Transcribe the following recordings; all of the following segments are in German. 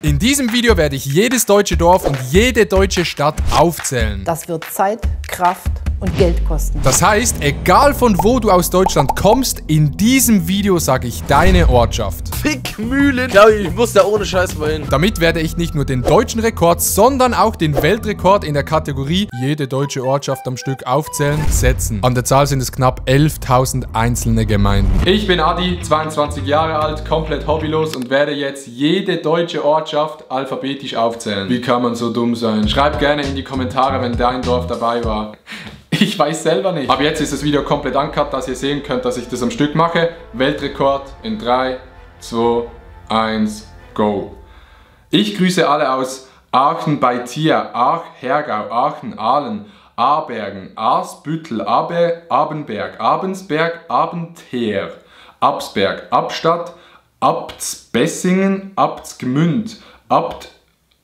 In diesem Video werde ich jedes deutsche Dorf und jede deutsche Stadt aufzählen. Das wird Zeit, Kraft und Geld kosten. Das heißt, egal von wo du aus Deutschland kommst, in diesem Video sage ich deine Ortschaft. Fickmühlen! Ja, ich muss da ohne Scheiß mal hin. Damit werde ich nicht nur den deutschen Rekord, sondern auch den Weltrekord in der Kategorie jede deutsche Ortschaft am Stück aufzählen setzen. An der Zahl sind es knapp 11.000 einzelne Gemeinden. Ich bin Adi, 22 Jahre alt, komplett hobbylos und werde jetzt jede deutsche Ortschaft alphabetisch aufzählen. Wie kann man so dumm sein? Schreib gerne in die Kommentare, wenn dein Dorf dabei war. Ich weiß selber nicht. Aber jetzt ist das Video komplett uncut, dass ihr sehen könnt, dass ich das am Stück mache. Weltrekord in 3, 2, 1, go. Ich grüße alle aus Aachen bei Tier, Aach, Hergau, Aachen, Aalen, Aarbergen, Aasbüttel, Abenberg, Abensberg, Abenther, Absberg, Abstadt, Abtsbessingen, Abtsgmünd,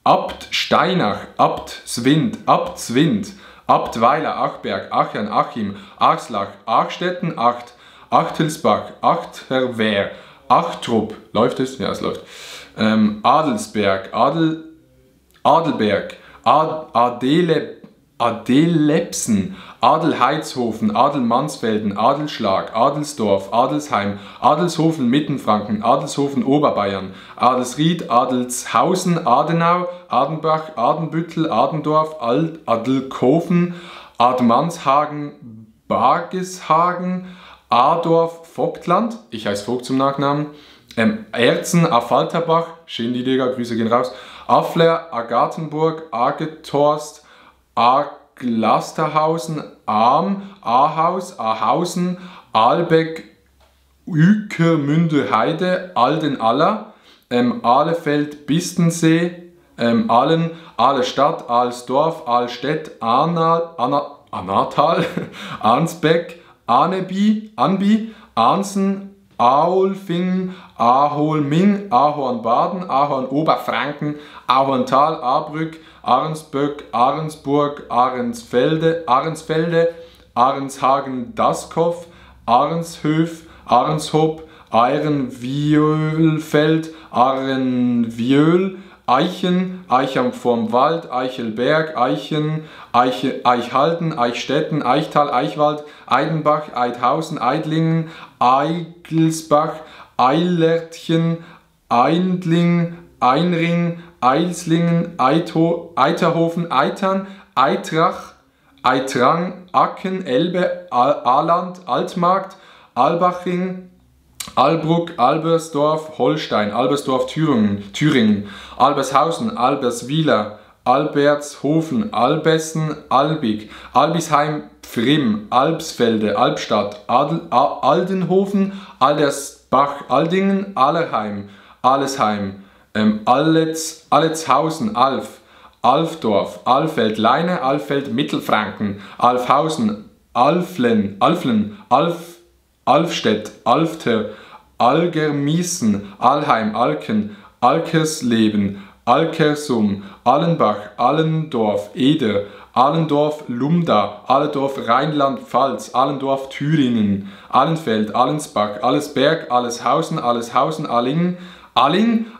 Abtsteinach, Abtswind, Abtswind, Abtweiler, Achberg, Achern, Achim, Achslach, Achstetten, Acht, Achtelsbach, Achterwehr, Achtrup, läuft es? Ja, es läuft. Adelsberg, Adelberg, Adelepsen, Adelheidshofen, Adelmansfelden, Adelschlag, Adelsdorf, Adelsheim, Adelshofen Mittenfranken, Adelshofen Oberbayern, Adelsried, Adelshausen, Adenau, Adenbach, Adenbüttel, Adendorf, Adelkofen, Admanshagen, Bargeshagen, Adorf, Vogtland, ich heiße Vogt zum Nachnamen, Erzen, Affalterbach, Shindy Digga, Grüße gehen raus, Affler, Agatenburg, Agetorst, Aglasterhausen, Ahm, Ahaus, Ahausen, Albeck, Uekermünde Heide, Aldenaller, Ahlefeld, Bistensee, Allen, Ahlestadt, Ahlsdorf, Ahlstedt, Anatal, Arnsbeck, Aneby, Arnsen, Aolfing, Aholming, Ahornbaden, Ahorn Oberfranken, Ahorntal, Ahrbrück, Ahrensböck, Ahrensburg, Ahrensfelde, Ahrenshagen, Daskow, Ahrenshöf, Ahrenshoop, Ahrenviölfeld, Ahrenviöl, Eichen, Eicham vorm Wald, Eichelberg, Eichen, Eichhalden, Eichstätten, Eichtal, Eichwald, Eidenbach, Eidhausen, Eidlingen, Eigelsbach, Eilertchen, Eindling, Einring, Eislingen, Eiterhofen, Eitern, Eitrach, Eitrang, Acken, Elbe, Aland, Altmarkt, Albaching, Albruck, Albersdorf, Holstein, Albersdorf, Thüringen, Albershausen, Albersweiler, Albertshofen, Albessen, Albig, Albisheim, Pfrimm, Albsfelde, Albstadt, Aldenhofen, Aldersbach, Aldingen, Allerheim, Allesheim, Alletshausen, Alfdorf, Alfeld, Leine, Alfeld, Mittelfranken, Alfhausen, Alflen, Alfstedt, Alfter, Algermiesen, Alheim, Alken, Alkersleben, Alkersum, Allenbach, Allendorf, Eder, Allendorf, Lumda, Alledorf, Rheinland-Pfalz, Allendorf, Thüringen, Allenfeld, Allensbach, Allesberg, Alleshausen, Alling,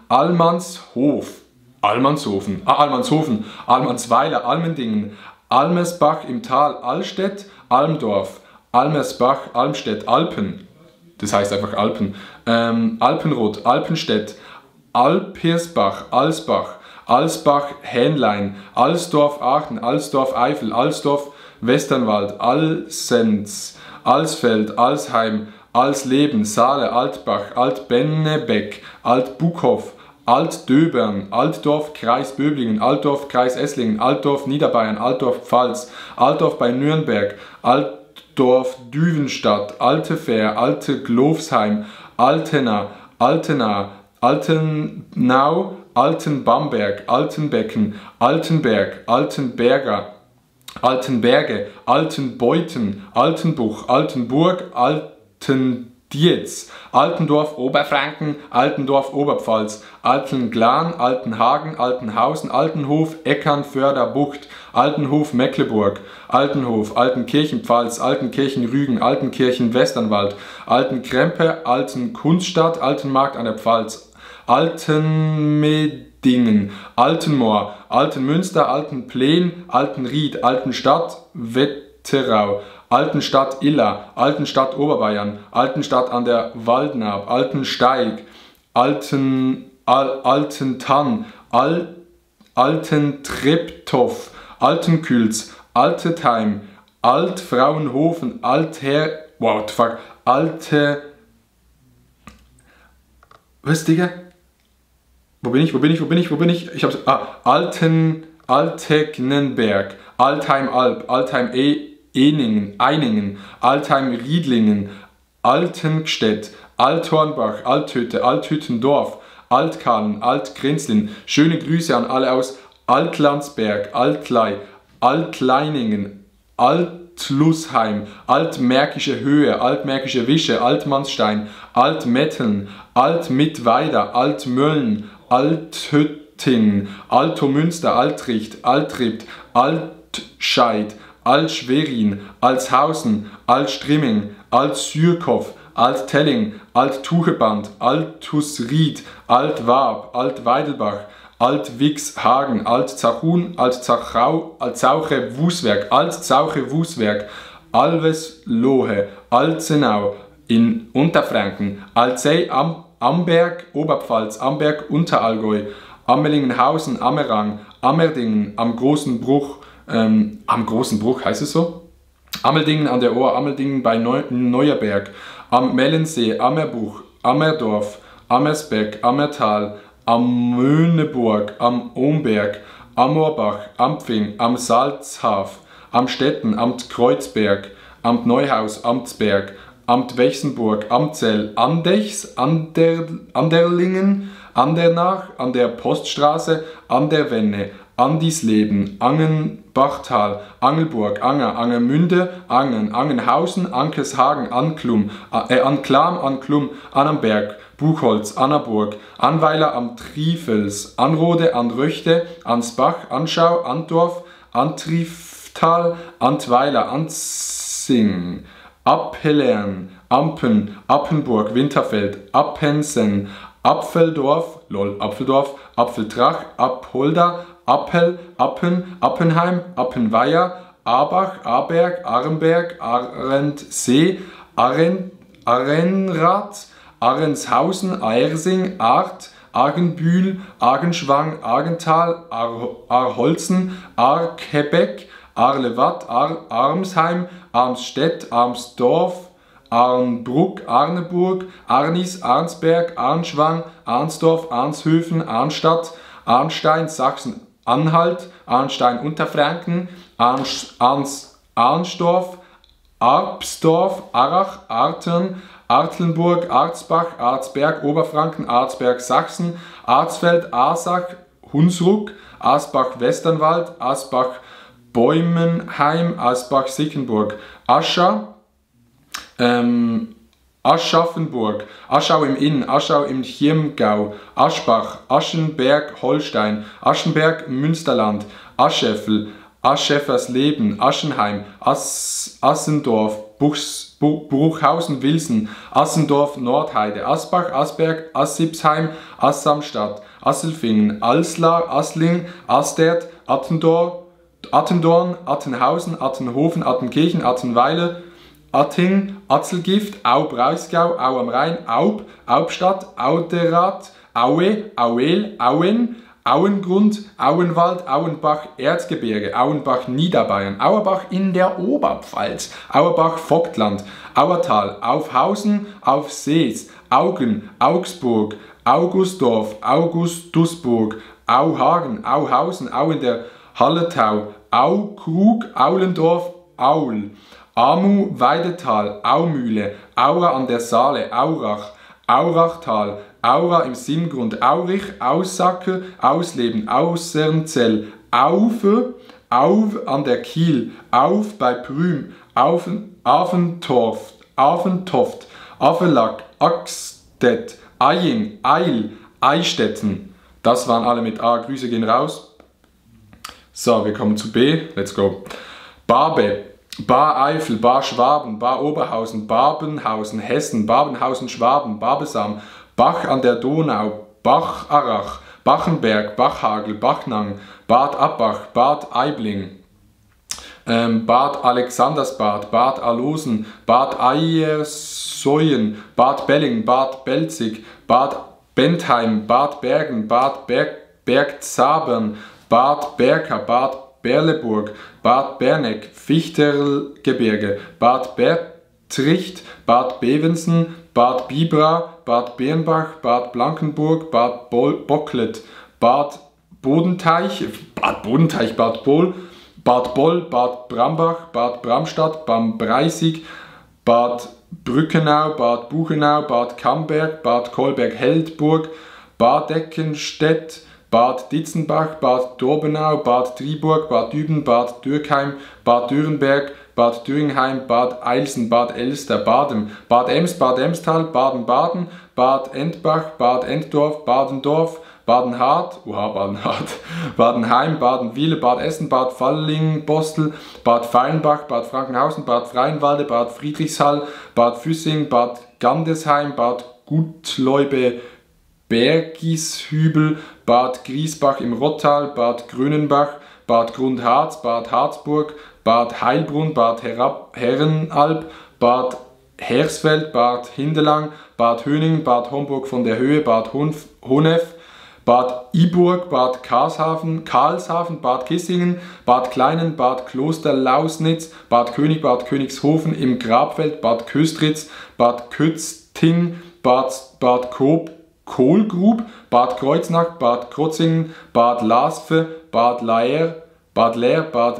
Almanshofen, Almansweiler, Almendingen, Almersbach im Tal, Allstedt, Almdorf, Almersbach, Almstedt, Alpen, das heißt einfach Alpen, Alpenrot, Alpenstedt, Alpirsbach, Alsbach, Alsbach, Hähnlein, Alsdorf, Aachen, Alsdorf, Eifel, Alsdorf, Westernwald, Alsens, Alsfeld, Alsheim, Alsleben, Saale, Altbach, Altbennebeck, Altbuchhof, Altdöbern, Altdorf, Kreis Böblingen, Altdorf, Kreis Esslingen, Altdorf, Niederbayern, Altdorf, Pfalz, Altdorf bei Nürnberg, Altdorf, Düvenstadt, Altefähr, Alte Glofsheim, Altena, Altenau, Altenbamberg, Altenbecken, Altenberg, Altenberge, Altenbeuten, Altenbuch, Altenburg, Altendietz, Altendorf Oberfranken, Altendorf Oberpfalz, Altenglan, Altenhagen, Altenhausen, Altenhof, Eckernförder Bucht, Altenhof Mecklenburg, Altenhof, Altenkirchen-Pfalz, Altenkirchen-Rügen, Altenkirchen-Westernwald, Altenkrempe, Altenkunststadt, Altenmarkt an der Pfalz, Altenmedici, Altdingen, Altenmoor, Altenmünster, Altenplen, Altenried, Altenstadt, Wetterau, Altenstadt Iller, Altenstadt Oberbayern, Altenstadt an der Waldnaab, Altensteig, Altentann, Altentreptow, Altenkülz, Altetheim, Altfrauenhofen, was, Digga? Wo bin ich? Ich hab's. Altegnenberg, Altheim-Alb, Altheim-Einingen, Altheim-Riedlingen, Altengstedt, Althornbach, Althütte, Althüttendorf, Altkahlen, Altgrenzlin. Schöne Grüße an alle aus Altlandsberg, Altlei, Altleiningen, Altlusheim, Altmärkische Höhe, Altmärkische Wische, Altmannstein, Altmetteln, Altmittweida, Altmölln, Althütting, Altomünster, Altricht, Altribt, Altscheid, Altschwerin, Altshausen, Altstrimming, Altsürkopf, Alttelling, Alttucheband, Altusried, Altwarp, Altweidelbach, Altwixhagen, Altzachun, Altzauche Wuswerk, Alveslohe, Alzenau in Unterfranken, Alzey, Amberg, Oberpfalz, Amberg, Unterallgäu, Ammelingenhausen, Ammerang, Ammerdingen, am Großen Bruch heißt es so? Ammeldingen an der Ohr, Ammeldingen bei Neuerberg, am Mellensee, Ammerbuch, Ammerdorf, Ammersberg, Ammertal, am Möhneburg, am Omberg, Amorbach, Ampfing, am Salzhaf, am Stetten, Amt Kreuzberg, Amt Neuhaus, Amtsberg, Amt Wechsenburg, Amtzell, Andechs, Anderlingen, Andernach, an der Poststraße, Anderwenne, Andisleben, Angenbachtal, Angelburg, Anger, Angermünde, Angen, Angenhausen, Ankershagen, Anklam, Anklum, Annenberg, Buchholz, Annaburg, Anweiler am Trifels, Anrode, Anröchte, Ansbach, Anschau, Antdorf, Antriftal, Antweiler, Anzing, Appellern, Ampen, Appenburg, Winterfeld, Appensen, Apfeldorf, Apfeldrach, Apolda, Appel, Appen, Appenheim, Appenweier, Abach, Aberg, Aremberg, Arendsee, Arenrath, Arenshausen, Aersing, Arth, Argenbühl, Argenschwang, Argental, Arholzen, Arkebeck, Arlewatt, Armsheim, Armstedt, Armsdorf, Arnbruck, Arneburg, Arnis, Arnsberg, Arnschwang, Arnsdorf, Arnshöfen, Arnstadt, Arnstein, Sachsen-Anhalt, Arnstein-Unterfranken, Arnsdorf, Arpsdorf, Arach, Artern, Artlenburg, Arzbach, Arzberg, Oberfranken, Arzberg, Sachsen, Arzfeld, Arsach, Hunsruck, Asbach-Westernwald, Asbach-Bäumenheim, Asbach-Sickenburg, Ascha, Aschaffenburg, Aschau im Inn, Aschau im Chiemgau, Aschbach, Aschenberg, Holstein, Aschenberg, Münsterland, Ascheffel, Ascheffersleben, Aschenheim, Assendorf, Bruchhausen-Wilsen, Assendorf, Nordheide, Asbach, Asberg, Assipsheim, Assamstadt, Asselfingen, Alslar, Assling, Astert, Attendorn, Attenhausen, Attenhofen, Attenkirchen, Attenweiler, Atting, Atzelgift, Au-Breisgau, Au am Rhein, Aub, Aubstadt, Auderath, Aue, Auel, Auen, Auengrund, Auenwald, Auenbach, Erzgebirge, Auenbach, Niederbayern, Auerbach in der Oberpfalz, Auerbach, Vogtland, Auertal, Aufhausen, Aufsees, Augen, Augsburg, Augustdorf, Augustusburg, Auhagen, Auhausen, Au in der Hallertau, Aukrug, Aulendorf, Aul, Amu, Weidetal, Aumühle, Aura an der Saale, Aurach, Aurachtal, Aura im Sinngrund, Aurich, Aussacke, Ausleben, Aussernzell, Aufe, Auf an der Kiel, Auf bei Prüm, Afentoft, Affelack, Axstedt, Eying, Eil, Eistetten. Das waren alle mit A. Grüße gehen raus. So, wir kommen zu B. Let's go. Barbe, Bar Eifel, Bar Schwaben, Bar Oberhausen, Babenhausen, Hessen, Babenhausen, Schwaben, Babelsam, Bach an der Donau, Bacharach, Bachenberg, Bachhagel, Bachnang, Bad Abbach, Bad Aibling, Bad Alexandersbad, Bad Alosen, Bad Eiersoien, Bad Belling, Bad Belzig, Bad Bentheim, Bad Bergen, Bad Bergzabern, Bad Berka, Bad Berleburg, Bad Berneck, Fichtelgebirge, Bad Bertricht, Bad Bevensen, Bad Bibra, Bad Bernbach, Bad Blankenburg, Bad Bocklet, Bad Bodenteich, Bad Boll, Bad Boll, Bad Brambach, Bad Bramstadt, Bad Breisig, Bad Brückenau, Bad Buchenau, Bad Camberg, Bad Kolberg-Heldburg, Bad Deckenstedt, Bad Ditzenbach, Bad Dorbenau, Bad Triburg, Bad Düben, Bad Dürkheim, Bad Dürrenberg, Bad Düringheim, Bad Eilsen, Bad Elster, Badem, Bad Ems, Bad Emstal, Baden-Baden, Bad Endbach, Bad Enddorf, Badendorf, Badenhard, Badenheim, Badenwille, Bad Essen, Bad Fallingbostel, Bad Feilenbach, Bad Frankenhausen, Bad Freienwalde, Bad Friedrichshall, Bad Füssing, Bad Gandesheim, Bad Gutleube, Bergishübel, Bad Griesbach im Rottal, Bad Grünenbach, Bad Grundharz, Bad Harzburg, Bad Heilbrunn, Bad Herrenalb, Bad Hersfeld, Bad Hindelang, Bad Höning, Bad Homburg von der Höhe, Bad Honef, Bad Iburg, Bad Karlshafen, Bad Kissingen, Bad Kleinen, Bad Kloster-Lausnitz, Bad Königshofen im Grabfeld, Bad Köstritz, Bad Kötzting, Bad Kohlgrub, Bad Kreuznach, Bad Krotzingen, Bad Lasve, Bad Leer, Bad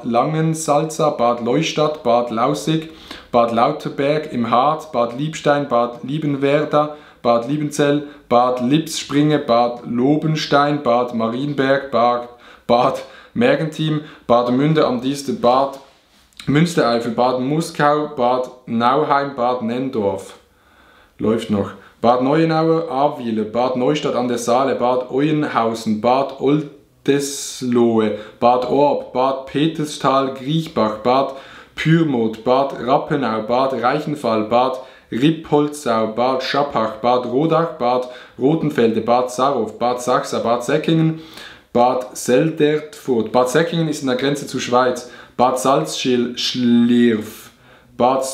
Langensalza, Bad Leustadt, Bad Laussig, Bad Lauterberg im Harz, Bad Liebstein, Bad Liebenwerda, Bad Liebenzell, Bad Lipsspringe, Bad Lobenstein, Bad Marienberg, Bad Mergentheim, Bad Münde am Dieste, Bad Münstereifel, Bad Muskau, Bad Nauheim, Bad Nendorf. Läuft noch. Bad Neuenaue, Ahrweiler, Bad Neustadt an der Saale, Bad Euenhausen, Bad Oldesloe, Bad Orb, Bad Peterstal, Griechbach, Bad Pyrmont, Bad Rappenau, Bad Reichenfall, Bad Rippoldsau, Bad Schappach, Bad Rodach, Bad Rothenfelde, Bad Sarov, Bad Sachsa, Bad Säckingen, Bad Seldertfurt. Bad Säckingen ist an der Grenze zur Schweiz. Bad Salzschlirf, Bad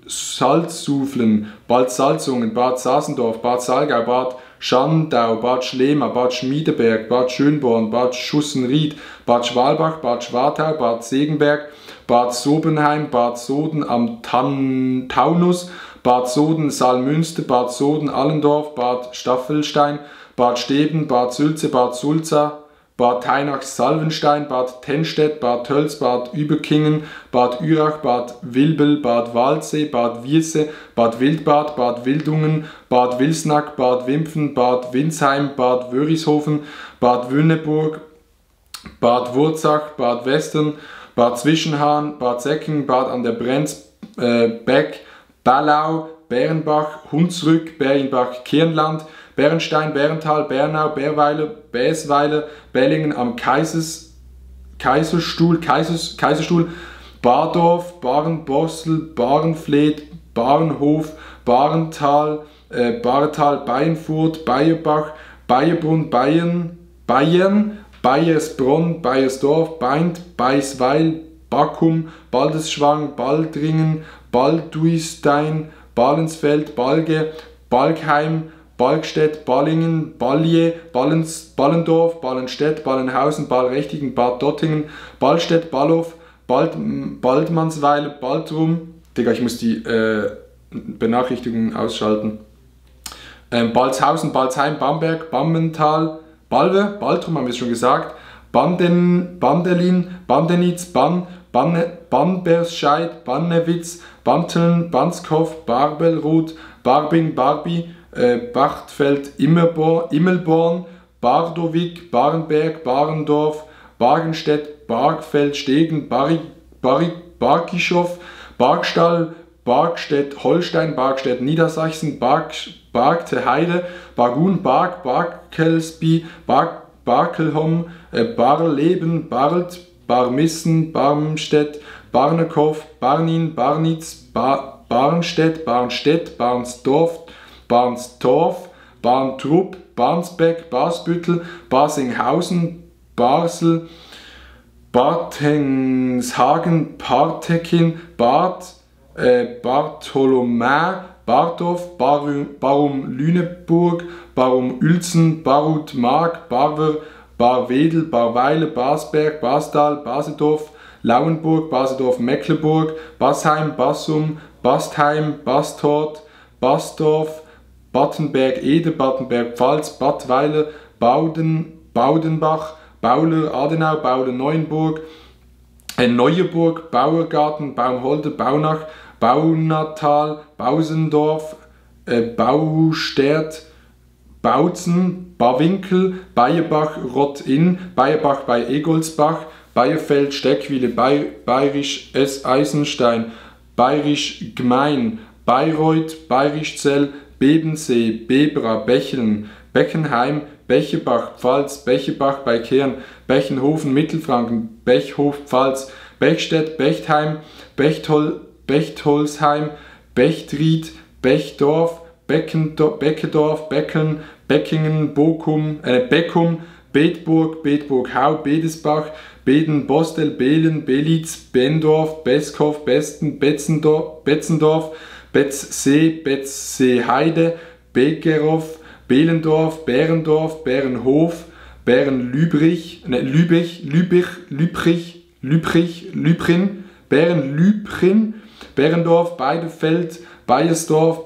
Salzuflen, Bad Salzungen, Bad Sasendorf, Bad Salgau, Bad Schandau, Bad Schlema, Bad Schmiedeberg, Bad Schönborn, Bad Schussenried, Bad Schwalbach, Bad Schwartau, Bad Segenberg, Bad Sobenheim, Bad Soden am Taunus, Bad Soden Saalmünster, Bad Soden Allendorf, Bad Staffelstein, Bad Steben, Bad Sülze, Bad Sulza, Bad Teinach-Salvenstein, Bad Tennstedt, Bad Tölz, Bad Überkingen, Bad Ürach, Bad Wilbel, Bad Waldsee, Bad Wiese, Bad Wildbad, Bad Wildungen, Bad Wilsnack, Bad Wimpfen, Bad Winsheim, Bad Wörishofen, Bad Wünneburg, Bad Wurzach, Bad Western, Bad Zwischenhahn, Bad Säckingen, Bad an der Brenz, Beck, Ballau, Bärenbach, Hunsrück, Berienbach, Kirnland, Bernstein, Berntal, Bernau, Bärweiler, Bäsweiler, Bellingen am Kaiserstuhl, Bardorf, Barenborstel, Barenfleet, Barenhof, Barental, Baienfurt, Bayerbach, Bayerbrunn, Bayern, Bayersbronn, Bayersdorf, Baint, Beisweil, Backum, Baldesschwang, Baldringen, Balduistein, Balensfeld, Balge, Balkheim, Balgstedt, Ballingen, Ballie, Ballendorf, Ballenstedt, Ballenhausen, Ballrechtigen, Bad Dottingen, Ballstedt, Ballhof, Baldmannsweiler, Baltrum. Digga, ich muss die Benachrichtigungen ausschalten. Balzhausen, Balzheim, Bamberg, Bammental, Balve, Baltrum haben wir es schon gesagt, Bandelin, Bandenitz, Banberscheid, Bannewitz, Banteln, Banskopf, Barbelrut, Barbing, Barbi, Bachtfeld, Immelborn, Bardowig, Barenberg, Barendorf, Bargenstedt, Bargfeld, Stegen, Bargischow, Bargstall, Bargstedt, Holstein, Bargstedt, Niedersachsen, Bargte Heide, Bargun, Barg, Barkelsby, Barkelhom, Barleben, Barlt, Barmissen, Barmstedt, Barnekow, Barnin, Barnitz, Barnstedt, Barnstorf, Barntrupp, Barnsbeck, Basbüttel, Basinghausen, Basel, Bartenshagen, Partekin, Bartholomäu, Bardorf, Barum Lüneburg, Barum Uelzen, Barut Mark, Barwer, Barwedel, Barweile, Basberg, Bastal, Basedorf, Lauenburg, Basedorf, Mecklenburg, Basheim, Bassum, Bastheim, Bastort, Basdorf, Battenberg-Ede, Battenberg-Pfalz, Badweiler, Baudenbach, Bauler, Adenau, Bauler-Neuenburg, Neuenburg, Bauergarten, Baumholder, Baunach, Baunatal, Bausendorf, Baustädt, Bautzen, Bawinkel, Bayerbach, Rott-Inn, Bayerbach bei Egolsbach, Bayerfeld, Steckwile, Bayerisch Eisenstein, Bayerisch Gmein, Bayreuth, Bayrischzell, Bebensee, Bebra, Becheln, Beckenheim, Bechebach, Pfalz, Bechebach bei Kern, Bechenhofen, Mittelfranken, Bechhof, Pfalz, Bechstedt, Bechtheim, Bechtolsheim, Bechtried, Bechdorf, Beckedorf, Beckeln, Beckingen, Beckum, Bedburg, Bedburg-Hau, Bedesbach, Beden, Bostel, Behlen, Belitz, Bendorf, Beskow, Besten, Betzendorf, Betzsee, Betzseeheide, Begerow, Behlendorf, Bärendorf, Bärenhof, Bärenlübrich, Lübrin, Bärenlübrin, Bärendorf, Beidefeld, Beiersdorf,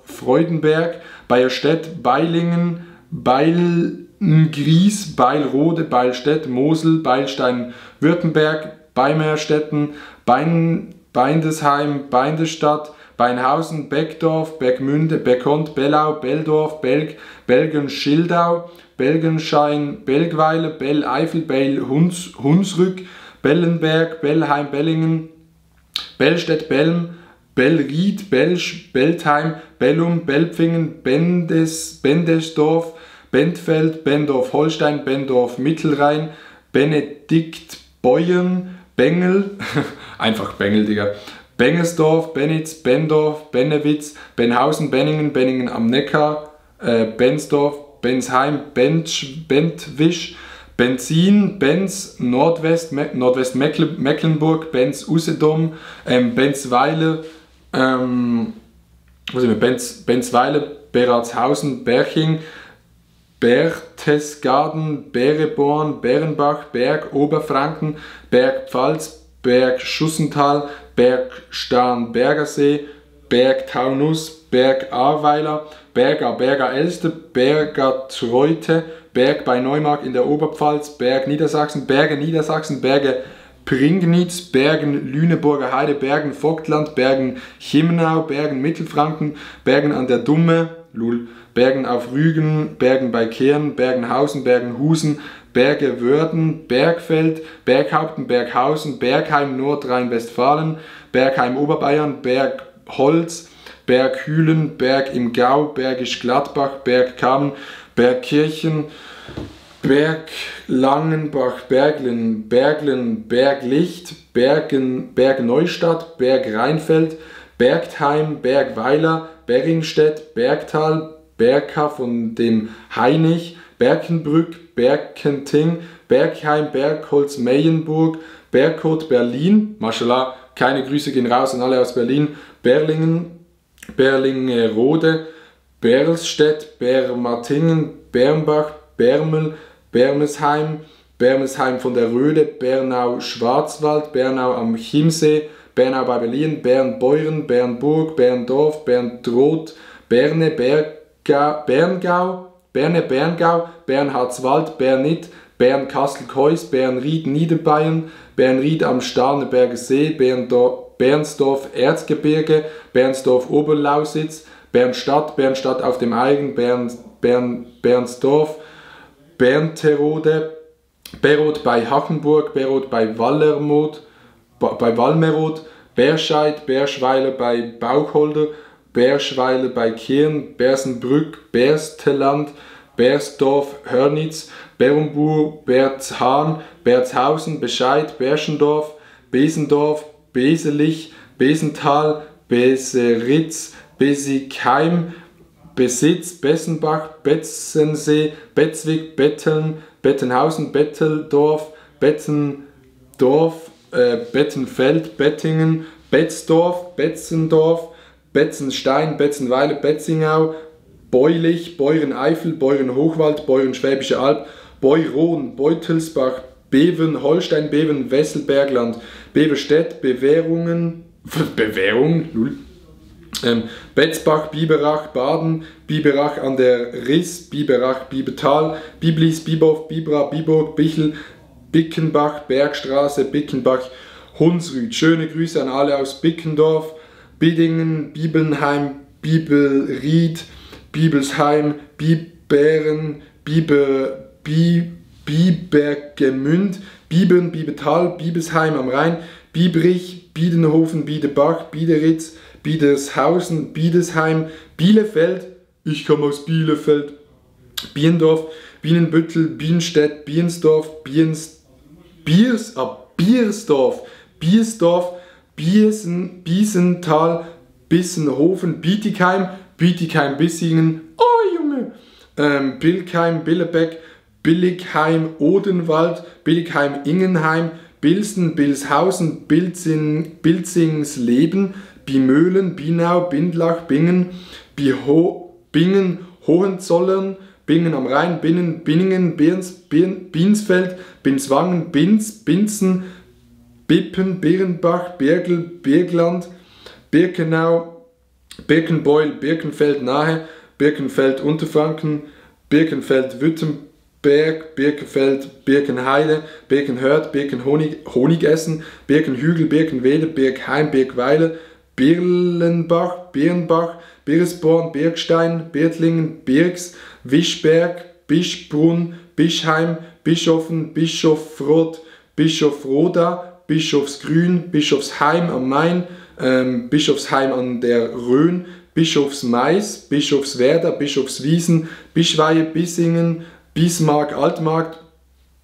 Freudenberg, Beierstedt, Beilingen, Beilngries, Beilrode, Beilstedt, Mosel, Beilstein, Württemberg, Beimerstetten, Beindesheim, Beindestadt, Beinhausen, Beckdorf, Beckmünde, Beckont, Bellau, Beldorf, Belg, Belgen-Schildau, Belgenschein, Belgweiler, Belleifel, Bell-Hunsrück, Bellenberg, Bellheim, Bellingen, Bellstedt, Belm, Bellried, Belsch, Beltheim, Bellum, Belpfingen, Bendesdorf, Bentfeld, Bendorf-Holstein, Bendorf-Mittelrhein, Benediktbeuern, Bengel, einfach Bengel, Digga, Bengesdorf, Benitz, Bendorf, Bennewitz, Benhausen, Benningen, Benningen am Neckar, Bensdorf, Bensheim, Bentwisch, Benzin, Benz, Nordwestmecklenburg, Benz, Usedom, Benzweiler, Benzweiler, Beratshausen, Berching, Berchtesgaden, Bereborn, Bärenbach, Berg, Oberfranken, Bergpfalz, Berg Schussental, Berg Starnbergersee, Berg Taunus, Berg Ahrweiler, Berger Elster, Berger Treute, Berg bei Neumark in der Oberpfalz, Berg Niedersachsen, Berge Niedersachsen, Berge Prignitz, Bergen Lüneburger Heide, Bergen Vogtland, Bergen Chiemnau, Bergen Mittelfranken, Bergen an der Dumme, Bergen auf Rügen, Bergen bei Kern, Bergenhausen, Bergenhusen, Berge Wörden, Bergfeld, Berghaupten, Berghausen, Bergheim Nordrhein-Westfalen, Bergheim Oberbayern, Bergholz, Berghülen, Berg im Gau, Bergisch Gladbach, Bergkamen, Bergkirchen, Berglangenbach, Berglen, Berglicht, Bergneustadt, Bergrheinfeld, Bergtheim, Bergweiler, Berringstedt, Bergtal, Bergka von dem Hainich, Berkenbrück, Berkenting, Bergheim, Bergholz, Meyenburg, Bergkot, Berlin, Mashallah, keine Grüße gehen raus an alle aus Berlin, Berlingen, Berlingerode, Berlstedt, Bermatingen, Bernbach, Bermel, Bermesheim, Bermesheim von der Röde, Bernau-Schwarzwald, Bernau am Chiemsee, Bernau bei Berlin, Bernbeuren, Bernburg, Berndorf, Berndroth, Berne, Berngau, Bernhardswald, Bernit, Bern-Kassel-Keus, Bernried, Niederbayern, Bernried am Starnberger See, Bernsdorf, Erzgebirge, Bernsdorf, Oberlausitz, Bernstadt auf dem Eigen, Bernsdorf, Bernterode, Beroth bei Hachenburg, Beroth bei Walmerod, Berscheid, Berschweiler bei Baucholder, Berschweiler bei Kirn, Bersenbrück, Bersteland, Bersdorf, Hörnitz, Bermbur, Berzhahn, Berzhausen, Bescheid, Berschendorf, Besendorf, Beselich, Besenthal, Beseritz, Besigheim, Besitz, Bessenbach, Betzensee, Betzwig, Betteln, Bettenhausen, Betteldorf, Bettendorf, Bettenfeld, Bettingen, Betzdorf, Betzendorf, Betzenstein, Betzenweiler, Betzingau, Beulich, Beuren-Eifel, Beuren-Hochwald, Beuren-Schwäbische Alb, Beuron, Beutelsbach, Beven, Holstein, Beven, Wesselbergland, Beverstedt, Bewährung, Betzbach, Biberach, Baden, Biberach an der Riss, Biberach, Biebertal, Biblis, Bibow, Bibra, Biburg, Bichel, Bickenbach, Bergstraße, Bickenbach, Hunsrüd. Schöne Grüße an alle aus Bickendorf, Biddingen, Bibelnheim, Bibelried, Bibelsheim, Biberen, Bibergemünd, Bibern, Biebertal, Bibesheim am Rhein, Biebrich, Biedenhofen, Biedebach, Biederitz, Biedershausen, Biedesheim, Bielefeld, ich komme aus Bielefeld, Biendorf, Bienenbüttel, Bienstedt, Biensdorf, Biersdorf, Biesenthal, Bissenhofen, Bietigheim, Bietigheim-Bissingen, oh Junge, Bilkheim, Billebeck, Billigheim, Odenwald, Billigheim-Ingenheim, Bilsen, Bilshausen, Bilzingsleben, Bimöhlen, Binau, Bindlach, Bingen, Bingen, Hohenzollern, Bingen am Rhein, Binningen, Binsfeld, Binswangen, Binzen, Bippen, Birnbach, Birgel, Birgland, Birkenau, Birkenbeul, Birkenfeld nahe, Birkenfeld Unterfranken, Birkenfeld Württemberg, Birkenfeld, Birkenheide, Birkenhörd, Birkenhonigessen, Birkenhügel, Birkenwede, Birkheim, Birkweiler, Birlenbach, Birnbach, Birsborn, Birkstein, Birtlingen, Birks, Wischberg, Bischbrunn, Bischheim, Bischofen, Bischofroth, Bischofroda, Bischofsgrün, Bischofsheim am Main, Bischofsheim an der Rhön, Bischofsmais, Bischofswerda, Bischofswiesen, Bischweihe, Bissingen, Bismarck, Altmarkt,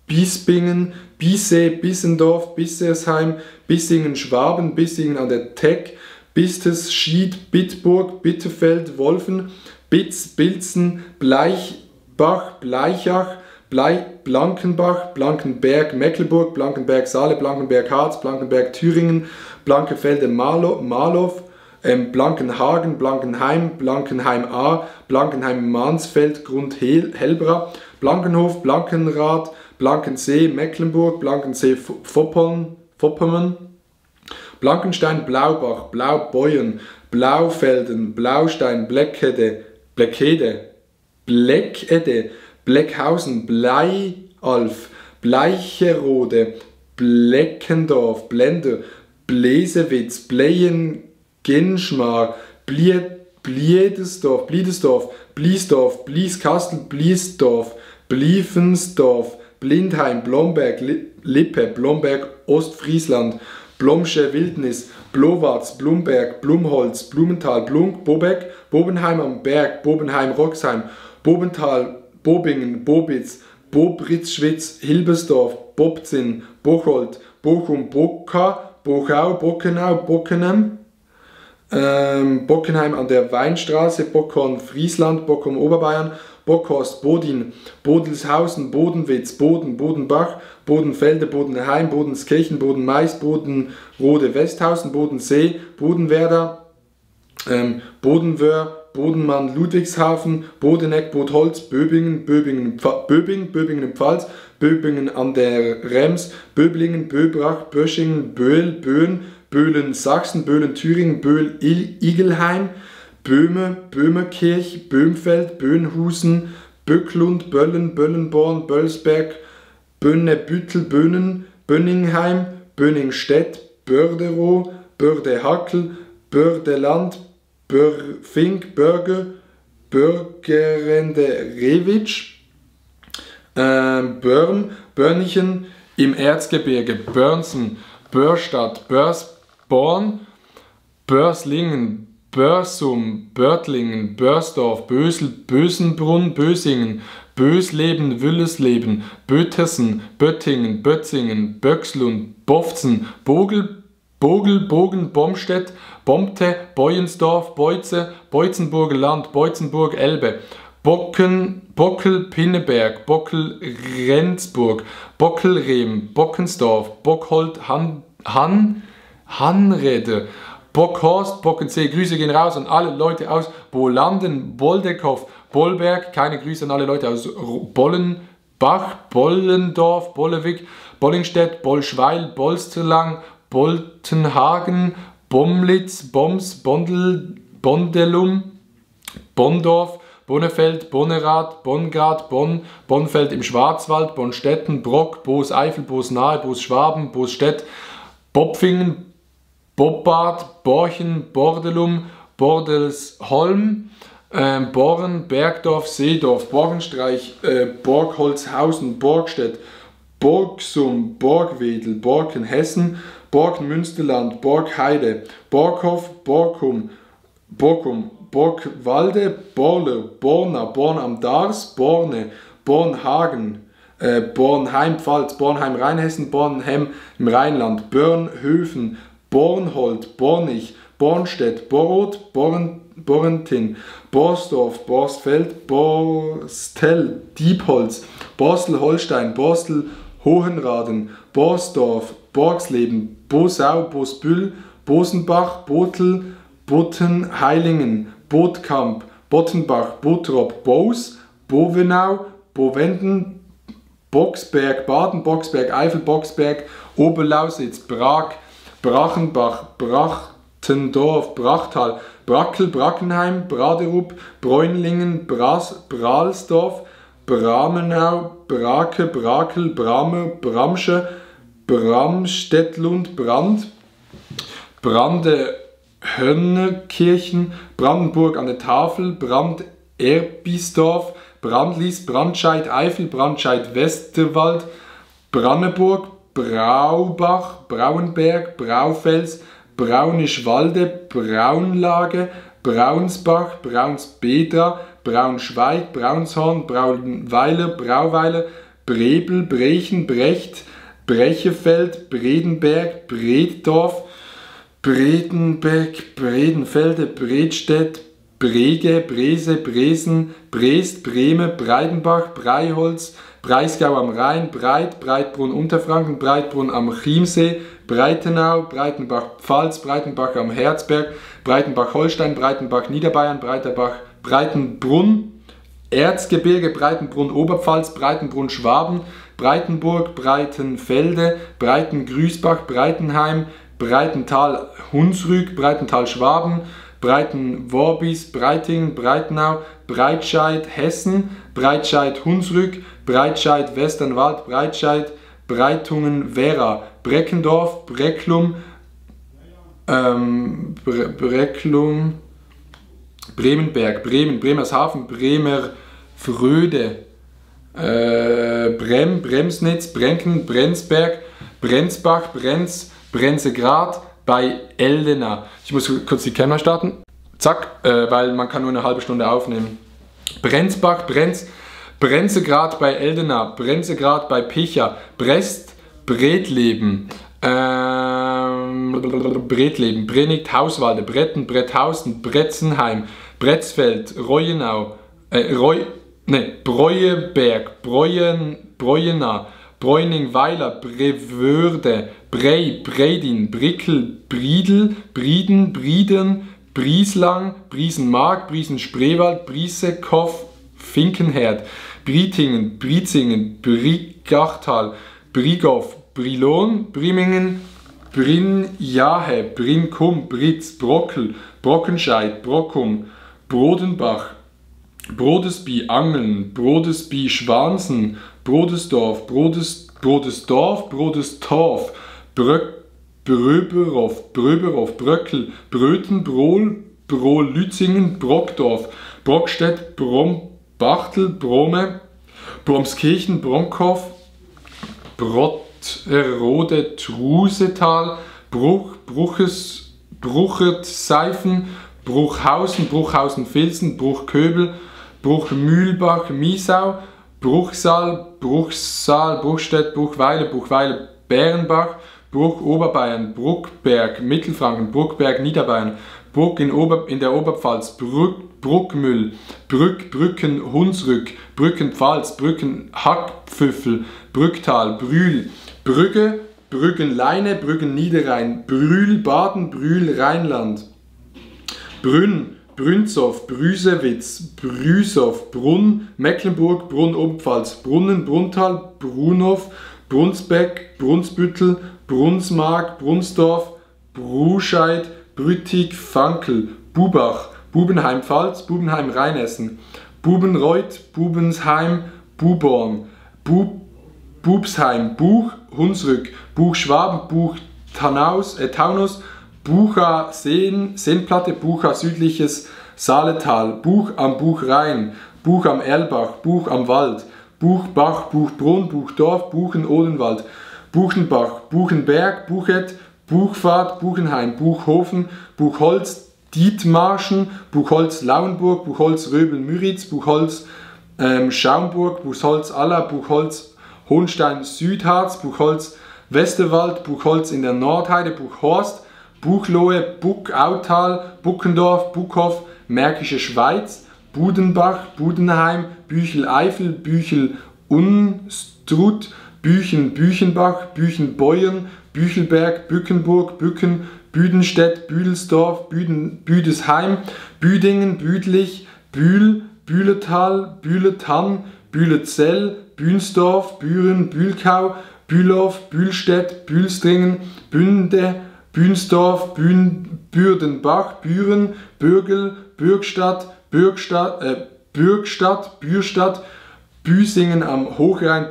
Bispingen, Bissee, Bissendorf, Bissersheim, Bissingen, Schwaben, Bissingen an der Teck, Bistes, Schied, Bitburg, Bitterfeld, Wolfen, Bitz, Bilzen, Bleichbach, Bleichach, Blankenbach, Blankenberg, Mecklenburg, Blankenberg, Saale, Blankenberg, Harz, Blankenberg, Thüringen, Blankefelde, Marlow, Blankenhagen, Blankenheim, Blankenheim A, Blankenheim Mansfeld, Grund Helbra, Blankenhof, Blankenrad, Blankensee, Mecklenburg, Blankensee, Vorpommern, Blankenstein, Blaubach, Blaubeuern, Blaufelden, Blaustein, Bleckede, Bleckhausen, Bleialf, Bleicherode, Bleckendorf, Blender, Blesewitz, Bleien, Genschmar, Bliedesdorf, Bliesdorf, Blieskastel, Bliesdorf, Bliefensdorf, Blindheim, Blomberg, Lippe, Blomberg, Ostfriesland, Blomsche Wildnis, Blowarz, Blumberg, Blumholz, Blumenthal, Blunk, Bobeck, Bobenheim am Berg, Bobenheim, Roxheim, Bobenthal, Bobingen, Bobitz, Bobritzschwitz, Hilbersdorf, Bobzinn, Bocholt, Bochum, Boka, Bochau, Bockenau, Bockenem, Bockenheim an der Weinstraße, Bockhorn, Friesland, Bockum, Oberbayern, Bockhorst, Bodin, Bodelshausen, Bodenwitz, Boden, Bodenbach, Bodenfelde, Bodenheim, Bodenskirchen, Bodenmais, Bodenrode, Westhausen, Bodensee, Bodenwerder, Bodenwöhr, Bodenmann, Ludwigshafen, Bodeneck, Bodholz, Böbingen, Böbingen im Pfalz, Böbingen an der Rems, Böblingen, Böbrach, Böschingen, Böhl, Böen, Böhlen, Sachsen, Böhlen, Thüringen, Böhl, Igelheim, Böhme, Böhmerkirch, Böhmfeld, Böhnhusen, Böcklund, Böllen, Böllenborn, Bölsberg, Bönnebüttel, Böhnen, Bönningheim, Böningstedt, Börderow, Bördehackel, Bördeland, Börfink, Börge, Börgerende Rewitsch, Börm, Börnichen im Erzgebirge, Börnsen, Börstadt, Börsborn, Börslingen, Börsum, Börtlingen, Börsdorf, Bösel, Bösenbrunn, Bösingen, Bösleben, Wüllesleben, Bötersen, Böttingen, Bötzingen, Böckslund, Bofzen, Bogel, Bogen, Bomstedt, Bomte, Boyensdorf, Beuze, Beutzenburger Land, Beutzenburg, Elbe, Bockel, Pinneberg, Bockel, Rendsburg, Bockelrehm, Bockensdorf, Bockholt, Hanrede, Bockhorst, Bockensee. Grüße gehen raus an alle Leute aus Bolanden, Boldeckhoff, Bollberg. Keine Grüße an alle Leute aus Bollenbach, Bollendorf, Bollewig, Bollingstedt, Bollschweil, Bolsterlang, Boltenhagen, Bomlitz, Boms, Bondelum, Bonndorf, Bonnefeld, Bonnerath, Bonngard, Bonn, Bonnfeld im Schwarzwald, Bonstetten, Brock, Boos-Eifel, Boos-Nahe, Boos-Schwaben, Boosstedt, Bopfingen, Bobbad, Borchen, Bordelum, Bordelsholm, Born, Bergdorf, Seedorf, Borgenstreich, Borgholzhausen, Borgstedt, Borgsum, Borgwedel, Borken, Hessen, Borken, Münsterland, Borgheide, Borghof, Borkum, Borgwalde, Borle, Borna, Born am Dars, Borne, Bornhagen, Bornheim, Pfalz, Bornheim, Rheinhessen, Bornheim im Rheinland, Börnhöfen, Bornhold, Bornich, Bornstedt, Boroth, Borntin, Borsdorf, Borstfeld, Borstel, Diepholz, Borstel, Holstein, Borstel, Hohenraden, Borsdorf, Borgsleben, Bosau, Bosbüll, Bosenbach, Botel, Bottenheilingen, Botkamp, Bottenbach, Bottrop, Boos, Bovenau, Bovenden, Boxberg, Baden, Boxberg, Eifel, Boxberg, Oberlausitz, Prag, Brachenbach, Brachtendorf, Brachtal, Brackel, Brackenheim, Braderup, Bräunlingen, Bralsdorf, Bramenau, Brake, Brakel, Brame, Bramsche, Bramstedtlund, Brand, Brande, Hörnerkirchen, Brandenburg an der Tafel, Brand, Erbisdorf, Brandlis, Brandscheid, Eifel, Brandscheid, Westerwald, Branneburg, Braubach, Brauenberg, Braufels, Braunischwalde, Braunlage, Braunsbach, Braunsbedra, Braunschweig, Braunshorn, Braunweiler, Brauweiler, Brebel, Brechen, Brecht, Brechefeld, Bredenberg, Breddorf, Bredenbeck, Bredenfelde, Bredstedt, Brege, Brese, Bresen, Brest, Breme, Breidenbach, Breiholz, Breisgau am Rhein, Breitbrunn Unterfranken, Breitbrunn am Chiemsee, Breitenau, Breitenbach-Pfalz, Breitenbach am Herzberg, Breitenbach-Holstein, Breitenbach Niederbayern, Breitenbrunn, Erzgebirge, Breitenbrunn Oberpfalz, Breitenbrunn Schwaben, Breitenburg, Breitenfelde, Breitengrüßbach, Breitenheim, Breitental Hunsrück, Breitental Schwaben, Breitenworbis, Breiting, Breitenau, Breitscheid Hessen, Breitscheid Hunsrück, Breitscheid Westernwald, Breitscheid, Breitungen Werra, Breckendorf, Brecklum, Brecklum, Bremenberg, Bremen, Bremershaven, Bremerfröde, Bremsnitz, Brenken, Brenzberg, Brenzbach, Brenzegrad bei Eldena. Ich muss kurz die Kamera starten. Zack, weil man kann nur eine halbe Stunde aufnehmen. Brenzbach, Brenzegrad bei Eldena, Brenzegrad bei Picha, Brest, Bredleben, Brenikt, Hauswalde, Bretten, Bretthausen, Bretzenheim, Bretzfeld, Reuenau, Breueberg, Breuena, Bräuningweiler, Brevörde, Brey, Bredin, Brickel, Briedel, Brieden, Brieden, Brieslang, Briesenmark, Briesenspreewald, Briesekow, Finkenherd, Brietingen, Briezingen, Brigachtal, Brigow, Brilon, Brimingen, Brinjahe, Brinkum, Britz, Brockel, Brockenscheid, Brockum, Brodenbach, Brodesby, Angeln, Brodesby, Schwansen, Brodesdorf, Brodestorf, Bröberow, Bröckel, Bröten, Brohl, Lützingen, Brockdorf, Brockstedt, Brombachtel, Brome, Bromskirchen, Bronkow, Brotterode, Trusetal, Bruchertseifen, Bruchhausen, Bruchköbel, Bruchmühlbach, Miesau, Bruchsal, Bruchstedt, Bruchweiler, Bärenbach, Bruck Oberbayern, Bruckberg Mittelfranken, Bruckberg Niederbayern, Bruck in der Oberpfalz, Bruckmühl, Brücken Hunsrück, Brückenpfalz, Brücken Hackpfüffel, Brücktal, Brühl, Brügge, Brüggenleine, Brüggen Niederrhein, Brühl Baden, Brühl Rheinland, Brünn, Brünzow, Brüsewitz, Brüsow, Brunn, Mecklenburg, Brunn Oberpfalz, Brunnen, Brunntal, Brunhof, Brunsbeck, Brunsbüttel, Brunsmark, Brunsdorf, Bruscheid, Brüttig, Fankel, Bubach, Bubenheim Pfalz, Bubenheim Rheinessen, Bubenreuth, Bubensheim, Buborn, Bubsheim, Buch, Hunsrück, Buch Schwaben, Buch Taunus, Bucha Seenplatte, Bucha südliches Saaletal, Buch am Buchrhein, Buch am Erlbach, Buch am Wald, Buchbach, Buchbrunn, Buchdorf, Buchen Odenwald, Buchenbach, Buchenberg, Buchet, Buchfahrt, Buchenheim, Buchhofen, Buchholz, Dietmarschen, Buchholz Lauenburg, Buchholz Röbel-Müritz, Buchholz Schaumburg, Buchholz Aller, Buchholz Hohenstein Südharz, Buchholz Westerwald, Buchholz in der Nordheide, Buchhorst, Buchlohe, Buckautal, Buckendorf, Buckhof, Märkische Schweiz, Budenbach, Budenheim, Büchel-Eifel, Büchel-Unstrut, Büchen, Büchenbach, Büchenbeuern, Büchelberg, Bückenburg, Bücken, Büdenstedt, Büdelsdorf, Büdesheim, Büdingen, Büdlich, Bühl, Bühletal, Bühletann, Bühlezell, Bühnsdorf, Büren, Bühlkau, Bühlow, Bühlstedt, Bühlstringen, Bünde, Bühnsdorf, Bürdenbach, Büren, Bürgel, Bürgstadt, Bürgstadt, Büsingen am Hochrhein,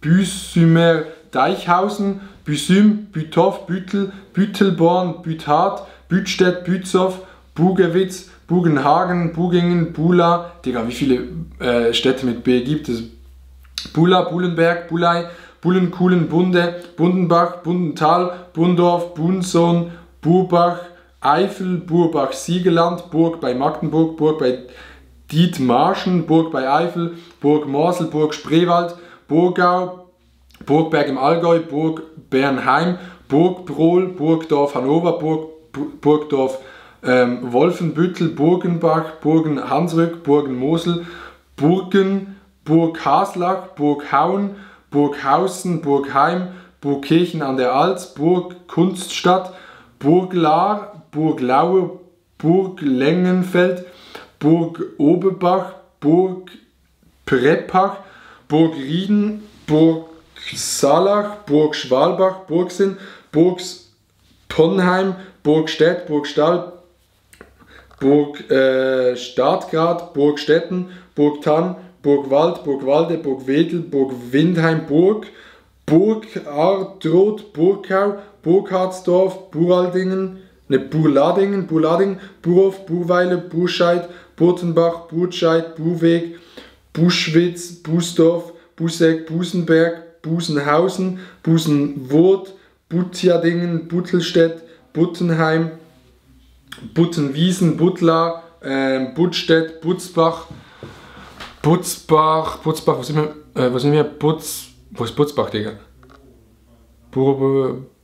Büsümer, Deichhausen, Büsüm, Büthoff, Büttel, Büttelborn, Büthardt, Bütstedt, Bützow, Bugewitz, Bugenhagen, Bugingen, Bula, Digga, wie viele Städte mit B gibt es? Bula, Bulenberg, Bulei, Bullenkuhlen, Bunde, Bundenbach, Bundental, Bundorf, Bunsohn, Burbach, Eifel, Burbach-Siegeland, Burg bei Magdeburg, Burg bei Dietmarschen, Burg bei Eifel, Burg Morsel, Burg Spreewald, Burgau, Burgberg im Allgäu, Burg Bernheim, Burg Brohl, Burgdorf Hannover, Burgdorf Wolfenbüttel, Burgenbach, Burgen Hansrück, Burgen Mosel, Burgen, Burg Haslach, Burg Hauen, Burghausen, Burgheim, Burgkirchen an der Alz, Burg Kunststadt, Burglar, Burglaue, Burg Lengenfeld, Burg Oberbach, Burg Preppach, Burg Rieden, Burg Salach, Burg Schwalbach, Burgsinn, Burg Ponheim, Burg Stett, Burg Stall, Burg Startgrad, Burg Stetten, Burg Tann, Burg Wald, Burg Walde, Burg Wedel, Burg Windheim, Burg Artroth, Burgau, Burghardsdorf, Burladingen, Burhof, Burweile, Burscheid, Burtenbach, Burtscheid, Burweg, Buschwitz, Busdorf, Busseck, Busenberg, Busenhausen, Busenwurth, Butjadingen, Buttelstedt, Buttenheim, Buttenwiesen, Buttlar, Buttstedt, Butzbach, wo sind wir? Wo ist Butzbach, Digga?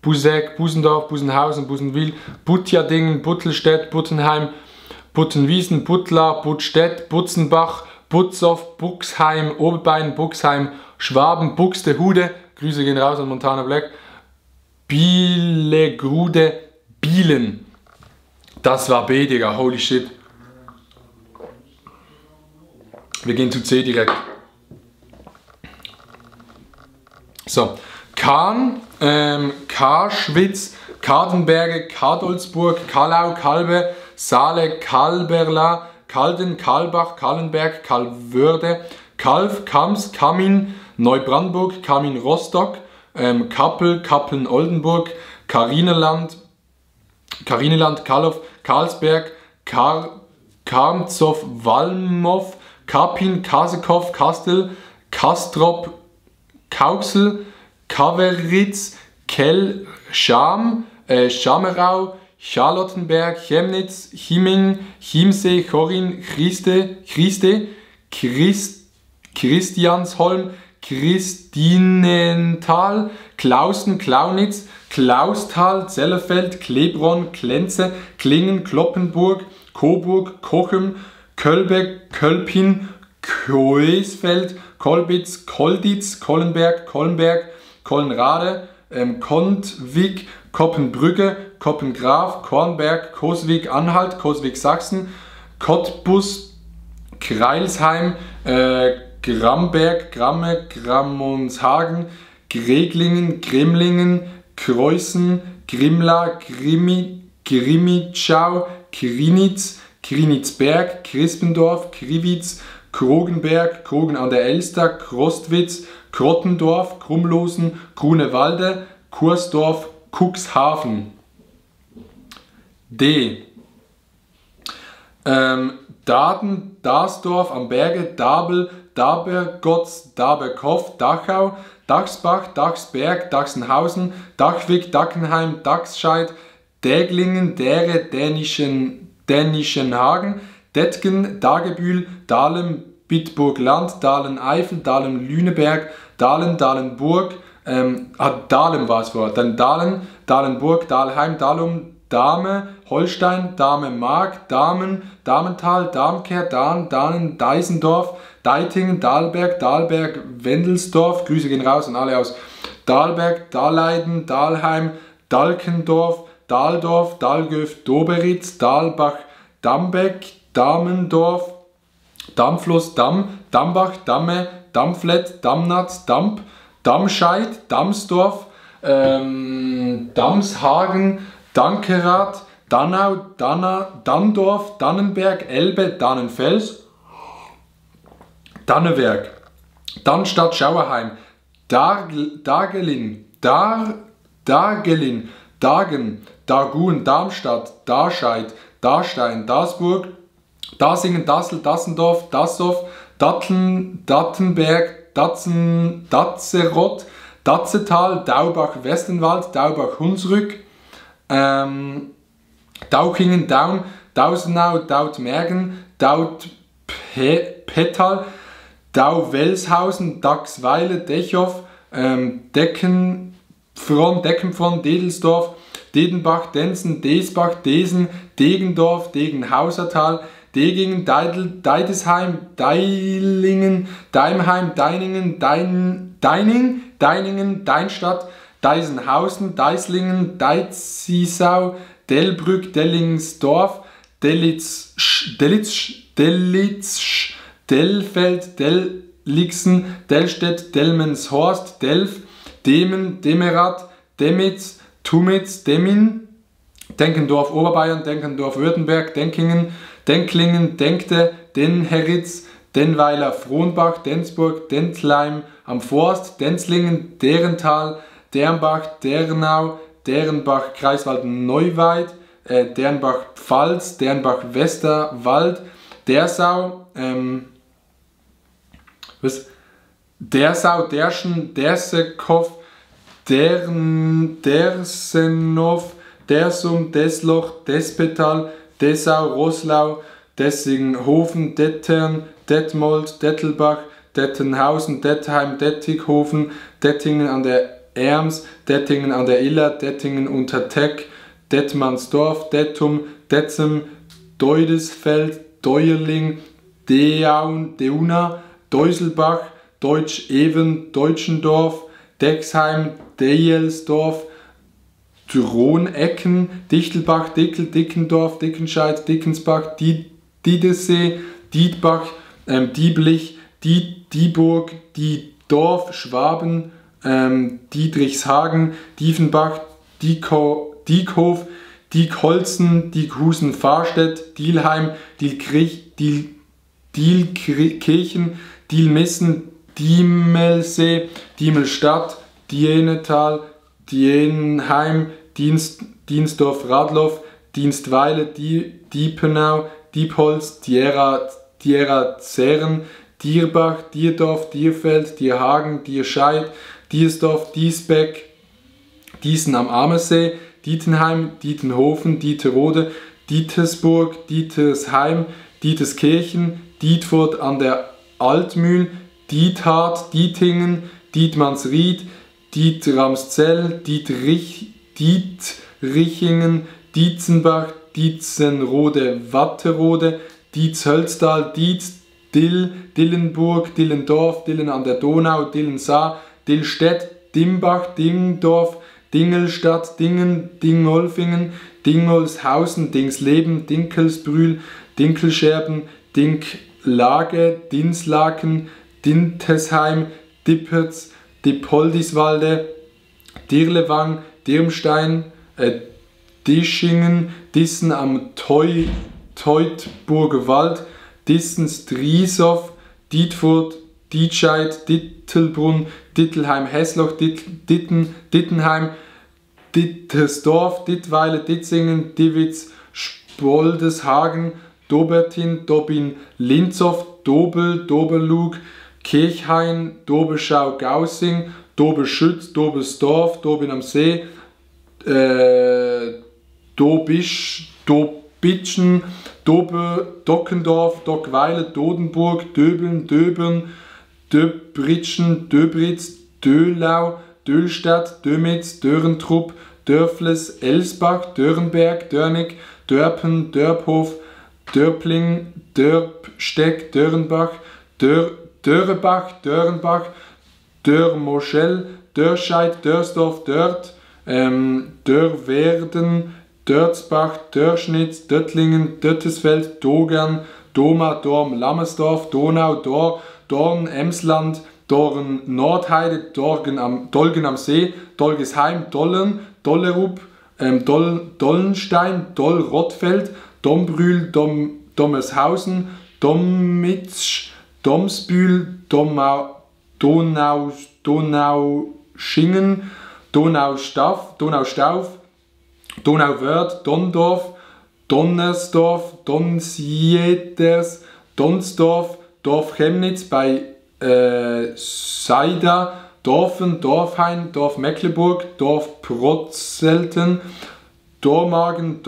Buseck, Busendorf, Busenhausen, Busenwil, Butjadingen, Buttelstedt, Buttenheim, Buttenwiesen, Buttlar, Buttstedt, Butzenbach, Butzow, Buxheim, Oberbein, Buxheim, Schwaben, Buxtehude, Grüße gehen raus an Montana Black, Bielegrude, Bielen. Das war B, Digga, holy shit. Wir gehen zu C direkt. So, Kahn, Karschwitz, Kadenberge, Kadolsburg, Kallau, Kalbe, Saale, Kalberla, Kalden, Kalbach, Kallenberg, Kalwörde, Kalf, Kams, Kamin, Neubrandenburg, Kamin, Rostock, Kappel, Kappeln-Oldenburg, Karineland, Kallow, Karlsberg, Karmzow, Walmow, Kapin, Kasekow, Kastel, Kastrop, Kauxel, Kaveritz, Kell, Scham, Schamerau, Charlottenberg, Chemnitz, Chieming, Chiemsee, Chorin, Christiansholm, Christinenthal, Klausen, Klaunitz, Klausthal, Zellerfeld, Klebronn, Klenze, Klingen, Kloppenburg, Coburg, Cochem, Kölbeck, Kölpin, Coesfeld, Kolbitz, Kolditz, Kollenberg, Kollenberg, Kollenrade, Kondwig, Koppenbrügge, Koppengraf, Kornberg, Coswig, Anhalt, Coswig, Sachsen, Cottbus, Kreilsheim, Gramberg, Gramme, Grammonshagen, Greglingen, Grimlingen, Kreußen, Grimla, Grimmitschau, Krinitz, Krinitzberg, Crispendorf, Kriwitz, Krogenberg, Krogen an der Elster, Krostwitz, Krottendorf, Krumlosen, Grunewalde, Kursdorf, Cuxhaven. D. Daden, Dasdorf am Berge, Dabel, Dabergotz, Daberkopf, Dachau, Dachsbach, Dachsberg, Dachsenhausen, Dachwig, Dackenheim, Dachscheid, Däglingen, Däre, Dänischenhagen, Dettgen, Dagebühl, Dahlem, Bitburg-Land, Dahlen-Eifel, Dahlen-Lüneberg, Dahlen, Dahlenburg, Dahlem war es vor, dann Dahlen, Dahlenburg, Dahlheim, Dahlum, Dahme, Holstein, Dahme-Mark, Dahmen, Dahmental, Darmkehr, Dahn, Dahnen, Deisendorf, Deitingen, Dahlberg, Dahlberg, Wendelsdorf, Grüße gehen raus an alle aus Dahlberg, Dahleiden, Dahlheim, Dalkendorf, Dahldorf, Dahlgöf, Doberitz, Dahlbach, Dambeck, Damendorf, Dammfluss, Damm, Dambach, Damme, Dammflett, Damnatz, Damp, Dammscheid, Damsdorf, Damshagen, Dankerath, Dannau, Danndorf, Dannenberg, Elbe, Dannenfels, Dannewerk, Dannstadt, Schauerheim, Dagelin, Dagen, Dagun, Darmstadt, Darscheid, Darstein, Dasburg, Dasingen, Dassel, Dassendorf, Dassow, Datteln, Dattenberg, Datzeroth, Datzetal, Daubach-Westenwald, Daubach-Hunsrück, Daukingen, Daun, Dausenau, Dautmergen, Daut-Petal, Dau-Welshausen, Dachsweile, Dechow, Deckenfron, Dedelsdorf, Dedenbach, Densen, Desbach, Desen, Degendorf, Degenhausertal, Degingen, Deidesheim, Deilingen, Deimheim, Deiningen, Deiningen, Deinstadt, Deisenhausen, Deislingen, Deizisau, Delbrück, Dellingsdorf, Dellfeld, Dellixen, Dellstedt, Delmenshorst, Delf, Demen, Demerath, Demitz, Tumitz, Demmin, Denkendorf, Oberbayern, Denkendorf, Württemberg, Denkingen, Denklingen, Denkte, Denheritz, Denweiler, Frohnbach, Densburg, Dentleim am Forst, Denzlingen, Derental, Dernbach, Dernau, Dernbach, Kreiswald, Neuweid, Dernbach, Pfalz, Dernbach, Westerwald, Dersau, Dersau, Derschen, Dersekow, Dersenov, Dersum, Desloch, Despetal, Dessau, Roslau, Dessingenhofen, Dettern, Detmold, Dettelbach, Dettenhausen, Dettheim, Dettighofen, Dettingen an der Erms, Dettingen an der Iller, Dettingen unter Teck, Dettmannsdorf, Dettum, Detzem, Deudesfeld, Deuerling, Deaun, Deuna, Deuselbach, Deutsch-Even, Deutschendorf, Dexheim, Deyelsdorf, Dronecken, Dichtelbach, Dickel, Dickendorf, Dickenscheid, Dickensbach, Diedesee, Dietbach, Dieblich, Dieburg, Diedorf, Schwaben, Diedrichshagen, Diefenbach, Diekhof, Diekholzen, Diekhusen, Fahrstedt, Dielheim, Dielkirchen, Dielmissen, Diemelsee, Diemelstadt, Dienetal, Dienheim, Dienstdorf, Radloff, Dienstweile, Diepenau, Diepholz, Dierazern, Dierbach, Dierdorf, Dierfeld, Dierhagen, Dierscheid, Diersdorf, Diesbeck, Diesen am Ammersee, Dietenheim, Dietenhofen, Dieterode, Dietersburg, Dietersheim, Dieterskirchen, Dietfurt an der Altmühl, Diethard, Dietingen, Dietmannsried, Dietramszell, Dietrichingen, Dietzenbach, Dietzenrode, Watterode, Dietshölztal, Dietz, Dill, Dillenburg, Dillendorf, Dillen an der Donau, Dillensaar, Dillstedt, Dimbach, Dingdorf, Dingelstadt, Dingen, Dingolfingen, Dingolshausen, Dingsleben, Dinkelsbrühl, Dinkelscherben, Dinklage, Dinslaken, Dintesheim, Dippitz, Dippoldiswalde, Dirlewang, Dirmstein, Dischingen, Dissen am Teutburger Wald, Dissens, Driesow, Dietfurt, Dietscheid, Dittelbrunn, Dittelheim, Hessloch, Dittenheim, Dittersdorf, Dittweiler, Ditzingen, Diewitz, Spoldeshagen, Dobertin, Dobin, Linzow, Dobel, Doberlug, Kirchhain, Dobeschau, Gaussing, Dobeschütz, Dobelsdorf, Dobin am See, Dobitschen, Dockendorf, Dockweiler, Dodenburg, Döbeln, Döbern, Döbritschen, Döbritz, Döhlau, Döhlstadt, Dömitz, Dörentrupp, Dörfles, Elsbach, Dörrenberg, Dörnig, Dörpen, Dörphof, Dörpling, Dörpsteck, Dörrenbach, Dörrebach, Dörrenbach, Dörrmoschell, Dörrscheid, Dörsdorf, Dörrt, Dörrwerden, Dörzbach, Dörrschnitz, Döttlingen, Döttesfeld, Dogern, Doma, Dorm, Lammersdorf, Donau, Dorn, Emsland, Dorn, Nordheide, Dolgen am See, Dolgesheim, Dollern, Dollerup, Dollenstein, Dollrottfeld, Dombrühl, Dommershausen, Dommitsch, Domsbühl, Donauschingen, Donaustauf, Donauwörth, Dondorf, Donnersdorf, Donsieders, Donsdorf, Dorf Chemnitz bei Seida, Dorfen, Dorfhain, Dorf Mecklenburg, Dorf Protzelten, Dormagen,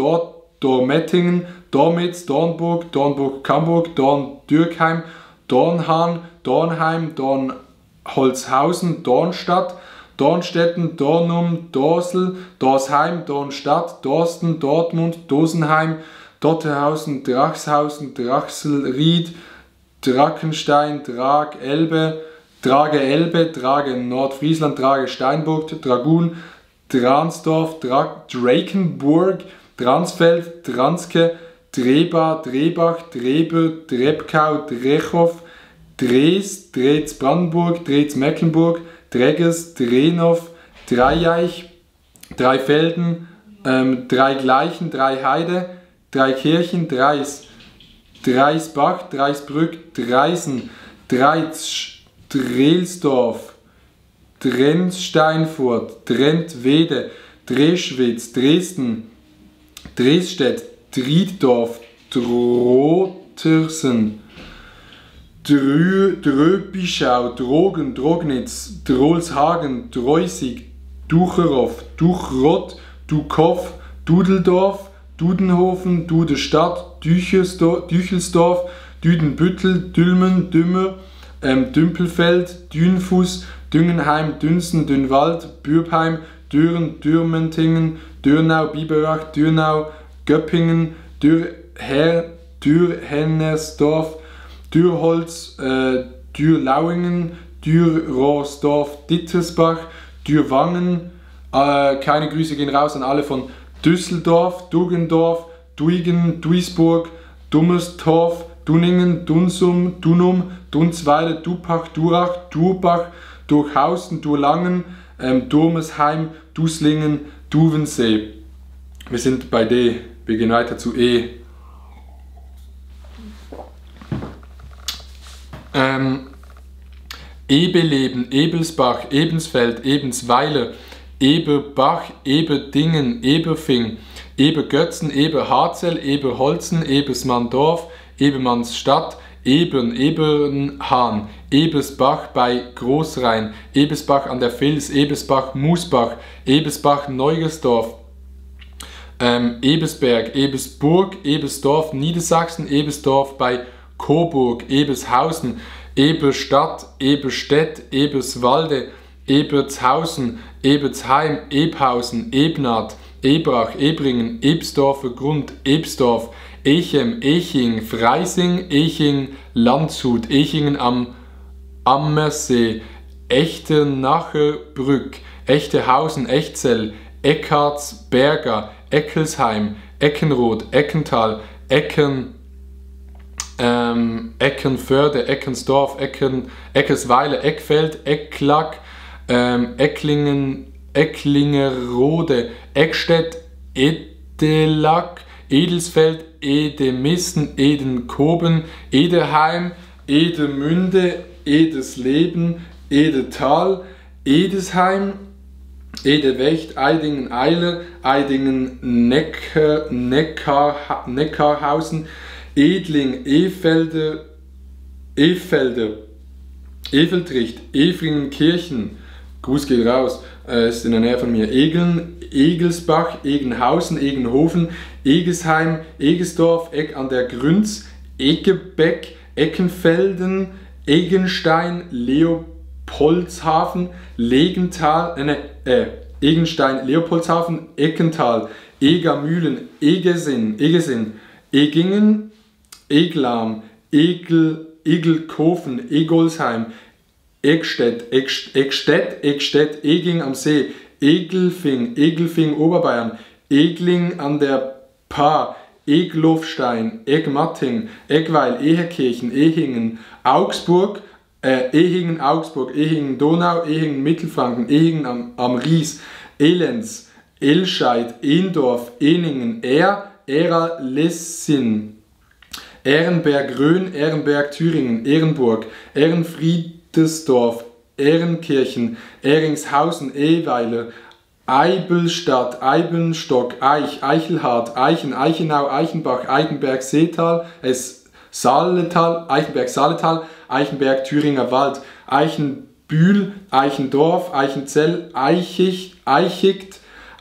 Dormettingen, Dormitz, Dornburg, Dornburg-Camburg, Dorn-Dürkheim, Dornhahn, Dornheim, Dornholzhausen, Dornstadt, Dornstetten, Dornum, Dorsel, Dorsheim, Dornstadt, Dorsten, Dortmund, Dosenheim, Dotterhausen, Drachshausen, Drachselried, Drackenstein, Drage Elbe, Drage Nordfriesland, Drage Steinburg, Dragun, Dransdorf, Drakenburg, Dransfeld, Dranske, Dreba, Drebach, Dreber, Drebkau, Drechow, Drees, Dreetz Brandenburg, Dreetz Mecklenburg, Dregges, Drehnow, Dreieich, Dreifelden, Dreigleichen, Dreiheide, Dreikirchen, Dreisbach, Dreisbrück, Dreisen, Dreitsch, Drelsdorf, Drentsteinfurt, Drentwede, Dreschwitz, Dresden, Dresstedt, Drieddorf, Drotersen, Dröbischau, Drogen, Drognitz, Drolshagen, Dreusig, Ducherow, Duchrott, Dukow, Dudeldorf, Dudenhofen, Dudestadt, Düchelsdorf, Düdenbüttel, Dülmen, Dümmer, Dümpelfeld, Dünfuß, Düngenheim, Dünsen, Dünwald, Bürbheim, Düren, Dürmentingen, Dürnau, Biberach, Dürnau, Göppingen, Dürhennersdorf, Dürholz, Dürlauingen, Dürrohrsdorf, Dittersbach, Dürwangen. Keine Grüße gehen raus an alle von Düsseldorf, Duggendorf, Duigen, Duisburg, Dummerstorf, Dunningen, Dunsum, Dunum, Dunsweiler, Dupach, Durach, Durbach, Durchhausen, Durlangen, Durmesheim, Duslingen, Duvensee. Wir sind bei D. Wir gehen weiter zu E. Ebeleben, Ebelsbach, Ebensfeld, Ebensweiler, Eberbach, Eberdingen, Eberfing, Ebergötzen, Eberharzell, Eberholzen, Ebersmanndorf, Ebermannsstadt, Ebernhahn, Ebersbach bei Großrhein, Ebersbach an der Vils, Ebersbach, Musbach, Ebersbach, Neugersdorf, Ebersberg, Ebersburg, Ebersdorf, Niedersachsen, Ebersdorf bei Coburg, Ebershausen, Eberstadt, Eberstedt, Eberswalde, Ebertshausen, Ebertsheim, Ebhausen, Ebnath, Ebrach, Ebringen, Ebsdorfer Grund, Ebsdorf, Echem, Eching, Freising, Eching, Landshut, Echingen am Ammersee, Echternacherbrück, Echtehausen, Echzell, Eckartsberger, Eckelsheim, Eckenroth, Eckental, Eckernförde, Eckensdorf, Eckersweiler, Eckfeld, Ecklack, Ecklingerode, Eckstedt, Edelack, Edelsfeld, Edemissen, Edenkoben, Ederheim, Edermünde, Edersleben, Edertal, Edesheim, Edewecht, Eidingen, Eile, Eidingen, Neckarhausen, Edling, Efeltricht, Efringenkirchen, Gruß geht raus, ist in der Nähe von mir, Egeln, Egelsbach, Egenhausen, Egenhofen, Egesheim, Egesdorf, Eck an der Grünz, Egebeck, Eckenfelden, Egenstein, Leopoldshafen, Egenstein, Leopoldshafen, Eckental, Egermühlen, Egesinn, Egingen, Eglam, Egelkofen, Egolsheim, Eckstedt, Eging am See, Egelfing, Oberbayern, Egling an der Paar, Eglofstein, Egmatting, Eggweil, Ehekirchen, Ehingen, Augsburg, Ehingen, Donau, Ehingen, Mittelfranken, Ehingen am Ries, Elenz, Elscheid, Ehndorf, Ehningen, Ehra, Lessin, Ehrenberg, Rhön, Ehrenberg, Thüringen, Ehrenburg, Ehrenfriedesdorf, Ehrenkirchen, Ehringshausen, Ehweile, Eibelstadt, Eibenstock, Eich, Eichelhardt, Eichen, Eichenau, Eichenbach, Eichenberg, Seetal, Eichenberg, Saaletal, Eichenberg, Thüringer Wald, Eichenbühl, Eichendorf, Eichenzell, Eichicht,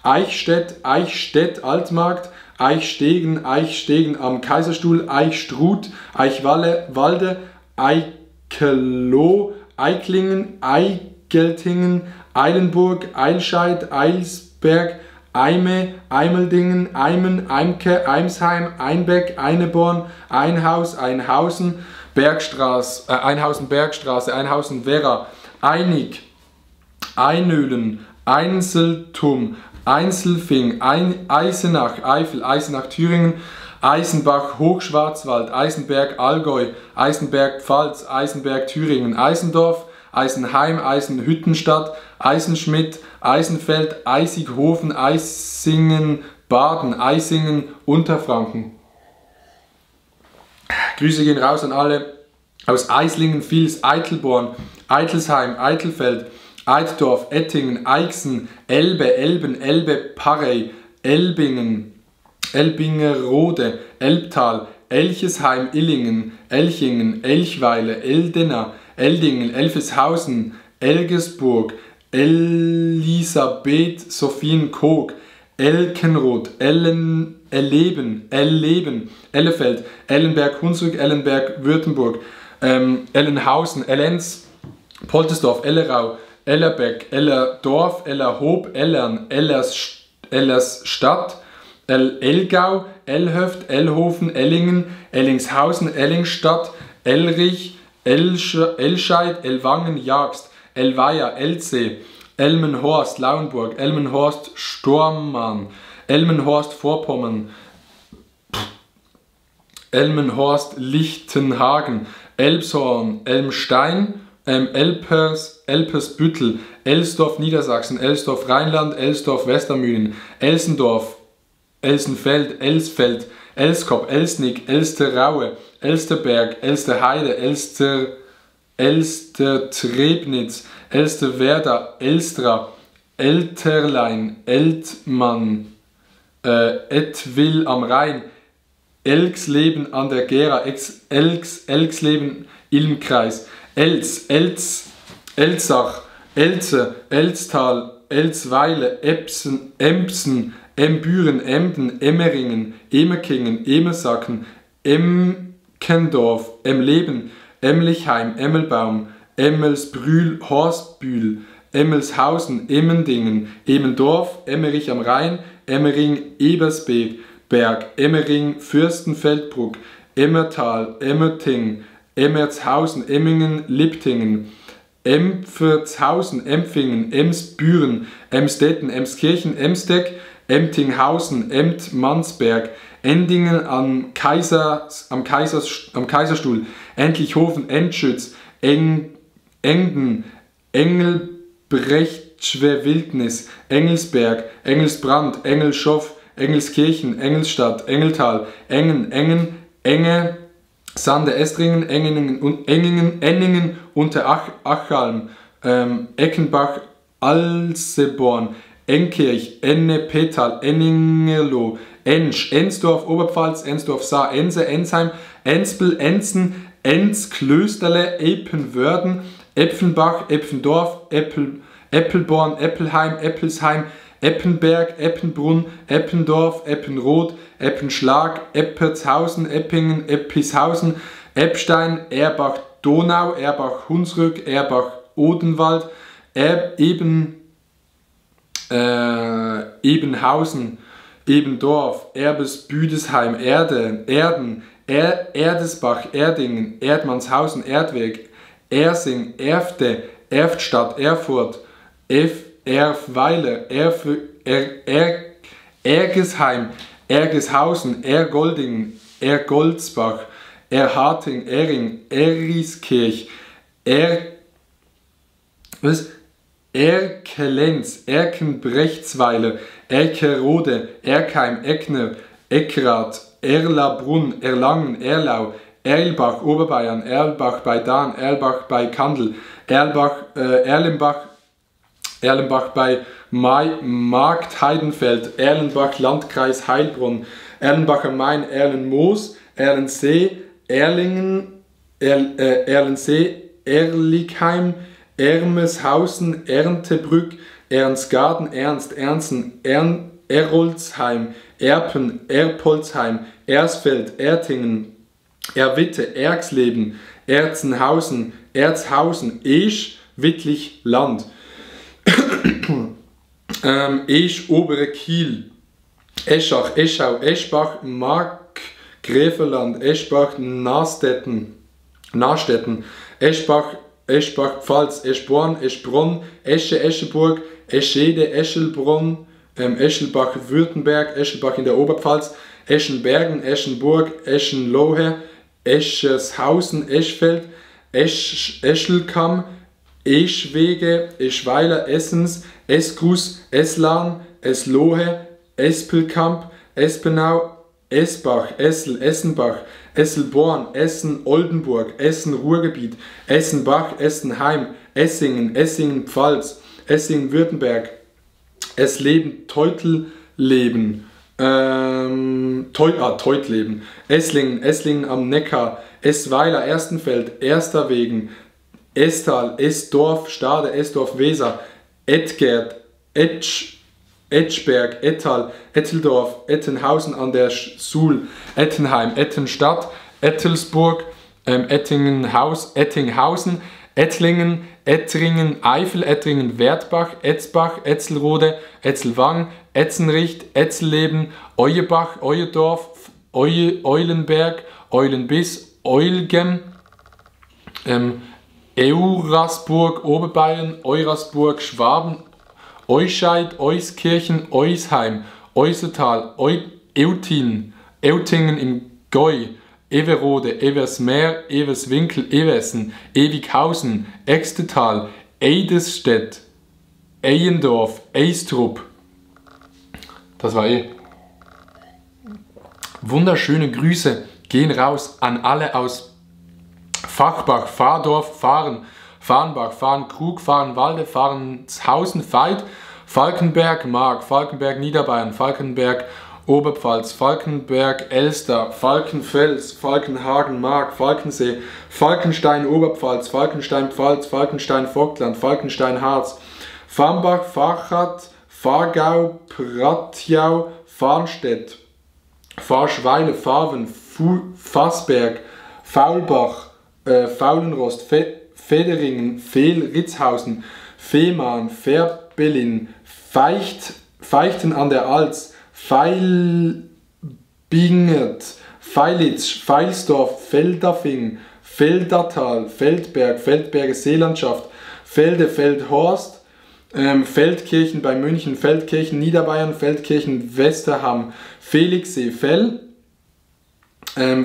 Eichstätt, Altmarkt, Eichstegen am Kaiserstuhl, Eichstruth, Eichwalde, Eikelow, Eiklingen, Eigeltingen, Eilenburg, Eilscheid, Eilsberg, Eime, Eimeldingen, Eimen, Eimke, Eimsheim, Einbeck, Eineborn, Einhaus, Einhausen, Einhausen Bergstraße, Einhausen Werra, Einig, Einölen, Einseltum, Einzelfing, Eisenach, Eifel, Eisenach Thüringen, Eisenbach Hochschwarzwald, Eisenberg Allgäu, Eisenberg Pfalz, Eisenberg Thüringen, Eisendorf, Eisenheim, Eisenhüttenstadt, Eisenschmidt, Eisenfeld, Eisighofen, Eisingen, Baden, Eisingen, Unterfranken. Grüße gehen raus an alle aus Eislingen, Vils, Eitelborn, Eitelsheim, Eitelfeld, Eiddorf, Ettingen,Eixen, Elbe, Elben, Elbe, Parey, Elbingen, Elbingerode, Elbtal, Elchesheim, Illingen, Elchingen, Elchweile, Eldena, Eldingen, Elfeshausen, Elgesburg, Elisabeth, Sophienkog, Elkenroth, Elleben, Ellefeld, Ellenberg, Hunsrück, Ellenberg, Württemberg, Ellenhausen, Ellenz, Poltersdorf, Ellerau, Ellerbeck, Ellerdorf, Ellerhob, Ellern, Ellersstadt, Elgau, Elhöft, Ellhofen, Ellingen, Ellingshausen, Ellingstadt, Elrich, Elscheid, Ellwangen, Jagst, Elweier, Elzee, Elmenhorst, Lauenburg, Elmenhorst, Stormann, Elmenhorst, Vorpommern, Elmenhorst, Lichtenhagen, Elbshorn, Elmstein, Elpersbüttel, Elsdorf, Niedersachsen, Elsdorf, Rheinland, Elsdorf, Westermühlen, Elsendorf, Elsenfeld, Elsfeld, Elskop, Elsnick, Elsteraue, Elsterberg, Elsterheide, Elstertrebnitz, Elsterwerda, Elstra, Elterlein, Eltmann, Ettwil am Rhein, Elksleben an der Gera, Elksleben Ilmkreis, Elzach, Elze, Elztal, Elzweile, Empsen, Embüren, Emden, Emmeringen, Emerkingen, Emersacken, Emkendorf, Emleben, Emlichheim, Emmelbaum, Emmelsbrühl, Horstbühl, Emmelshausen, Emmendingen, Emmendorf, Emmerich am Rhein, Emmering, Ebersberg, Emmering, Fürstenfeldbruck, Emmertal, Emmerting, Emmertshausen, Emmingen, Liptingen, Empfertshausen, Empfingen, Emsbüren, Emstetten, Emskirchen, Emsteck, Emtinghausen, Emtmansberg, Endingen am Kaiserstuhl, Endlichhofen, Endschütz, Engden, Engelbrechtschwe Wildnis, Engelsberg, Engelsbrand, Engelschow, Engelskirchen, Engelsstadt, Engeltal, Engen, Enge, Sande, Estringen, Enningen, Unterachalm, Eckenbach, Alseborn, Enkirch, Enne, Petal, Enningerloh, Ensch, Ensdorf, Oberpfalz, Ensdorf, Saar, Ense, Ensheim, Enspel, Enzen, Enz, Klösterle, Epenwörden, Epfenbach, Epfendorf, Eppelborn, Eppelheim, Eppelsheim, Eppenberg, Eppenbrunn, Eppendorf, Eppenroth, Eppenschlag, Eppertshausen, Eppingen, Eppishausen, Eppstein, Erbach, Donau, Erbach, Hunsrück, Erbach, Odenwald, Ebenhausen, Ebendorf, Erbes, Büdesheim, Erden, Erdesbach, Erdingen, Erdmannshausen, Erdweg, Ersing, Erfte, Erftstadt, Erfurt, Erfweiler, Ergesheim, Ergeshausen, Ergoldingen, Ergoldsbach, Erharting, Erring, Eriskirch, Erkelenz, Erkenbrechtsweiler, Erkerode, Erkheim, Eckner, Eckrath, Erlabrunn, Erlangen, Erlau, Erlbach, Oberbayern, Erlbach bei Dahn, Erlbach bei Kandel, Erlenbach bei Marktheidenfeld, Erlenbach, Landkreis Heilbronn, Erlenbach am Main, Erlenmoos, Erlensee, Erlichheim, Ermeshausen, Erntebrück, Ernstgarten, Ernsten, Erolzheim, Erpen, Erpolzheim, Ersfeld, Ertingen, Erwitte, Erxleben, Erzenhausen, Erzhausen, Esch, Wittlich, Land, Esch, Obere Kiel, Eschach, Eschau, Eschbach, Markgräferland, Eschbach, Nastetten, Eschbach, Pfalz, Eschborn, Eschbronn, Esche, Escheburg, Eschede, Eschelbronn, Eschelbach, Württemberg, Eschelbach in der Oberpfalz, Eschenbergen, Eschenburg, Eschenlohe, Eschershausen, Eschfeld, Eschelkamm, Eschwege, Eschweiler, Essens, Eskus, Eslarn, Eslohe, Espelkamp, Espenau, Esbach, Essel, Essenbach, Esselborn, Essen, Oldenburg, Essen, Ruhrgebiet, Essenbach, Essenheim, Essingen, Essingen-Pfalz, Essingen-Württemberg, Essleben, Teutelleben, Teutleben, Esslingen am Neckar, Esweiler, Erstenfeld, Ersterwegen, Estal, Esdorf, Stade, Esdorf, Weser, Edgerd, Etschberg, Ettal, Etteldorf, Ettenhausen an der Suhl, Ettenheim, Ettenstadt, Ettelsburg, Ettinghausen, Ettlingen, Ettringen, Eifel, Ettringen, Wertbach, Etzbach, Etzelrode, Etzelwang, Etzenricht, Etzelleben, Euebach, Euedorf, Eulenberg, Eulenbiss, Eulgem, Eurasburg, Oberbayern, Eurasburg, Schwaben, Euscheid, Euskirchen, Eusheim, Eusetal, Eutingen im Gäu, Everode, Eversmeer, Everswinkel, Eversen, Ewighausen, Extetal, Eidesstedt, Eyendorf, Eistrup. Das war Wunderschöne Grüße gehen raus an alle aus Fachbach, Fahrdorf, Farnbach, Farnkrug, Farnwalde, Farnshausen, Veit, Falkenberg, Mark, Falkenberg, Niederbayern, Falkenberg, Oberpfalz, Falkenberg, Elster, Falkenfels, Falkenhagen, Mark, Falkensee, Falkenstein, Oberpfalz, Falkenstein, Pfalz, Falkenstein, Vogtland, Falkenstein, Harz, Farnbach, Fachat, Fahrgau, Pratjau, Farnstedt, Farschweile, Farven, Fassberg, Faulbach, Faulenrost, Federingen, Fehl, Ritzhausen, Fehmarn, Fehrbellin, Feichten an der Alz, Feilbingert, Feilitz, Feilsdorf, Feldafing, Feldatal, Feldberg, Feldberger Seelandschaft, Felde, Feldhorst, Feldkirchen bei München, Feldkirchen Niederbayern, Feldkirchen Westerham, Felixsee, Fell,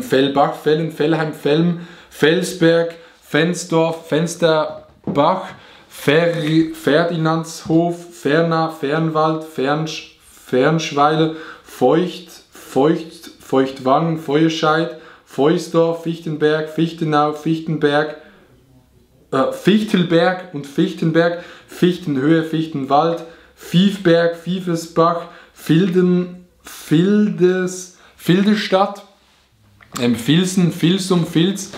Fellbach, Fellen, Fellheim, Felm, Felsberg, Fensdorf, Fensterbach, Ferdinandshof, Ferna, Fernwald, Fernschweile, Feuchtwangen, Feuerscheid, Feusdorf, Fichtenberg, Fichtenau, Fichtenberg, Fichtelberg und Fichtenberg, Fichtenhöhe, Fichtenwald, Fiefberg, Fiefesbach, Fildestadt, Filsen, Filsum, Filz,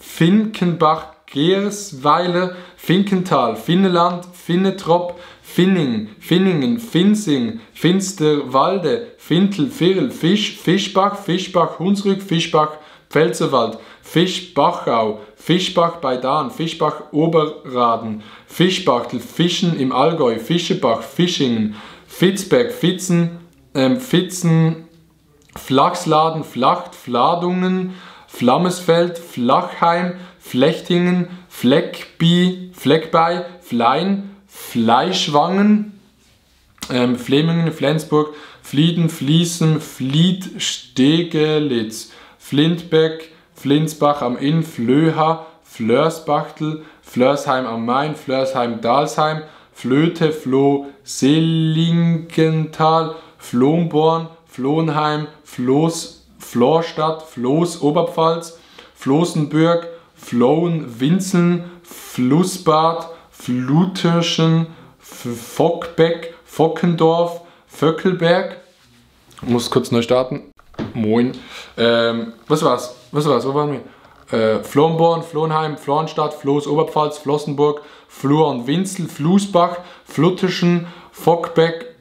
Finkenbach, Gersweiler, Finkental, Finneland, Finnetrop, Finningen, Finsing, Finsterwalde, Fintel, Virl, Fischbach, Hunsrück, Fischbach, Pfälzerwald, Fischbachau, Fischbach bei Dahn, Fischbach Oberraden, Fischbachtel, Fischen im Allgäu, Fischebach, Fischingen, Fitzberg, Fitzen, Flachsladen, Flacht, Fladungen, Flammesfeld, Flachheim, Flechtingen, Fleckbei, Flein, Fleischwangen, Flemingen, Flensburg, Flieden, Fließen, Flied, Stegelitz, Flintbeck, Flinsbach am Inn, Flöha, Flörsbachtel, Flörsheim am Main, Flörsheim, Dalsheim, Flöte, Floh, Seelingenthal, Flohnborn, Flohnheim, Florstadt, Floß, Oberpfalz, Floßenbürg, Flohen, Winzeln, Flussbad, Fluterschen, Fockbeck, Fockendorf, Vöckelberg. Ich muss kurz neu starten. Moin. Was war's? Wo waren wir? Flohnborn, Flohnheim, Flohnstadt, Floß, Oberpfalz, Flossenburg, Flur und Winzel, Flussbach, Flutterschen, Fockbeck,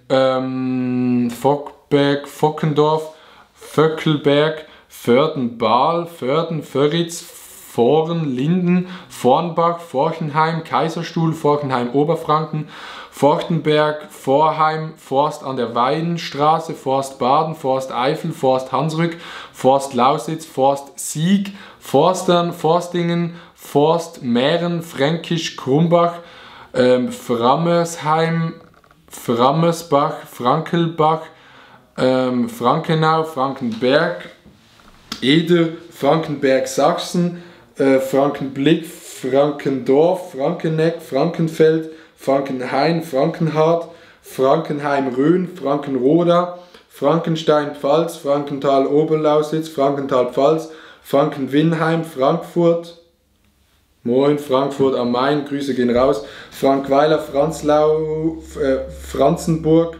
Fockendorf, Vöckelberg, Förden-Baal, Förden, Förritz, Foren, Linden, Vornbach, Forchenheim, Kaiserstuhl, Forchenheim, Oberfranken, Forchtenberg, Vorheim, Forst an der Weidenstraße, Forst Baden, Forst Eifel, Forst Hansrück, Forst Lausitz, Forst Sieg, Forstern, Forstingen, Forst Mähren, Fränkisch, Krumbach, Frammersheim, Frammersbach, Frankelbach, Frankenau, Frankenberg, Ede, Frankenberg, Sachsen, Frankenblick, Frankendorf, Frankeneck, Frankenfeld, Frankenhain, Frankenhardt, Frankenheim-Rhön, Frankenroda, Frankenstein-Pfalz, Frankenthal Oberlausitz, Frankenthal-Pfalz, Frankenwinheim, Frankfurt, moin, Frankfurt am Main, Grüße gehen raus, Frankweiler, Franzlau, Franzenburg,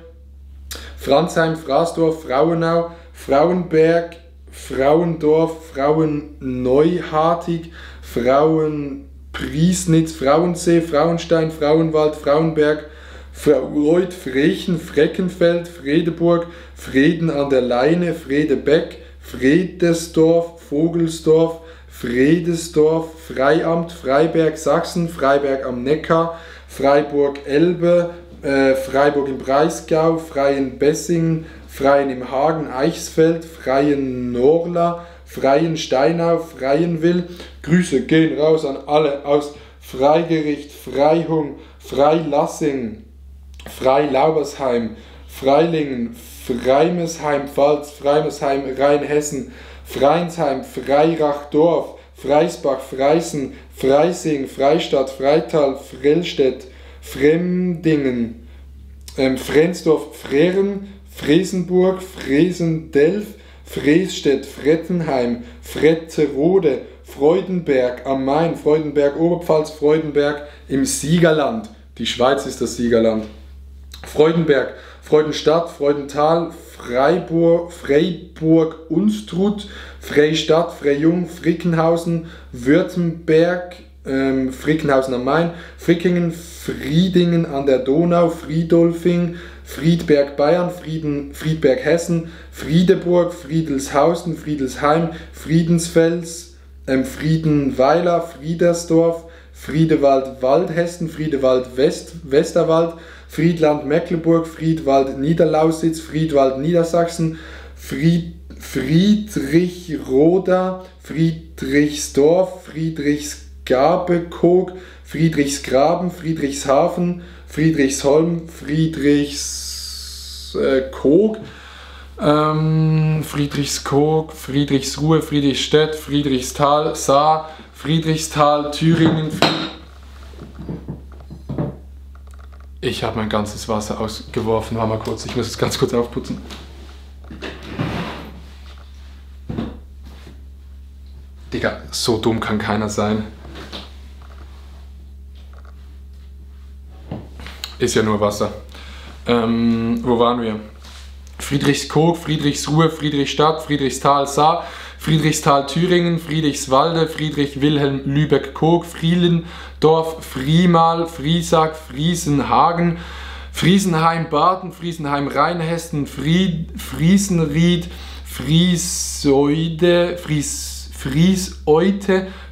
Franzheim, Fraßdorf, Frauenau, Frauenberg, Frauendorf, Frauenneuhartig, Frauenpriesnitz, Frauensee, Frauenstein, Frauenwald, Frauenberg, Fraureut, Frechen, Freckenfeld, Fredeburg, Freden an der Leine, Fredebeck, Fredesdorf, Vogelsdorf, Fredesdorf, Freiamt, Freiberg, Sachsen, Freiberg am Neckar, Freiburg-Elbe, Freiburg im Breisgau, Freien-Bessingen, Freien im Hagen, Eichsfeld, Freien-Norla, Freien-Steinau, Freienwil. Grüße gehen raus an alle aus Freigericht, Freihung, Freilassing, Freilaubersheim, Freilingen, Freimesheim-Pfalz, Freimesheim, Rheinhessen, Freinsheim, Freirachdorf, Freisbach, Freisen, Freising, Freistadt, Freital, Frellstedt, Fremdingen, Frensdorf, Frehren, Fresenburg, Fresendelf, Freestedt, Frettenheim, Fretterode, Freudenberg am Main, Freudenberg Oberpfalz, Freudenberg im Siegerland. Die Schweiz ist das Siegerland. Freudenberg, Freudenstadt, Freudental, Freiburg Unstrut, Freistadt, Freijung, Frickenhausen, Württemberg, Frickenhausen am Main, Frickingen, Friedingen an der Donau, Friedolfing, Friedberg Bayern, Friedberg Hessen, Friedeburg, Friedelshausen, Friedelsheim, Friedensfels, Friedenweiler, Friedersdorf, Friedewald Waldhessen, Friedewald Westerwald, Friedland Mecklenburg, Friedwald Niederlausitz, Friedwald Niedersachsen, Friedrichroda, Friedrichsdorf, Friedrichsgabekoog, Friedrichsgraben, Friedrichshafen, Friedrichsholm, Friedrichskoog, Friedrichskoog, Friedrichsruhe, Friedrichstädt, Friedrichsthal, Saar, Friedrichsthal, Thüringen. Ich habe mein ganzes Wasser ausgeworfen. Warte mal kurz, ich muss es ganz kurz aufputzen. Digga, so dumm kann keiner sein. Ist ja nur Wasser. Wo waren wir? Friedrichskoog, Friedrichsruhe, Friedrichstadt, Friedrichsthal, Saar, Friedrichsthal, Thüringen, Friedrichswalde, Friedrich Wilhelm Lübeck-Koog, Frielendorf, Friemal, Friesack, Friesenhagen, Friesenheim, Baden, Friesenheim, Rheinhessen, Friesenried, Frieseute,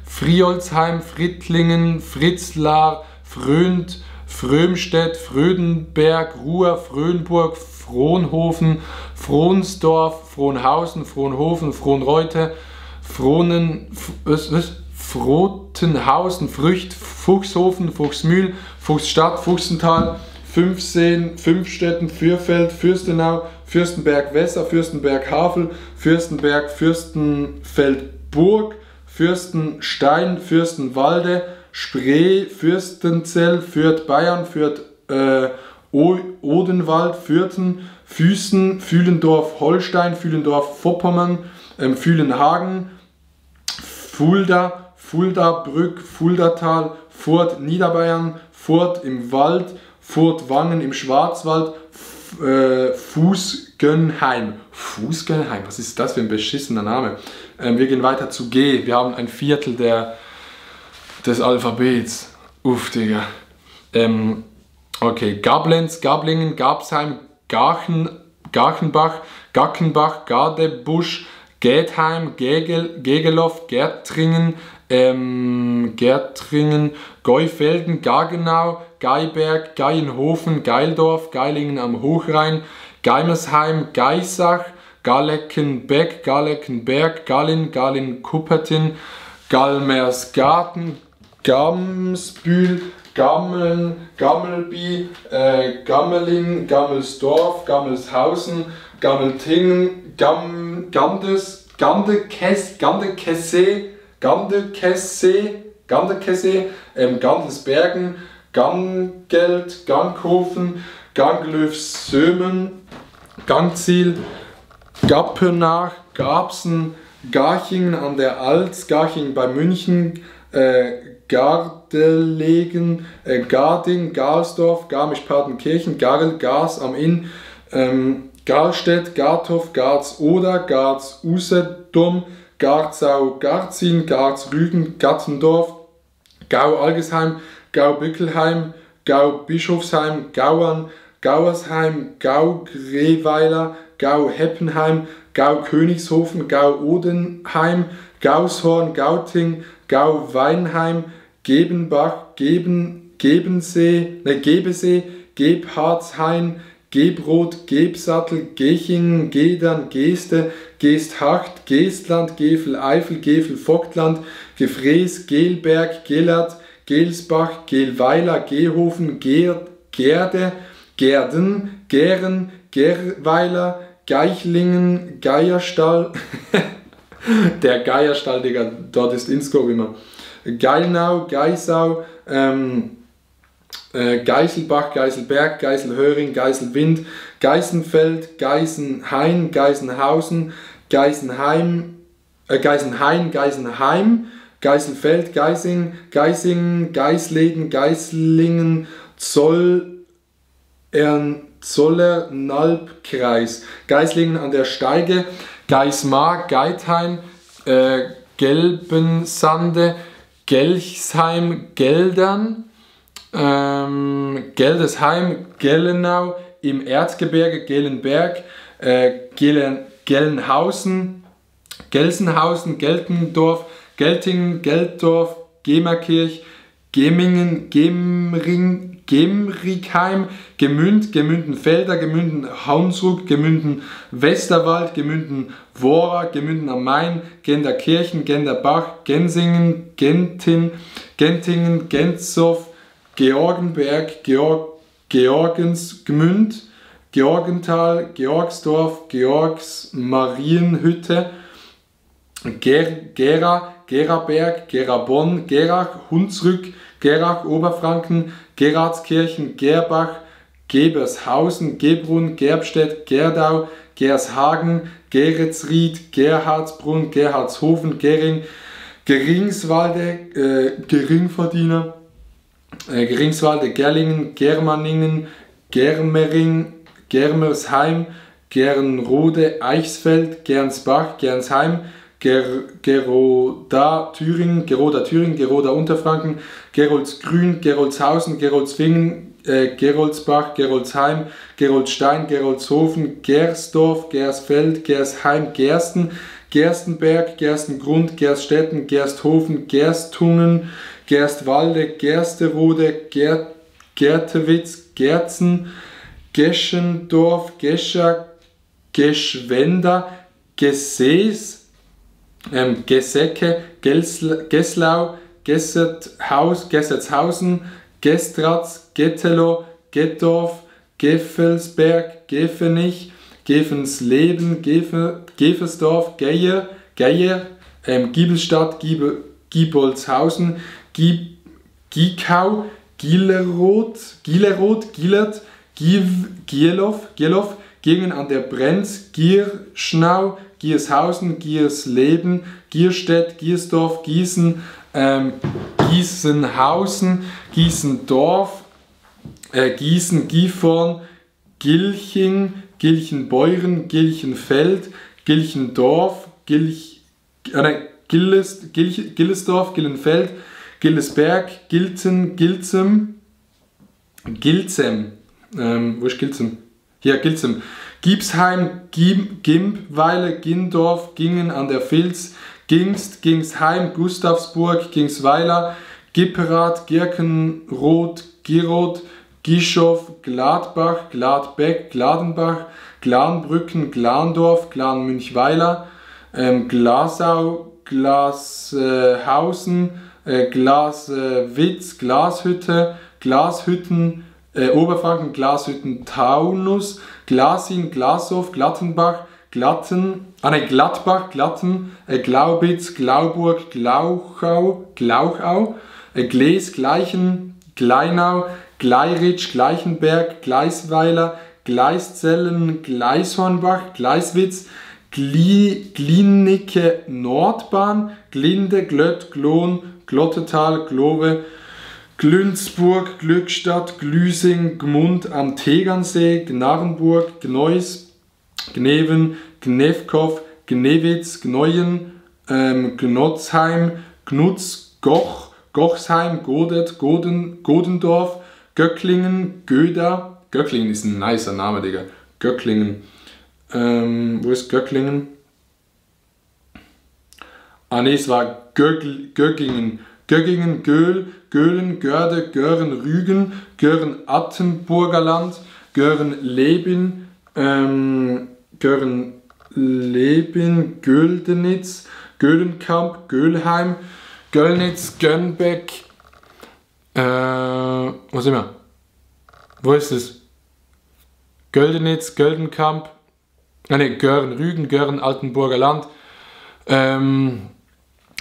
Friolzheim, Frittlingen, Fritzlar, Fröhnt, Frömstedt, Frödenberg, Ruhr, Frönburg, Frohnhofen, Frohnsdorf, Frohnhausen, Frohnhofen, Frohnreute, Frotenhausen, Frücht, Fuchshofen, Fuchsmühl, Fuchsstadt, Fuchsental, Fünfseen, Fünfstetten, Fürfeld, Fürstenau, Fürstenberg-Wesser, Fürstenberg-Havel, Fürstenberg, Fürstenfeldburg, Fürstenstein, Fürstenwalde, Spree, Fürstenzell, Fürth Bayern, Fürth Odenwald, Fürthen, Füßen, Fühlendorf Holstein, Fühlendorf Vorpommern, Fühlenhagen, Fulda, Brück, Fuldatal, Furt Niederbayern, Furt im Wald, Furtwangen im Schwarzwald, Fußgönnheim. Fußgönnheim, was ist das für ein beschissener Name? Wir gehen weiter zu G. Wir haben ein Viertel des Alphabets. Uff, Digga. Okay, Gablenz, Gablingen, Gabsheim, Garchenbach, Gackenbach, Gadebusch, Gätheim, Gegelow, Gärtringen, Geufelden, Gagenau, Geiberg, Geienhofen, Geildorf, Geilingen am Hochrhein, Geimersheim, Geisach, Galleckenbeck, Galleckenberg, Gallin-Kuppertin, Galmersgarten, Gamsbühl, Gammeln, Gammelby, Gammelin, Gammelsdorf, Gammelshausen, Gammeltingen, Gandes, Gandekessee, Gandelsbergen, Gangeld, Ganghofen, Ganglöfsömen, Gangziel, Gappenach, Garbsen, Garchingen an der Alz, Garchingen bei München, Gardelegen, Garding, Galsdorf, Garmisch-Partenkirchen, Garl, Gars am Inn, Garstedt, Garthof, Garz-Oder, Garz-Usedom, Garzau, Garzin, Garz-Rügen, Gattendorf, Gau-Algesheim, Gau-Bückelheim, Gau-Bischofsheim, Gauern, Gauersheim, Gau-Greweiler, Gau-Heppenheim, Gau-Königshofen, Gau-Odenheim, Gaushorn, Gauting, Gau-Weinheim, Gebenbach, Gebensee, Gebhardshain, Gebrot, Gebsattel, Gechingen, Gedern, Geeste, Geesthacht, Geestland, Gefel-Eifel, Gefel-Vogtland, Gefrees, Gelberg, Gellert, Gelsbach, Gelweiler, Gehofen, Gerde, Gerden, Gären, Gerweiler, Geichlingen, Geierstall, der Geierstall, Digga, dort ist Innsbruck immer, Geilnau, Geisau, Geiselbach, Geiselberg, Geiselhöring, Geiselwind, Geisenfeld, Geisenhain, Geisenhausen, Geisenhain, Geisenheim, Geiselfeld, Geisingen, Geisleden, Geislingen, Zollernalbkreis, Geislingen an der Steige, Geismar, Geithain, Gelbensande, Gelchsheim, Geldern, Geldesheim, Gellenau, im Erzgebirge, Gellenberg, Gelnhausen, Gelsenhausen, Geltendorf, Geltingen, Gelddorf, Gemerkirch, Gemingen, Gemrickheim, Gemünd, Gemündenfelder, Gemünden Haunsruck, Gemünden Westerwald, Gemünden Wora, Gemünden am Main, Genderkirchen, Genderbach, Gensingen, Gentingen, Gentzow, Georgenberg, Georgensgmünd, Georgenthal, Georgsdorf, Georgsmarienhütte, Gera, Geraberg, Gerabonn, Gerach, Hunsrück, Gerach, Oberfranken, Geratskirchen, Gerbach, Gebershausen, Gebrunn, Gerbstedt, Gerdau, Gershagen, Geretsried, Gerhardsbrunn, Gerhardshofen, Gering, Geringswalde, Geringverdiener, Geringswalde, Gerlingen, Germaningen, Germering, Germersheim, Gernrode, Eichsfeld, Gernsbach, Gernsheim, Geroda Thüringen, Geroda Unterfranken, Geroldsgrün, Geroldshausen, Geroldsfingen, Geroldsbach, Geroldsheim, Geroldstein, Geroldshofen, Gersdorf, Gersfeld, Gersheim, Gersten, Gerstenberg, Gerstengrund, Gerststetten, Gersthofen, Gerstungen, Gerstwalde, Gersterode, Gertewitz, Gerzen, Geschendorf, Gescher, Geschwender, Gessees, Gesecke, Geslau, Gessertshausen, Gestratz, Gettelow, Gettorf, Geffelsberg, Gefenich, Gefensleben, Gefesdorf, Geier, Giebelstadt, Gibolzhausen, Giekau, Gieleroth, Gielert, Gielow, Gingen an der Brenz, Gierschnau, Giershausen, Giersleben, Gierstedt, Giersdorf, Gießen, Gießenhausen, Gießendorf, Gießen, Gievorn, Gilching, Gilchenbeuren, Gilchenfeld, Gilchendorf, Gillesdorf, Gillenfeld, Gillesberg, Gilzen, Gilzem, wo ist Gilzem? Hier, Gilzem. Giebsheim, Gimbweile, Gindorf, Gingen an der Vilz, Gingst, Gingsheim, Gustavsburg, Gingsweiler, Gipperath, Girkenroth, Giroth, Gischow, Gladbach, Gladbeck, Gladenbach, Glanbrücken, Glandorf, Glanmünchweiler, Glasau, Glashausen, Glaswitz, Glashütte, Glashütten, Oberfranken, Glashütten, Taunus, Glasin, Glashof, Glattenbach, Gladbach, Glatten, Glaubitz, Glauburg, Glauchau, Glees, Gleichen, Gleinau, Gleiritsch, Gleichenberg, Gleisweiler, Gleiszellen, Gleishornbach, Gleiswitz, Glienicke Nordbahn, Glinde, Glött, Glon, Glottetal, Glove, Glünzburg, Glückstadt, Glüsing, Gmund am Tegernsee, Gnarrenburg, Gneuss, Gneven, Gnewkow, Gnewitz, Gneuen, Gnotzheim, Gnutz, Gochsheim, Godet, Godendorf, Göcklingen, Göda. Göcklingen ist ein nicer Name, Digga. Göcklingen. Wo ist Göcklingen? Ah ne, es war Göggingen. Göggingen, Göhl, Göhlen, Görde, Göhren, Rügen, Göhren, Attenburgerland, Göhren, Lebin, Göldenitz, Göhlenkamp, Göhlheim, Göllnitz, Gönnbeck, wo sind wir? Wo ist es? Göldenitz, Göldenkamp, Göhren, Rügen, Göhren, Altenburger Land,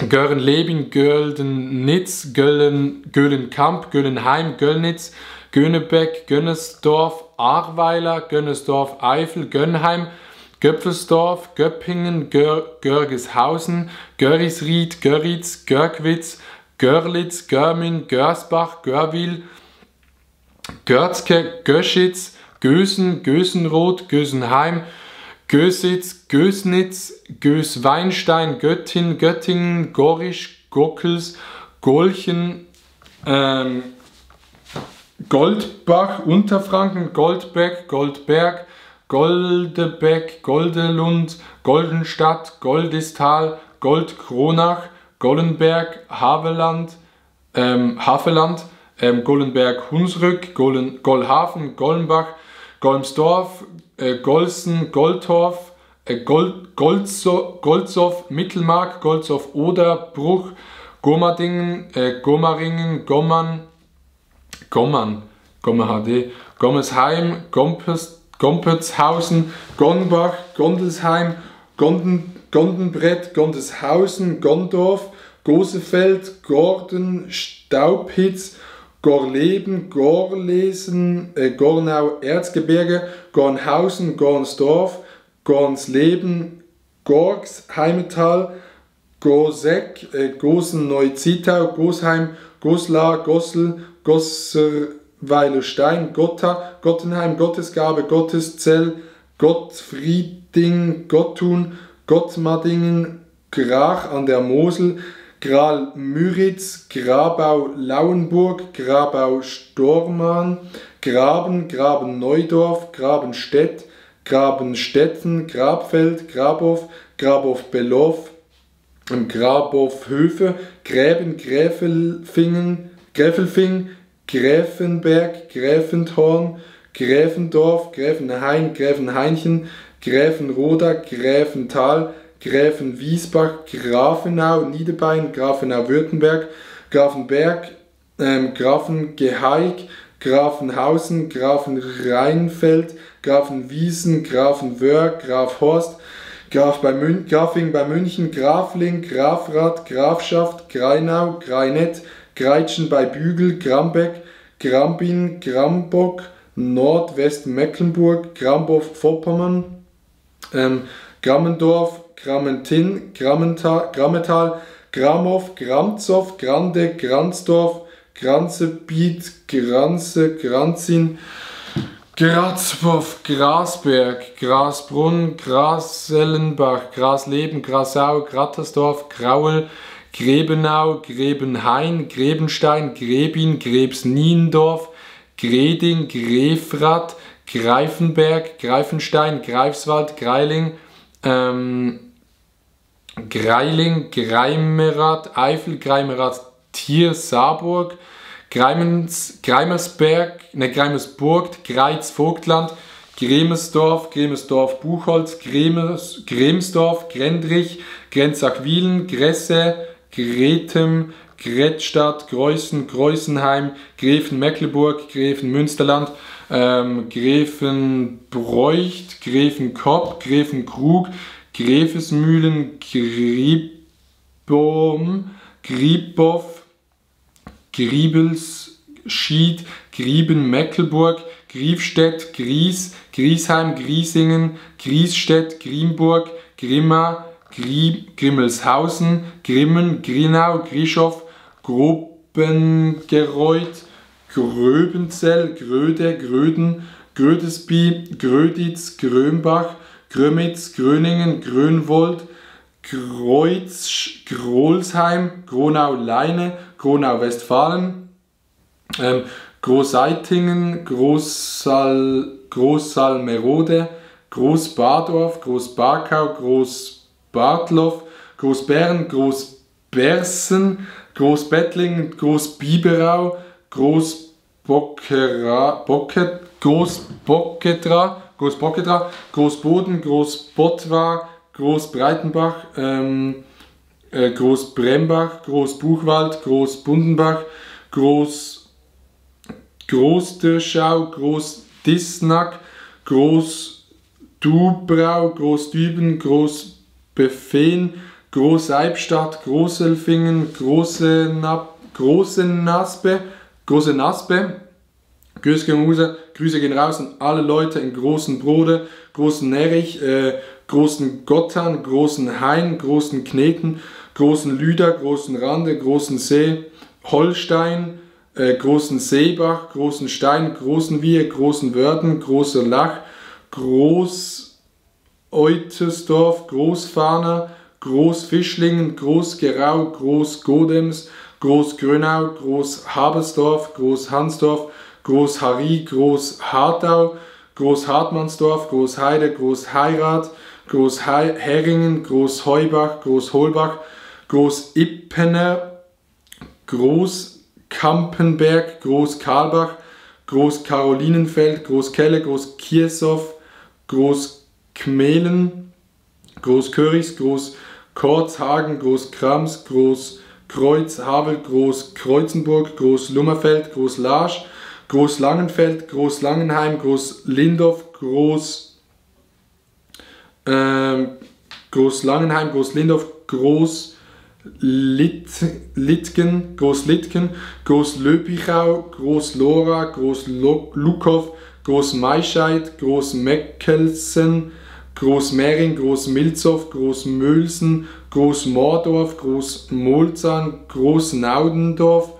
Göhren, Lebin, Göldenitz, Göhlenkamp, Göllenheim, Göllnitz, Gönebeck, Gönnesdorf, Ahrweiler, Gönnesdorf, Eifel, Gönnheim, Göpfelsdorf, Göppingen, Görgeshausen, Görisried, Göritz, Görkwitz, Görlitz, Görmin, Görsbach, Görwil, Görzke, Göschitz, Gösen, Gösenroth, Gösenheim, Gösitz, Gösnitz, Gösweinstein, Göttin, Göttingen, Gorisch, Gockels, Golchen, Goldbach, Unterfranken, Goldbeck, Goldberg, Goldebeck, Goldelund, Goldenstadt, Goldistal, Goldkronach, Gollenberg, Haveland, Gollenberg, Hunsrück, Gollhafen, Gollenbach, Golmsdorf, Golsen, Goldtorf, Golzow, Mittelmark, Golzow Oder, Bruch, Gomadingen, Gomaringen, Gommern HD, Gommesheim, Gompertshausen, Gonbach, Gondelsheim, Gondenbrett, Gondeshausen, Gondorf, Gosefeld, Gordon, Staubhitz, Gorleben, Gorlesen, Gornau, Erzgebirge, Gornhausen, Gornsdorf, Gornsleben, Gorgs, Heimetal, Goseck, Gosen, Neuzietau, Gosheim, Goslar, Gossel, Gosserweilerstein, Gotha, Gottenheim, Gottesgabe, Gotteszell, Gottfrieding, Gottun, Gottmadingen, Grach an der Mosel, Graal-Müritz, Grabau-Lauenburg, Grabau-Stormarn, Graben, Graben-Neudorf, Grabenstedt, Grabenstetten, Grabfeld, Grabow, Grabow-Below, Grabow-Höfe, Gräben, Gräfelfing, Gräfenberg, Gräfenthorn, Gräfendorf, Gräfenhain, Gräfenhainchen, Gräfenroda, Gräfental, Gräfenwiesbach, Grafenau, Niederbein, Grafenau-Württemberg, Grafenberg, Grafengeheig, Grafenhausen, Grafenrheinfeld, Grafenwiesen, Grafenwöhr, Grafhorst, Grafing bei München, Grafling, Grafrath, Grafschaft, Greinau, Greinet, Greitschen bei Bügel, Grambeck, Grambin, Grambock, Nordwestmecklenburg, Grambow-Vorpommern, Grammendorf, Grammentin, Grammetal, Gramow, Gramzow, Grande, Gransdorf, Granzebiet, Granze, Granzin, Grazbow, Grasberg, Grasbrunn, Grasellenbach, Grasleben, Grasau, Grattersdorf, Graul, Grebenau, Grebenhain, Grebenstein, Grebin, Grebsniendorf, Greding, Grefrath, Greifenberg, Greifenstein, Greifswald, Greiling, Greiling, Greimerath, Eifel, Greimerath, Thier, Saarburg, Greimersburg, Greiz, Vogtland, Gremersdorf, Buchholz, Gremsdorf, Grendrich, Grenzach-Wielen, Gresse, Gretem, Grätstadt, Greußen, Greußenheim, Greven-Mecklenburg, Greven-Münsterland, Grevenbroich, Grevenkopp, Grevenkrug, Grevesmühlen, Griebom, Griebow, Griebelschied, Grieben, Mecklenburg, Griefstedt, Gries, Griesheim, Griesingen, Griesstedt, Griemburg, Grimma, Grimmelshausen, Grimmen, Grinau, Grischow, Grobengereuth, Gröbenzell, Gröde, Gröden, Grödesby, Gröditz, Grömbach, Grömitz, Gröningen, Grönwold, Kreuz, Grolsheim, Gronau-Leine, Gronau-Westfalen, Großeitingen, Großsalmerode, Großbardorf, Großbarkau, Großbartlow, Großbären, Großbersen, Großbettlingen, Großbiberau, Großbocketra, Großboden, Großbottwar, Großbreitenbach, Großbrembach, Großbuchwald, Großbundenbach, Großdürschau, Großdisnack, Großdubrau, Großdüben, Großbefehn, Großeibstadt, Großelfingen, Große Naspe, Grüße gehen raus an alle Leute in Großen Brode, Großen Nerich, Großen Gotthard, Großen Hain, Großen Kneten, Großen Lüder, Großen Rande, Großen See, Holstein, Großen Seebach, Großen Stein, Großen Wiehe, Großen Wörden, Großer Lach, Groß-Eutersdorf, Großfahner, Großfischlingen, Großgerau, Großgodems, Groß-Grönau, Groß-Habersdorf, Groß-Hansdorf, Groß-Harry, Groß-Hartau, Groß-Hartmannsdorf, Groß-Heide, Groß-Heirath, Groß-Heringen, Groß-Heubach, Groß-Holbach, Groß-Ippener, Groß-Kampenberg, Groß-Karlbach, Groß-Carolinenfeld, Groß-Kelle, Groß-Kiesow, Groß-Kmehlen, Groß-Körichs, Groß-Korzhagen, Groß-Krams, Groß-Kreuz, Havel, Groß-Kreuzenburg, Groß-Lummerfeld, Groß-Larsch, Groß-Langenfeld, Groß-Langenheim, Groß-Lindorf, Groß-Langenheim, Groß-Lindorf, Groß-Litgen, Groß-Litgen, Groß-Löpichau, Groß-Lora, Groß-Lukow, Groß-Maischeid, Groß-Meckelsen, Groß-Mehring, Groß-Milzow, Groß-Mölsen, Groß-Mordorf, Groß-Molzan, Groß-Naudendorf,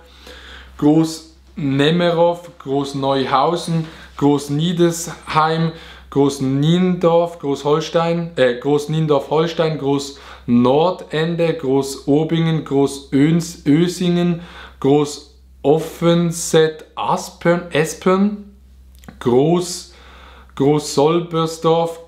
Groß-Nemmerow, Groß-Neuhausen, Groß-Niedesheim, Groß-Niendorf, Groß-Niendorf-Holstein, Groß-Nordende, Groß-Obingen, Groß-Ösingen, Groß-Offenset-Espern, Groß-Solbersdorf,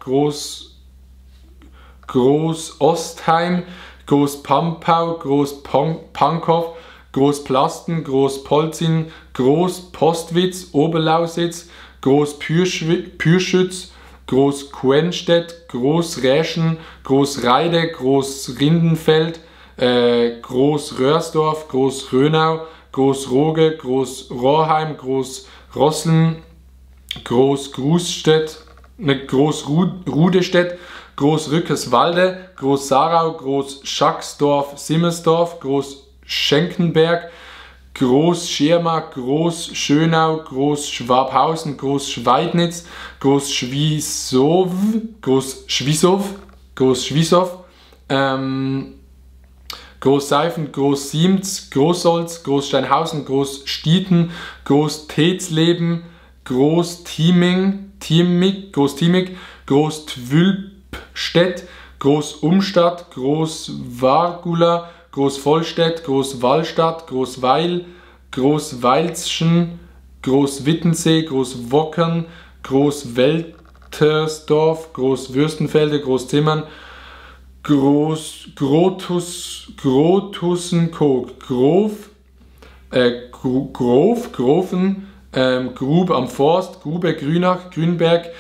Groß-Ostheim, Groß-Pampau, Groß-Pankow, Groß-Plasten, Groß-Polzin, Groß-Postwitz, Oberlausitz, Groß-Pürschütz, Groß-Quenstedt, Groß-Räschen, Groß-Reide, Groß-Rindenfeld, Groß-Röhrsdorf, Groß-Rönau, Groß-Roge, Groß-Rohrheim, Groß-Rosseln, Groß-Grußstedt, Groß-Rudestedt, Groß-Rückerswalde, Groß-Sarau, Groß-Schacksdorf, Simmersdorf, Groß-Schenkenberg, Groß-Schirma, Groß-Schönau, Groß-Schwabhausen, Groß-Schweidnitz, Groß-Schwisow, Groß-Seifen, Groß-Siemz, Großsolz, Groß-Steinhausen, Groß-Stieten, Groß-Tetsleben, Groß-Tiemig, Groß-Twülpstedt, Groß-Umstadt, Groß-Wargula, Groß-Vollstedt, Groß-Wallstadt, Groß-Weil, Groß-Weilzschen, Groß-Wittensee, Groß-Wockern, Groß-Weltersdorf, Groß-Würstenfelde, Groß-Zimmern, Grotussenkog, Grofen, Grub am Forst, Grube, Grünach, Grünberg,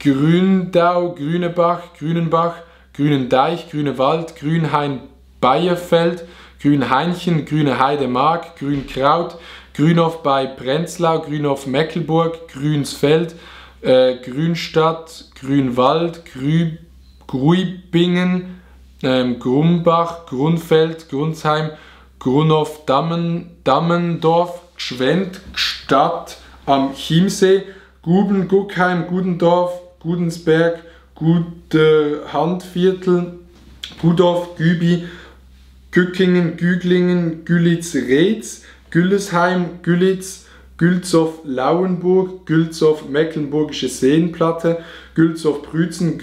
Gründau, Grünebach, Grünenbach, Grünendeich, Grünewald, Grünhain, Bayerfeld, Grünhainchen, Grüne Heide Mark, Grünkraut, Grünhof bei Prenzlau, Grünhof Meckelburg, Grünsfeld, Grünstadt, Grünwald, Gruibingen, Grumbach, Grunfeld, Grunsheim, Grunhof, Dammendorf, Gschwend, Gstadt am Chiemsee, Guben, Guckheim, Gudendorf, Gudensberg, Guterhandviertel, Gudorf, Gübi, Gückingen, Güglingen, Gülitz-Reetz, Güllesheim, Gülitz, Gülzow-Lauenburg, Gülzow-Mecklenburgische Seenplatte, Gülzow-Brützen,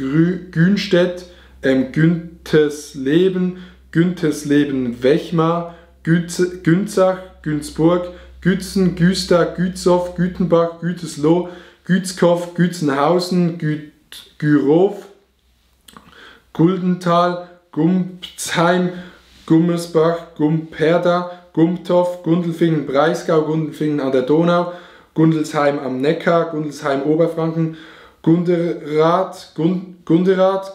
Günstedt, Güntersleben-Wechmar, Günzach, Günzburg, Gützen, Güster, Gützow, Gütenbach, Gütesloh, Gützkow, Gützenhausen, Gürow, Guldental, Gumpzheim, Gummersbach, Gumperda, Gumptow, Gundelfingen, Breisgau, Gundelfingen an der Donau, Gundelsheim am Neckar, Gundelsheim Oberfranken, Gunderath,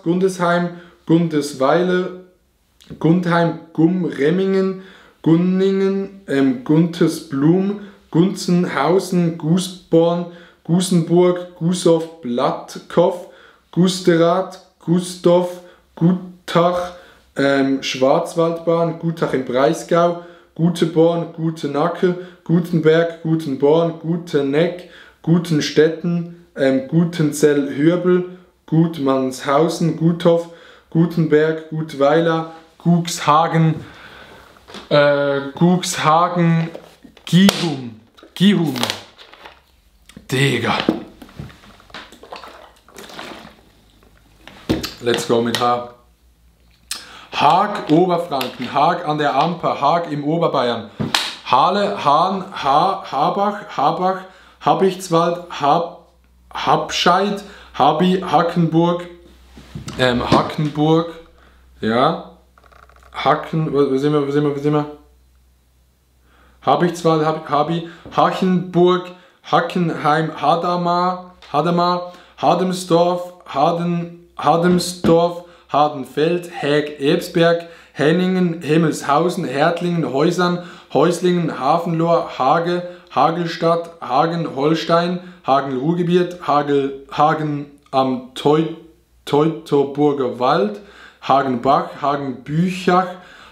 Gundesheim, Gundesweiler, Gundheim, Gumremmingen, Gunningen, Guntesblum, Gunzenhausen, Gußborn, Gusenburg, Gusow, Blattkow, Gusterath, Gustow, Gutach, Schwarzwaldbahn, Gutach im Breisgau, Guteborn, Gutenacke, Gutenberg, Gutenborn, Guteneck, Gutenstetten, Gutenzell-Hürbel, Gutmannshausen, Guthof, Gutenberg, Gutweiler, Guxhagen, Gihum. Digga. Let's go mit H. Haag, Oberfranken, Haag an der Amper, Haag im Oberbayern, Halle, Hahn, Habach, Habichtswald, Habscheid, Habi, Hackenburg, Hackenburg, ja, wo sind wir? Habichtswald, Habi, Hachenburg, Hackenheim, Hadamar, Hademsdorf, Hademsdorf, Hardenfeld, Häg, Ebsberg, Henningen, Himmelshausen, Hertlingen, Häusern, Häuslingen, Hafenlohr, Hage, Hagelstadt, Hagen, Holstein, Hagen, Ruhrgebiet, Hagen am Teutoburger Wald, Hagenbach, Hagenbüchach,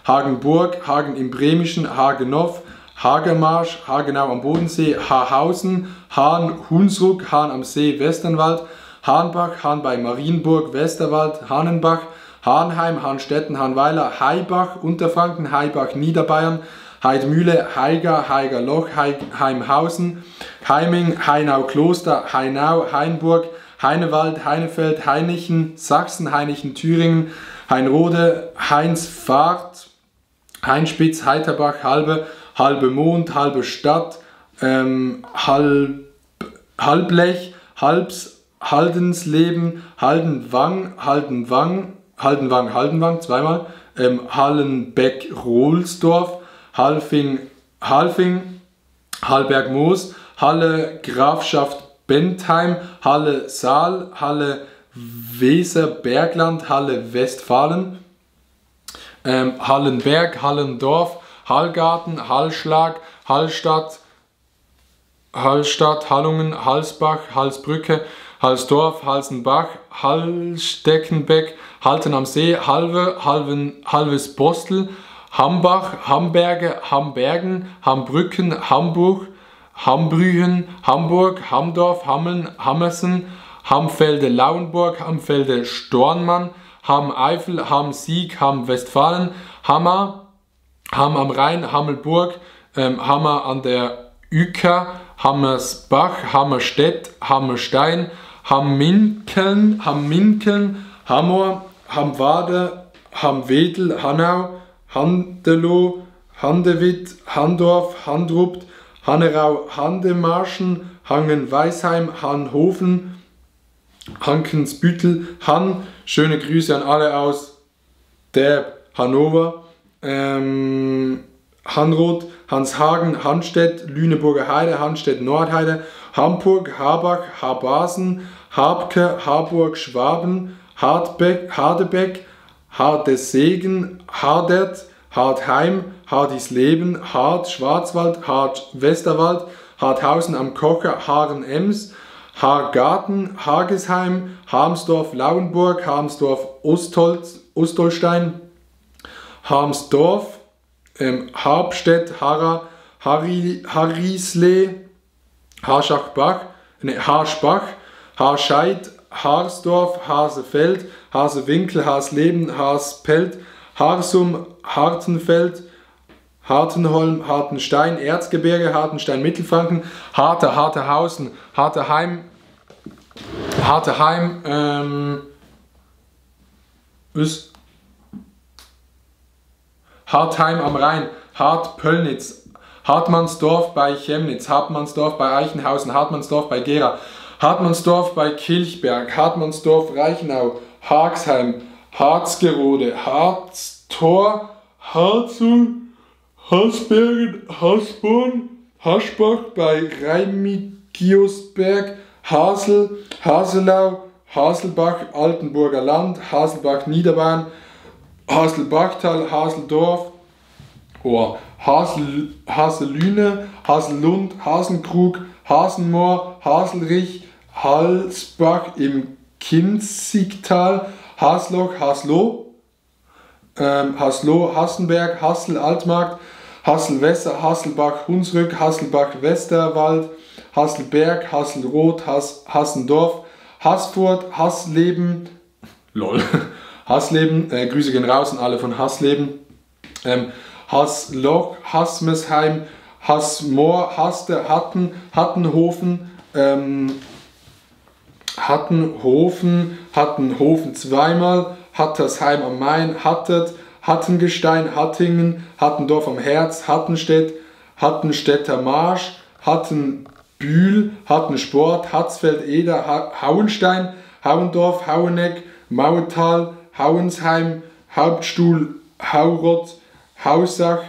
Hagenburg, Hagen im Bremischen, Hagenow, Hagermarsch, Hagenau am Bodensee, Haarhausen, Hahn, Hunsrück, Hahn am See, Westernwald, Hahnbach, Hahn bei Marienburg, Westerwald, Hahnenbach, Hahnheim, Hahnstetten, Hahnweiler, Haibach, Unterfranken, Haibach, Niederbayern, Heidmühle, Haiger, Haigerloch, Heimhausen, Heiming, Hainau-Kloster, Hainau, Hainburg, Heinewald, Heinefeld, Hainichen, Sachsen, Hainichen, Thüringen, Heinrode, Heinsfahrt, Heinspitz, Heiterbach, Halbe Mond, Halbe Stadt, Halblech, Haldensleben, Haldenwang, zweimal, Hallenbeck-Rohlsdorf, Halfing, Hallberg-Moos, Halle Grafschaft Bentheim, Halle Saal, Halle Weser-Bergland, Halle Westfalen, Hallenberg, Hallendorf, Hallgarten, Hallschlag, Hallstatt, Hallungen, Halsbach, Halsbrücke, Halsdorf, Halsenbach, Hallsteckenbeck, Halten am See, Halves Bostel, Hambach, Hamberge, Hambergen, Hambrücken, Hamburg, Hambrühen, Hamburg, Hamdorf, Hammeln, Hammersen, Hamfelde Lauenburg, Hamfelde Stornmann, Ham-Eifel, Ham-Sieg, Ham-Westfalen, Hammer, Hamm am Rhein, Hammelburg, Hammer an der Üker, Hammersbach, Hammerstedt, Hammerstein, Hamminkeln, Hamor, Hamwade, Hamwedel, Hanau, Handelow, Handewitt, Handorf, Handrupt, Hannerau, Handemarschen, Hangen-Weisheim, Hanhofen, Hankensbüttel, Han, schöne Grüße an alle aus der Hannover, Hanroth, Hanshagen, Hanstedt, Lüneburger Heide, Hanstedt Nordheide, Hamburg, Habach, Habasen, Habke, Harburg, Schwaben, Hardebeck, Hardesegen, Hardert, Hartheim, Hardisleben, Hart, Schwarzwald, Hart, Westerwald, Harthausen am Kocher, Haaren-Ems, Hargarten, Hagesheim, Harmsdorf, Lauenburg, Harmsdorf, Ostholstein, Harmsdorf, Harbstedt, Harra, Harrislee, Harschbach, Harscheid, Harsdorf, Hasefeld, Hasewinkel, Hasleben, Haspelt, Harsum, Hartenfeld, Hartenholm, Hartenstein, Erzgebirge, Hartenstein, Mittelfranken, Harterhausen, Harterheim, Hartheim am Rhein, Hartpöllnitz, Hartmannsdorf bei Chemnitz, Hartmannsdorf bei Eichenhausen, Hartmannsdorf bei Gera, Hartmannsdorf bei Kilchberg, Hartmannsdorf Reichenau, Haxheim, Harzgerode, Harztor, Harzul, Haßbergen, Haßborn, Haschbach bei Reimigiusberg, Hasel, Haselau, Haselbach, Altenburger Land, Haselbach Niederbayern, Haselbachtal, Haseldorf, Haselüne, Hasellund, Hasenkrug, Hasenmoor, Haselrich, Halsbach im Kinzigtal, Hasloch, Hasloh, Hassenberg, Hassel Altmarkt, Hasselwässer, Hasselbach Hunsrück, Hasselbach Westerwald, Hasselberg, Hasselroth, Hassendorf, Haßfurt, Hassleben, Hassleben, Grüße gehen raus an alle von Hassleben, Hassloch, Hassmesheim, Hassmoor, Haste, Hattenhofen, Hattenhofen zweimal, Hattersheim am Main, Hattert, Hattengestein, Hattingen, Hattendorf am Herz, Hattenstedt, Hattenstädter Marsch, Hattenbühl, Hattensport, Hatzfeld-Eder, Hauenstein, Hauendorf, Haueneck, Mauertal, Hauensheim, Hauptstuhl, Haurott, Hausach,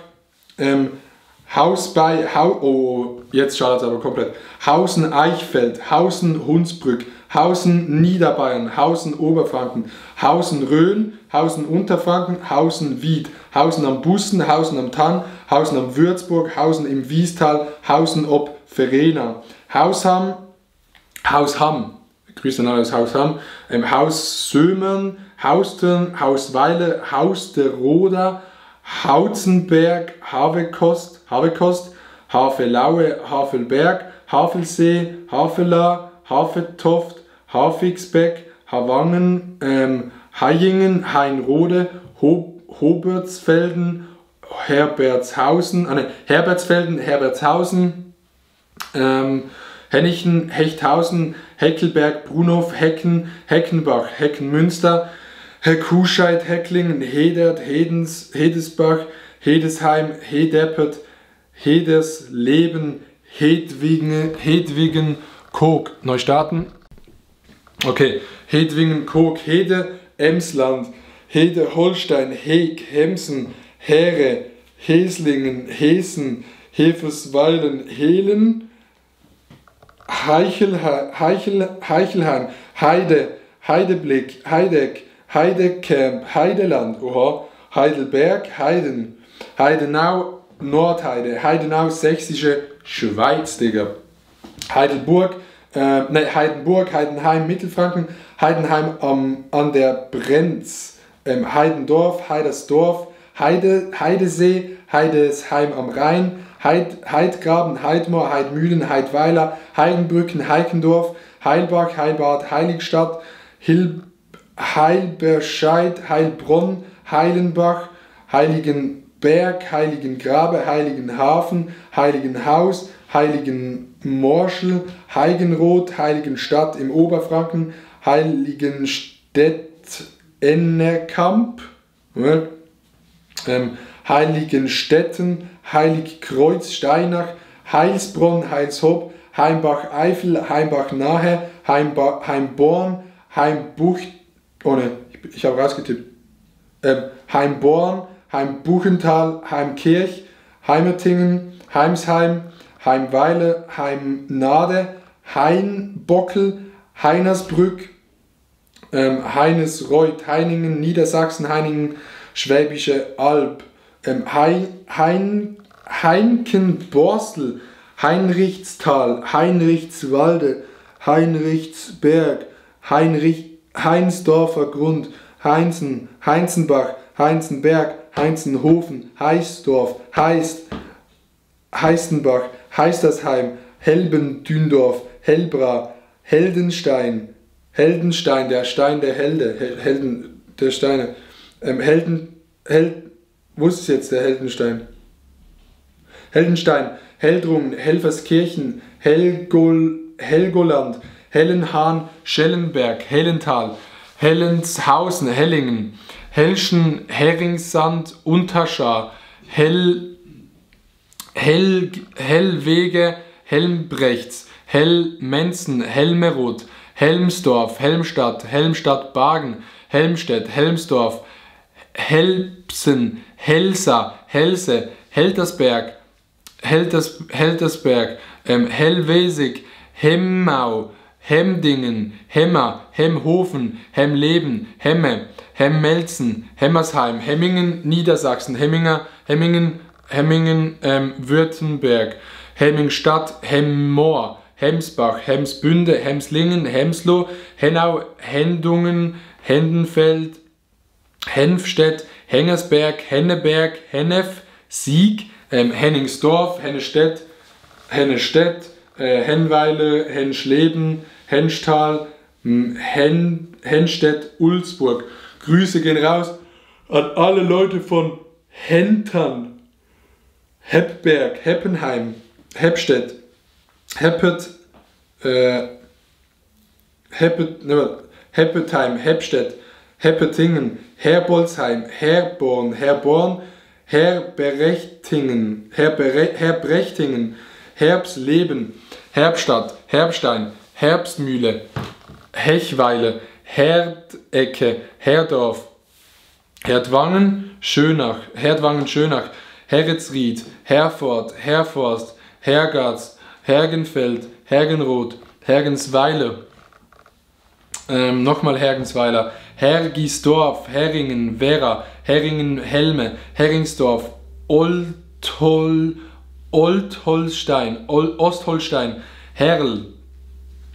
jetzt schaut es aber komplett. Hausen-Eichfeld, Hausen-Hunsbrück, Hausen-Niederbayern, Hausen-Oberfranken, Hausen-Rhön, Hausen-Unterfranken, Hausen-Wied, Hausen am Bussen, Hausen am Tann, Hausen am Würzburg, Hausen im Wiestal, Hausen ob Verena, Hausham, Grüße an alle aus Hausham, Haus Sömern, Haustern, Hausweile, Haus der Roda, Hautzenberg, Havekost, Havelaue, Havelberg, Havelsee, Havela, Hafetoft, Havigsbeck, Havangen, Hayingen, Hainrode, Hobertsfelden, Herbertshausen, Hennichen, Hechthausen, Heckelberg, Brunhof, Hecken, Heckenbach, Heckenmünster, Kuhscheid, Hecklingen, Hedert, Hedesbach, Hedesheim, Hedeppert, Hedersleben, Hedwigen, Koog. Neu starten. Okay. Hedwingen, Koog, Hede, Emsland, Hede, Holstein, Heeg, Hemsen, Heere, Heslingen, Hessen, Hefersweilen, Helen, Heichelheim, Heide, Heideblick, Heideck, Heidecamp, Heideland, Heidelberg, Heiden, Heidenau, Nordheide, Heidenau, Sächsische Schweiz, Digga. Heidenburg, Heidenheim, Mittelfranken, Heidenheim an der Brenz, Heidendorf, Heidersdorf, Heidesee, Heidesheim am Rhein, Heidgraben, Heidmoor, Heidmühlen, Heidweiler, Heigenbrücken, Heikendorf, Heilbach, Heilbad, Heiligstadt, Heilberscheid, Heilbronn, Heilenbach, Heiligenberg, Heiligengrabe, Heiligenhafen, Heiligenhaus, Heiligenmorschel, Heigenroth, Heiligenstadt im Oberfranken, Heiligenstedt-Ennerkamp, Heiligenstetten, Heiligkreuz, Steinach, Heilsbronn, Heilshoop, Heimbach-Eifel, Heimbach-Nahe, Heimborn, Heimbucht, ich habe rausgetippt, Heimborn, Heimbuchental, Heimkirch, Heimertingen, Heimsheim, Heimweile, Heimnade, Hainbockel, Heinersbrück, Heinesreuth, Heiningen, Niedersachsen, Heiningen, Schwäbische Alb, Heinkenborstel, Heinrichtstal, Heinrichtswalde, Heinrichtsberg, Heinsdorfer Grund, Heinzen, Heinzenbach, Heinzenberg, Heinzenhofen, Heißdorf, Heißenbach, Heistersheim, Helbendündorf, Hellbra, Heldenstein, der Stein der Helde, Helden der Steine, wo ist jetzt der Heldenstein? Heldenstein, Heldrungen, Helferskirchen, Helgoland, Hellenhahn, Schellenberg, Hellental, Hellenshausen, Hellingen, Helschen, Heringsand, Unterschar, Hellwege, Helmbrechts, Hellmenzen, Helmeroth, Helmsdorf, Helmstadt-Bargen, Helmstedt, Helmsdorf, Helpsen, Helsa, Helse, Heltersberg, Hellwesig, Hemmau, Hemdingen, Hemmer, Hemhofen, Hemleben, Hemme, Hemmelzen, Hemmersheim, Hemmingen, Niedersachsen, Hemmingen, Württemberg, Hemmingstadt, Hemmoor, Hemsbach, Hemsbünde, Hemslingen, Hemsloh, Hennau, Hendungen, Hendenfeld, Henfstedt, Hengersberg, Henneberg, Hennef, Sieg, Henningsdorf, Hennestedt, Hennweile, Henschleben, Henschtal, Henstedt, Ulzburg. Grüße gehen raus an alle Leute von Hentern, Heppberg, Heppenheim, Heppstedt, Heppetheim, Heppstedt, Heppetingen, Herbolzheim, Herborn, Herbrechtingen, Herbsleben, Herbstadt, Herbstein, Herbstmühle, Hechweile, Herdecke, Herdorf, Herdwangen, Schönach, Herritzried, Herford, Herforst, Hergatz, Hergenfeld, Hergenroth, Hergensweile, nochmal Hergensweiler, Hergisdorf, Herringen, Werra, Herringen, Helme, Herringsdorf, Ostholstein, Herl,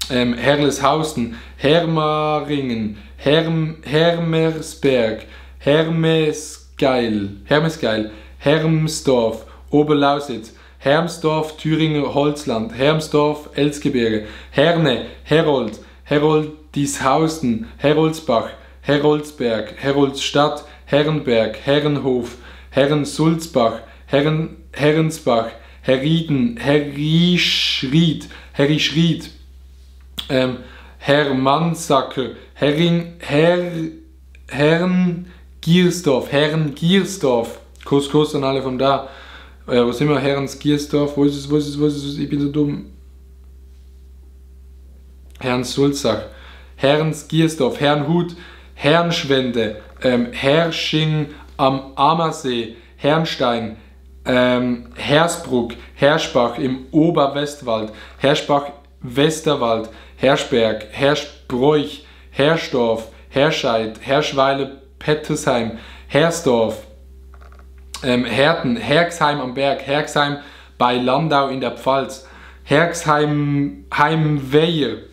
Herleshausen, Hermaringen, Hermersberg, Hermesgeil, Hermsdorf, Oberlausitz, Hermsdorf, Thüringer Holzland, Hermsdorf, Elzgebirge, Herne, Herold, Heroldishausen, Heroldsbach, Heroldsberg, Heroldstadt, Herrenberg, Herrenhof, Herrensulzbach, Herrensbach, Herrieden, Herrischried, Hermannsacke, Herrengiersdorf, Kuss an alle von da. Wo sind wir? Herrensgiersdorf, wo ist es? Ich bin so dumm. Herrnsulzach, Herrensgiersdorf, Herrnhut, Herrnschwende, Herrsching am Ammersee, Herrnstein, Hersbruck, Herschbach im Oberwestwald, Herschbach Westerwald, Herschberg, Herschbräuch, Hersdorf, Herscheid, Herschweile, Pettersheim, Hersdorf, Herten, Herxheim am Berg, Herxheim bei Landau in der Pfalz, Herxheim, Heimweihe,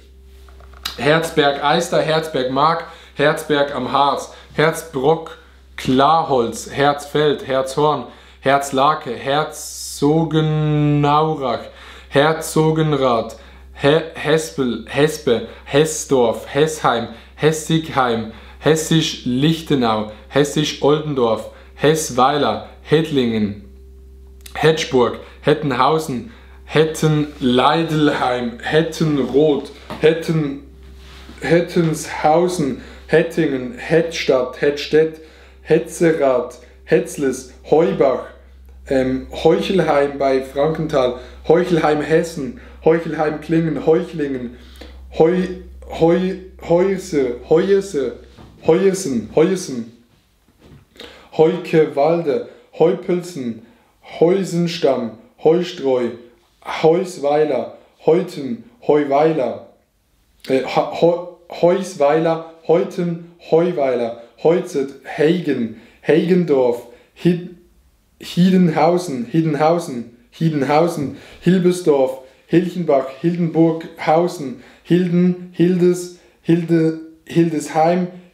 Herzberg-Eister, Herzberg-Mark, Herzberg am Harz, Herzbrock, Klarholz, Herzfeld, Herzhorn, Herzlake, Herzogenaurach, Herzogenrath, Hespel, Hespe, Hessdorf, Hessheim, Hessigheim, Hessisch-Lichtenau, Hessisch-Oldendorf, Hessweiler, Hedlingen, Hetschburg, Hettenhausen, Hettenleidelheim, Hettenroth, Hettenshausen, Hettingen, Hettstadt, Hettstedt, Hetzerath, Hetzles, Heubach, Heuchelheim bei Frankenthal, Heuchelheim Hessen, Heuchelheim Klingen, Heuchlingen, Heuesen, Heukewalde, Heupelsen, Heusenstamm, Heustreu, Heusweiler, Heuten, Heuweiler, Heusweiler, Heuten, Heuweiler, Heuzet, Heigen, Heigendorf, Hiedenhausen, Hilbesdorf, Hilchenbach, Hildenburghausen, Hildesheim,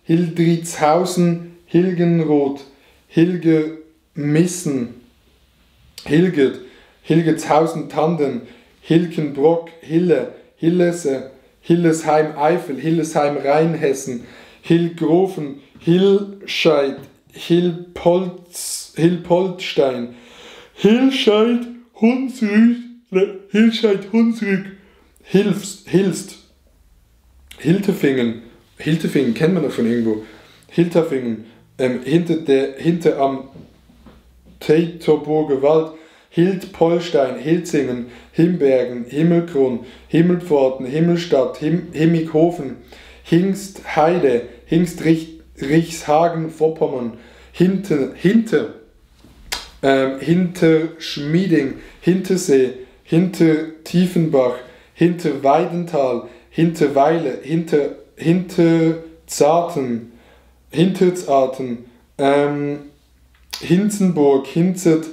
Hildritzhausen, Hilgenroth, Hilgemissen, Hilgetshausen, Tanden, Hilkenbrock, Hillese, Hillesheim Eifel, Hillesheim Rheinhessen, Hilgrofen, Hilscheid, Hilpoltstein, Hilscheid, Hunsrück, Hilst, Hiltefingen kennt man doch von irgendwo, Hilterfingen, hinter am Teitoburger Wald, Hildpolstein, Hilzingen, Himbergen, Himmelkron, Himmelpforten, Himmelstadt, Himmighofen, Hingstheide, Hingstrichshagen, Vorpommern, Hinterschmieding, Hintersee, Hintertiefenbach, Hinterweidental, Hinterweile, Hinterzarten, Hinzenburg, Hinzet,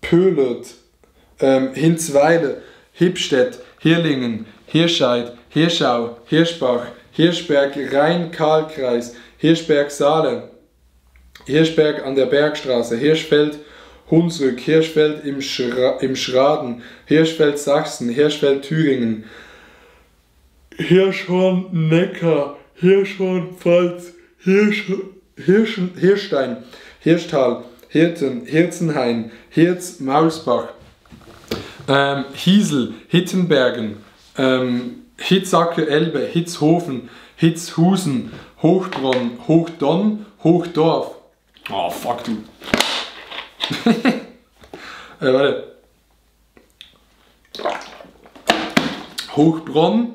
Pöhlert, Hinzweile, Hipstedt, Hirlingen, Hirscheid, Hirschau, Hirschbach, Hirschberg, Rhein-Karl-Kreis, Hirschberg-Saale, Hirschberg an der Bergstraße, Hirschfeld, Hunsrück, Hirschfeld im Schraden, Hirschfeld Sachsen, Hirschfeld Thüringen, Hirschhorn-Neckar, Hirschhorn-Pfalz, Hirstein, Hirschtal, Hirten, Hirzenhain, Hirz-Mausbach, Hiesel, Hittenbergen, Hitzacke Elbe, Hitzhofen, Hitzhusen, Hochbronn, Hochdonn, Hochdorf. Oh fuck du. Warte. Hochbronn,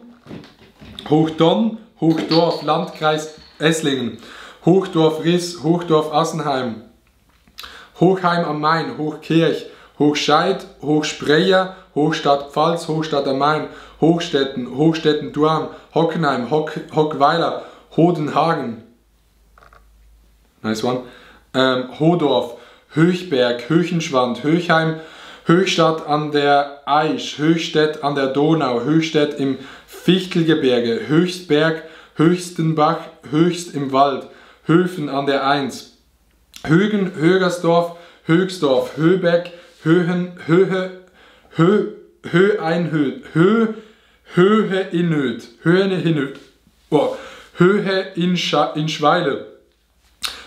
Hochdonn, Hochdorf, Landkreis Esslingen, Hochdorf Riss, Hochdorf Assenheim, Hochheim am Main, Hochkirch, Hochscheid, Hochspreyer, Hochstadt Pfalz, Hochstadt am Main, Hochstetten, Hochstetten-Durm, Hockenheim, Hockweiler, Hodenhagen, nice one, Hodorf, Höchberg, Höchenschwand, Höchheim, Höchstadt an der Aisch, Höchstädt an der Donau, Höchstädt im Fichtelgebirge, Höchstberg, Höchstenbach, Höchst im Wald, Höfen an der Eins, Högen, Högersdorf, Höchsdorf, Höbeck, Höhen, Höhe, Höhe in Schweile,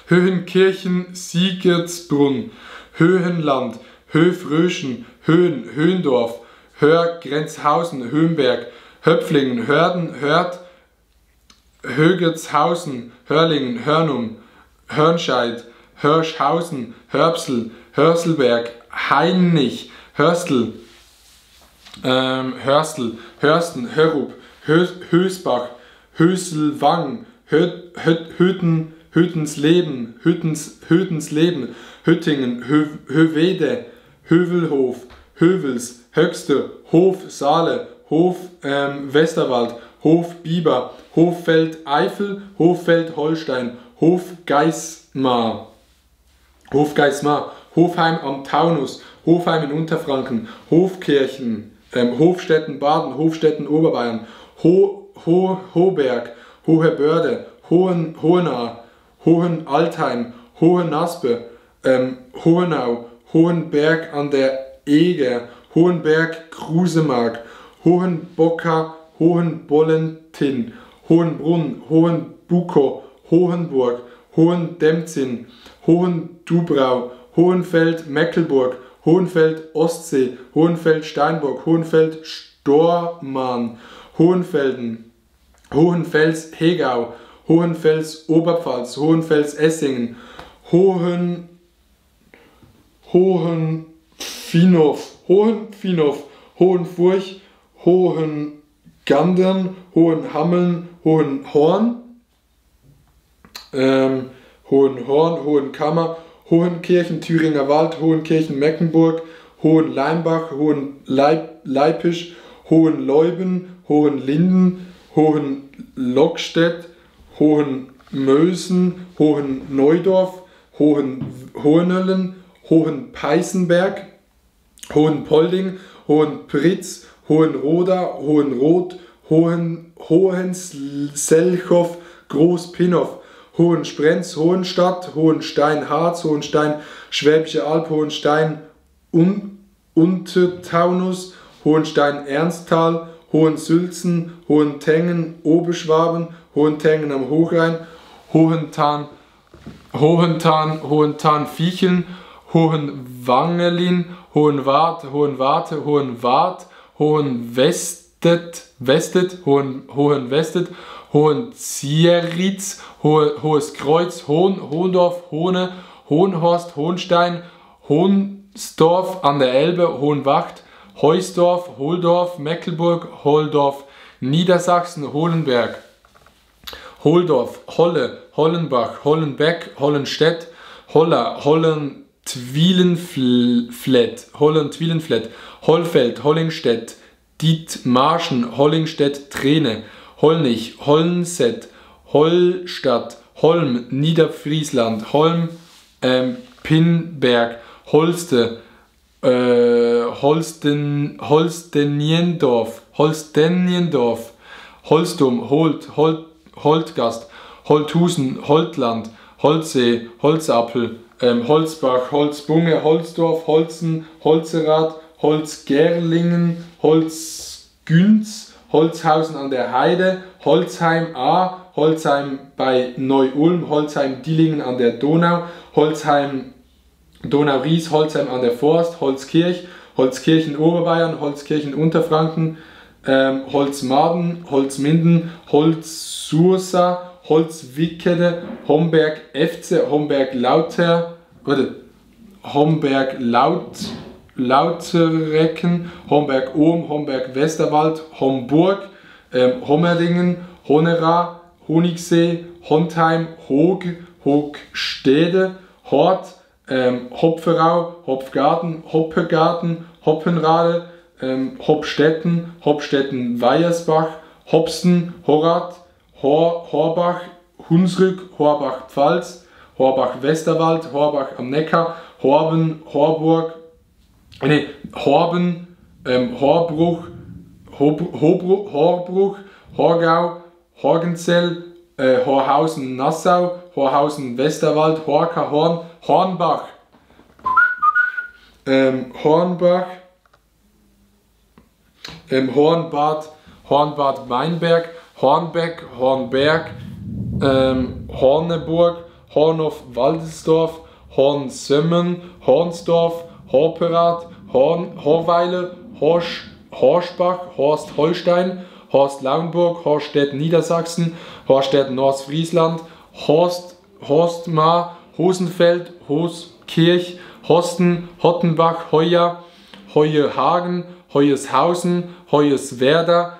Höhenkirchen, Siegertsbrunn, Höhenland, Höfröschen, Höhendorf, Hörgrenzhausen, Höhenberg, Höpflingen, Hörden, Hörth, Högertshausen, Hörlingen, Hörnum, Hörnscheid, Hörschhausen, Hörbsel, Hörselberg, Hainich, Hörstel, Hörstel, Hörsten, Hörup, Hösbach, Höselwang, Hüttensleben, Hüttingen, Hövede, Hövelhof, Hövels, Höxte, Hof Saale, Hof Westerwald, Hof Biber, Hoffeld Eifel, Hoffeld Holstein, Hofgeismar, Hofheim am Taunus, Hofheim in Unterfranken, Hofkirchen, Hofstetten Baden, Hofstetten Oberbayern, Hoberg, Hohe Börde, Hohenaar, Hohenaltheim, Hohenaspe, Hohenau, Hohenberg an der Eger, Hohenberg Krusemark, Hohenbocker, Hohenbollentin, Hohenbrunn, Hohenbukow, Hohenburg, Hohendemzin, Hohendubrau, Hohenfeld Meckelburg, Hohenfeld Ostsee, Hohenfeld Steinburg, Hohenfeld Stormarn, Hohenfelden, Hohenfels Hegau, Hohenfels Oberpfalz, Hohenfels Essingen, Hohenfinow, Hohenfurch, Hohengandern, Hohenhammeln, Hohenhorn, Hohenkammer, Hohenkirchen, Thüringer Wald, Hohenkirchen, Meckenburg, Hohenleimbach, Hohenleipisch, Hohenleuben, Hohenlinden, Hohenlockstedt, Hohenmösen, Hohenneudorf, Hohenölln, Hohenpeißenberg, Hohenpolding, Hohenpritz, Hohenroda, Hohenroth, Hohenselchow, Großpinow, Hohensprenz, Hohenstadt, Hohenstein-Harz, Hohenstein, Schwäbische Alb, Hohenstein, Untertaunus, Hohenstein-Ernsthal, Hohensülzen, Hohentengen, Oberschwaben, Hohentengen am Hochrhein, Hohentan-Viecheln, Hohenwangelin, Hohenwart, Hohenwestet, Hohenzieritz, Hohes Kreuz, Hohendorf, Hohne, Hohenhorst, Hohenstein, Hohnsdorf an der Elbe, Hohenwacht, Heusdorf, Holdorf, Meckelburg, Holdorf, Niedersachsen, Holenberg, Holdorf, Holle, Hollenbach, Hollenbeck, Hollenstedt, Holler, Hollentwilenflett, Hollfeld, Hollingstedt, Dithmarschen, Hollingstedt, Trene, Hollnich, Hollenset, Hollstadt, Holm, Niederfriesland, Holm, Pinberg, Holste, Holsteniendorf, Holstum, Holtgast, Holthusen, Holtland, Holzsee, Holzappel, Holzbach, Holzbunge, Holzdorf, Holzen, Holzerath, Holzgerlingen, Holzgünz, Holzhausen an der Heide, Holzheim A, Holzheim bei Neu-Ulm, Holzheim Dillingen an der Donau, Holzheim Donau-Ries, Holzheim an der Forst, Holzkirch, Holzkirchen Oberbayern, Holzkirchen Unterfranken, Holzmaden, Holzminden, Holzsursa, Holzwickede, Homberg Efze, Homberg Lauter, Homberg-Lauterecken, Homberg-Ohm, Homberg-Westerwald, Homburg, Hommerdingen, Honera, Honigsee, Hontheim, Hoog, Hoogstede, Hort, Hopferau, Hopfgarten, Hoppegarten, Hoppenrade, Hopstetten, Hopstetten-Weiersbach, Hopsten, Horat, Horbach, Hunsrück, Horbach-Pfalz, Horbach-Westerwald, Horbach am Neckar, Horben, Horbruch, Horgau, Horgenzell, Horhausen, Nassau, Horhausen, Westerwald, Horka, Hornbach, Hornbad, Weinberg, Hornbeck, Hornberg, Horneburg, Hornhof-Waldesdorf, Hornsömmen, Hornsdorf, Horperath, Horweile, Horschbach, Horst Holstein, Horst Lauenburg, Horstedt Niedersachsen, Horstedt Nordfriesland, Horstmar, Hosenfeld, Hoskirch, Hosten, Hottenbach, Heuer, Heuehagen, Heueshausen, Heueswerda,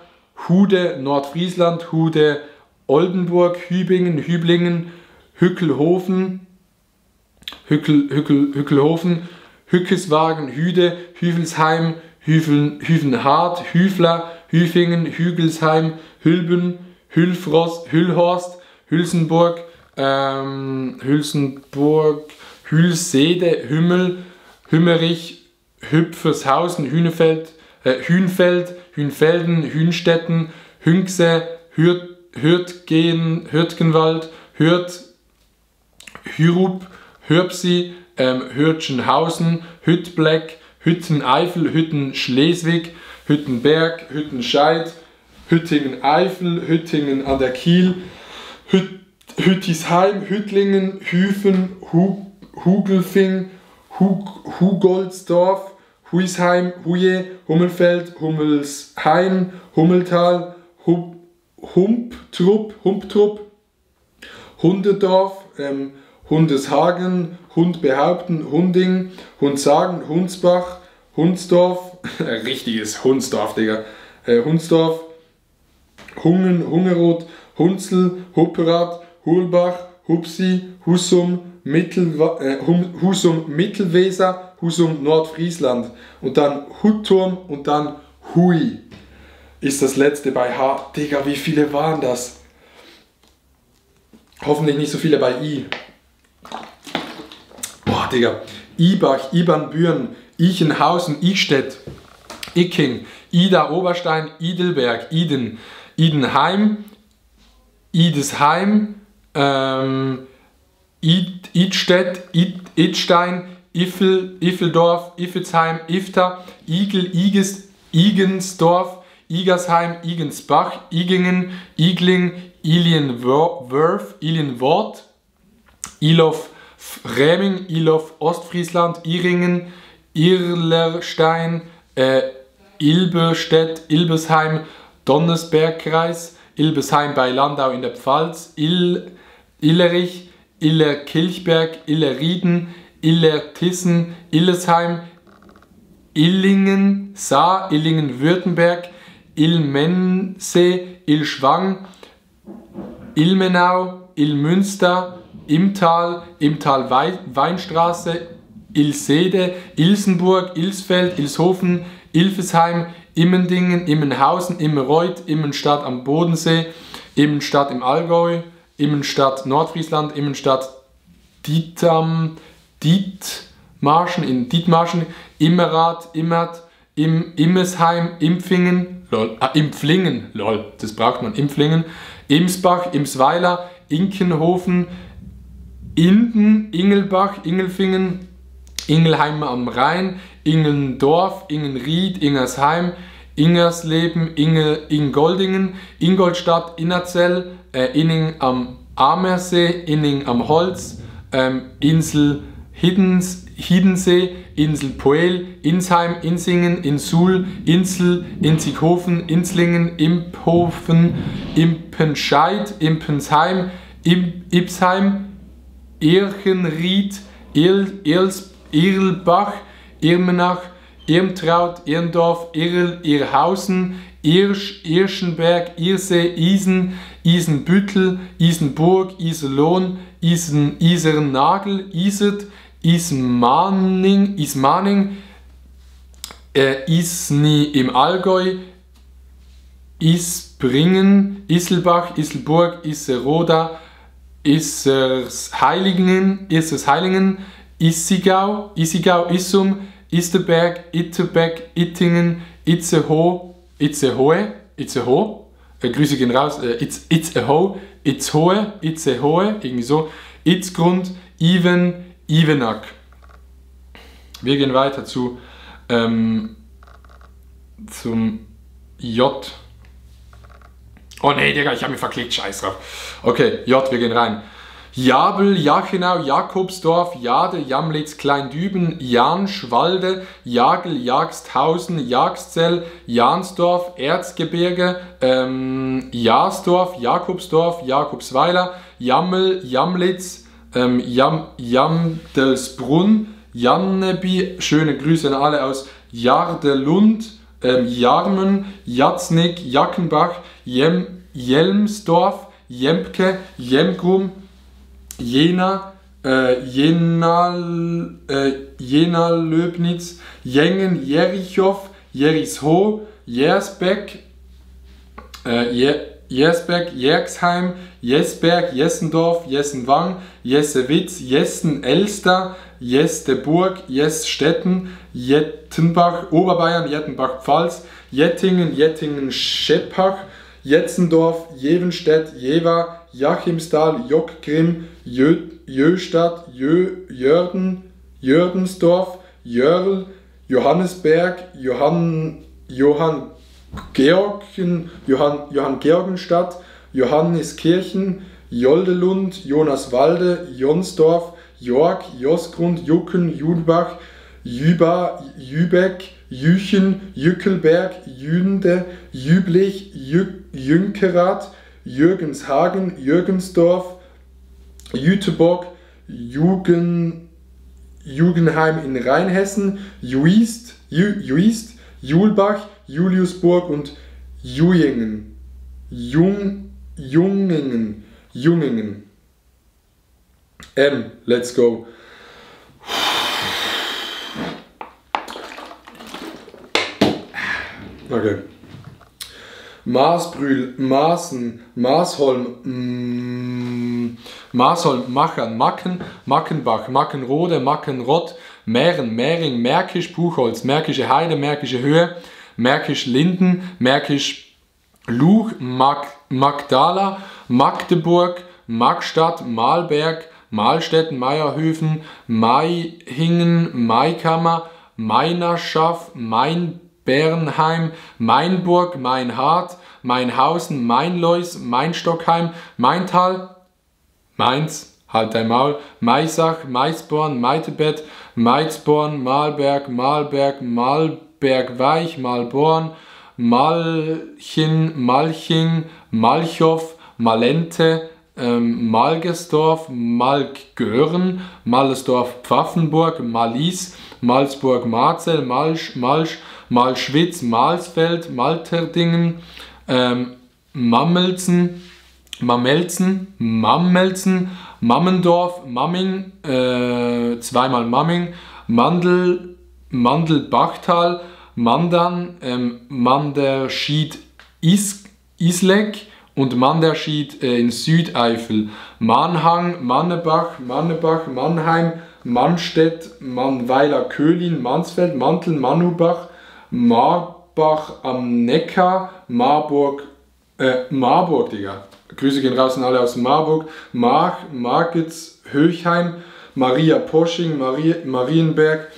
Hude Nordfriesland, Hude Oldenburg, Hübingen, Hüblingen, Hückelhofen, Hückeswagen, Hüde, Hüfelsheim, Hüfenhardt, Hüfler, Hüfingen, Hügelsheim, Hülben, Hüllhorst, Hülsenburg, Hülsede, Hümmel, Hümmerich, Hüpfershausen, Hünfeld, Hünfelden, Hünstetten, Hünxe, Hürtgenwald, Hürup, Hürpsi, Hürtschenhausen, Hüttbleck, Hütteneifel, Hütten-Schleswig, Hüttenberg, Hüttenscheid, Hüttingen-Eifel, Hüttingen an der Kiel, Hüttisheim, Hüttlingen, Hüfen, Hugelfing, Hugoldsdorf, Huisheim, Huye, Hummelfeld, Hummelshain, Hummeltal, Humptrupp, Hundedorf, Hundeshagen, Hundbehaupten, Hunding, Hundsagen, Hunsbach, Hunsdorf, richtiges Hunsdorf, Digga, Hunsdorf, Hungeroth, Hunzel, Hupperath, Hulbach, Hupsi, Husum, Husum Mittelweser, Husum Nordfriesland und dann Hutturm und dann Hui ist das letzte bei H. Digga, wie viele waren das? Hoffentlich nicht so viele bei I. Boah, Digga. Ibach, Ibernbüren, Ichenhausen, Ichstedt, Icking, Ida Oberstein, Idelberg, Idenheim, Idesheim, Idstedt, Idstein, Iffeldorf, Iffelsheim, Ifter, Igel, Igensdorf, Igersheim, Igensbach, Igingen, Igling, Ilienwörth, Ilof Främing, Ilof Ostfriesland, Iringen, Irlerstein, Ilbestedt, Ilbesheim, Donnersbergkreis, Ilbesheim bei Landau in der Pfalz, Illerich, Illerkilchberg, Illerrieden, Illertissen, Illesheim, Illingen, Saar, Illingen-Württemberg, Ilmense, Ilschwang, Ilmenau, Ilmünster, Imtal, Weinstraße, Ilsede, Ilsenburg, Ilsfeld, Ilshofen, Ilfesheim, Immendingen, Immenhausen, Immerreuth, Immenstadt am Bodensee, Immenstadt im Allgäu, Immenstadt Nordfriesland, Immenstadt Dithmarschen, Immerath, Immert, Immesheim, Impfingen, Impflingen, das braucht man, Impflingen, Imsbach, Imsweiler, Inkenhofen, Inden, Ingelbach, Ingelfingen, Ingelheim am Rhein, Ingendorf, Ingenried, Ingersheim, Ingersleben, Ingoldingen, Ingolstadt, Innerzell, Inning am Ammersee, Inning am Holz, Insel Hiddensee, Insel Poel, Insheim, Insingen, Insul, Insel, Inzighofen, Inslingen, Imphofen, Impenscheid, Impensheim, Ipsheim, Irchenried, Irlbach, Irmenach, Irmtraut, Irndorf, Irl, Irrhausen, Irsch, Irschenberg, Irsee, Isen, Isenbüttel, Isenburg, Iserlohn, Isernagel, Isert, Ismaning, Isny im Allgäu, Isbringen, Isselbach, Isselburg, Isseroda, Issersheilingen, Issigau, Issum, Isterberg, Itterbeck, Ittingen, Itzehoe, Grüße gehen raus, Itzehoe, irgendwie so, Itzgrund, Ivenack. Wir gehen weiter zum J. Oh ne, Digga, ich habe mich verklickt, scheiß drauf. Okay, J, wir gehen rein. Jabel, Jachenau, Jakobsdorf, Jade, Jamlitz, Kleindüben, Janschwalde, Jagel, Jagsthausen, Jagszell, Jansdorf, Erzgebirge, Jasdorf, Jakobsdorf, Jakobsweiler, Jammel, Jamlitz, Jamdelsbrunn, Janneby, schöne Grüße an alle aus Jardelund, Jarmen, Jatznig, Jackenbach, Jelmsdorf, Jempke, Jemgrum, Jena, Jena Löbnitz, Jengen, Jerichow, Jerishow, Jersbeck, Jersheim, Jesberg, Jessendorf, Jessenwang, Jessewitz, Jessen-Elster, Jesteburg, Jesstetten, Jettenbach, Oberbayern, Jettenbach-Pfalz, Jettingen, Jettingen-Scheppach, Jetzendorf, Jevenstedt, Jever, Jachimsthal, Jockgrimm, Jöstadt, Jördensdorf, Jörl, Johannesberg, Johann Georgenstadt, Johanniskirchen, Joldelund, Jonaswalde, Jonsdorf, Jork, Josgrund, Jucken, Judbach, Jüba, Jübeck, Jüchen, Jückelberg, Jünde, Jüblich, Jünkerath, Jürgenshagen, Jürgensdorf, Jüterbog, Jugenheim in Rheinhessen, Juist, Julbach, Juliusburg und Jungingen. Let's go. Okay. Maasbrühl, Maaßen, Maasholm, Machern, Macken, Mackenbach, Mackenrode, Mackenrott, Mähren, Mähring, Märkisch, Buchholz, Märkische Heide, Märkische Höhe, Märkisch Linden, Märkisch Luch, Magdala, Magdeburg, Magstadt, Malberg, Mahlstetten, Meierhöfen, Maihingen, Maikammer, Meinerschaff, Mainbernheim, Mainburg, Mainhardt, Mainhausen, Mainleus, Mainstockheim, Maintal, Mainz, halt dein Maul, Maisach, Maisborn, Meitebett, Meizborn, Malberg, Malbergweich, Malborn, Malchen, Malching, Malchow, Malente, Malgersdorf, Malgören, Malesdorf, Pfaffenburg, Malis, Malsburg, Marzel, Malsch, Malschwitz, Malsfeld, Malterdingen, Mammelsen, Mammendorf, Mamming, zweimal Mamming, Mandelbachtal, Mandan, Manderschied Isleck und Manderschied in Südeifel, Mannhang, Mannebach, Mannheim, Mannstedt, Mannweiler Köhlin, Mansfeld, Mantel, Mannubach, Marbach am Neckar, Marburg, Digga. Grüße gehen raus an alle aus Marburg, Margitz, Höchheim, Maria Posching, Marienberg,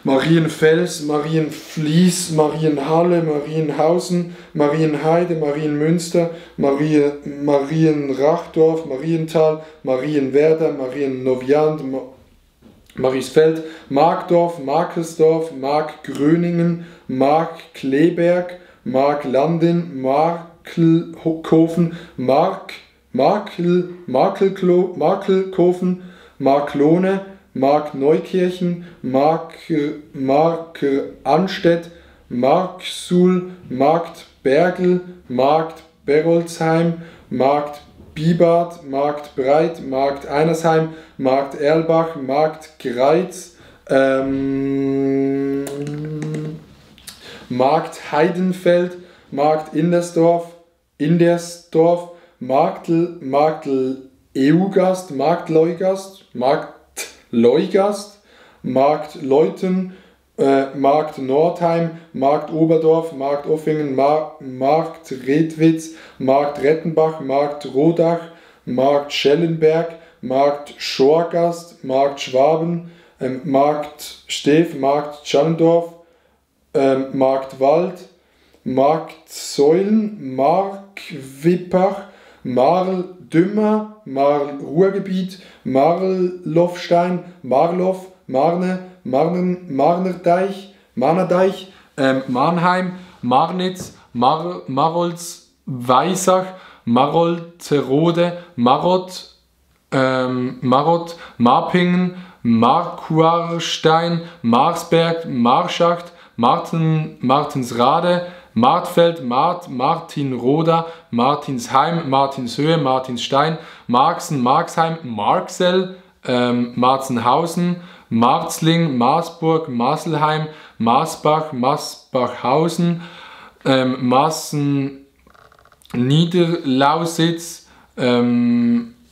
Marienfels, Marienfließ, Marienhalle, Marienhausen, Marienheide, Marienmünster, Marienrachdorf, Marienthal, Marienwerder, Mariennoviand, Marisfeld, Markdorf, Markelsdorf, Markgröningen, Markkleeberg, Marklandin, Markelhofen, Markelkofen, Marklone, Markneukirchen, Markranstädt, Marksuhl, Markt Bergel, Markt Berolzheim, Markt Bibart, Markt Breit, Markt Einersheim, Markt Erlbach, Markt Greiz, Markt Heidenfeld, Markt Indersdorf, Marktl Eugast, Markt Leugast, Markt Leuten, Markt Nordheim, Markt Oberdorf, Markt Offingen, Markt Redwitz, Markt Rettenbach, Markt Rodach, Markt Schellenberg, Markt Schorgast, Markt Schwaben, Markt Steff, Markt Schallendorf, Markt Wald, Markt Säulen, Mark Wippach, Marl Dümmer, Marl Ruhrgebiet, Marlofstein, Marlof, Marne, Marnerdeich, Marnheim, Marnitz, Marolz, Weissach, Marolzerode, Marott, Marpingen, Marquarstein, Marsberg, Marschacht, Martensrade, Martfeld, Martinroda, Martinsheim, Martinshöhe, Martinstein, Marxen, Marxheim, Marxell, Marzenhausen, Marzling, Marsburg, Marselheim, Marsbach, Marsbachhausen, Massen, Niederlausitz,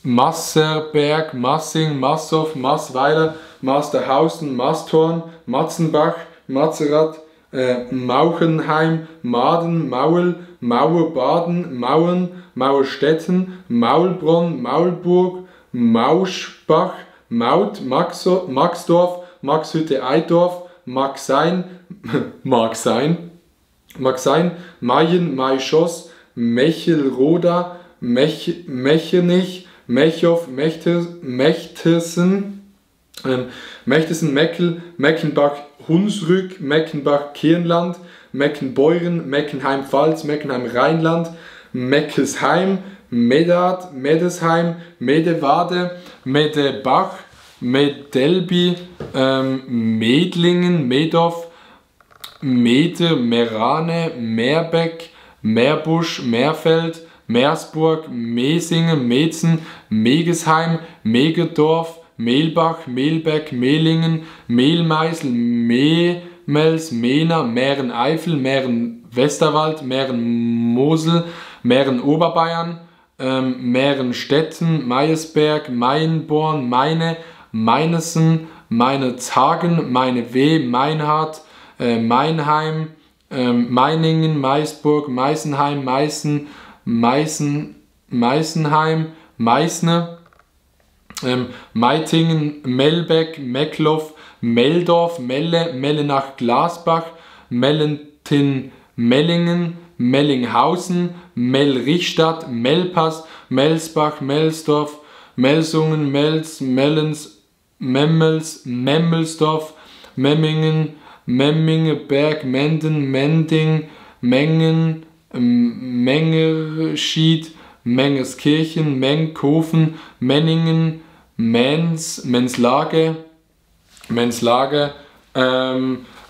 Masserberg, Massing, Massow, Massweiler, Masterhausen, Masthorn, Matzenbach, Matzerath, Mauchenheim, Maden, Maul, Mauerbaden, Mauern, Mauerstetten, Maulbronn, Maulburg, Mauschbach, Maut, Maxdorf, Maxhütte-Eidorf, Maxein, Mayen, Maischoss, Mechelroda, Mechernich, Mechow, Mechtesen, Meckel, Meckenbach, Hunsrück, Meckenbach, Kirnland, Meckenbeuren, Meckenheim-Pfalz, Meckenheim-Rheinland, Meckesheim, Medad, Medesheim, Medewade, Medebach, Medelby, Medlingen, Medorf, Mede, Merane, Meerbeck, Meerbusch, Meerfeld, Meersburg, Mesingen, Metzen, Megesheim, Megerdorf, Mehlbach, Mehlbeck, Mehlingen, Mehlmeißel, Mehmels, Mehna, Mähren-Eifel, Mähren-Westerwald, Mähren-Mosel, Mähren-Oberbayern, Mährenstetten, Meyersberg, Meienborn, Meine, Meinesen, Meinerzhagen, Meineweh, Meinhard, Meinheim, Meiningen, Maisburg, Meisenheim, Meißen, Meißenheim, Meißne, Meitingen, Melbeck, Meckloff, Meldorf, Melle, Mellenach, Glasbach, Mellentin, Mellingen, Mellinghausen, Mellrichstadt, Mellpass, Melsbach, Melsdorf, Melsungen, Mels, Mellens, Memmelsdorf, Memmingen, Memmingeberg, Menden, Mending, Mengen, Mengerschied, Mengeskirchen, Mengkofen, Menningen, Menslage,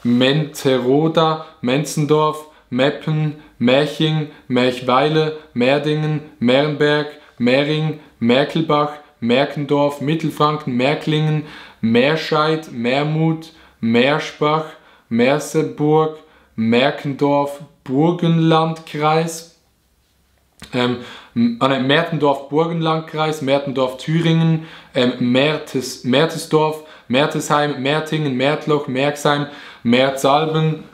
Menteroda, Menzendorf, Meppen, Märching, Märchweile, Merdingen, Mernberg, Mering, Merkelbach, Merkendorf, Mittelfranken, Merklingen, Meerscheid, Meermut, Meerspach, Merseburg, Merkendorf, Burgenlandkreis, Mertendorf, Burgenlandkreis, Mertendorf, Thüringen, Mertesdorf, Mertesheim, Mertingen, Mertloch, Merxheim, Merzalben,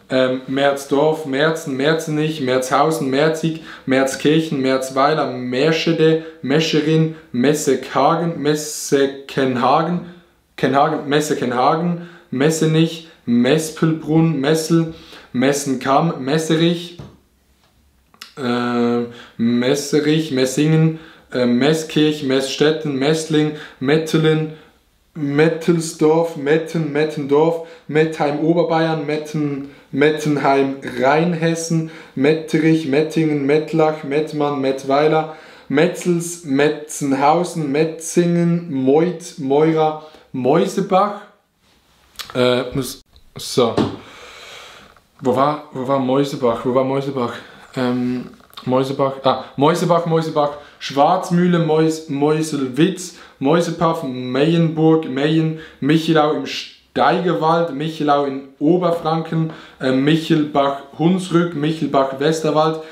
Merzdorf, Merzen, Merzenich, Merzhausen, Merzig, Merzkirchen, Merzweiler, Merschede, Mescherin, Messekhagen, Messekenhagen, Messenich, Mespelbrunn, Messel, Messenkamm, Messerich, Messingen, Meßkirch, Meßstetten, Messling, Mettelen, Mettelsdorf, Mettendorf, Mettheim Oberbayern, Mettenheim Rheinhessen, Metterich, Mettingen, Mettlach, Mettmann, Mettweiler, Metzels, Metzenhausen, Metzingen, Meuth, Meura, Meusebach. So. Wo war Meusebach? Meusebach, Schwarzmühle, Meuselwitz, Meusepaff, Meyenburg, Meyen, Michelau im Steigerwald, Michelau in Oberfranken, Michelbach-Hunsrück, Michelbach-Westerwald,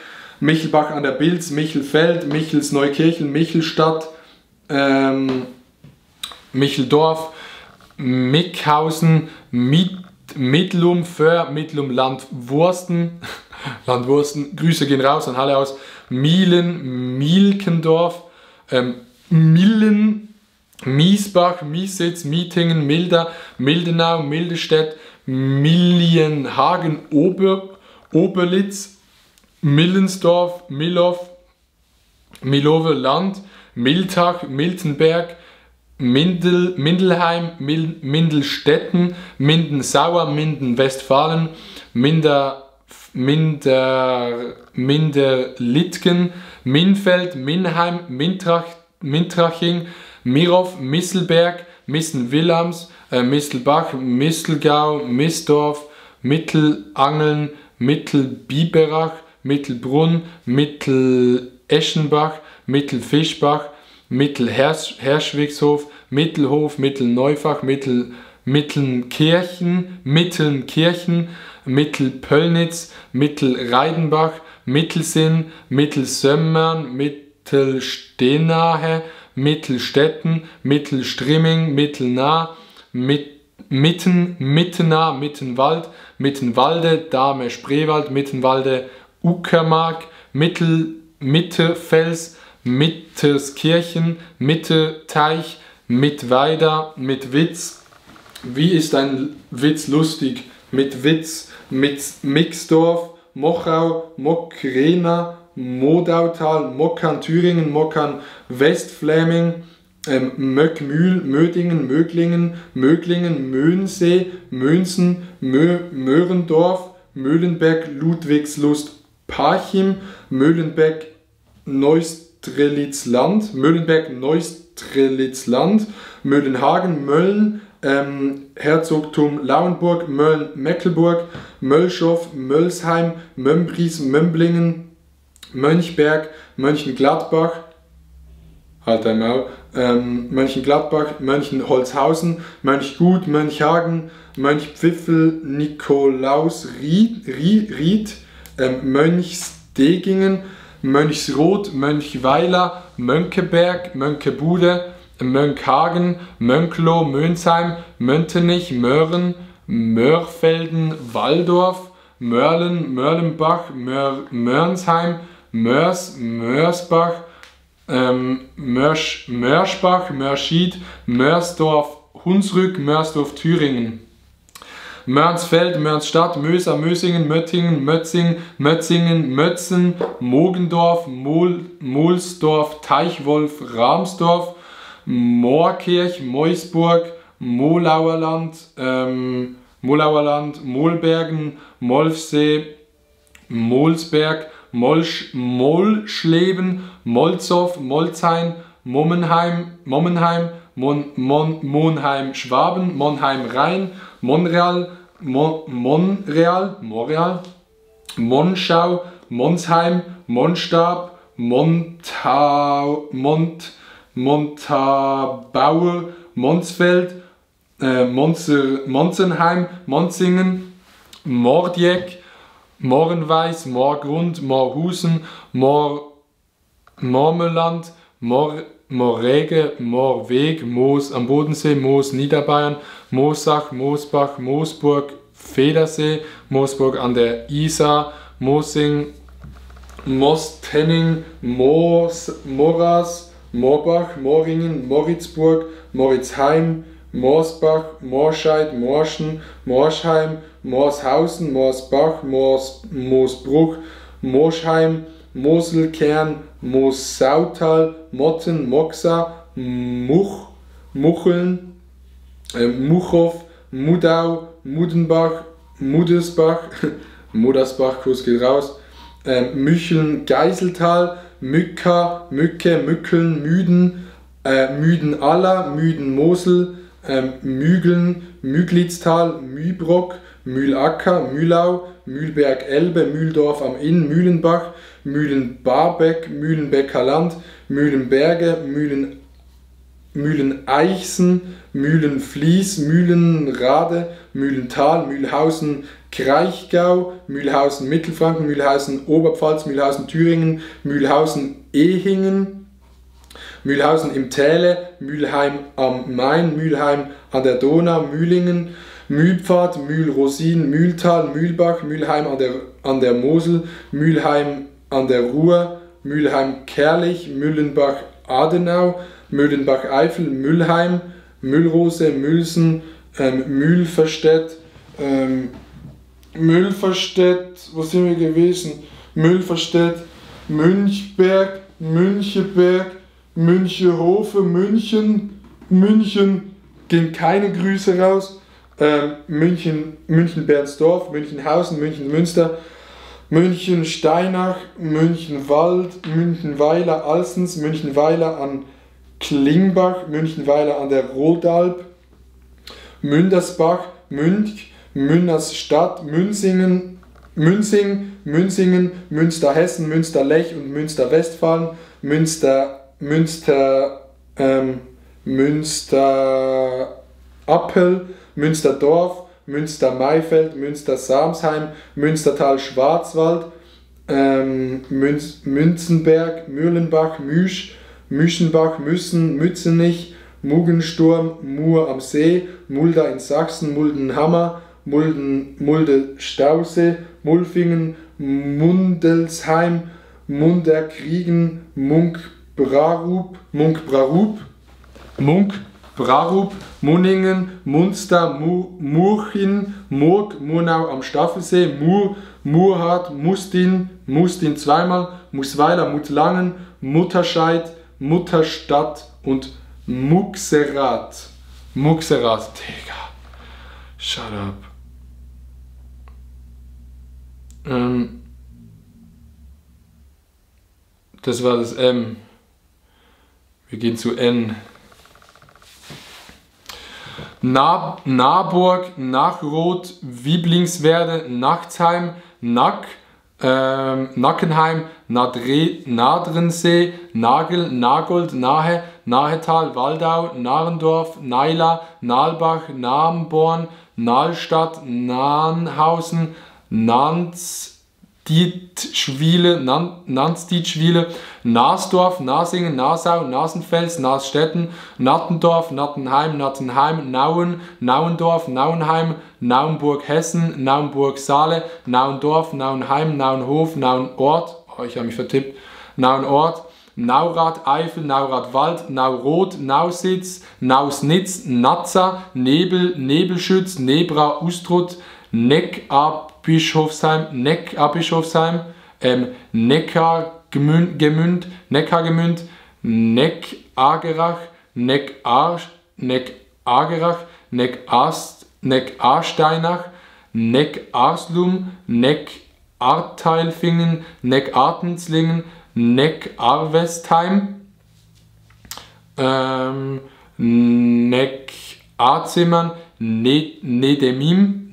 Michelbach an der Bilz, Michelfeld, Michelsneukirchen, Michelstadt, Micheldorf, Mickhausen, Mittlum, Föhr, Mittlum, Landwursten, Grüße gehen raus an alle aus Mielen, Mielkendorf, Millen, Miesbach, Miesitz, Mietingen, Milda, Mildenau, Mildestedt, Millienhagen, Oberlitz, Millensdorf, Milhof, Milove Land, Miltach, Miltenberg, Mindelheim, Mindelstetten, Mindensauer, Minden-Westfalen, Minderlitgen, Minfeld, Minheim, Mintraching, Mirow, Misselberg, Missen-Wilhelms, Misselbach, Misselgau, Misdorf, Mittelangeln, Mittelbiberach, Mittelbrunn, Mitteleschenbach, Mittelfischbach, Mittelherschwigshof, Mittelhof, Mittelneufach, Mittelnkirchen, Mittelpöllnitz, Mittelreidenbach, Mittelsinn, Mittelsömmern, Mittelstenahe, Mittelstetten, Mittelstrimming, Mittelnah, Mittenah, Mittenwald, Mittenwalde, Dahme Spreewald, Mittenwalde, Uckermark, Mittefels, Mitteskirchen, Mitteteich, Mittweida, Mittwitz. Wie ist ein Witz lustig? Mitwitz, Mixdorf, Mochau, Mockrena, Modautal, Mockern Thüringen, Mockern Westfläming, Möckmühl, Mödingen, Möglingen, Möhnsee, Mönsen, Möhrendorf, Mühlenberg, Ludwigslust, Parchim, Mühlenberg, Neustrelitzland, Mühlenhagen, Mölln, Herzogtum Lauenburg, Mölln, Mecklenburg, Möllschow, Möllsheim, Mömbries, Mömblingen, Mönchberg, Mönchengladbach, halt einmal, Mönchengladbach, Mönchenholzhausen, Mönchgut, Mönchhagen, Mönchpfiffel, Nikolausried, Mönchsdegingen, Mönchsroth, Mönchweiler, Mönckeberg, Mönckebude, Mönchagen, Mönklow, Mönsheim, Möntenich, Möhren, Mörfelden, Walldorf, Mörlen, Mörlenbach, Mörnsheim, Mörs, Mörsbach, Mörschbach, Mörschied, Mörsdorf, Hunsrück, Mörsdorf, Thüringen. Mörnsfeld, Mörnsstadt, Möser, Mösingen, Möttingen, Mötzing, Mötzingen, Mötzen, Mogendorf, Mohlsdorf, Teichwolf, Ramsdorf, Moorkirch, Meusburg, Molauerland, Molbergen, Molfsee, Molsberg, Molschleben, Molzow, Molzheim, Mommenheim, Monheim, Schwaben, Monheim-Rhein, Monreal, Monschau, Monsheim, Monstab, Montabaur, Monsfeld, Monzenheim, Monzingen, Mordjeck, Morgenweiß, Moorgrund, Moorhusen, Mormeland, Moorrege, Moorweg, Moos am Bodensee, Moos Niederbayern, Moosach, Moosbach, Moosburg, Federsee, Moosburg an der Isar, Moosing, Mostenning, Moras, Moorbach, Mooringen, Moritzburg, Moritzheim, Morsbach, Morscheid, Morschen, Morschheim, Morshausen, Morsbach, Moosbruch, Moschheim, Moselkern, Moossautal, Motten, Moxa, Mucheln, Muchow, Mudau, Mudenbach, Mudersbach, Kurs geht raus, Mücheln, Geiseltal, Mücka, Mücke, Mückeln, Müden, Müden-Aller, Müden-Mosel, Mügeln, Müglitztal, Mühbrock, Mühlacker, Mühlau, Mühlberg-Elbe, Mühldorf am Inn, Mühlenbach, Mühlenbarbeck, Mühlenbecker Land, Mühlenberge, Mühleneichsen, Mühlenfließ, Mühlenrade, Mühlental, Mühlhausen, Kraichgau, Mühlhausen Mittelfranken, Mühlhausen Oberpfalz, Mühlhausen Thüringen, Mühlhausen Ehingen, Mühlhausen im Täle, Mülheim am Main, Mülheim an der Donau, Mühlingen, Mühlpfad, Mühlrosin, Mühltal, Mühlbach, Mülheim an der Mosel, Mülheim an der Ruhr, Mülheim-Kerlich, Müllenbach-Adenau, Müllenbach-Eifel, Mülheim, Müllrose, Mülsen, Mühlverstedt, wo sind wir gewesen? Mühlverstedt, Münchberg, Müncheberg, Münchehofe, München, gehen keine Grüße raus, München-Bernsdorf, Münchenhausen, München-Münster, München-Steinach, Münchenwald, Münchenweiler, Alsens, Münchenweiler an Klingbach, Münchenweiler an der Rodalb, Mündersbach, Münch, Münnersstadt, Münzing, Münsterhessen, Münsterlech und Münsterwestfalen, Münsterappel, Münsterdorf, Münster-Maifeld, Münster-Samsheim, Münstertal-Schwarzwald, Münzenberg, Mürlenbach, Müsch, Müschenbach, Müssen, Mützenich, Muggensturm, Mur am See, Mulda in Sachsen, Muldenhammer, Mulde-Stausee, Mulfingen, Mundelsheim, Munderkriegen, Munkbrarup, Munningen, Munster, Murchin, Murg, Murnau am Staffelsee, Murhard, Mustin zweimal, Musweiler, Muttlangen, Mutterscheid, Mutterstadt und Muxerat. Muxerat, Digga. Shut up. Das war das M. Wir gehen zu N. Naburg, Nachroth, Wieblingswerde, Nachtsheim, Nackenheim, Nadrensee, Nagel, Nagold, Nahetal, Waldau, Narrendorf, Naila, Nalbach, Nahenborn, Nahlstadt, Nahnhausen, Nanstiedschwile, Nasdorf, Nasingen, Nasau, Nasenfels, Nasstetten, Nattendorf, Nattenheim, Nauen, Nauendorf, Nauenheim, Naumburg, Hessen, Naumburg, Saale, Nauendorf, Nauenheim, Nauenhof, Nauenort, ich habe mich vertippt, Nauenort, Naurath, Eifel, Naurathwald, Nauroth, Nausitz, Nausnitz, Nazza, Nebel, Nebelschütz, Nebra, Ustrut, Neckarbischofsheim, Neckargemünd, Neckargemünd, Neckargerach, Neckarsteinach, Neckarslum, Neckarteilfingen, Neckartenzlingen, Neckarwestheim, Neckarzimmern, Nedemim,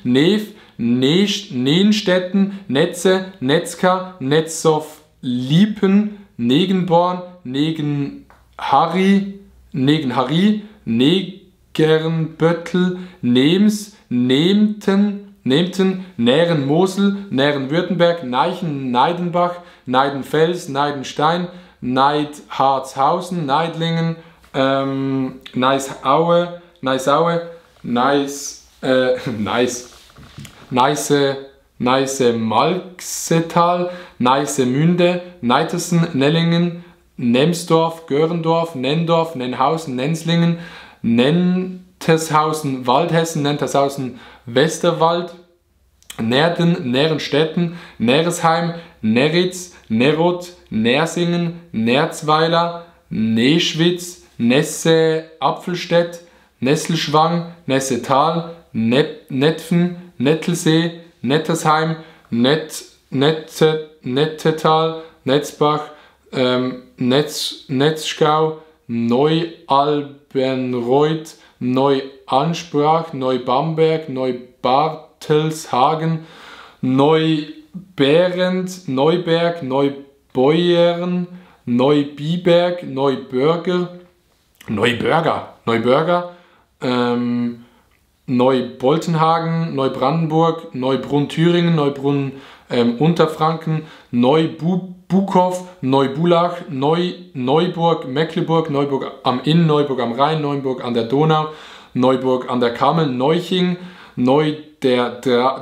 Nev, Nenstetten, Netze, Netzka, Netzow, Liepen, Negenborn, Negenharry, Negernböttel, Nems, Nemten, Nähren-Mosel, Nähren-Württemberg, Neichen, Neidenbach, Neidenfels, Neidenstein, Neidharzhausen, Neidlingen, Neißaue, Neiße-Malxetal, Neißemünde, Neitersen, Nellingen, Nemsdorf, Görendorf, Nendorf, Nenhausen, Nenzlingen, Nenteshausen, Waldhessen, Nenteshausen, Westerwald, Nerden, Närrenstetten, Neresheim, Neritz, Neroth, Nersingen, Nerzweiler, Neschwitz, Nesse, Apfelstedt, Nesselschwang, Nessetal, Netpfen, Nettelsee, Nettersheim, Nettetal, Nettetal, Netzbach, Netzschgau, Neualbenreuth, Neuansprach, Neubamberg, Neubartelshagen, Neuberend, Neuberg, Neubeuern, Neubiberg, Neuburger, Neuboltenhagen, Neubrandenburg, Neubrunn-Thüringen, Neubrunn-Unterfranken, Neubukow, Neubulach, Neuburg, Mecklenburg, Neuburg am Inn, Neuburg am Rhein, Neuburg an der Donau, Neuburg an der Kammel, Neuching,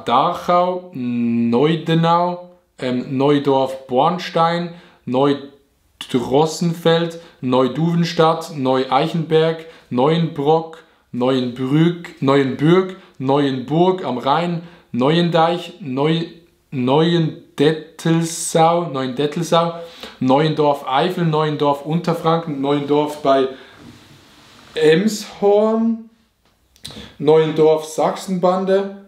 Dachau, Neudenau, Neudorf-Bornstein, Neudrossenfeld, Neuduvenstadt, Neueichenberg, Neuenbrock, Neuenbürg, Neuenburg am Rhein, Neuendeich, Neuendettelsau, Neuendorf-Eifel, Neuendorf-Unterfranken, Neuendorf bei Emshorn, Neuendorf-Sachsenbande,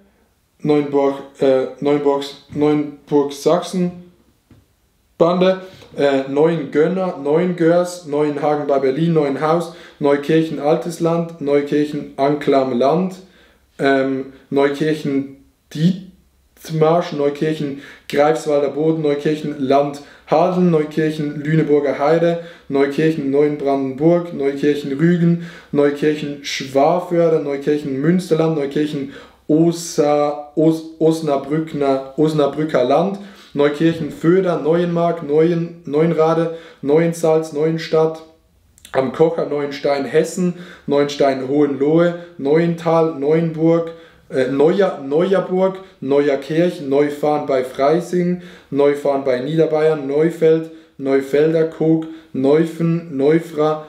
Neuenburg-Sachsenbande, Neuengönner, Neuengörs, Neuenhagen bei Berlin, Neuenhaus, Neukirchen-Altes Land, Neukirchen-Anklam-Land, Neukirchen-Dietmarsch, Neukirchen-Greifswalder Boden, Neukirchen-Land-Hadeln, Neukirchen-Lüneburger Heide, Neukirchen-Neuenbrandenburg, Neukirchen-Rügen, Neukirchen-Schwaförde, Neukirchen-Münsterland, Neukirchen-Osnabrücker Land, Neukirchen-Föder, Neuenmark, Neuenrade, Neuensalz, Neuenstadt, am Kocher, Neuenstein, Hessen, Neuenstein-Hohenlohe, Neuental, Neuenburg, Neuerburg, Neuerkirch, Neufahren bei Freising, Neufahren bei Niederbayern, Neufeld, Neufelderkog, Neufen, Neufra,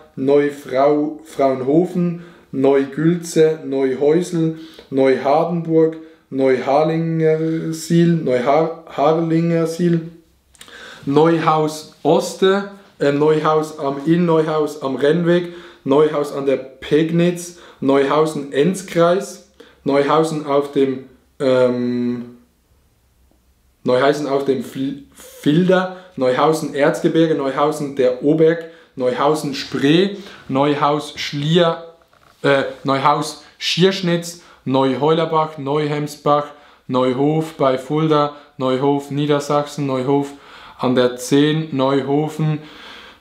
Fraunhofen, Neugülze, Neuhäusel, Neuhardenburg, Neuharlingersiel, Neuhaus Oste, Neuhaus am Inn, Neuhaus am Rennweg, Neuhaus an der Pegnitz, Neuhausen-Enzkreis, Neuhausen auf dem Filder, Neuhausen Erzgebirge, Neuhausen der Oberg, Neuhausen Spree, Neuhaus Schierschnitz, Neuheulerbach, Neuhemsbach, Neuhof bei Fulda, Neuhof Niedersachsen, Neuhof an der Zehn, Neuhofen,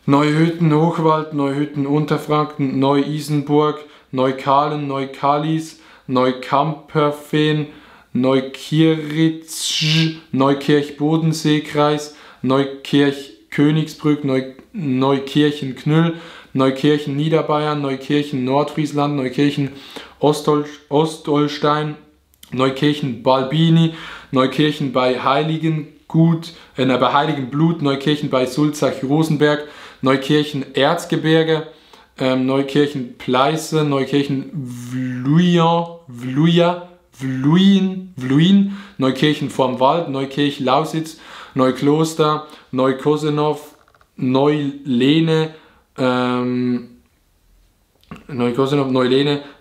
Neuhütten Hochwald, Neuhütten Unterfranken, Neu-Isenburg, Neukahlen, Neukalis, Neukamperfehn, Neukirch, Neukirch Bodenseekreis, Neukirch Königsbrück, Neukirchen Knüll, Neukirchen Niederbayern, Neukirchen Nordfriesland, Neukirchen Ostolstein, Neukirchen Balbini, Neukirchen bei Heiligenblut, Neukirchen bei Sulzach-Rosenberg, Neukirchen Erzgebirge, Neukirchen Pleiße, Neukirchen Vluin, Neukirchen vorm Wald, Neukirch Lausitz, Neukloster, Neukosenow, Neulene,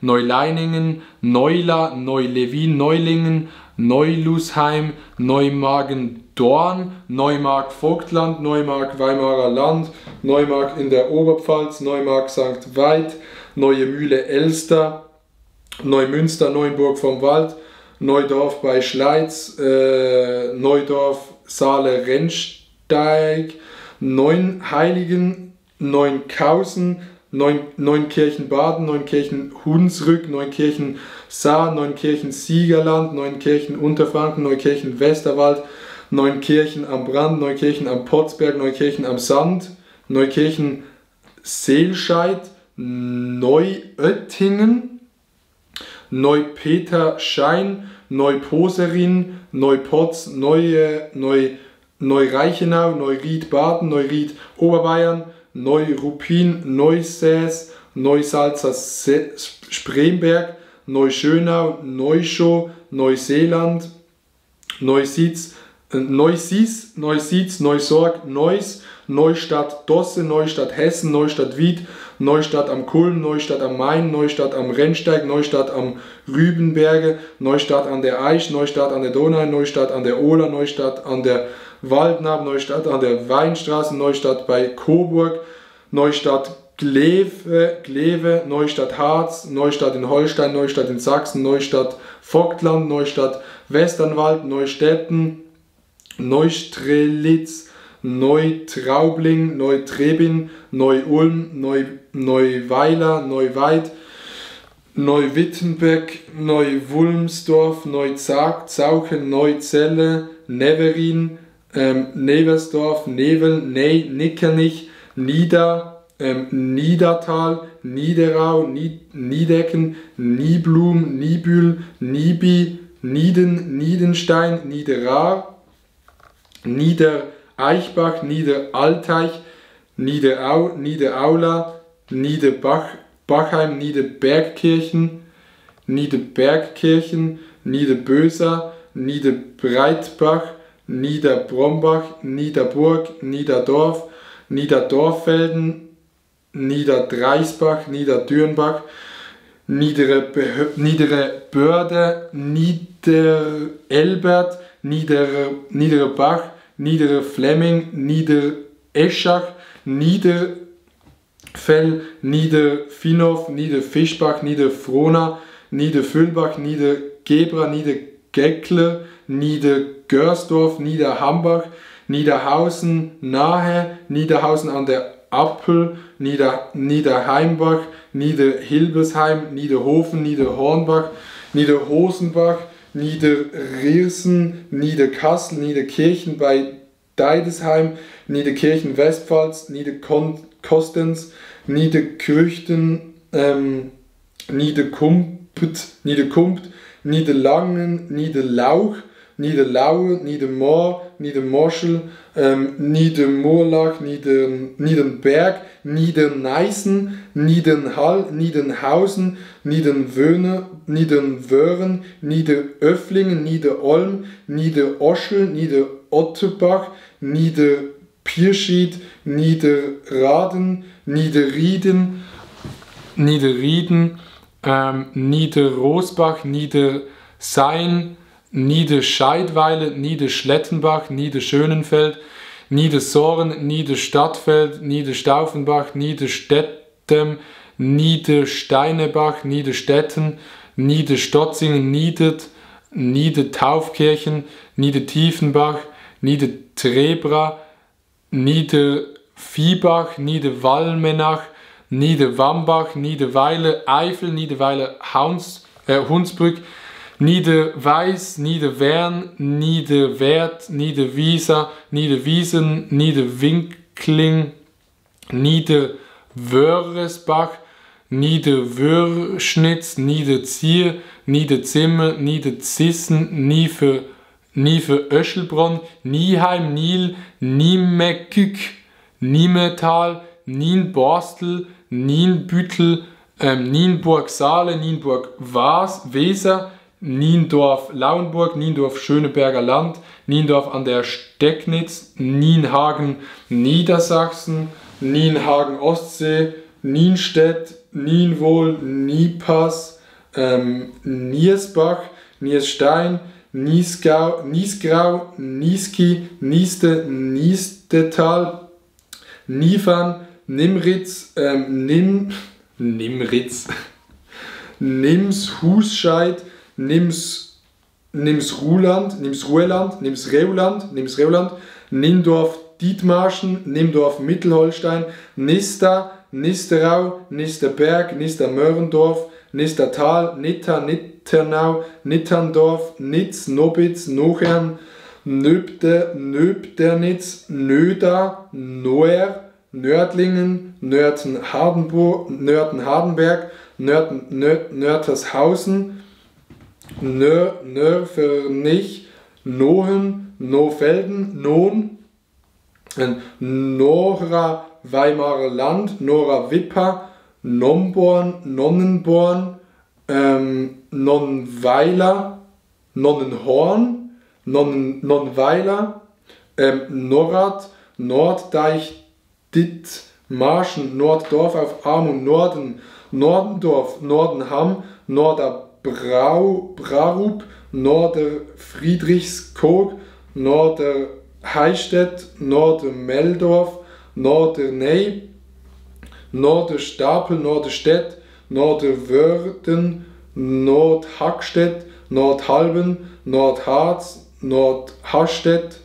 Neuleiningen, Neula, Neulewin, Neulingen, Neulusheim, Neumagen-Dorn, Neumark-Vogtland, Neumark-Weimarer Land, Neumark in der Oberpfalz, Neumark-St. Veit, Neue Mühle-Elster, Neumünster, Neuenburg vom Wald, Neudorf bei Schleiz, Neudorf, Saale-Rennsteig, Neunheiligen, Neunkausen, Neunkirchen-Baden, Neunkirchen-Hunsrück, Neunkirchen-Saar, Neunkirchen-Siegerland, Neunkirchen-Unterfranken, Neukirchen-Westerwald, Neunkirchen am Brand, Neukirchen am Potzberg, Neukirchen am Sand, Neukirchen-Seelscheid, Neuöttingen, Neupeterschein, Neuposerin, Neupotz, Neureichenau, Neuried-Baden, Neuried-Oberbayern, Neuruppin, Neusäß, Neusalzer Spremberg, Neuschönau, Neuschow, Neuseeland, Neusiedz, Neusorg, Neuss, Neustadt Dosse, Neustadt Hessen, Neustadt Wied, Neustadt am Kulm, Neustadt am Main, Neustadt am Rennsteig, Neustadt am Rübenberge, Neustadt an der Aisch, Neustadt an der Donau, Neustadt an der Ola, Neustadt an der Waldnab, Neustadt an der Weinstraße, Neustadt bei Coburg, Neustadt Glewe, Neustadt Harz, Neustadt in Holstein, Neustadt in Sachsen, Neustadt Vogtland, Neustadt Westernwald, Neustetten, Neustrelitz, Neutraubling, Neutrebin, Neu-Ulm, Neuweiler, Neuweid, Neuwittenbeck, Neuwulmsdorf, Neuzauchen, Neuzelle, Neverin, Neversdorf, Nevel, Nickernich, Niedertal, Niederau, Niedecken, Nieblum, Niebühl, Nieby, Niedenstein, Niederar, Niedereichbach, Niederalteich, Niederau, Niederaula, Niederbachheim, Niederbergkirchen, Niederböser, Niederbreitbach, Niederbrombach, Niederburg, Niederdorf, Niederdorfelden, Niederdreisbach, Niederdürnbach, Niedere Börde, Niederelbert, Niederebach, Niederflemming, Niedereschach, Niederfell, Niederfinov, Niederfischbach, Niederfrohna, Niederfüllbach, Niedergebra, Niedergeckle, Niedergörsdorf, Niederhambach, Niederhausen nahe, Niederhausen an der Appel, Niederheimbach, Niederhilbersheim, Niederhofen, Niederhornbach, Niederhosenbach, Niederriersen, Niederkassel, Niederkirchen bei Deidesheim, Niederkirchen Westpfalz, Niederkostens, Niederkrüchten, Niederkumpt, Niederlangen, Niederlauch, Niederlaue, Niedermoor, Niedermoschel, Niedermurlach, Niedernberg, Niederneißen, Niedernhall, Niedernhausen, Niedernwöhren, Niederöfflingen, Niederolm, Niederoschel, Niederotterbach, Niederpirschied, Niederraden, Niederrieden, Niederrosbach, Niedersein, Niederscheidweile, Niederschlettenbach, Niederschönenfeld, Niedersoren, Niederstadtfeld, Niederstaufenbach, Niederstettem, Niedersteinebach, Niederstetten, Niederstotzingen, Niedertaufkirchen, Niedertiefenbach, Niedertrebra, Niederviehbach, Niederwalmenach, Niederwambach, Niederweile, Eifel, Niederweile, Hunsbrück, Niederweiß, Niederwern, Niederwert, Niederwieser, Niederwiesen, Niederwinkling, Niederwöresbach, Niederwürschnitz, Niederzier, Niederzimmer, Niederzissen, Niefer-Öschelbronn, Nieheim, Niel, Niemeckück, Niemetal, Nienborstel, Nienbüttel, Nienburg-Saale, Nienburg-Weser, Niendorf-Lauenburg, Niendorf-Schöneberger Land, Niendorf an der Stecknitz, Nienhagen, Niedersachsen, Nienhagen-Ostsee, Nienstedt, Nienwohl, Niepass, Niersbach, Nierstein, Niesgrau, Nieski, Nieste, Niestetal, Niefern, Nimritz, Nimshusscheid, Nimsreuland, Nindorf, Dietmarschen, Nimdorf, Mittelholstein, Nista, Nisterau, Nisterberg, Nistermörendorf, Nistertal, Nitter, Nitternau, Nitterndorf, Nitz, Nobitz, Nochern, Nöbdernitz, Nöda, Noer, Nördlingen, Nörten-Hardenberg, Nörtershausen, Nörfernich, Nohen, Nofelden, Nohn, Nora Weimarer Land, Nora Wipper, Nomborn, Nonnenborn, Nonnenweiler, Nonnenhorn, Nonnenweiler, Norrad, Norddeich, Dithmarschen, Norddorf auf Armung, Norden, Nordendorf, Nordenham, Norderbrarup, Norderfriedrichskoog, Norderhausen, Heistedt, Nordermeldorf, Norderney, Norderstapel, Norderstedt, Norderwörden, Nordhackstedt, Nordhalben, Nordharz, Nordhastedt,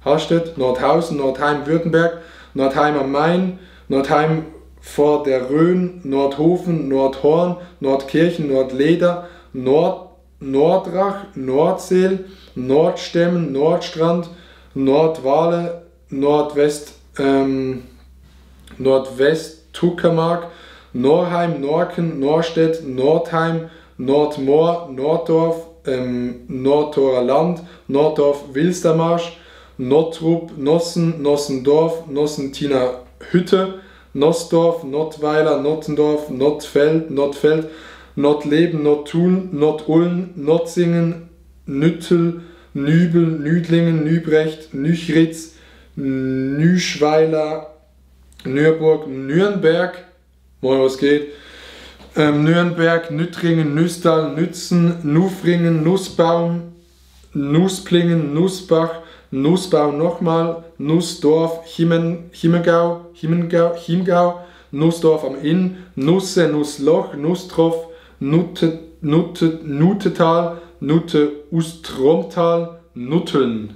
Nordhausen, Nordheim-Württemberg, Nordheim am Main, Nordheim vor der Rhön, Nordhofen, Nordhorn, Nordkirchen, Nordleder, Nordrach, Nordseel, Nordstemmen, Nordstrand, Nordwale, Nordwest-Tuckermark, Norheim, Norken, Norstedt, Nordheim, Nordmoor, Norddorf, Nordtorer Land, Norddorf, Wilstermarsch, Nottrup, Nossen, Nossendorf, Nossentiner Hütte, Nossdorf, Nottweiler, Nottendorf, Nottfeld, Nottleben, Nottun, Nottuln, Notzingen, Nüttel, Nübel, Nüdlingen, Nübrecht, Nüchritz, Nüschweiler, Nürburg, Nürnberg, mal was geht, Nürnberg, Nüttringen, Nüstal, Nützen, Nufringen, Nussbaum, Nussplingen, Nussbach, Nussbau nochmal, Nussdorf, Chiemgau, Nussdorf am Inn, Nusse, Nussloch, Nusstroff, Nuttetal, Nutte, Ustromtal, Nutteln.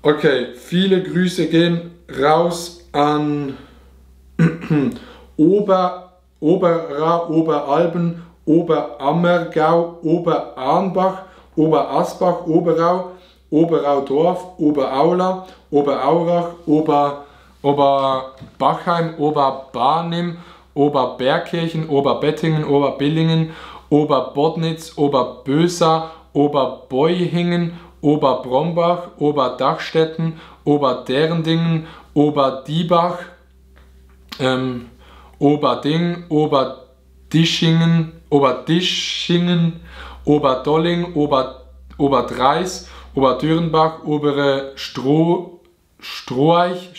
Okay, viele Grüße gehen raus an Oberalben, Oberammergau, Oberarnbach, Oberasbach, Oberaudorf, Oberaula, Oberaurach, Oberbachheim, Oberbarnim, Oberbergkirchen, Oberbettingen, Oberbillingen, Oberbodnitz, Oberbösa, Oberbeuchingen, Oberbrombach, Oberdachstetten, Oberderndingen, Oberdiebach, Oberding, Oberdischingen, Oberdolling, Oberdreis, Oberdürrenbach, Obere Stroheich,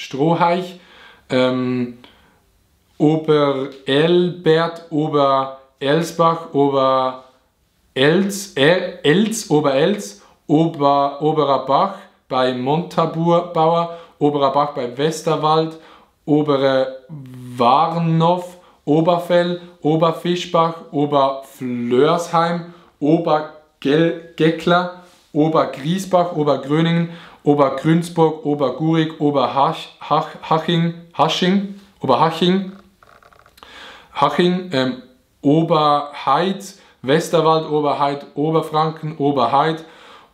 Oberelbert, Oberelsbach, Oberelz, Oberer Bach bei Montabaur, Oberer Bach bei Westerwald, Obere Warnow, Oberfell, Oberfischbach, Oberflörsheim, Obergeckler, Obergriesbach, Obergröningen, Obergrünzburg, Obergurig, Oberhaching, Oberheid, Westerwald, Oberheid, Oberfranken, Oberheid,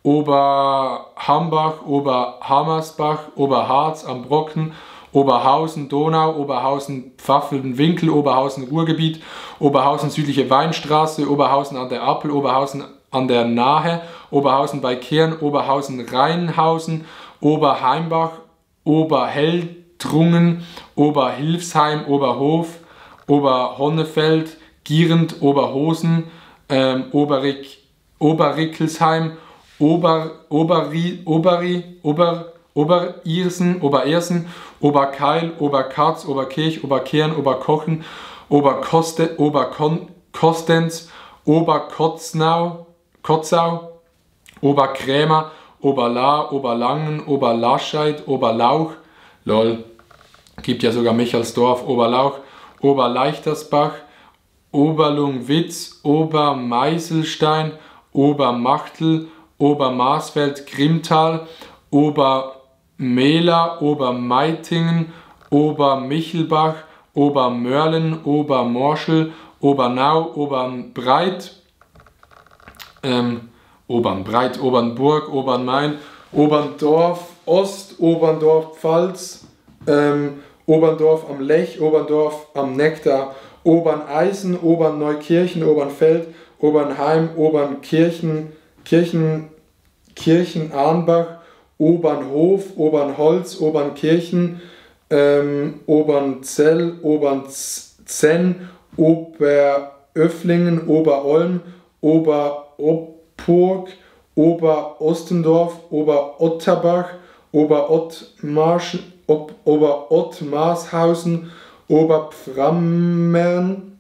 Oberhambach, Oberhammersbach, Oberharz am Brocken, Oberhausen, Donau, Oberhausen, Pfaffelnwinkel, Oberhausen, Ruhrgebiet, Oberhausen, südliche Weinstraße, Oberhausen an der Appel, Oberhausen an der Nahe, Oberhausen bei Kern, Oberhausen, Rheinhausen, Oberheimbach, Oberheldrungen, Oberhilfsheim, Oberhof, Oberhonnefeld, Gierend, Oberhosen, Oberickelsheim, Oberersen, Oberkeil, Oberkarz, Oberkirch, Oberkern, Oberkochen, Oberkostenz, Oberkotzau, Oberkrämer, Oberla, Oberlangen, Oberlascheid, Oberlauch, lol, gibt ja sogar Michaelsdorf, Oberlauch, Oberleichtersbach, Oberlungwitz, Obermeiselstein, Obermachtel, Obermarsfeld, Grimtal, Obermehler, Obermeitingen, Obermichelbach, Obermörlen, Obermorschel, Obernau, Obernbreit, Obernburg, Obernmain, Oberndorf Ost, Oberndorf Pfalz, Oberndorf am Lech, Oberndorf am Nektar, Oberneisen, Oberneukirchen, Obernfeld, Obernheim, Obernkirchen, Kirchenarnbach, Obernhof, Obernholz, Obernkirchen, Obernzell, Obernzenn, Oberöfflingen, Oberolm, Oberopburg, Oberostendorf, Oberotterbach, Oberottmarshausen, Oberpframmern,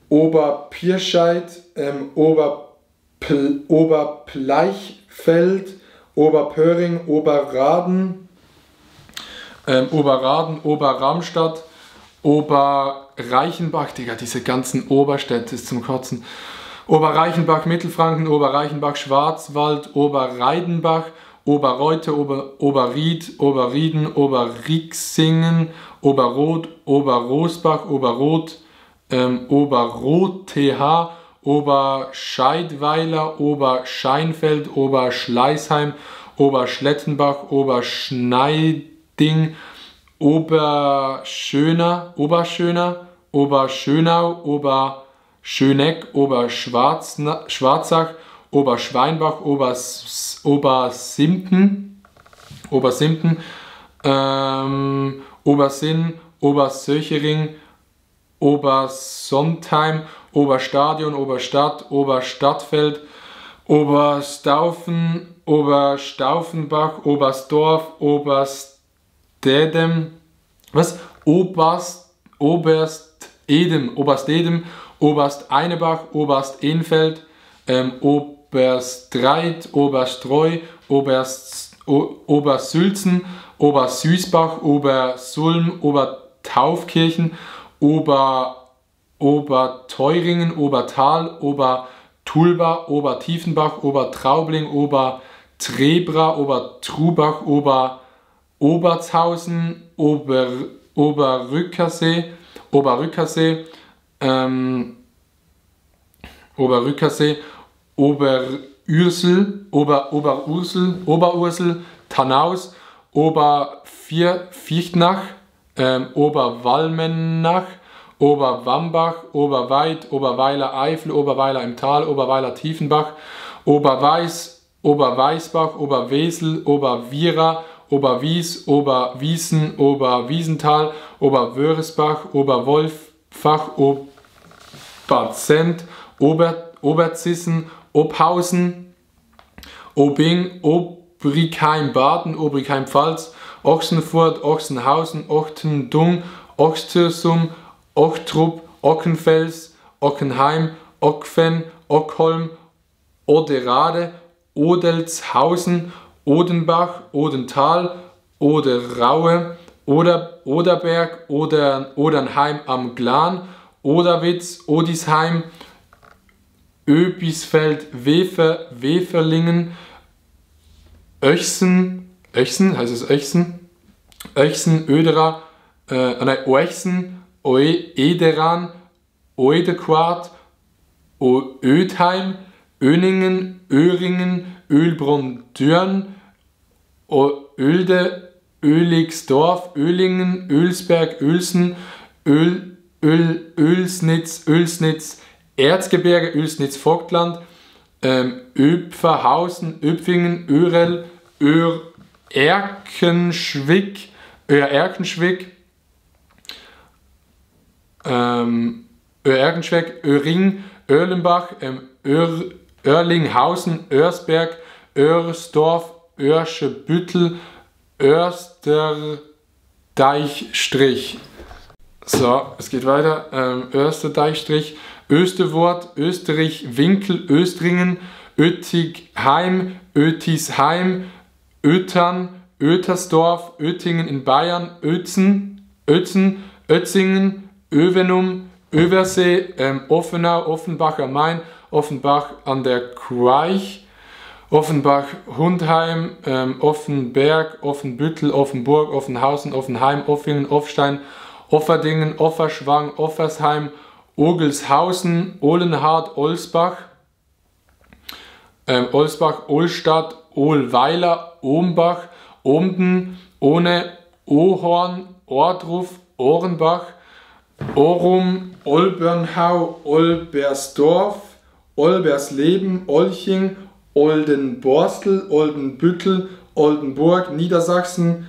Oberpirscheid, Scheinfeld, Oberpöhring, Oberraden, Oberramstadt, Oberreichenbach, Digga, diese ganzen Oberstädte ist zum Kotzen. Oberreichenbach, Mittelfranken, Oberreichenbach, Schwarzwald, Oberreidenbach, Oberreute, Oberried, Oberrieden, Oberrixingen, Oberroth, Oberrosbach, Oberroth, Oberroth-TH, Oberscheidweiler, Oberscheinfeld, Oberschleißheim, Oberschlettenbach, Oberschneiding, Oberschöner, Oberschönau, Oberschöneck, Oberschwarzach, Oberschweinbach, Obersimpen, Obersinn, Obersöchering, Obersontheim, Oberstadion, Oberstadt, Oberstadtfeld, Oberstaufen, Oberstaufenbach, Oberstdorf, Oberstedem, Oberstedem, Obersteinebach, Oberstenfeld, Oberstreit, Oberstreu, Obersülzen, Obersüßbach, Obersulm, Obertaufkirchen, Oberteuringen, Obertal, Obertulba, Obertiefenbach, Obertraubling, Obertrebra, Obertrubach, Obertshausen, Oberrückersee, Oberursel, Tanaus, Oberviechtnach, Oberwalmenach, Oberwambach, Oberweid, Oberweiler Eifel, Oberweiler im Tal, Oberweiler Tiefenbach, Oberweißbach, Oberwesel, Oberwiera, Oberwies, Oberwiesen, Oberwiesental, Oberwörisbach, Oberwolfach, Oberzent, Oberzissen, Ophausen, Obing, Obrigheim-Baden, Obrigheim-Pfalz, Ochsenfurt, Ochsenhausen, Ochtendung, Ochstersum, Ochtrup, Ockenfels, Ockenheim, Ockfen, Ockholm, Oderade, Odelzhausen, Odenbach, Odental, Oderaue, Oderberg, Odernheim am Glan, Oderwitz, Odisheim, Öbisfeld, Weferlingen, Öchsen, heißt es Öchsen, Ödera, Oechsen, Ederan, Oedequart, Ödheim, Öningen, Öhringen, Ölbrunn-Dürn, Oelde, Oeligsdorf, Oehlingen, Oelsberg, Oelsen, Oelsnitz, Erzgebirge, Oelsnitz-Vogtland, Öpferhausen, Öpfingen, Örel, Erkenschwick, Öring, Erlenbach, Oerlinghausen, Örsberg, Örsdorf, Örschebüttel, Österdeichstrich. So, es geht weiter. Österdeichstrich, Österwort, Österreich, Winkel, Östringen, Öttigheim, Ötisheim, Ötern, Ötersdorf, Öttingen in Bayern, Ötzen, Ötzingen, Övenum, Översee, Offenau, Offenbach am Main, Offenbach an der Queich, Offenbach, Hundheim, Offenberg, Offenbüttel, Offenburg, Offenhausen, Offenheim, Offingen, Offstein, Offerdingen, Offerschwang, Offersheim, Ogelshausen, Ohlenhardt, Olsbach, Olsbach, Olstadt, Ohlweiler, Ohmbach, Ohmden, Ohne, Ohorn, Ohrdruf, Ohrenbach, Orum, Olbernhau, Olbersdorf, Olbersleben, Olching, Oldenborstel, Oldenbüttel, Oldenburg, Niedersachsen,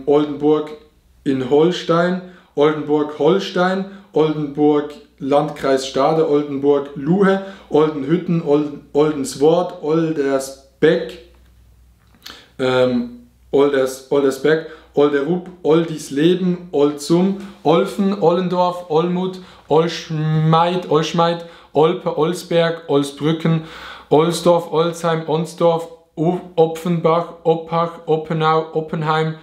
Oldenburg in Holstein, Oldenburg-Holstein, Oldenburg Landkreis Stade, Oldenburg Luhe, Oldenhütten, Oldenswort, Oldersbeck, Oldersbeck, Olderup, Oldisleben, Olzum, Olfen, Ollendorf, Olmut, Olschmeid, Olpe, Olsberg, Olsbrücken, Olsdorf, Olsheim, Onsdorf, Opfenbach, Oppach, Oppenau, Oppenheim,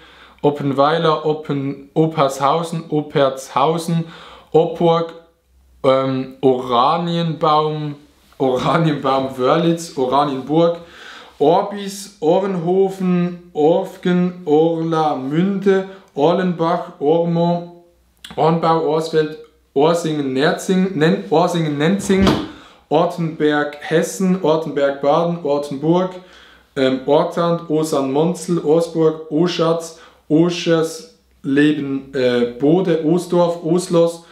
Oppenweiler, Oppershausen, Oppertshausen, Opburg, Oranienbaum, Wörlitz, Oranienburg, Orbis, Ohrenhofen, Orfgen, Orlamünde, Orlenbach, Ormo, Ornbau, Orsfeld, Orsingen, Nenzing, Ortenberg, Hessen, Ortenberg, Baden, Ortenburg, Ortand, Osern-Monzel, Osburg, Oschatz, Oschersleben, Bode, Osdorf, Oslos,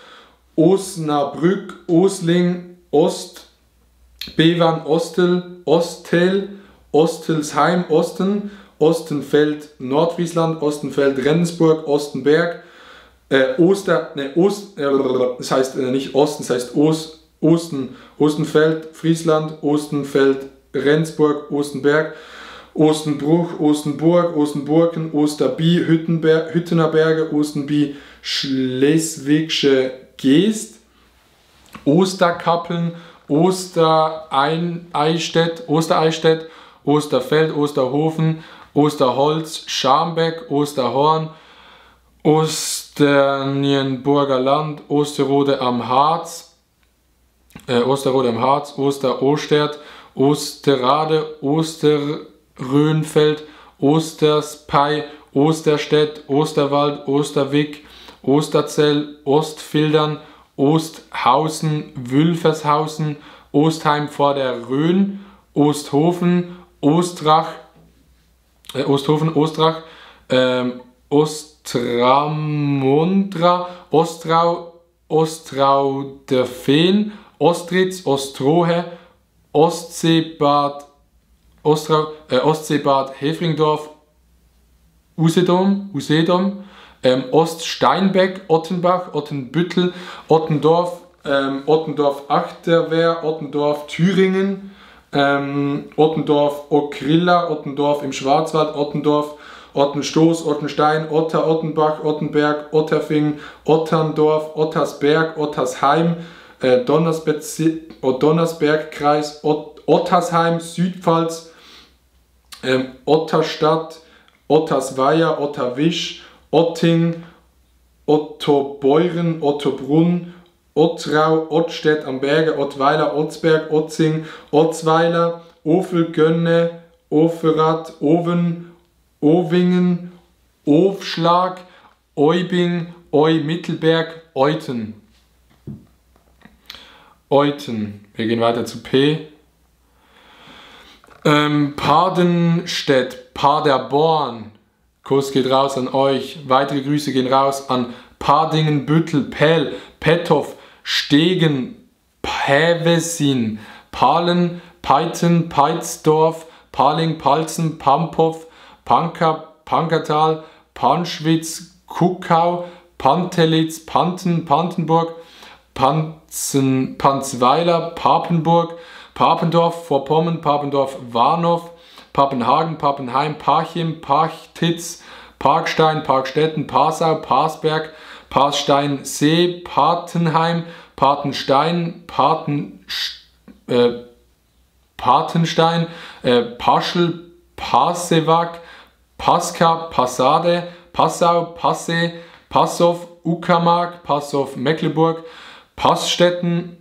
Osnabrück, Osling, Ost, Bewan, Ostel, Ostelsheim, Osten, Ostenfeld, Nordfriesland, Ostenfeld, Rendsburg, Ostenberg, das heißt nicht Osten, das heißt Ostenfeld, Friesland, Ostenfeld, Rendsburg, Ostenberg, Ostenbruch, Ostenburg, Ostenburgen, Osterbi, Hüttener Berge, Ostenbi, Schleswigsche Geest, Osterkappeln, Ostereichstätt, Osterfeld, Osterhofen, Osterholz, Scharmbeck, Osterhorn, Osternienburger Land, Osterode am Harz, Osterostert, Osterrade, Osterrönfeld, Osterspey, Osterstedt, Osterwald, Osterwick, Osterzell, Ostfildern, Osthausen, Wülfershausen, Ostheim vor der Rhön, Osthofen, Ostrach, Ostramundra, Ostrau der Feen, Ostritz, Ostrohe, Ostseebad Hefringdorf, Usedom, Oststeinbeck, Ottenbach, Ottenbüttel, Ottendorf, Ottendorf-Achterwehr, Ottendorf, Thüringen, Ottendorf, Okrilla, Ottendorf im Schwarzwald, Ottendorf, Ottenstoß, Ottenstein, Otter, Ottenbach, Ottenberg, Otterfing, Otterndorf, Ottersberg, Ottersheim, Donnersbergkreis, Ottersheim, Südpfalz, Otterstadt, Ottersweier, Otterwisch, Otting, Ottobeuren, Ottobrunn, Ottrau, Ottstedt am Berge, Ottweiler, Otzberg, Otzing, Otzweiler, Ofel, Gönne, Oferath, Oven, Owingen, Ofschlag, Eubing, Mittelberg, Euten. Wir gehen weiter zu P. Padenstedt, Paderborn. Kuss geht raus an euch. Weitere Grüße gehen raus an Padingen, Büttel, Pell, Pethoff, Stegen, Pävesin, Pahlen, Peiten, Peitzdorf, Paling, Palzen, Pamphoff, Pankertal, Panschwitz, Kuckau, Pantelitz, Panten, Pantenburg, Panzweiler, Papenburg, Papendorf, Vorpommern, Papendorf, Warnow, Papenhagen, Papenheim, Parchim, Parchtitz, Parkstein, Parkstetten, Passau, Parsberg, Passtein-See, Patenheim, Patenstein, Patenstein, Paschel, Pasewak, Pasca, Passade, Passau, Passee, Passow, Uckermark, Passow, Mecklenburg, Pastetten,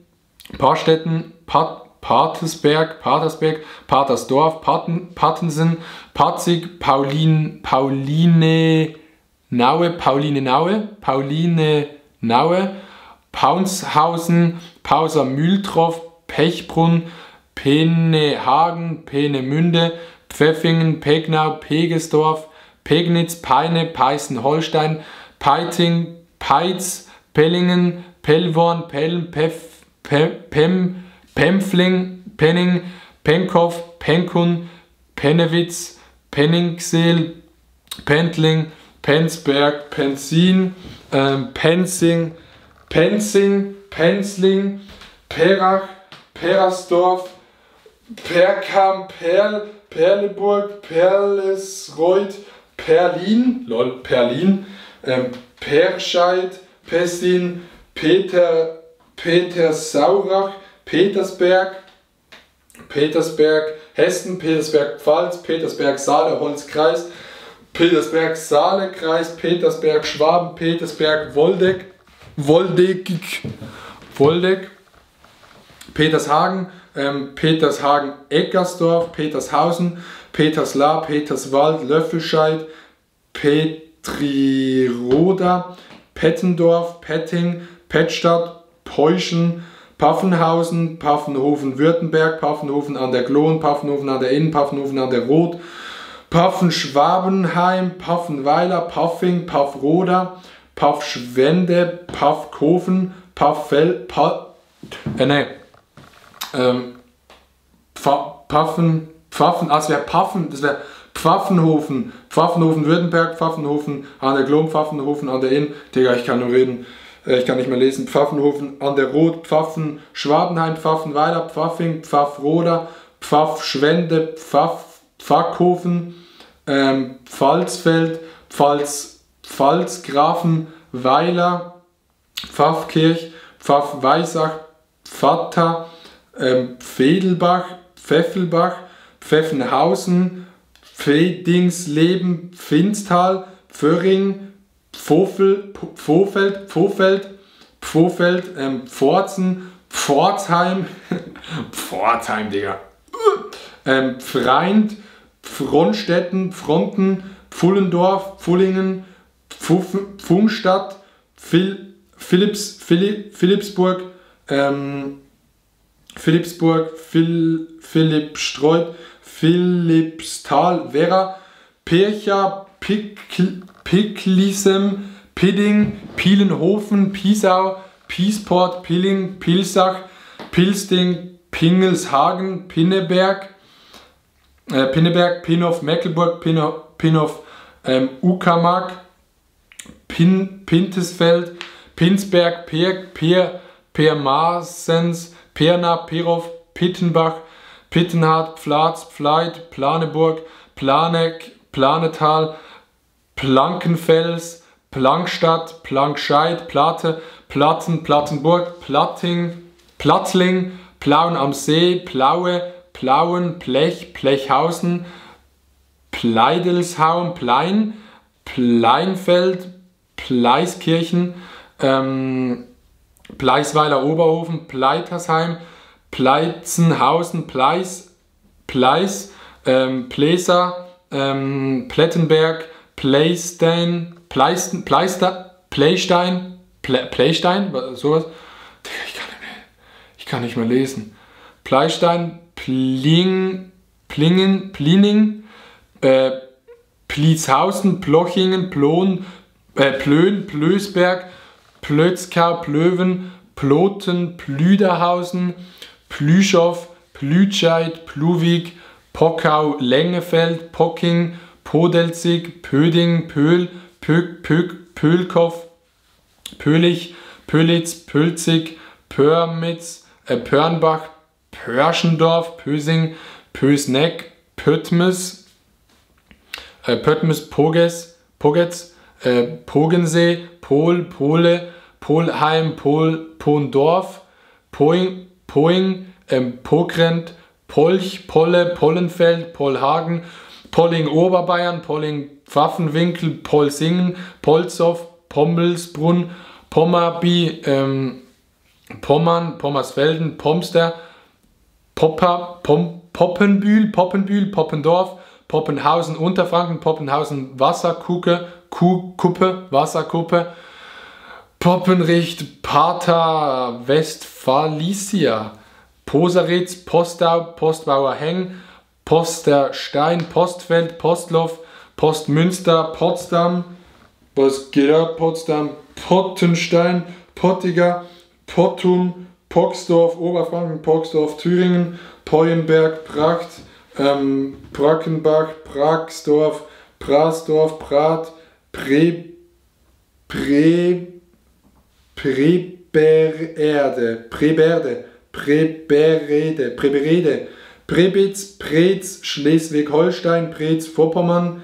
Patersberg, Patersdorf, Pattensen, Patzig, Pauline Naue, Paunshausen, Pauser Mühltroff, Pechbrunn, Peenehagen, Peenemünde, Pfeffingen, Pegnau, Pegesdorf, Pegnitz, Peine, Peißen-Holstein, Peiting, Peitz, Pellingen, Pellworn, Pellen, Pempfling, Penning, Penkow, Penkun, Pennewitz, Penningseel, Pentling, Penzberg, Penzin, Penzing, Penzling, Perach, Perasdorf, Perkam, Perleburg, Perlesreuth, Perlin, Perscheid, Pessin, Petersaurach, Petersberg, Hessen, Petersberg-Pfalz, Petersberg-Saale-Holzkreis, Petersberg-Saale-Kreis, Petersberg-Schwaben, Petersberg-Woldeck, Petershagen, Petershagen-Eckersdorf, Petershausen, Petersla, Peterswald, Löffelscheid, Petriroda, Pettendorf, Petting, Pettstadt, Peuschen, Paffenhausen, Paffenhofen-Württemberg, Paffenhofen an der Glon, Paffenhofen an der Inn, Paffenhofen an der Roth, Paffen-Schwabenheim, Paffenweiler, Paffing, Paffroda, Paffschwende, Paffkofen, Paffen, das wäre Paffen, das wäre Pfaffenhofen, Pfaffenhofen-Württemberg, Pfaffenhofen an der Glom, Pfaffenhofen an der Inn, Digga, ich kann nur reden, ich kann nicht mehr lesen, Pfaffenhofen an der Roth, Pfaffen, Schwabenheim, Pfaffenweiler, Pfaffing, Pfaffroda, Pfaffschwende, Pfackhofen, Pfalzfeld, Pfalzgrafenweiler, Pfaffkirch, Pfaffweisach, Pfatta, Vedelbach, Pfeffelbach, Pfeffenhausen, Pfedingsleben, Pfinstal, Pföring, Pfofeld, Pforzen, Pforzheim, Pforzheim, Digga, Pfreind, Frontstetten, Fronten, Pfullendorf, Pfullingen, Pfungstadt, Philippsburg, Philippstreuth, Philippsthal, Werra, Pircha, Picklisem, Pidding, Pielenhofen, Piesau, Piesport, Pilling, Pilsach, Pilsting, Pingelshagen, Pinneberg, Pinhof, Mecklenburg, Pinhof, Uckermark, Pintesfeld, Pinsberg, Pirmasens, Pirna, Pirov, Pittenbach, Pittenhardt, Pflatz, Pfleit, Planeburg, Planeck, Planetal, Plankenfels, Plankstadt, Plankscheid, Platte, Platten, Plattenburg, Plattling, Plauen am See, Plaue, Plauen, Plech, Plechhausen, Pleidelshaum, Plein, Pleinfeld, Pleiskirchen, Pleisweiler Oberhofen, Pleitersheim, Pleitzenhausen, Pleis, Pleser, Plettenberg, Pleistein, sowas. Ich kann nicht mehr lesen. Pleistein, Plining, Plieshausen, Plochingen, Plön, Plösberg, Plötzkau, Plöwen, Ploten, Plüderhausen, Plüschow, Plütscheid, Pluwig, Pockau, Lengefeld, Pocking, Podelzig, Pöding, Pöhl, Pöhlkow, Pöhlich, Pöhlitz, Pölzig, Pörmitz, Pörnbach, Pörschendorf, Pösing, Pösneck, Pöttmes, Pogetz, Pogensee, Pole, Polheim, Pondorf, Poing, Pogrend, Polch, Polle, Pollenfeld, Polhagen, Polling Oberbayern, Polling Pfaffenwinkel, Polsingen, Polzow, Pommelsbrunn, Pommerby, Pommern, Pommersfelden, Pomster, Poppenbühl, Poppendorf, Poppenhausen, Unterfranken, Poppenhausen, Wasserkuppe, Wasserkuppe, Poppenricht, Pater, Westphalicia, Poseritz, Postau, Postbauer Heng, Posterstein, Postfeld, Postloff, Postmünster, Potsdam, was geht ab, Potsdam, Pottenstein, Pottiger, Pottum, Poxdorf, Oberfranken, Poxdorf, Thüringen, Peuenberg, Pracht, Brackenbach, Pragsdorf, Prasdorf, Prat, Preberede, Prebitz, Preetz, Schleswig-Holstein, Preetz-Vorpommern,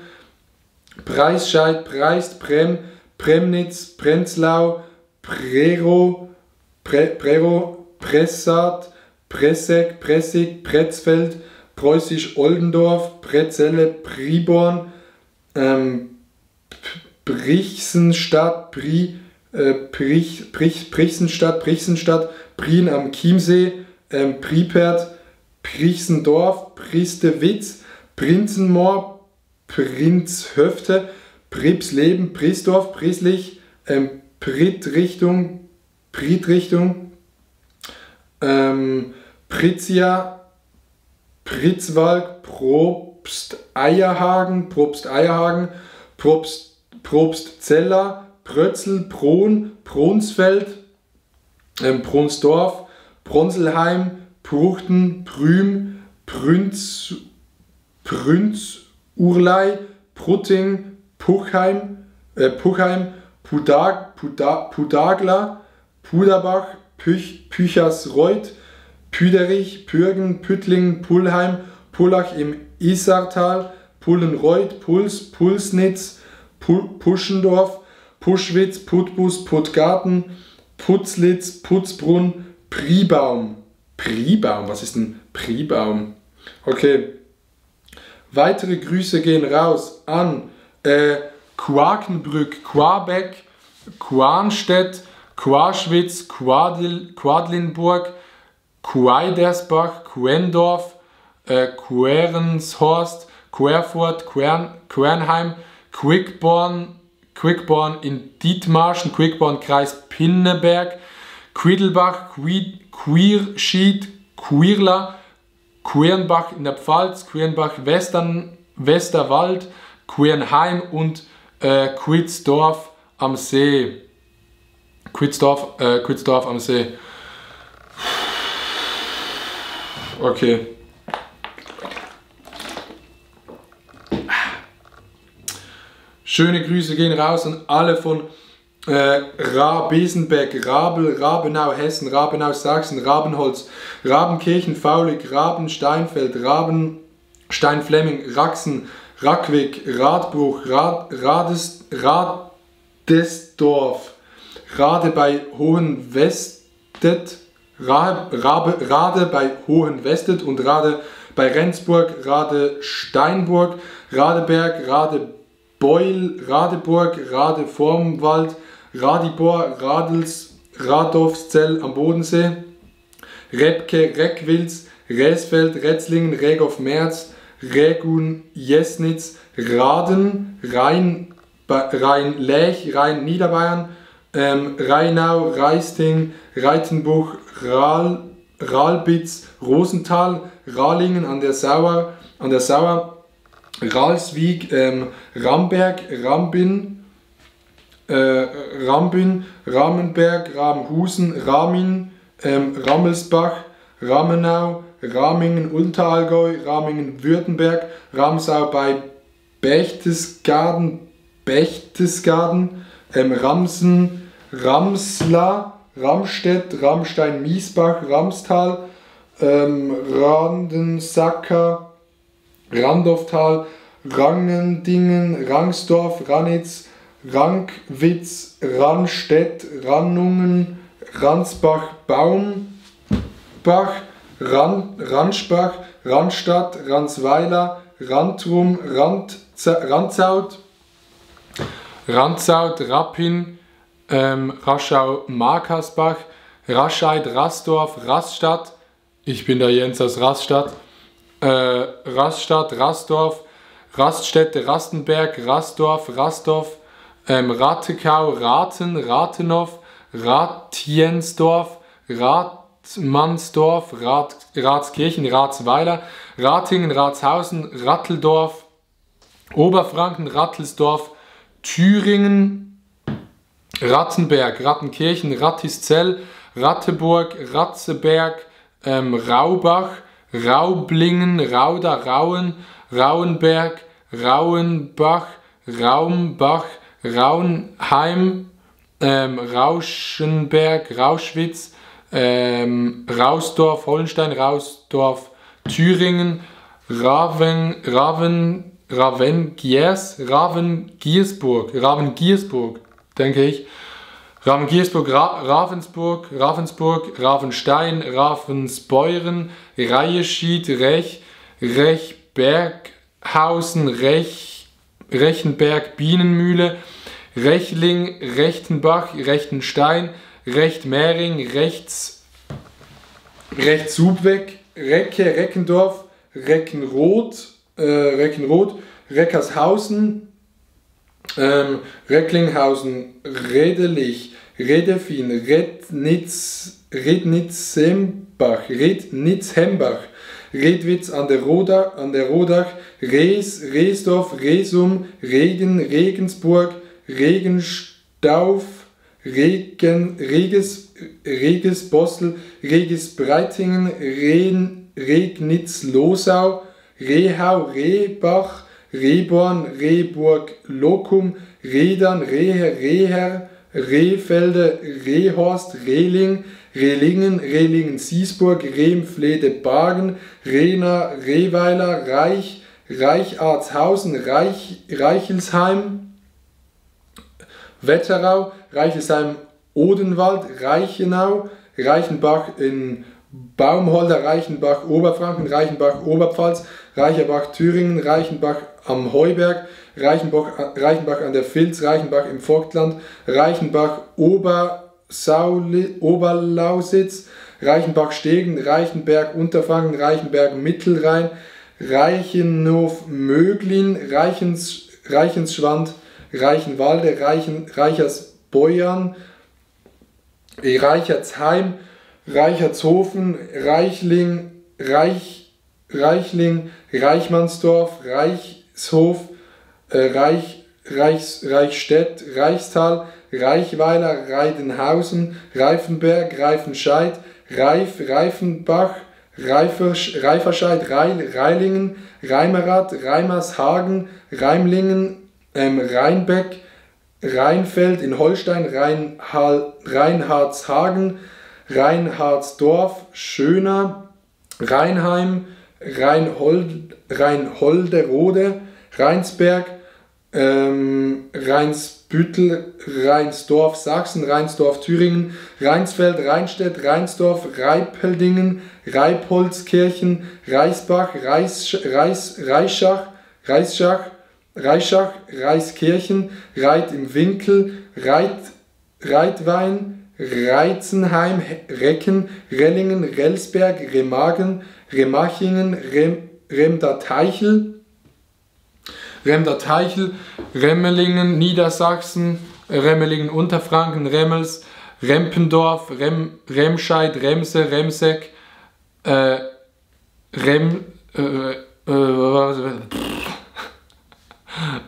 Preisscheid, Preist, Premnitz, Prenzlau, Prero, Pressat, Pressig, Pretzfeld, Preußisch Oldendorf, Brezelle, Priborn, Brichsenstadt, Brichsenstadt, Prien am Chiemsee, Pripert, Prichsendorf, Pristewitz, Prinzenmoor, Prinzhöfte, Pripsleben, Prisdorf, Prislich, Pritrichtung, Pritzia, Pritzwalk, Probst Eierhagen, Probstzeller, Prötzl, Bron, Bronsfeld, Bronsdorf, Bronselheim, Pruchten, Prüm, Urlei, Prutting, Puchheim, Pudagla, Puderbach, Püchersreuth, Püderich, Pürgen, Püttling, Pullheim, Pullach im Isartal, Pullenreuth, Puls, Pulsnitz, Puschendorf, Puschwitz, Putbus, Puttgarten, Putzlitz, Putzbrunn, Pribaum. Pribaum? Was ist ein Pribaum? Okay. Weitere Grüße gehen raus an Quakenbrück, Quabeck, Quarnstedt, Quarschwitz, Quadlinburg, Quaidersbach, Quendorf, Querenshorst, Querfurt, Quernheim, Quickborn in Dithmarschen, Quickborn Kreis Pinneberg, Quiddelbach, Quierschied, Quirla, Quernbach in der Pfalz, Quernbach Westerwald, Quernheim und Quitzdorf am See. Quitzdorf am See. Okay. Schöne Grüße gehen raus an alle von Besenbeck, Rabel, Rabenau, Hessen, Rabenau, Sachsen, Rabenholz, Rabenkirchen, Faulig, Rabensteinfeld, Rabensteinflemming, Raxen, Rackwick, Radbruch, Radesdorf, Rade bei Hohenwestet, Rade bei Hohenwestet und Rade bei Rendsburg, Rade Steinburg, Radeberg, Radebeul, Radeburg, Rade Vormwald, Radibor, Radolfszell am Bodensee, Rebke, Reckwils, Räsfeld, Retzlingen, Regow-Merz, Regun, Jesnitz, Raden, Rhein-Lech, Rhein-Niederbayern, Rheinau, Reisting, Reitenbuch, Ralbitz, Rosenthal, Rahlingen an der Sauer, Ralswiek, Ramberg, Rambin, Ramenberg, Ramhusen, Ramin, Rammelsbach, Ramenau, Ramingen, Unterallgäu, Ramingen, Württemberg, Ramsau bei Berchtesgaden, Ramsen, Ramsla, Ramstedt, Ramstein, Miesbach, Ramstal, Randensacker, Randolftal, Rangendingen, Rangsdorf, Ranitz, Rankwitz, Ranstedt, Rannungen, Ransbach, Baumbach, Ranschbach, Randstadt, Ransweiler, Rantrum, Randzaut, Rappin, Raschau, Markersbach, Rascheid, Rasdorf, Rastatt, ich bin der Jens aus Rastatt, Rastatt, Rasdorf, Raststätte, Rastenberg, Rasdorf, Rasthof, Rattekau, Rathen, Rathenow, Ratjensdorf, Rathmannsdorf, Ratskirchen, Ratsweiler, Ratingen, Ratshausen, Ratteldorf, Oberfranken, Rattelsdorf, Thüringen, Rattenberg, Rattenkirchen, Rattiszell, Ratteburg, Ratzeberg, Raubach, Raublingen, Rauder, Rauen, Rauenberg, Rauenbach, Raumbach, Raunheim, Rauschenberg, Rauschwitz, Rausdorf, Rausdorf, Thüringen, Ravengiersburg, denke ich. Ravengiersburg, Ravensburg, Ravenstein, Ravensbeuren, Reieschied, Rechberghausen, Rechenberg, Bienenmühle, Rechling, Rechtenbach, Rechtenstein, Rechtmehring, Rechtshubweg, Recke, Reckendorf, Reckenroth, Reckershausen, Recklinghausen, Redelich, Redefin, Rednitzhembach, Redwitz an der Rodach, Rees, Reesdorf, Resum, Regen, Regensburg, Regenstauf, Reges, Bossel, Regis Breitingen, Regnitz, Losau, Rehau, Rehbach, Rehborn, Rehburg, Locum, Redern, Reher, Rehfelde, Rehhorst, Rehling, Rehlingen, Siesburg, Remflede, Bargen, Rehna, Rehweiler, Reichartshausen, Reichelsheim, Wetterau, Reichelsheim, Odenwald, Reichenau, Reichenbach in Baumholder, Reichenbach, Oberfranken, Reichenbach, Oberpfalz, Reicherbach, Thüringen, Reichenbach am Heuberg, Reichenbach an der Vilz, Reichenbach im Vogtland, Reichenbach, Oberlausitz, Reichenbach-Stegen, Reichenberg, Unterfranken, Reichenberg, Mittelrhein, Reichenhof-Möglin, Reichensschwand, Reichenwalde, Reichersbeuern, Reichertsheim, Reichertshofen, Reichmannsdorf, Reichshof, Reichstädt, Reichstal, Reichweiler, Reidenhausen, Reifenberg, Reifenscheid, Reifenbach, Reiferscheid, Reilingen, Reimerath, Reimershagen, Reimlingen, Rheinbeck, Rheinfeld in Holstein, Reinhardshagen, Reinhardsdorf, Schöner, Rheinheim, Rheinholderode, Rheinsberg, Rheinsbüttel, Rheinsdorf, Sachsen, Rheinsdorf, Thüringen, Rheinsfeld, Rheinstedt, Rheinsdorf, Reipeldingen, Reipolskirchen, Reisbach, Reischach, Reiskirchen, Reit im Winkel, Reitwein, Reitzenheim, Recken, Rellingen, Rellsberg, Remagen, Remachingen, Remda-Teichel, Remmelingen, Niedersachsen, Remmelingen, Unterfranken, Remmels, Rempendorf, Remscheid, Remse, Remseck,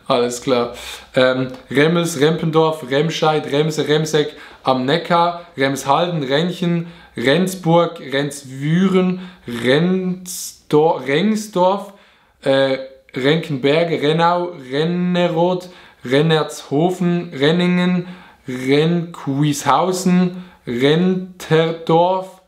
alles klar. Remmels, Rempendorf, Remscheid, Remse, Remseck am Neckar, Remshalden, Renchen, Rendsburg, Renswüren, Rengsdorf, Renkenberge, Rennau, Renneroth, Rennertshofen, Renningen, Renkuishausen, Rentendorf,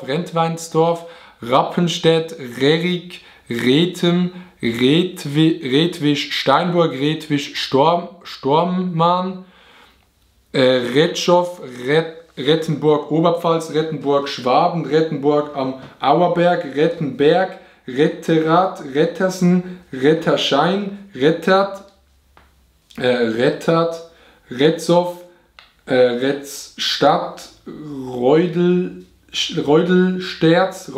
Rentweinsdorf, Rappenstedt, Rerik, Rethem, Redwisch, Steinburg, Redwisch, Stormann, Retschow, Rettenburg, Oberpfalz, Rettenburg, Schwaben, Rettenburg am Auerberg, Rettenberg, Retterath, Rettersen, Retterschein, Rettert, Retzow, Retzstadt, Reudelsterz,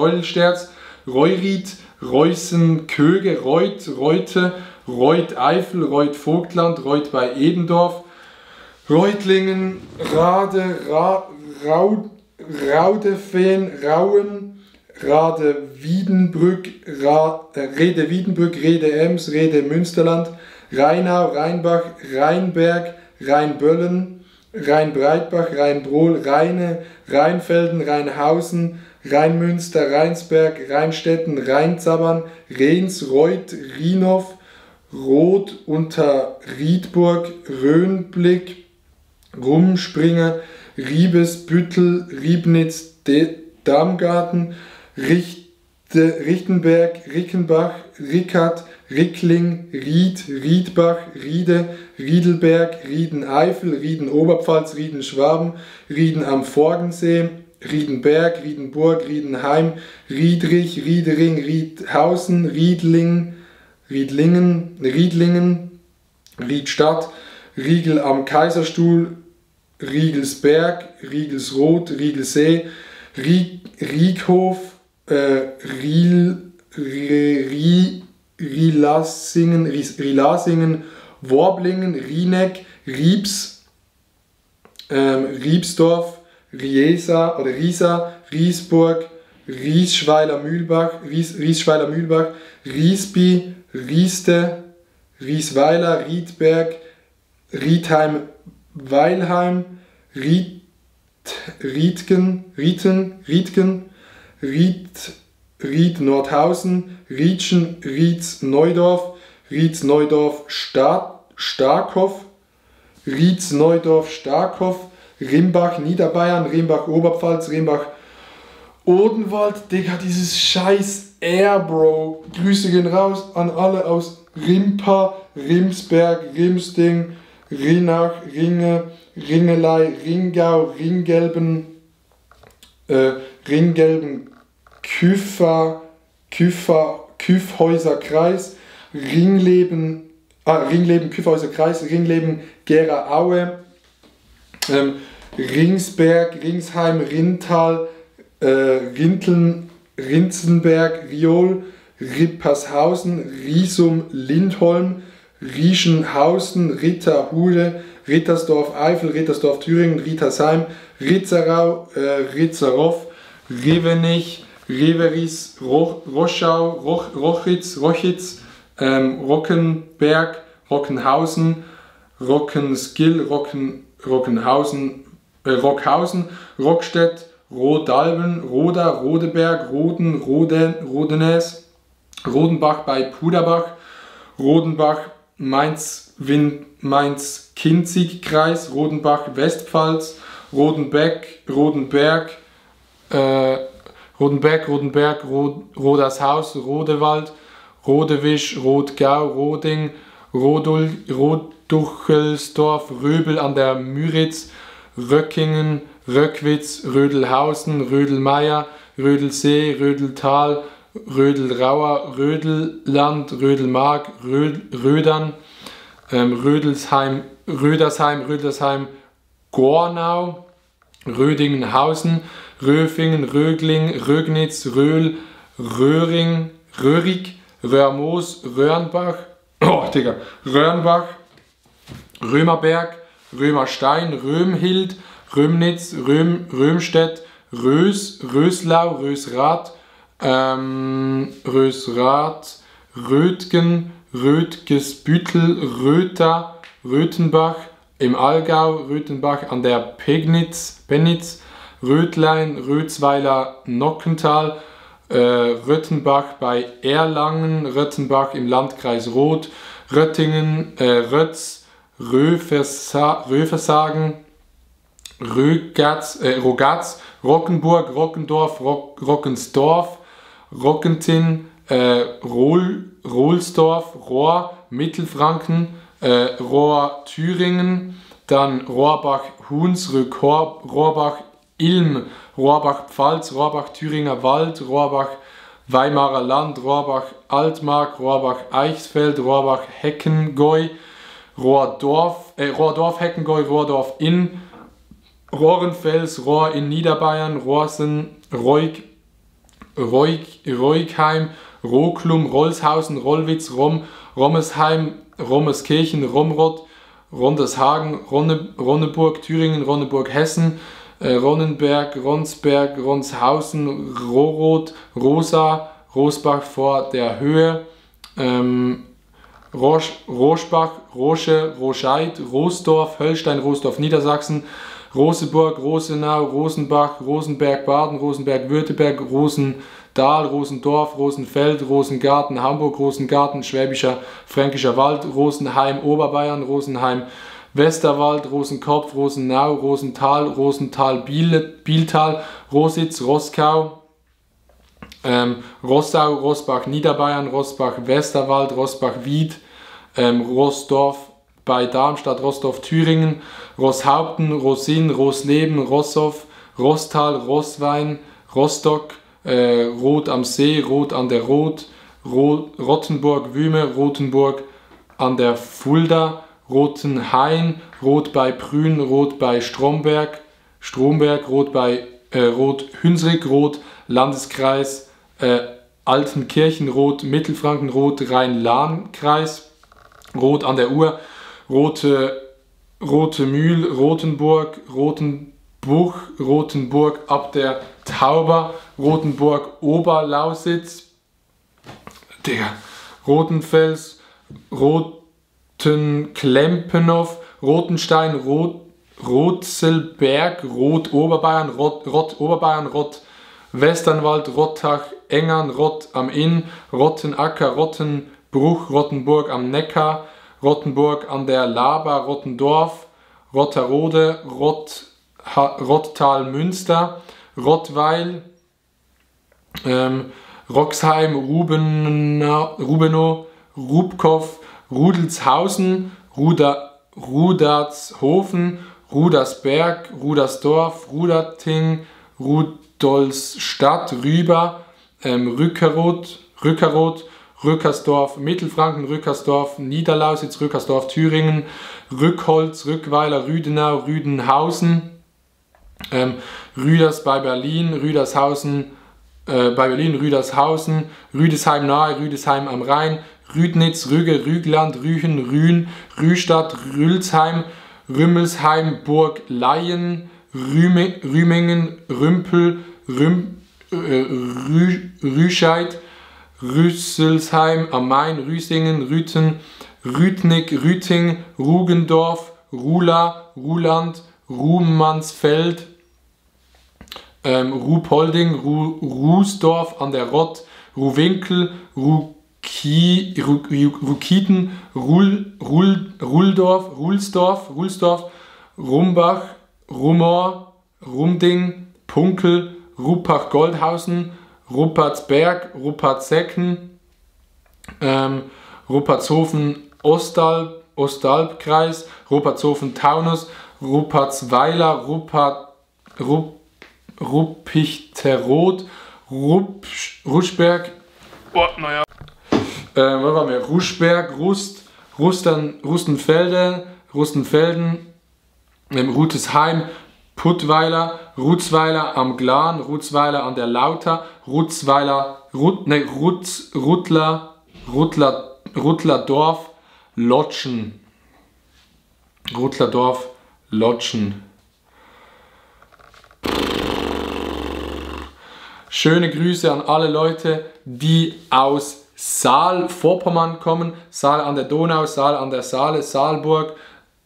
Reuried, Reußen-Köge, Reuth, Reute, Reuth-Eifel, Reuth-Vogtland, Reuth bei Ebendorf, Reutlingen, Rade, Raudefehn, Rauen, Rede-Wiedenbrück, Rede-Ems, Rede-Münsterland, Rheinau, Rheinbach, Rheinberg, Rheinböllen, Rheinbreitbach, Rheinbrohl, Rheine, Rheinfelden, Rheinhausen, Rheinmünster, Rheinsberg, Rheinstetten, Rheinzabbern, Rhens, Reuth, Rhinow, Roth unter Riedburg, Röhnblick, Rumspringe, Riebesbüttel, Riebnitz, Darmgarten, Richtenberg, Rickenbach, Rickert, Rickling, Ried, Riedbach, Riede, Riedelberg, Riedeneifel, Rieden-Oberpfalz, Rieden-Schwaben, Rieden am Forgensee, Riedenberg, Riedenburg, Riedenheim, Riedrich, Riedering, Riedhausen, Riedlingen, Riedstadt, Riegel am Kaiserstuhl, Riegelsberg, Riegelsroth, Riegelsee, Rieghof, Rielassingen, Worblingen, Rieneck, Riebs, Riebsdorf, Riesa, Riesburg, Riesschweiler Mühlbach, Riesby, Rieste, Riesweiler, Riedberg, Riedheim, Weilheim, Ried Nordhausen, Rietschen, Rietz Neudorf, Starkhof, Rimbach Niederbayern, Rimbach Oberpfalz, Rimbach Odenwald. Digga, dieses scheiß Air, Bro. Grüße gehen raus an alle aus Rimpa, Rimsberg, Rimsding, Rinach, Ringe, Ringelei, Ringau, Ringelben, Küffhäuser Kreis, Ringleben, Küffhäuser Kreis, Ringleben, Gera Aue, Ringsberg, Ringsheim, Rintal, Rinzenberg, Riol, Rippershausen, Riesum, Lindholm, Rieschenhausen, Ritterhude, Rittersdorf Eifel, Rittersdorf Thüringen, Rietersheim, Ritzerau, Ritzerow, Rivenich, Riveris, Roschau, Rochitz, Rockenberg, Rockenhausen, Rockenskill, Rockhausen, Rockstedt, Rodalben, Roda, Rodeberg, Rodenäs, Rodenbach bei Puderbach, Rodenbach, Mainz-Kinzig-Kreis, Rodenbach, Westpfalz, Rodenberg, Rodershaus, Rodewald, Rodewisch, Rodgau, Roding, Roduchelsdorf, Röbel an der Müritz, Röckingen, Röckwitz, Rödelhausen, Rödelmeier, Rödelsee, Rödeltal, Rödelrauer, Rödelland, Rödelmark, Rödern, Rödersheim, Gornau, Rödingenhausen, Röfingen, Rögling, Rögnitz, Röhl, Röhrig, Röhrmoos, Röhrnbach, Röhrnbach, Römerberg, Römerstein, Römhild, Römnitz, Römstedt, Röslau, Rösrath, Rötgen, Rötgesbüttel, Röther, Röthenbach im Allgäu, Röthenbach an der Benitz, Rötlein, Rötzweiler, Nockental, Röthenbach bei Erlangen, Röthenbach im Landkreis Roth, Röttingen, Rötz, Röfersagen, Rogatz, Rockenburg, Rockendorf, Rockensdorf, Rockentin, Rohlsdorf, Rohr, Mittelfranken, Rohr, Thüringen, dann Rohrbach, Hunsrück, Rohrbach, Ilm, Rohrbach, Pfalz, Rohrbach, Thüringer Wald, Rohrbach, Weimarer Land, Rohrbach, Altmark, Rohrbach, Eichsfeld, Rohrbach, Heckengäu, Rohrdorf, Heckengäu, Rohrdorf Inn, Rohrenfels, Rohr in Niederbayern, Rohrsen, Roigheim, Roklum, Rolshausen, Rollwitz, Rommesheim, Rommeskirchen, Romrod, Rondeshagen, Ronneburg, Thüringen, Ronneburg, Hessen, Ronnenberg, Ronsberg, Ronshausen, Rohroth, Rosa, Rosbach vor der Höhe, Roschbach, Rosche, Roscheid, Roosdorf, Höllstein, Roosdorf, Niedersachsen, Roseburg, Rosenau, Rosenbach, Rosenberg, Baden, Rosenberg, Württemberg, Rosendahl, Rosendorf, Rosenfeld, Rosengarten, Hamburg, Rosengarten, Schwäbischer, Fränkischer Wald, Rosenheim, Oberbayern, Rosenheim, Westerwald, Rosenkopf, Rosenau, Rosental, Bieltal, Rositz, Roskau, Rossau, Rossbach, Niederbayern, Rossbach, Westerwald, Rossbach-Wied, Rossdorf bei Darmstadt, Rossdorf, Thüringen, Rosshaupten, Rossin, Rossleben, Rossow, Rostal, Rosswein, Rostock, Rot am See, Rot an der Rot, Rottenburg, Wüme, Rothenburg an der Fulda, Rotenhain, Rot bei Prün, Rot bei Stromberg, Rot bei Rot Hunsrück, Rot Landeskreis Altenkirchen, Rot Mittelfranken, Rot Rhein-Lahn-Kreis, Rot an der Uhr, Rote Mühl, Rotenburg, Rotenburg ab der Tauber, Rotenburg Oberlausitz, Digga, Rotenfels, Rotenklempenhof, Rotenstein, Rotzelberg, Rot Oberbayern, Rott Oberbayern, Rott Westernwald, Rottach, Engern, Rott am Inn, Rottenacker, Rottenbruch, Rottenburg am Neckar, Rottenburg an der Laber, Rottendorf, Rotterode, Rottal Münster, Rottweil, Roxheim, Rubenow, Rubkow, Rudelshausen, Rudatshofen, Rudersberg, Rudersdorf, Ruderting, Rudolstadt, Rüber, Rückeroth, Rückersdorf, Mittelfranken, Rückersdorf, Niederlausitz, Rückersdorf, Thüringen, Rückholz, Rückweiler, Rüdenau, Rüdenhausen, Rüders bei Berlin, Rüdershausen, Rüdershausen, Rüdesheim nahe, Rüdesheim am Rhein, Rüdnitz, Rügge, Rügland, Rüchen, Rühn, Rühstadt, Rülsheim, Rümmelsheim, Burg Leyen, Rümingen, Rümpel, Rüscheid, Rüsselsheim am Main, Rüsingen, Rüthen, Rüthnick, Rüting, Rugendorf, Rula, Ruland, Ruhmannsfeld, Ruhpolding, Ruhsdorf an der Rott, Ruhwinkel, Ruhkieten, Ruhlsdorf, Rumbach, Rumor, Rumding, Punkel, Ruppach-Goldhausen, Ruppertsberg, Ruppertsecken, Ruppertshofen, Ostalbkreis, Ruppertshofen-Taunus, Ruppertsweiler, Ruppichteroth, Ruschberg, Ruschberg, Rustenfelden, Rutesheim, Puttweiler, Rutzweiler am Glan, Rutzweiler an der Lauter, Ruttlerdorf, Lotschen. Schöne Grüße an alle Leute, die aus Saal, Vorpommern kommen. Saal an der Donau, Saal an der Saale, Saalburg,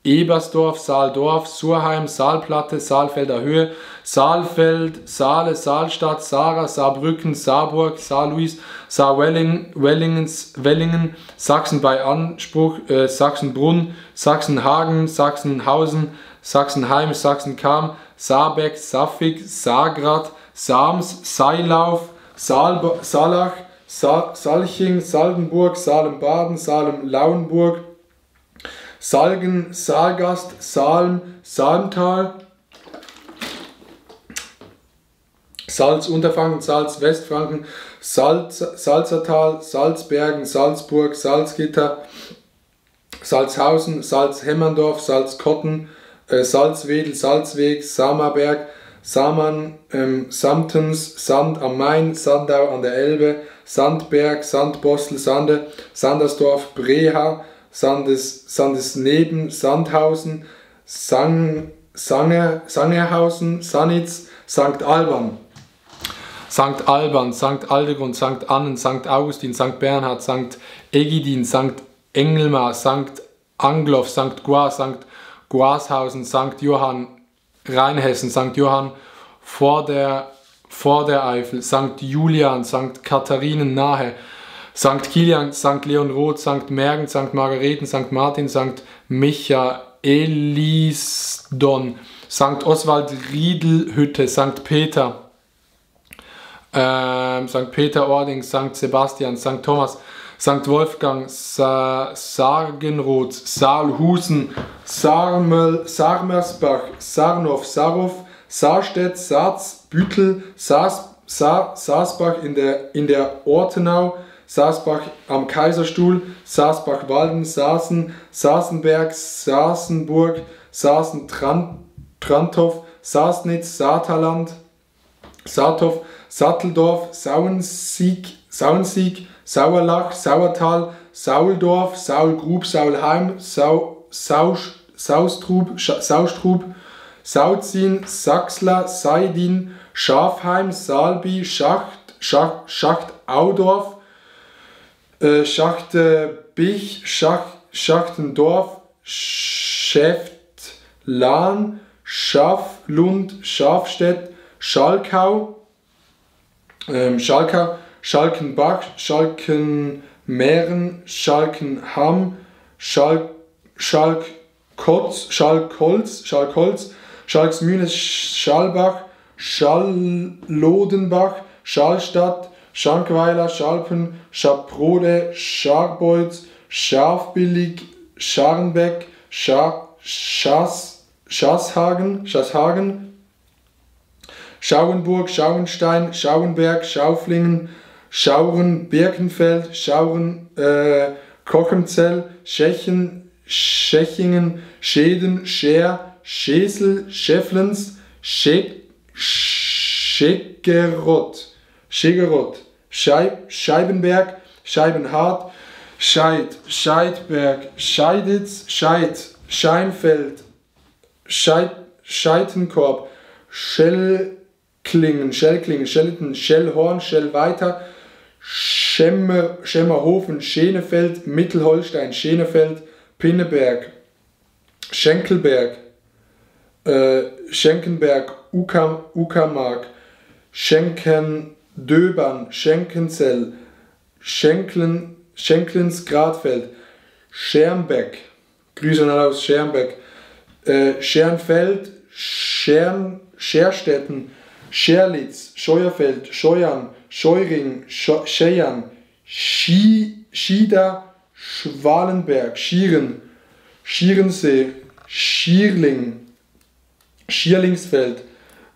Ebersdorf, Saaldorf, Surheim, Saalplatte, Saalfelder Höhe, Saalfeld, Saale, Saalstadt, Sarah, Saarbrücken, Saarburg, Saarlouis, Wellingen, Sachsen bei Anspruch, Sachsenbrunn, Sachsenhagen, Sachsenhausen, Sachsenheim, Sachsenkam, Saarbeck, Saffig, Saargrad, Sams, Seilauf, Saalach, Salching, Saldenburg, Salem-Baden, Salem-Lauenburg, Salgen, Saalgast, Salm, Salmtal, Salzunterfranken, Salzwestfranken, Salzertal, Salzbergen, Salzburg, Salzgitter, Salzhausen, Salzhemmerndorf, Salzkotten, Salzwedel, Salzweg, Samerberg, Samern, Samtens, Sand am Main, Sandau an der Elbe, Sandberg, Sandbostel, Sande, Sandersdorf, Breha, Sandesneben, Sandhausen, Sangerhausen, Sannitz, St. Alban, St. Aldegrund, St. Annen, St. Augustin, St. Bernhard, St. Egidin, St. Engelmar, St. Angloff, St. Goar, St. Goarshausen, St. Johann, Rheinhessen, St. Johann vor der Eifel, St. Julian, St. Katharinen nahe, St. Kilian, St. Leonrod, St. Mergen, St. Margareten, St. Martin, St. Michaelisdon, St. Oswald Riedelhütte, St. Peter, St. Peter-Ording, St. Sebastian, St. Thomas, St. Wolfgang, Sargenroth, Saalhusen, Sarmersbach, Sarnow, Sarov, Saarstedt, Saaz, Büttel, Saasbach in der Ortenau, Saasbach am Kaiserstuhl, Saasbach-Walden, Saaßen, Saasenberg, Saasenburg, Saasen-Tranthof, Saasnitz, Saartaland, Saathof, Satteldorf, Sauensiek, Sauerlach, Sauertal, Sauldorf, Saulgrub, Saulheim, Saustrub, Sauzin, Sachsler, Seidin, Schafheim, Salby, Schachtaudorf, Schachtebich, Schachtendorf, Schäftlarn, Schaflund, Schafstedt, Schalkau, Schalkenbach, Schalkenmähren, Schalkenham, Schalkholz, Schalksmühne, Schalbach, Schallodenbach, Schallstadt, Schankweiler, Schalpen, Schaprode, Scharbeutz, Schafbillig, Scharnbeck, Schasshagen, Schauenburg, Schauenstein, Schauenberg, Schauflingen, Schauren, Birkenfeld, Schauren, Kochemzell, Schechingen, Schäden, Scher, Schesel, Schefflens, Schegerott, Scheibenberg, Scheibenhardt, Scheidberg, Scheiditz, Scheinfeld, Scheitenkorb, Schellklingen, Schellten, Schellhorn, Schellweiter, Schemmerhofen, Schenefeld, Mittelholstein, Schenefeld, Pinneberg, Schenkelberg, Schenkenberg, Uckermark, Schenkendöbern, Schenkenzell, Schenklens Gradfeld, Schermbeck, Grüße aus Schermbeck, Schernfeld, Scherstetten, Scherlitz, Scheuerfeld, Scheuern, Scheuring, Scheiern, Schieder, Schwalenberg, Schieren, Schierensee, Schierlingsfeld,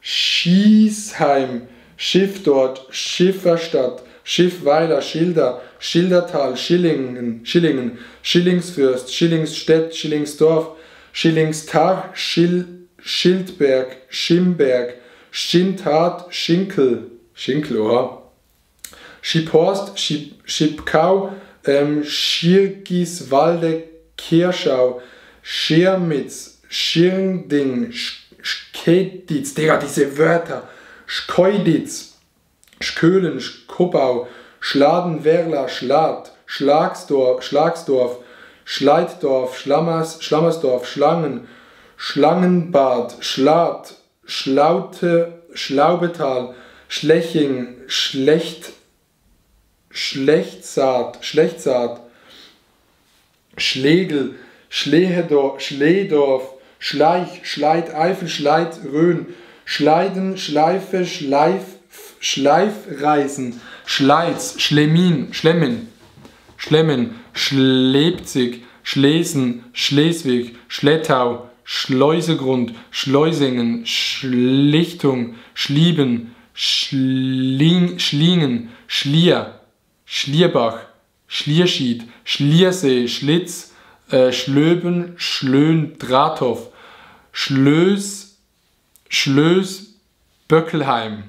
Schießheim, Schiffdorf, Schifferstadt, Schiffweiler, Schilder, Schildertal, Schillingen, Schillingsfürst, Schillingsstedt, Schillingsdorf, Schillingstach, Schildberg, Schimberg, Schindhart, Schinkel, oha, Schipphorst, Schipkau, Schirgiswalde, Kirschau, Schirmitz, Schirnding, Schkeditz, Digga, diese Wörter, Schkeuditz, Schkölen, Schkopau, Schladenwerla, Schlagsdorf, Schleiddorf, Schlammersdorf, Schlangen, Schlangenbad, Schlatt, Schlaute, Schlaubetal, Schleching, Schlechtsaat, Schlegel, Schlehdorf, Schleich, Schleideifel, Schleidröhn, Schleiden, Schleife, Schleifreisen, Schleiz, Schlemmen, Schleipzig, Schlesen, Schleswig, Schlettau, Schleusegrund, Schleusingen, Schlichtung, Schlieben, Schlingen, Schlier, Schlierbach, Schlierschied, Schliersee, Schlitz, Schlöben, Schlön, Drahthof, Schlös, Böckelheim,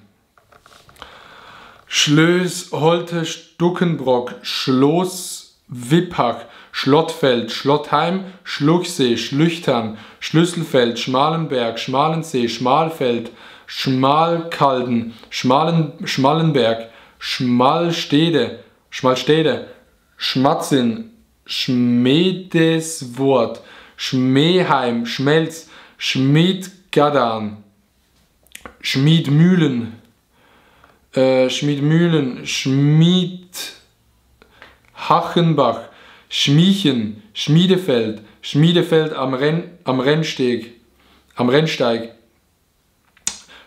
Schlös, Holte, Stuckenbrock, Schloss, Wippach, Schlottfeld, Schlottheim, Schluchsee, Schlüchtern, Schlüsselfeld, Schmalenberg, Schmalensee, Schmalfeld, Schmalkalden, Schmallenberg, Schmalstede, Schmatzin, Schmedeswort, Schmeheim, Schmelz, Schmidgadan, Schmiedmühlen, Schmiedhachenbach, Schmiechen, Schmiedefeld am Rennsteig,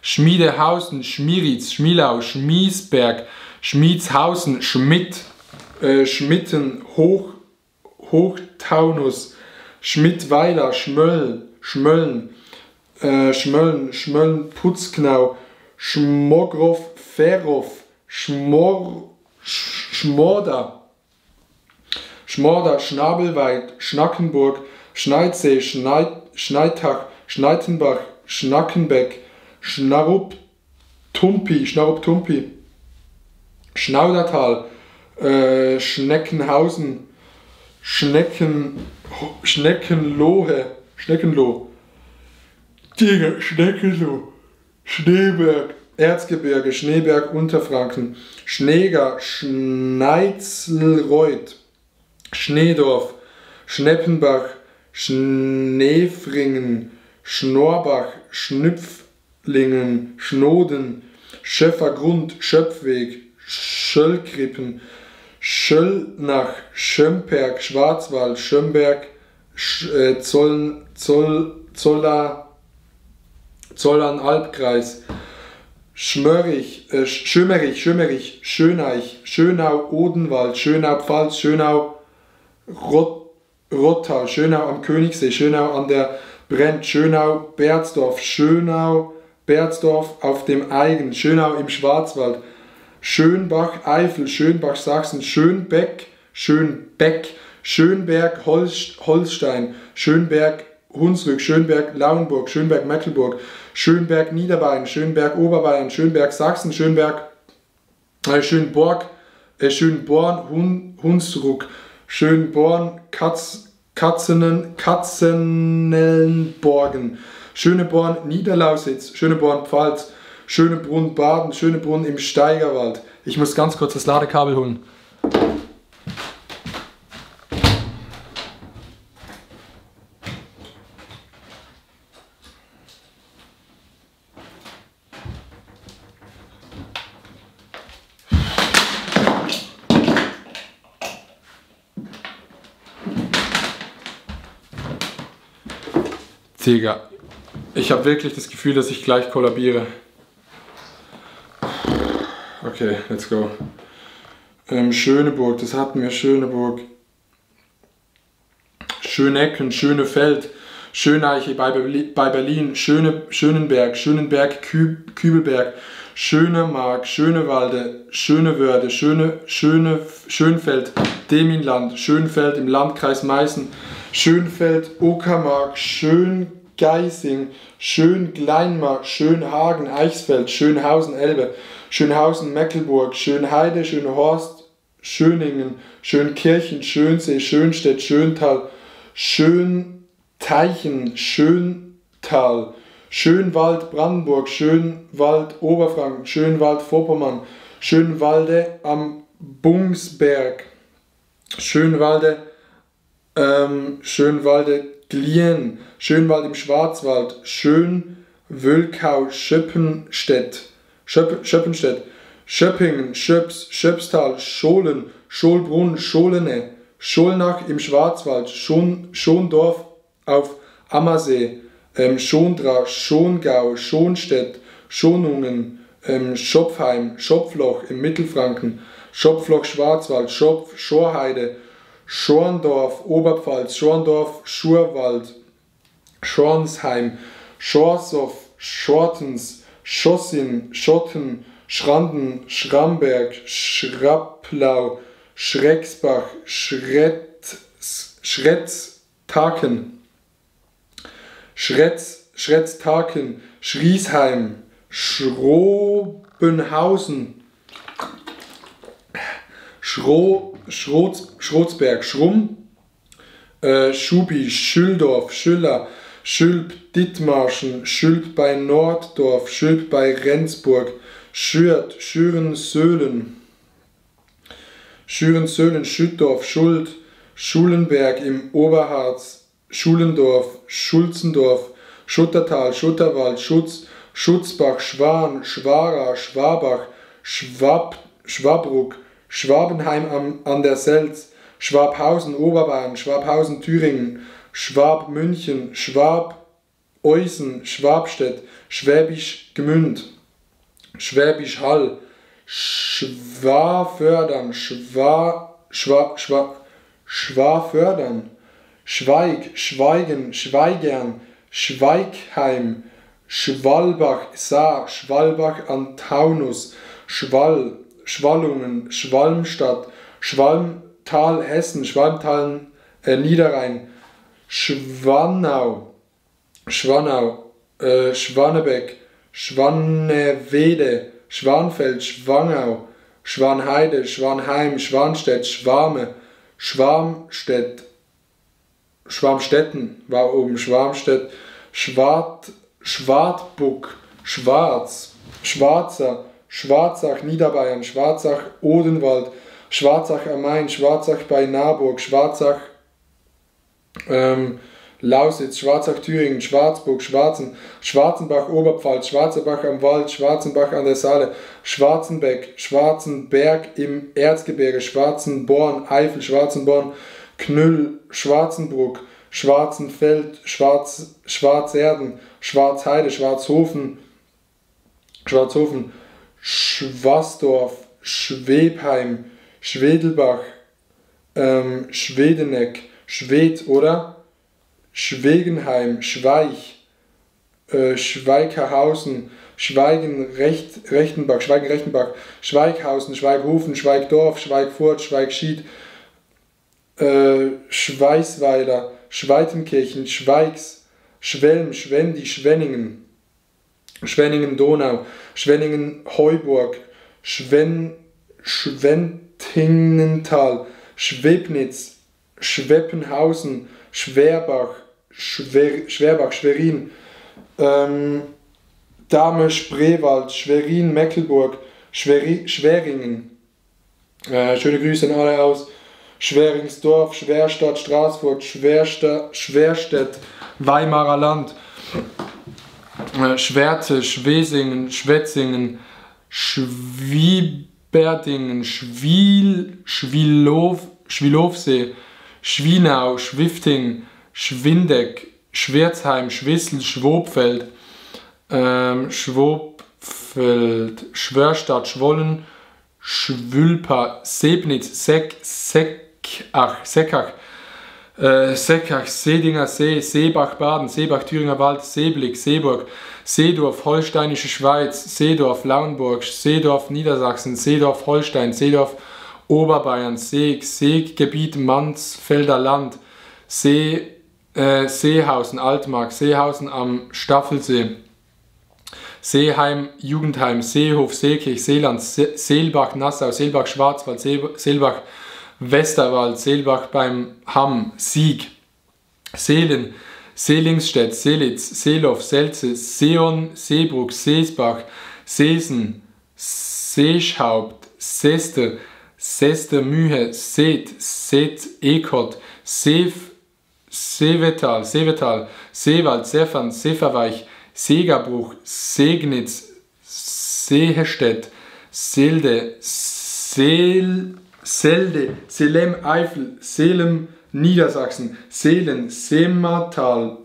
Schmiedehausen, Schmieritz, Schmielau, Schmiesberg, Schmiedshausen, Schmitten, Hochtaunus, Schmidtweiler, Schmölln, Schmölln, Schmölln, Putzknau, Schmogrow, Ferov, Schmorda, Schnabelweit, Schnackenburg, Schneidsee, Schneitach, Schneitenbach, Schnackenbeck, Schnarruptumpi, Schnaudertal, Schneckenhausen, Schneckenloh, Schneeberg, Erzgebirge, Schneeberg, Unterfranken, Schneeger, Schneitzelreuth, Schneedorf, Schneppenbach, Schneefringen, Schnorbach, Schnüpflingen, Schnoden, Schöffergrund, Schöpfweg, Schöllkrippen, Schöllnach, Schömperg, Schwarzwald, Schömberg, Zollern-Albkreis, Schmörich, Schömerich, Schöneich, Schönau, Odenwald, Schönau-Pfalz, Schönau, Rottal, Schönau am Königssee, Schönau an der Brenn, Schönau, Berzdorf, Schönau, Berzdorf auf dem Eigen, Schönau im Schwarzwald, Schönbach, Eifel, Schönbach, Sachsen, Schönbeck, Schönberg, Holstein, Schönberg, Hunsrück, Schönberg, Lauenburg, Schönberg, Mecklenburg, Schönberg, Niederbayern, Schönberg, Oberbayern, Schönberg, Sachsen, Schönborn, Hunsruck, Schönborn, Katzenelnborgen, Schöneborn, Niederlausitz, Schöneborn, Pfalz, Schönebrunn, Baden, Schönebrunn im Steigerwald. Ich muss ganz kurz das Ladekabel holen. Digga, ich habe wirklich das Gefühl, dass ich gleich kollabiere. Okay, let's go. Schöneburg, das hatten wir, Schöneburg. Schönecken, Schönefeld, Schöneiche bei Berlin, Schönenberg, Kübelberg, Schönemark, Schönewalde, Schönewörde, Schönfeld, Deminland, Schönfeld im Landkreis Meißen, Schönfeld, Uckermark, Schöngeising, Schöngleinmark, Schönhagen, Eichsfeld, Schönhausen, Elbe, Schönhausen, Mecklenburg, Schönheide, Schönhorst, Schöningen, Schönkirchen, Schönsee, Schönstedt, Schöntal, Schönteichen, Schöntal, Schönwald, Brandenburg, Schönwald, Oberfranken, Schönwald, Vorpommern, Schönwalde am Bungsberg, Schönwalde Glien, Schönwald im Schwarzwald, Schönwölkau, Schöppenstedt, Schöppingen, Schöpstal, Scholen, Scholbrunn, Scholene, Scholnach im Schwarzwald, Schondorf auf Ammersee, Schondra, Schongau, Schonstedt, Schonungen, Schopfheim, Schopfloch im Mittelfranken, Schopfloch Schwarzwald, Schorheide, Schorndorf, Oberpfalz, Schorndorf, Schurwald, Schornsheim, Schorsow, Schortens, Schossin, Schotten, Schranden, Schramberg, Schrapplau, Schrecksbach, Schretztaken, Schriesheim, Schrobenhausen, Schrotzberg, Schrumm, Schubi, Schüldorf, Schüller, Schülp, Dithmarschen, Schülp bei Norddorf, Schülp bei Rendsburg, Schürt, Schürensöhlen, Schüttdorf, Schuld, Schulenberg im Oberharz, Schulendorf, Schulzendorf, Schuttertal, Schutterwald, Schutzbach, Schwan, Schwara, Schwabach, Schwabruck, Schwabenheim an der Selz, Schwabhausen, Oberbayern, Schwabhausen, Thüringen, Schwabmünchen, Schwabeusen, Schwabstedt, Schwäbisch Gmünd, Schwäbisch Hall, Schwafördern, Schwafördern, Schweig, Schweigen, Schweigern, Schweigheim, Schwalbach, Saar, Schwalbach an Taunus, Schwall, Schwallungen, Schwalmstadt, Schwalmtal Hessen, Schwalmtal Niederrhein, Schwannau, Schwannebeck, Schwannewede, Schwanfeld, Schwangau, Schwanheide, Schwanheim, Schwanstedt, Schwarme, Schwarmstetten war oben, Schwarmstedt, Schwartbuck, Schwarz, Schwarzer, Schwarzach, Niederbayern, Schwarzach, Odenwald, Schwarzach am Main, Schwarzach bei Naburg, Schwarzach, Lausitz, Schwarzach, Thüringen, Schwarzburg, Schwarzenbach, Oberpfalz, Schwarzenbach am Wald, Schwarzenbach an der Saale, Schwarzenbeck, Schwarzenberg im Erzgebirge, Schwarzenborn, Eifel, Schwarzenborn, Knüll, Schwarzenbruck, Schwarzenfeld, Schwarzerden, Schwarzheide, Schwarzhofen, Schwarsdorf, Schwebheim, Schwedelbach, Schwedeneck, Schwedt oder Schwegenheim, Schweich, Schweighausen, Schweigen-Rechtenbach, Schweighausen, Schweighofen, Schweigdorf, Schweigfurt, Schweigschied, Schweißweiler, Schweitenkirchen, Schweigs, Schwelm, Schwendi, Schwenningen, Schwenningen-Donau, Schwenningen-Heuburg, Schwentingenthal, Schwebnitz, Schweppenhausen, Schwerbach, Schwerin, Dahme, Spreewald, Schwerin, Mecklenburg, Schweringen. Schöne Grüße an alle aus Schweringsdorf, Schwerstadt, Straßburg, Schwerstedt, Weimarer Land, Schwerte, Schwesingen, Schwetzingen, Schwieberdingen, Schwilowsee, Schwienau, Schwifting, Schwindeck, Schwerzheim, Schwissel, Schwobfeld, Schwörstadt, Schwollen, Schwülpa, Sebnitz, Seckach, Sedinger See, Seebach, Baden, Seebach, Thüringer Wald, Seeblick, Seeburg, Seedorf, Holsteinische Schweiz, Seedorf, Lauenburg, Seedorf, Niedersachsen, Seedorf, Holstein, Seedorf, Oberbayern, Seegebiet, Mansfelder Land, Seehausen, Altmark, Seehausen am Staffelsee, Seeheim, Jugendheim, Seehof, Seekirch, Seeland, Seelbach, Nassau, Seelbach, Schwarzwald, Seelbach, Westerwald, Seelbach beim Hamm, Sieg, Seelen, Seelingsstedt, Seelitz, Seelof, Selze, Seon, Seebruck, Seesbach, Seesen, Seeschhaupt, Seste, Mühe, Seet, Ekot, Seevetal, Seewald, Sefern, Seferweich, Segerbruch, Segnitz, Sehestedt, Selde, Selem, Eifel, Selem, Niedersachsen, Seelen, Seematal,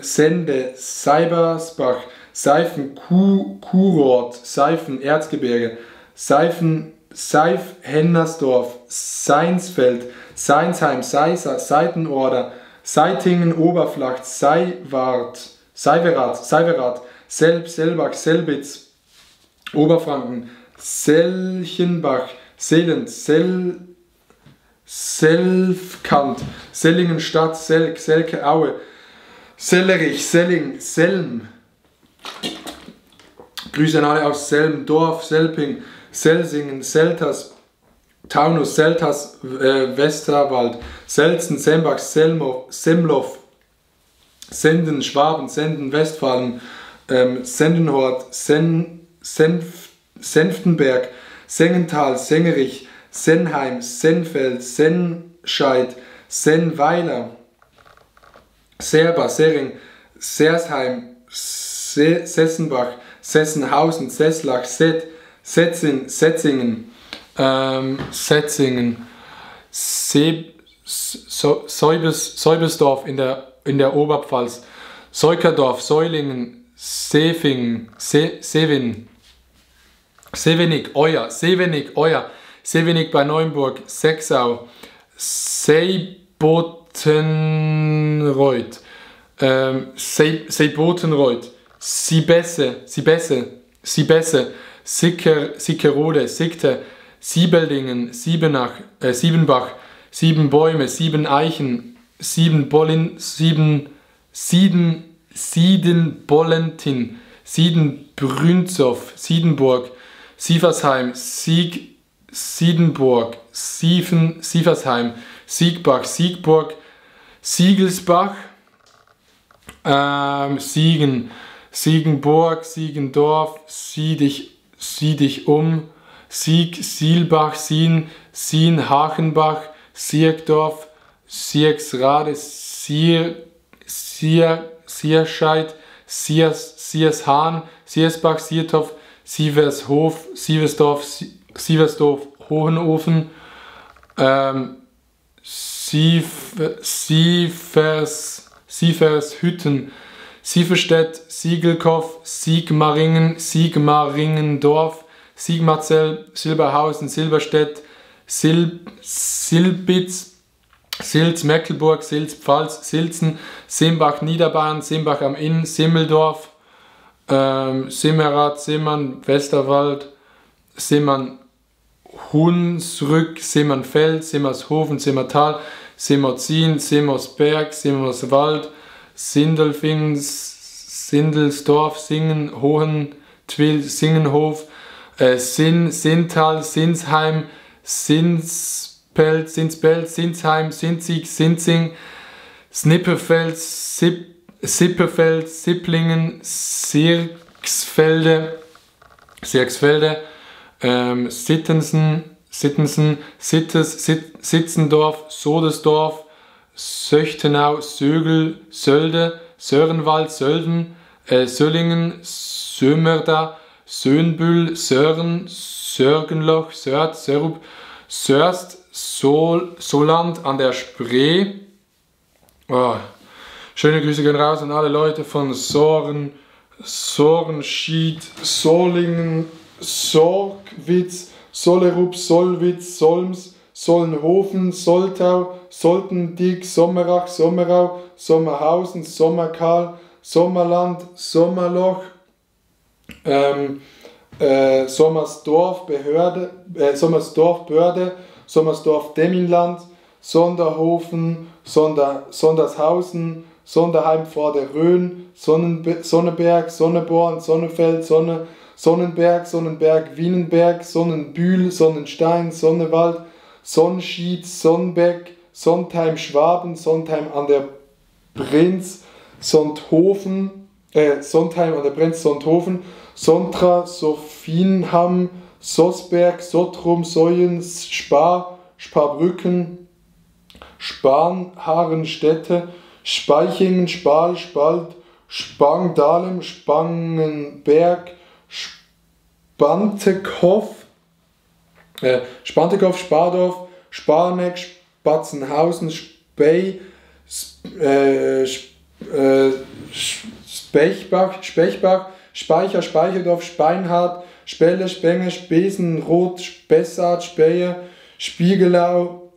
Sende, Seibersbach, Seifen, Kurort, Seifen, Erzgebirge, Seif, Hennersdorf, Seinsfeld, Seinsheim, Seiser, Seitenorder, Seitingen, Oberflacht, Seiwerath, Selbach, Selbitz, Oberfranken, Selchenbach, Seelen, Selfkant, Sellingenstadt, Selke, Aue, Sellerich, Selling, Selm. Grüße an alle aus Selm, Dorf, Selping, Selsingen, Selters, Taunus, Selters, Westerwald, Selzen, Sembach, Semlof, Senden, Schwaben, Senden, Westfalen, Sendenhort, Senftenberg, Sengenthal, Sengerich, Senheim, Senfeld, Senscheid, Senweiler, Serber, Sering, Sersheim, Sessenbach, Sessenhausen, Seslach, Setzingen, Seubesdorf in der Oberpfalz, Seukerdorf, Seulingen, Sefingen, Sevenig, Euer, Sevenig bei Neuenburg, Sexau, Seibot, Seibotenreuth, Seibotenreuth, Sibesse, Sickerode, Sickte, Siebeldingen, Siebenbach, 7 Bäume, 7 Eichen, 7 Siedenbollentin, Siedenbrünzow, Siedenburg, Sieversheim, Siedenburg, Sieversheim, Siegbach, Siegburg, Siegelsbach, Siegenburg, Siegendorf, Sieh dich um, Sielbach, Sien, Hachenbach, Siergdorf, Siergsrade, Sierscheid, Siershahn, Siersbach, Siertopf, Sieversdorf, Hohenofen, Sievershütten, Sieverstedt, Siegelkopf, Sigmaringendorf, Sigmarzell, Silberhausen, Silberstedt, Silbitz, Silz, Mecklenburg, Silz-Pfalz, Silzen, Simbach, Niederbayern, Simbach am Inn, Simmeldorf, Simmerath, Simmern, Westerwald, Simmern, Hunsrück, Simmernfeld, Simmershofen, Simmertal, Simmerzin, Simmersberg, Simmerswald, Sindelfingen, Sindelsdorf, Singen, Hohentwil, Singenhof, Sintal, Sinsheim, Sinsbeld, Sinsheim, Sinzig, Sinzing, Snippefeld, Sippefeld, Sipplingen, Sirksfelde, Sittensen, Sittes, Sitzendorf, Sodesdorf, Söchtenau, Sögel, Sölde, Sörenwald, Sölden, Söllingen, Sömerda, Söhnbüll, Sören, Sörgenloch, Sörth, Sörub, Sörst, Soland an der Spree. Oh, schöne Grüße gehen raus an alle Leute von Sorenschied, Solingen, Sorgwitz, Sollerup, Sollwitz, Solms, Sollenhofen, Soltau, Soltendick, Sommerach, Sommerau, Sommerhausen, Sommerkarl, Sommerland, Sommerloch, Sommersdorf, Börde, Sommersdorf, Demminland, Sonderhofen, Sondershausen, Sonderheim vor der Rhön, Sonneberg, Sonneborn, Sonnefeld, Sonnenberg, Wienenberg, Sonnenbühl, Sonnenstein, Sonnewald, Sonschied, Sonnbeck, Sontheim, Schwaben, Sontheim an der Brenz, Sonthofen, Sontheim an der Brenz, Sonthofen, Sontra, Sophienham, Soßberg, Sottrum, Soyen, Sparbrücken, Spanharenstädte, Speichingen, Spal, Spalt, Spangdahlem, Spangenberg, Spantekopf, Spardorf, Sparneck, Spatzenhausen, Spey, Spechbach, Speicher, Speicherdorf, Speinhardt, Spelle, Spenge, Spesen, Roth, Spessart, Speyer, Spiegelau,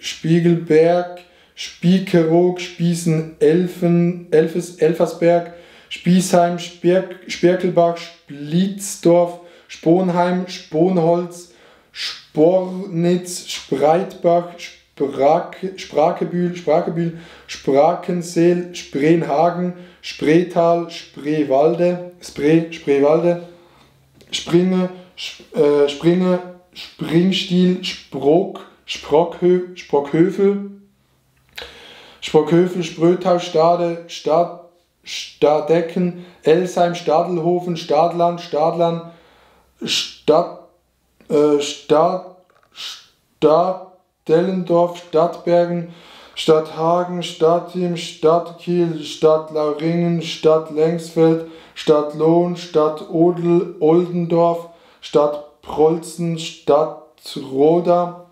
Spiegelberg, Spiekeroog, Spießen, Elfersberg, Spießheim, Sperkelbach, Splitzdorf, Sponheim, Sponholz, Spornitz, Spreitbach, Sprakebühl, Sprakenseel, Spreenhagen, Spreetal, Spreewalde, Springe, Springstiel, Sprockhövel, Sprötau, Stade, Stadecken, Elsheim, Stadelhofen, Stadland, Dellendorf, Stadtbergen, Stadthagen, Stadtim, Stadtkiel, Stadtlauringen, Stadtlengsfeld, Stadtlohn, Oldendorf, Stadtprolzen, Stadtroda,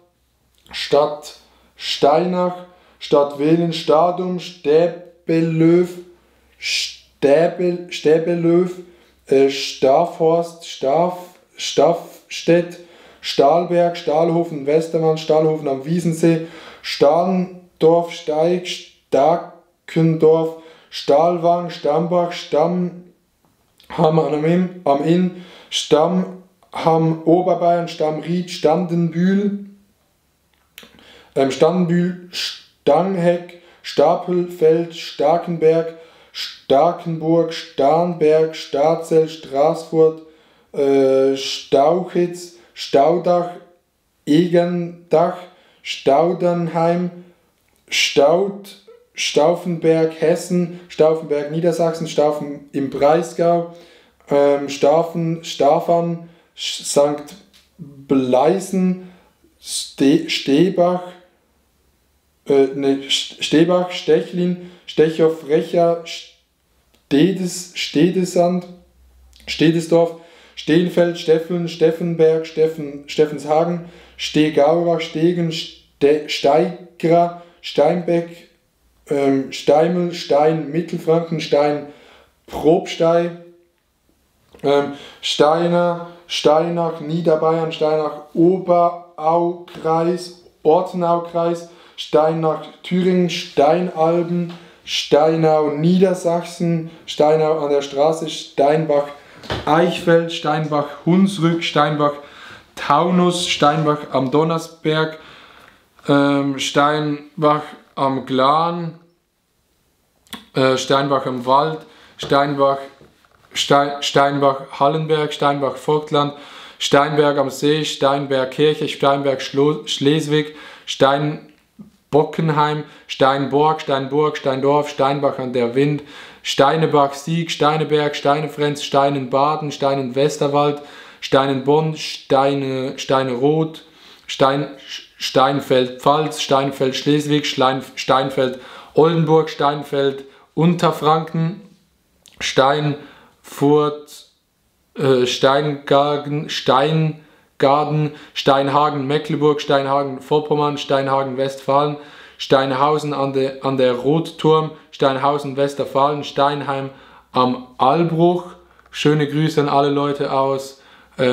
Stadtsteinach, Stadtwehlen, Stadum, Stäbelöw, Stafhorst, Staffstedt, Stahlberg, Stahlhofen, Westermann, Stahlhofen am Wiesensee, Stahndorf, Steig, Starkendorf, Stahlwang, Stambach, Stammham am Inn, Stammham Oberbayern, Stammried, Standenbühl, Standenbühl, Stangheck, Stapelfeld, Starkenberg, Starkenburg, Starnberg, Starzell, Straßfurt, Stauchitz, Staudach, Egendach, Staudernheim, Stauffenberg, Hessen, Stauffenberg, Niedersachsen, Staufen im Breisgau, Stafan, St. Bleisen, Stebach, Stechlin, Stechow, Recha, Stedesdorf, Stehlfeld, Steffeln, Steffenberg, Steffenshagen, Stegaurach, Stegen, Steigra, Steinbeck, Steimel, Stein, Mittelfranken, Stein, Probstei, Steiner, Steinach, Niederbayern, Steinach, Oberaukreis, Ortenaukreis, Steinach, Thüringen, Steinalben, Steinau, Niedersachsen, Steinau an der Straße, Steinbach, Eichfeld, Steinbach, Hunsrück, Steinbach, Taunus, Steinbach am Donnersberg, Steinbach am Glan, Steinbach am Wald, Steinbach Hallenberg, Steinbach Vogtland, Steinberg am See, Steinberg Kirche, Steinberg Schleswig, Steinbockenheim, Steinborg, Steindorf, Steinbach an der Wind, Steinebach Sieg, Steineberg, Steinefrenz, Steinenbaden, Steinenwesterwald, Steinenbonn, Steineroth, Steinfeld Pfalz, Steinfeld Schleswig, Steinfeld Oldenburg, Steinfeld Unterfranken, Steinfurt, Steingarten, Steinhagen Mecklenburg, Steinhagen Vorpommern, Steinhagen Westfalen, Steinhausen an der Rotturm, Steinhausen Westerfalen, Steinheim am Albruch. Schöne Grüße an alle Leute aus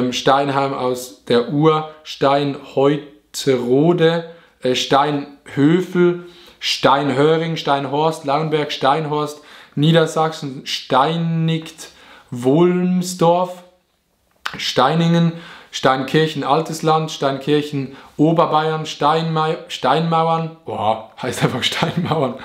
Steinheim aus der Ur, Steinheuterode, Steinhöfel, Steinhöring, Steinhorst, Lauenberg, Steinhorst, Niedersachsen, Steinigt, Wolmsdorf, Steiningen, Steinkirchen, Altes Land, Steinkirchen, Oberbayern, Steinmauern, heißt einfach Steinmauern,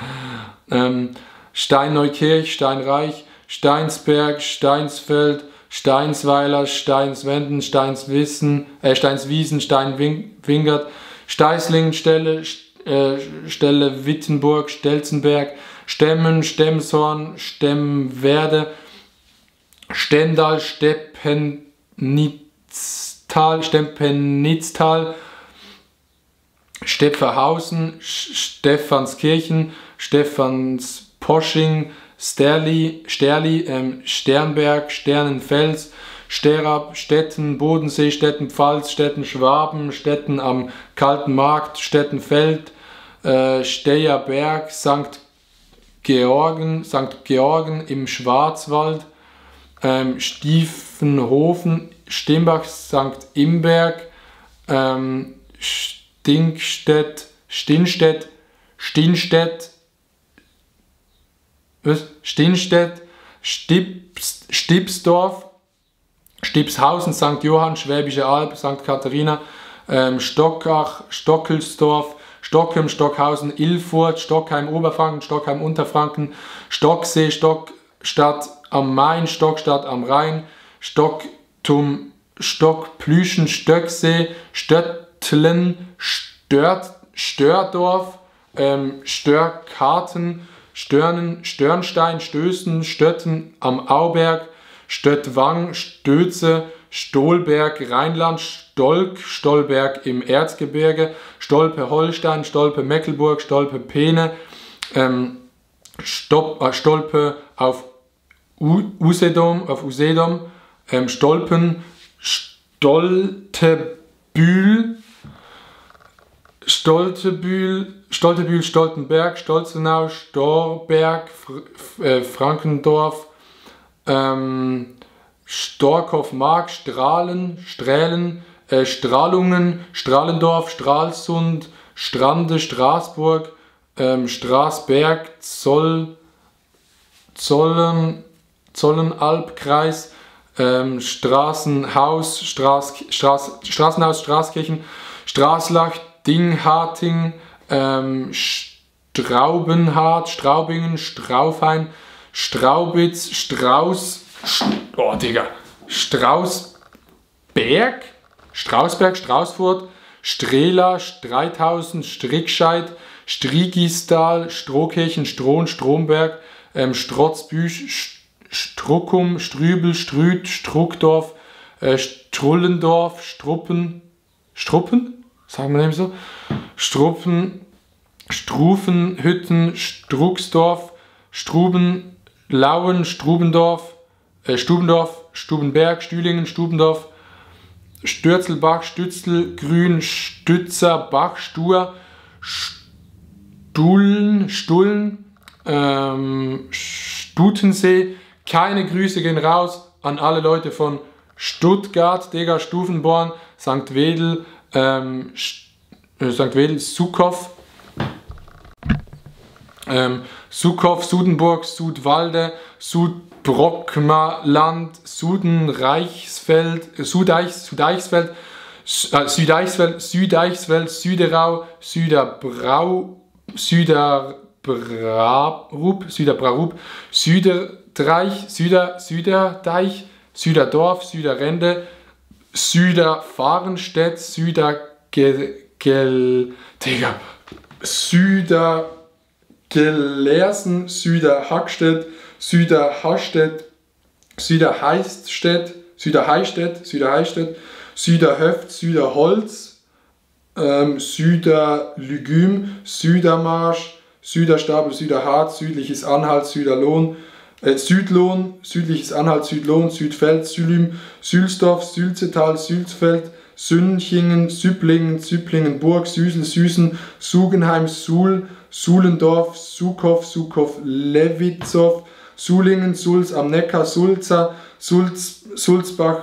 Steinneukirch, Steinreich, Steinsberg, Steinsfeld, Steinsweiler, Steinswenden, Steinswiesen, Steinwingert, Steißlingen, Stelle Wittenburg, Stelzenberg, Stemmen, Stemmshorn, Stemmwerde, Stendal, Stepenitztal, Stepferhausen, Stephanskirchen, Stephansposching, Sterli, Sternberg, Sternenfels, Sterab, Stetten, Bodensee, Stettenpfalz, Stettenschwaben, Stetten am Kalten Markt, Stettenfeld, Steyerberg, St. Georgen im Schwarzwald, Stiefenhofen, Stimbach, St. Imberg, Stinstedt, Stipsdorf, Stipshausen, St. Johann, Schwäbische Alb, St. Katharina, Stockach, Stockelsdorf, Stockholm, Stockhausen, Ilfurt, Stockheim, Oberfranken, Stockheim, Unterfranken, Stocksee, Stockstadt am Main, Stockstadt am Rhein, Stocktum, Stockplüschen, Stöcksee, Stöttlen, Stördorf, Störkarten, Störnen, Störnstein, Stößen, Stötten am Auberg, Stöttwang, Stöze, Stolberg, Rheinland, Stolberg im Erzgebirge, Stolpe Holstein, Stolpe Mecklenburg, Stolpe Peene, Stolpe auf Usedom, Stolpen, Stoltebühl, Stoltenberg, Stolzenau, Storberg, Frankendorf, Storkow-Mark, Strahlen, Strahlungen, Strahlendorf, Stralsund, Strande, Straßburg, Straßberg, Zollenalbkreis, Straßenhaus, Straßenhaus, Straßkirchen, Straßlach, Dingharting, Straubenhardt, Straubingen, Straufhain, Straubitz, Strausberg, Straußfurt, Strehla, Streithausen, Strickscheid, Strigistal, Strohkirchen, Strohn, Stromberg, Strotzbüch, Struckum, Strübel, Strüt, Struckdorf, Strullendorf, Struppen? Sagen wir nämlich so? Strufenhütten, Strucksdorf, Struben, Lauen, Stubendorf, Stubenberg, Stühlingen, Stubendorf, Stürzelbach, Stützel, Grün, Stützer, Bach, Stur, Stullen, Stutensee. Keine Grüße gehen raus an alle Leute von Stuttgart, Digga, Stufenborn, St. Wedel, Sukow, Sudenburg, Sudwalde, Südeichsfeld, Süderau, Süderbraurup, Süderdeich, Süderdorf, Süderrende, Süderfahrenstedt, Südergelersen, Süderhackstedt, Süderheistedt, Süderhöft, Süderholz, Süderlügüm, Südermarsch, Süderstapel, Süderharz, Südliches Anhalt, Südlohn, Südliches Anhalt, Südlohn, Südfeld, Sülüm, Sülsdorf, Sülzetal, Sülzfeld, Sünchingen, Süpplingenburg, Süsel, Süßen, Sugenheim, Suhlendorf, Sukow, Lewitzow, Sulingen, Sulz am Neckar, Sulza, Sulzbach,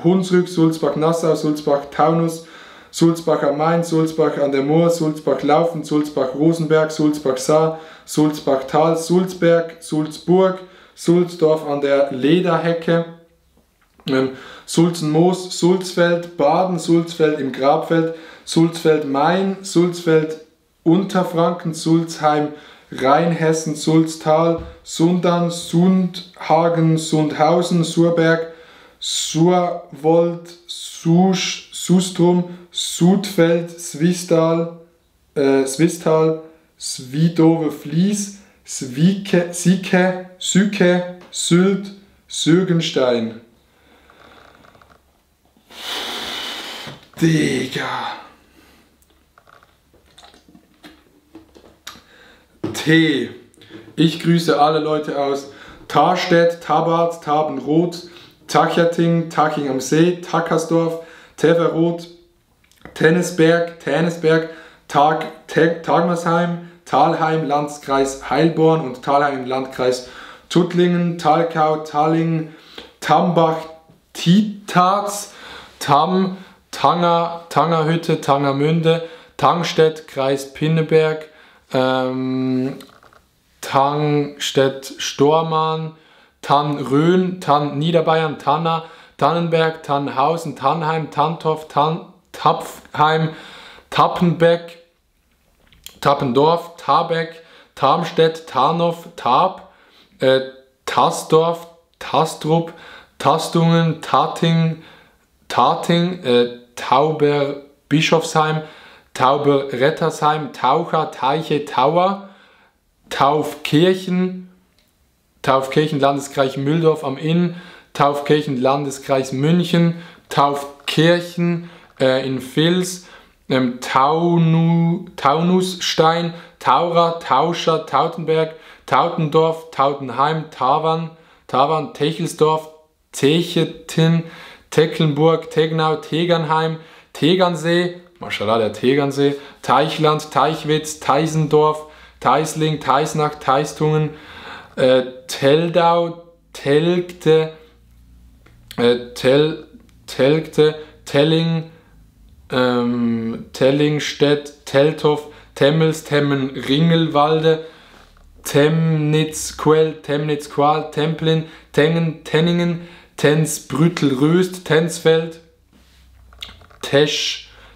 Hunsrück, Sulzbach-Nassau, Sulzbach-Taunus, Sulzbach am Main, Sulzbach an der Moor, Sulzbach-Laufen, Sulzbach-Rosenberg, Sulzbach-Saar, Sulzbach-Tal, Sulzberg, Sulzburg, Sulzdorf an der Lederhecke, Sulzenmoos, Sulzfeld, Baden, Sulzfeld im Grabfeld, Sulzfeld-Main, Sulzfeld Unterfranken, Sulzheim, Rheinhessen, Sulztal, Sundern, Sundhagen, Sundhausen, Surberg, Surwold, Sustrum, Sudfeld, Swistal, Swidove, Vlies, Syke, Sylt, Sögenstein. Digga. T. Ich grüße alle Leute aus Tarstedt, Tabart, Tabenroth, Tachjating, Taching am See, Tackersdorf, Teveroth, Tennesberg, Tagmersheim, Thalheim, Landkreis Heilborn und Thalheim im Landkreis Tuttlingen, Thalkau, Tallingen, Tambach, Tietaz, Tamm, Tangerhütte, Tangermünde, Tangstedt, Kreis Pinneberg, Tangstedt-Stormarn, Tannröhn, Niederbayern, Tanna, Tannenberg, Tannhausen, Tannheim, Tantorf, Tapfheim, Tappenbeck, Tappendorf, Tabeck, Tarmstedt, Tarnow, Tab, Tasdorf, Tastrup, Tastungen, Tating, Tauber, Bischofsheim, Tauber-Rettersheim, Taucher, Teiche, Tauer, Taufkirchen, Landeskreis Mühldorf am Inn, Taufkirchen, Landeskreis München, Taufkirchen in Vils, Taunusstein, Taurer, Tauscher, Tautenberg, Tautendorf, Tautenheim, Tavan, Techelsdorf, Techeten, Tecklenburg, Tegnau, Tegernheim, Tegernsee, Maschallah, der Tegernsee, Teichland, Teichwitz, Teisendorf, Teisling, Teisnach, Teistungen, Teldau, Telgte, Telling, Tellingstedt, Teltow, Temmels, Temmen, Ringelwalde, Temnitz-Quell, Temnitz-Qual, Templin, Tengen, Tenningen, Tensbrüttel, Röst, Tensfeld,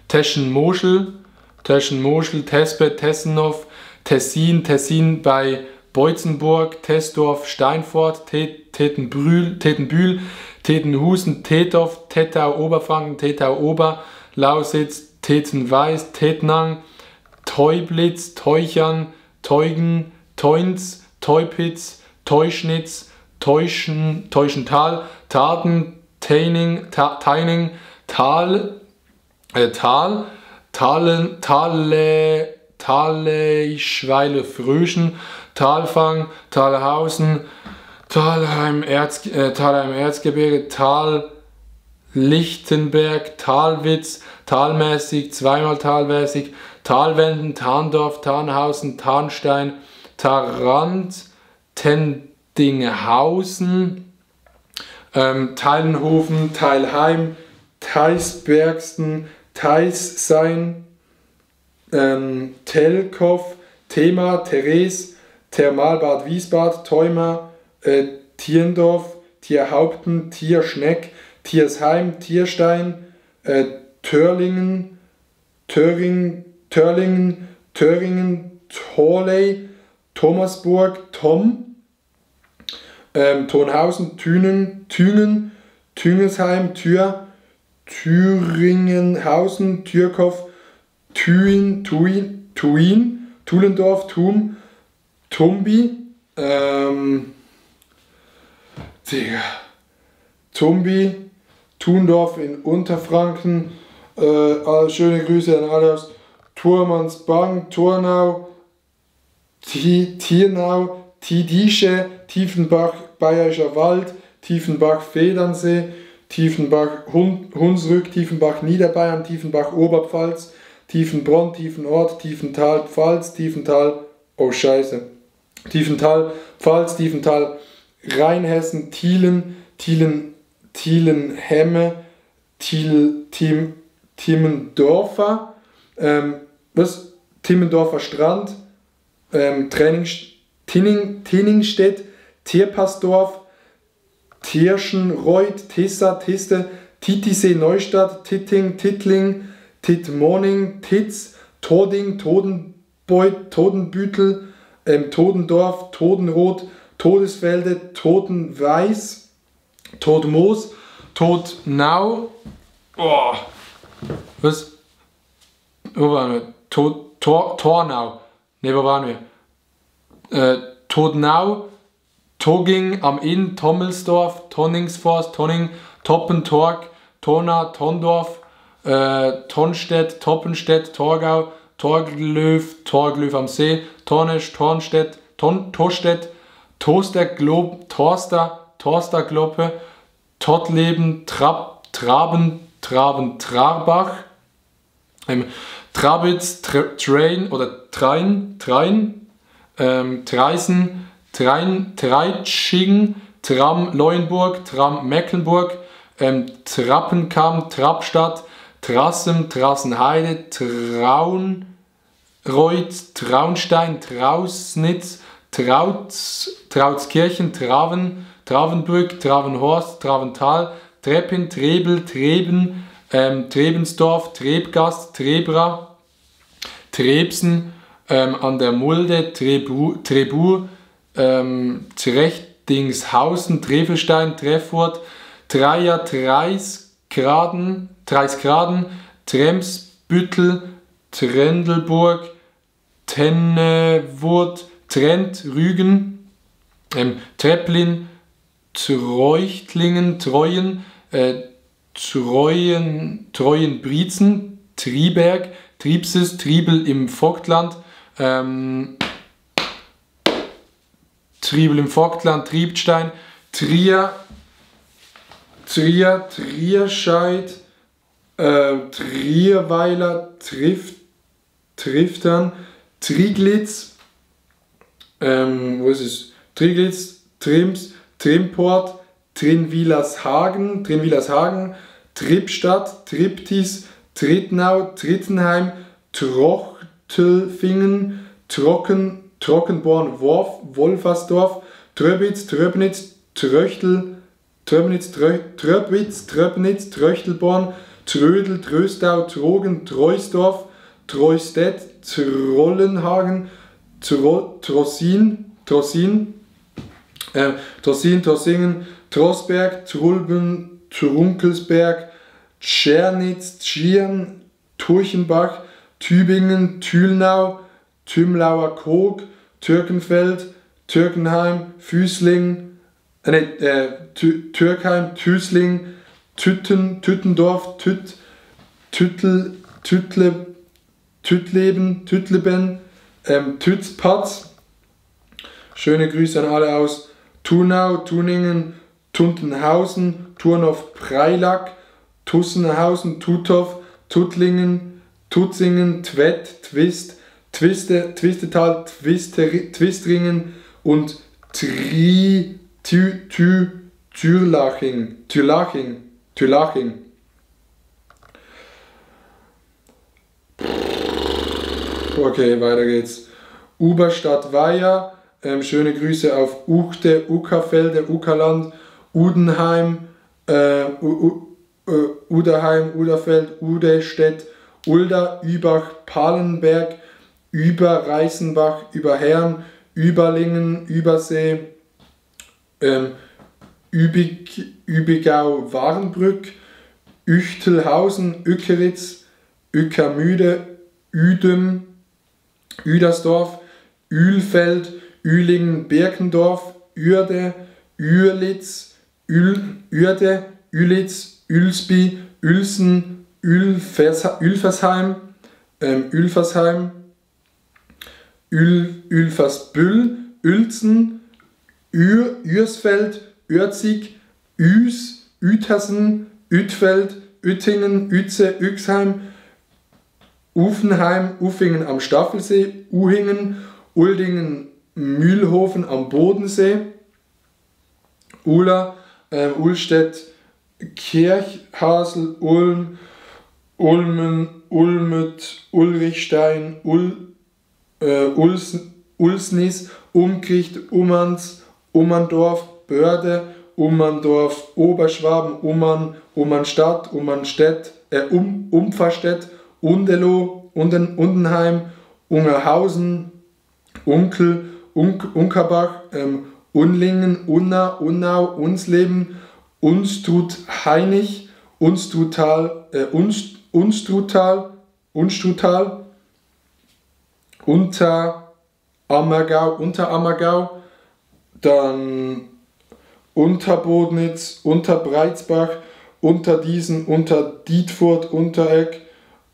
Teschenmoschel, Tespe, Tessenow, Tessin bei Beutzenburg, Tesdorf, Steinfort, Tettenbühl, Tettenhusen, Tettow, Tettau, Oberfranken, Tettau, Ober, Lausitz, Tettenweiß, Tettnang, Teublitz, Teuchern, Teugen, Teunz, Teupitz, Teuschnitz, Teuschental, Taten, Teining, Taleischweiler, Fröschen, Talfang, Talhausen, Talheim, Erzgebirge, Tal Lichtenberg, Talwitz, Talmäßig, zweimal Talmäßig, Talwenden, Tarndorf, Tarnhausen, Tarnstein, Tarrant, Tendinghausen, Teilenhofen, Teilheim, Theisbergsten, Theissein, Telkow, Thema, Theres, Thermalbad Wiesbad, Theuma, Tierndorf, Tierhaupten, Tierschneck, Tiersheim, Tierstein, Törlingen, Torley, Thomasburg, Tonhausen, Thüngen, Tüngesheim, Thüringenhausen, Türkopf, Thuin, Tulendorf, Tumbi, Thundorf in Unterfranken, schöne Grüße an alle aus Turmansbang, Turnau, Tiernau, Tidische, Tiefenbach, Bayerischer Wald, Tiefenbach, Federnsee, Tiefenbach, Hunsrück, Tiefenbach, Niederbayern, Tiefenbach, Oberpfalz, Tiefenbronn, Tiefenort, Tiefenthal, Pfalz, Tiefenthal, oh Scheiße, Tiefenthal, Pfalz, Tiefenthal, Rheinhessen, Thielenhemme, Timmendorfer, Timmendorfer Strand, Tinningstedt, Tierpassdorf, Tirschenreuth, Tissa, Tiste, Titisee, Neustadt, Titting, Tittling, Tittmoning, Titz, Toding, Todenbüttel, Todendorf, Todenroth, Todesfelde, Todenweiß, Todmoos, Todnau, oh, was? Wo waren wir? Tornau, ne, wo waren wir? Todnau, Toging am Inn, Tommelsdorf, Tonningsforst, Tonning, Toppentorg, Tona, Tondorf, Tonstedt, Toppenstedt, Torgau, Torglöw am See, Tornesch, Tornstedt, Tostedt, Torstergloppe, Tottleben, Trarbach, Trabitz, Train oder Trein, Treisen, Treitschingen, Tram Leuenburg, Tram Mecklenburg, Trappenkamm, Trappstadt, Trassem, Trassenheide, Traunreuth, Traunstein, Trausnitz, Trautskirchen, Travenbrück, Travenhorst, Travental, Treppin, Trebel, Treben, Trebensdorf, Trebgast, Trebra, Trebsen, an der Mulde, Trebur, Trechtingshausen, Trefelstein, Treffurt, Dreier, Treisgraden, Tremsbüttel, Trendelburg, Tennewurt, Trent, Rügen, Treplin, Treuchtlingen, Treuen, Treuenbrietzen, Triberg, Triebses, Triebel im Vogtland, Triebstein, Trierscheid, Trierweiler, Triftern, Triglitz, wo ist es? Triglitz, Trims, Trimport, Trinwilershagen, Trippstadt, Triptis, Trittnau, Trittenheim, Trochtelfingen, Trockenborn, Wolfersdorf, Tröbitz, Tröbnitz, Tröbnitz, Tröchtelborn, Trödel, Tröstau, Trogen, Treusdorf, Treustedt, Trollenhagen, Trossin, Trossingen, Trossberg, Trulben, Trunkelsberg, Tschernitz, Tschirn, Turchenbach, Tübingen, Thülnau, Tümlauer Kog, Türkenfeld, Türkenheim, Füßling, Türkheim, Tüßling, Tüttendorf, Tüttleben, Tützpatz. Schöne Grüße an alle aus Thunau, Tuningen, Tuntenhausen, Turnhof, Preilack, Tussenhausen, Tuthof, Tuttlingen, Tutzingen, Twett, Twist, Twistetal, Twistringen und Türlaching. Okay, weiter geht's. Uberstadt Weiher, schöne Grüße auf Uchte, Uckerfelde, Uckerland, Udenheim, Uderheim, Uderfeld, Udestedt, Ulda, Übach, Palenberg, Überreißenbach, Überherrn, Überlingen, Übersee, Übigau, Warnbrück, Üchtelhausen, Ückeritz, Ückermüde, Uedem, Uedersdorf, Ühlfeld, Ühlingen, Birkendorf, Uerde, Uerlitz, Uerde, Uelitz, Uelsby, Uelsen, Ülfersheim, Ülfersbüll, Uelzen, Ürsfeld, Ürzig, Üs, Uetersen, Uetfeld, Uettingen, Uetze, Uexheim, Ufenheim, Uffingen am Staffelsee, Uhingen, Uldingen, Mühlhofen am Bodensee, Ula, Ullstedt, Kirchhasel, Ulm, Ulmen, Ulmet, Ulrichstein, Ulsnis, Umkricht, Ummanz, Ummanndorf, Börde, Ummanndorf, Oberschwaben, Ummannstadt, Umpferstedt, Undelow, Undenheim, Ungerhausen, Unkel, Unkerbach, Unlingen, Unna, Unnau, Unsleben, Unstrut-Hainich, Unstrutal, Unterammergau, dann Unterbodnitz, Unterbreitsbach, Unterdiesen, Unterdietfurt, Untereck,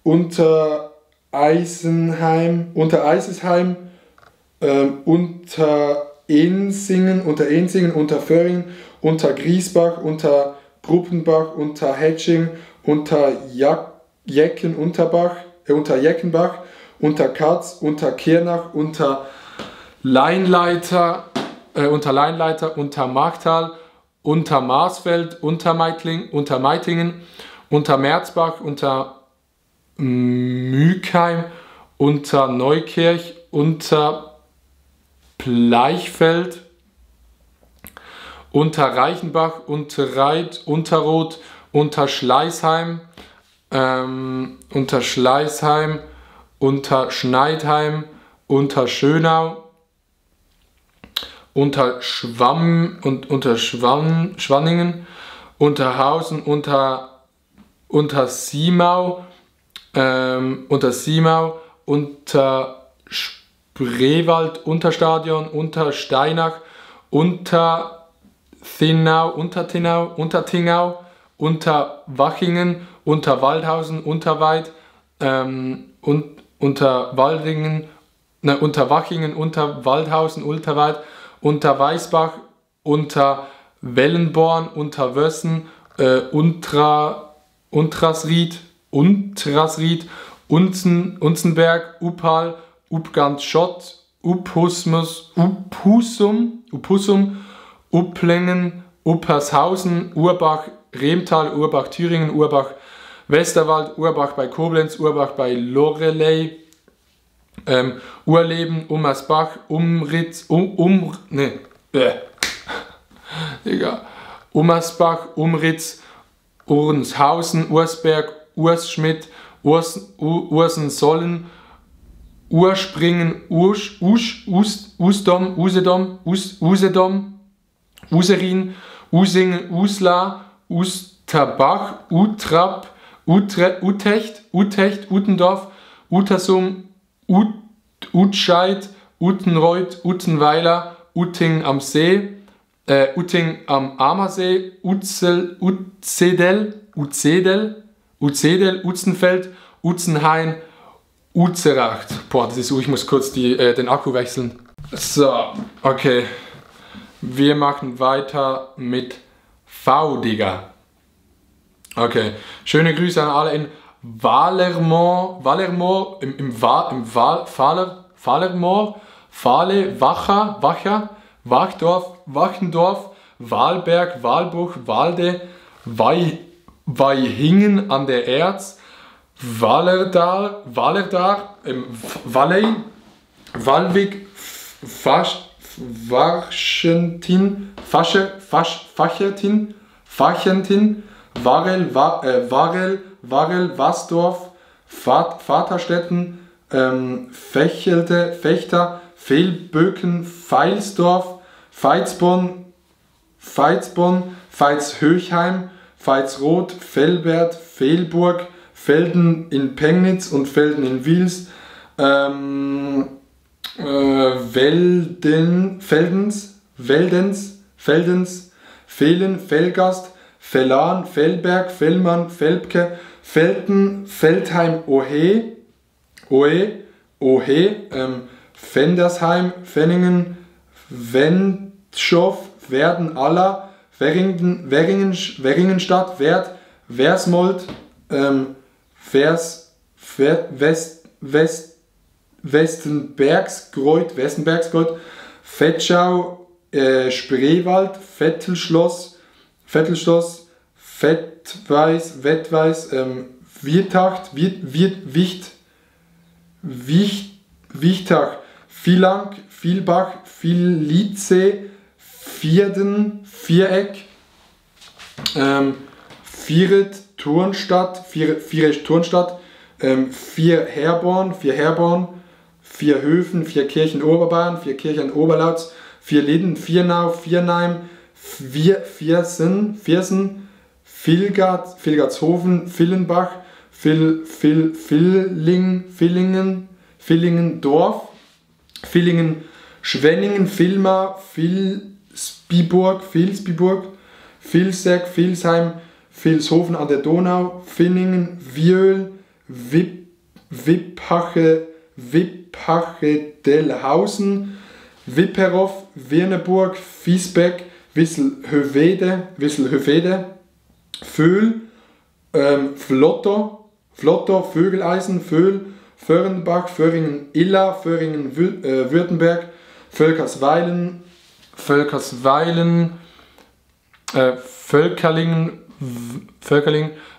Untereisesheim, Unterensingen, Unterföhring, Untergriesbach, Unterbruppenbach, Unterhetsching, Unterjeckenbach, Unterkatz, Unterkirnach, Unterleinleiter, Untermarktal, Untermarsfeld, Untermeitingen, Untermerzbach, Untermückheim, Unterneukirch, Unterbleichfeld, Unterreichenbach, Unterreit, Unterroth, Unterschleißheim, Unterschneidheim, Unterschönau, Schwanningen, Unterhausen, Untersiemau, Spreewald, Unterstadion, Untersteinach, Untertingau, Unterwachingen, Unterwaldhausen, Unterweid, Unterwachingen, Unterwaldhausen, Unterweid, Unterweißbach, Unterwellenborn, Unterwössen, Untrasried, Unzenberg, Uppal, Uppgant-Schott, Upphusum, Upplingen, Uppershausen, Urbach, Remtal, Urbach-Thüringen, Urbach, Westerwald, Urbach bei Koblenz, Urbach bei Loreley, Urleben, Ummersbach, Umritz, Ummersbach, Umritz, Urshausen, Ursberg, Ursschmidt, Ursensollen, Urspringen, Usedom, Userin, Usingen, Uslar, Usterbach, Utrap, Utecht, Utendorf, Utersum, Utscheid, Utenreuth, Utenweiler, Utting am See, Utting am Ammersee, Utzedel, Utzenfeld, Utzenhain, Uzeracht. Boah, das ist ich muss kurz den Akku wechseln. So, okay. Wir machen weiter mit V, Digga. Okay. Schöne Grüße an alle in Valermoor, Valle, Wacher, Wachendorf, Wahlberg, Walbruch, Walde, Weihingen an der Erz, Wallerdar, Valley, Wallwig, Fachentin, Warel, Wasdorf, Vaterstetten, Fechter, Fehlböken, Feilsdorf, Veitsborn, Veitshöchheim, Veitsroth, Velbert, Vehlburg, Felden in Pengnitz und Felden in Wils, Feldens, Fehlen, Fellgast, Fellan, Fellberg, Fellmann, Felbke, Felten, Feldheim, Ohe, Fendersheim, Fenningen, Wendschow, Werden aller, Werringenstadt, Versmold, Westenbergskreuth, Vetschau, Spreewald, Vettelschloss, Wettweiß, Wirtacht, Wichtach, Vielank, Vielbach, Vielice, Vierden, Viereck, Vieret, Turnstadt, Vierherborn, Vierhöfen, Vierkirchen Oberbayern, Vierkirchen Oberlautz, Vierliden, Viernau, Vierneim, Viersen, Vilgatshofen, Villenbach, Villingendorf, Villingen, Schwenningen, Vilmar, Vilsbiburg, Vilseck, Vilsheim, Vilshofen an der Donau, Finningen, Viöl, Wippache-Dellhausen, Wipperow, Wirneburg, Viesbeck, Wisselhövede, Föhl, Flotter, Vögeleisen, Föhl, Föhrenbach, Föhringen-Iller, Föhringen-Württemberg, Völkersweilen, Völkerling,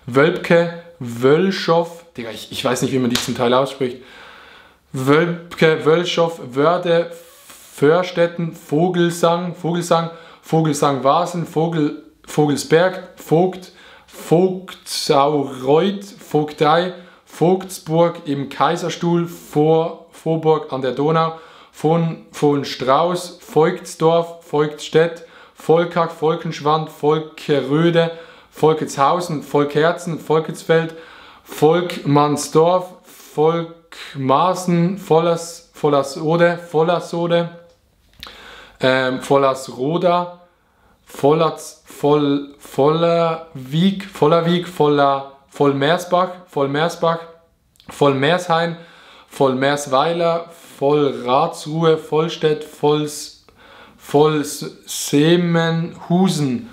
Wölbke, Wölschow, Digga, ich weiß nicht, wie man die zum Teil ausspricht. Wölbke, Wölschow, Wörde, Förstetten, Vogelsang, Vasen, Vogelsberg, Vogtsaureut, Vogtei, Vogtsburg im Kaiserstuhl, Vorburg an der Donau, Vohenstrauß, Voigtsdorf, Voigtstedt, Volkach, Volkenschwand, Volkeröde, Volketshausen, Volkerzen, Volketsfeld, Volkmannsdorf, Volkmaßen, Vollersrode, Vollersroda, Vollerwig, Vollmersbach, Vollmershain, Vollmersweiler, Vollratsruhe, Vollstedt, Vollsemenhusen,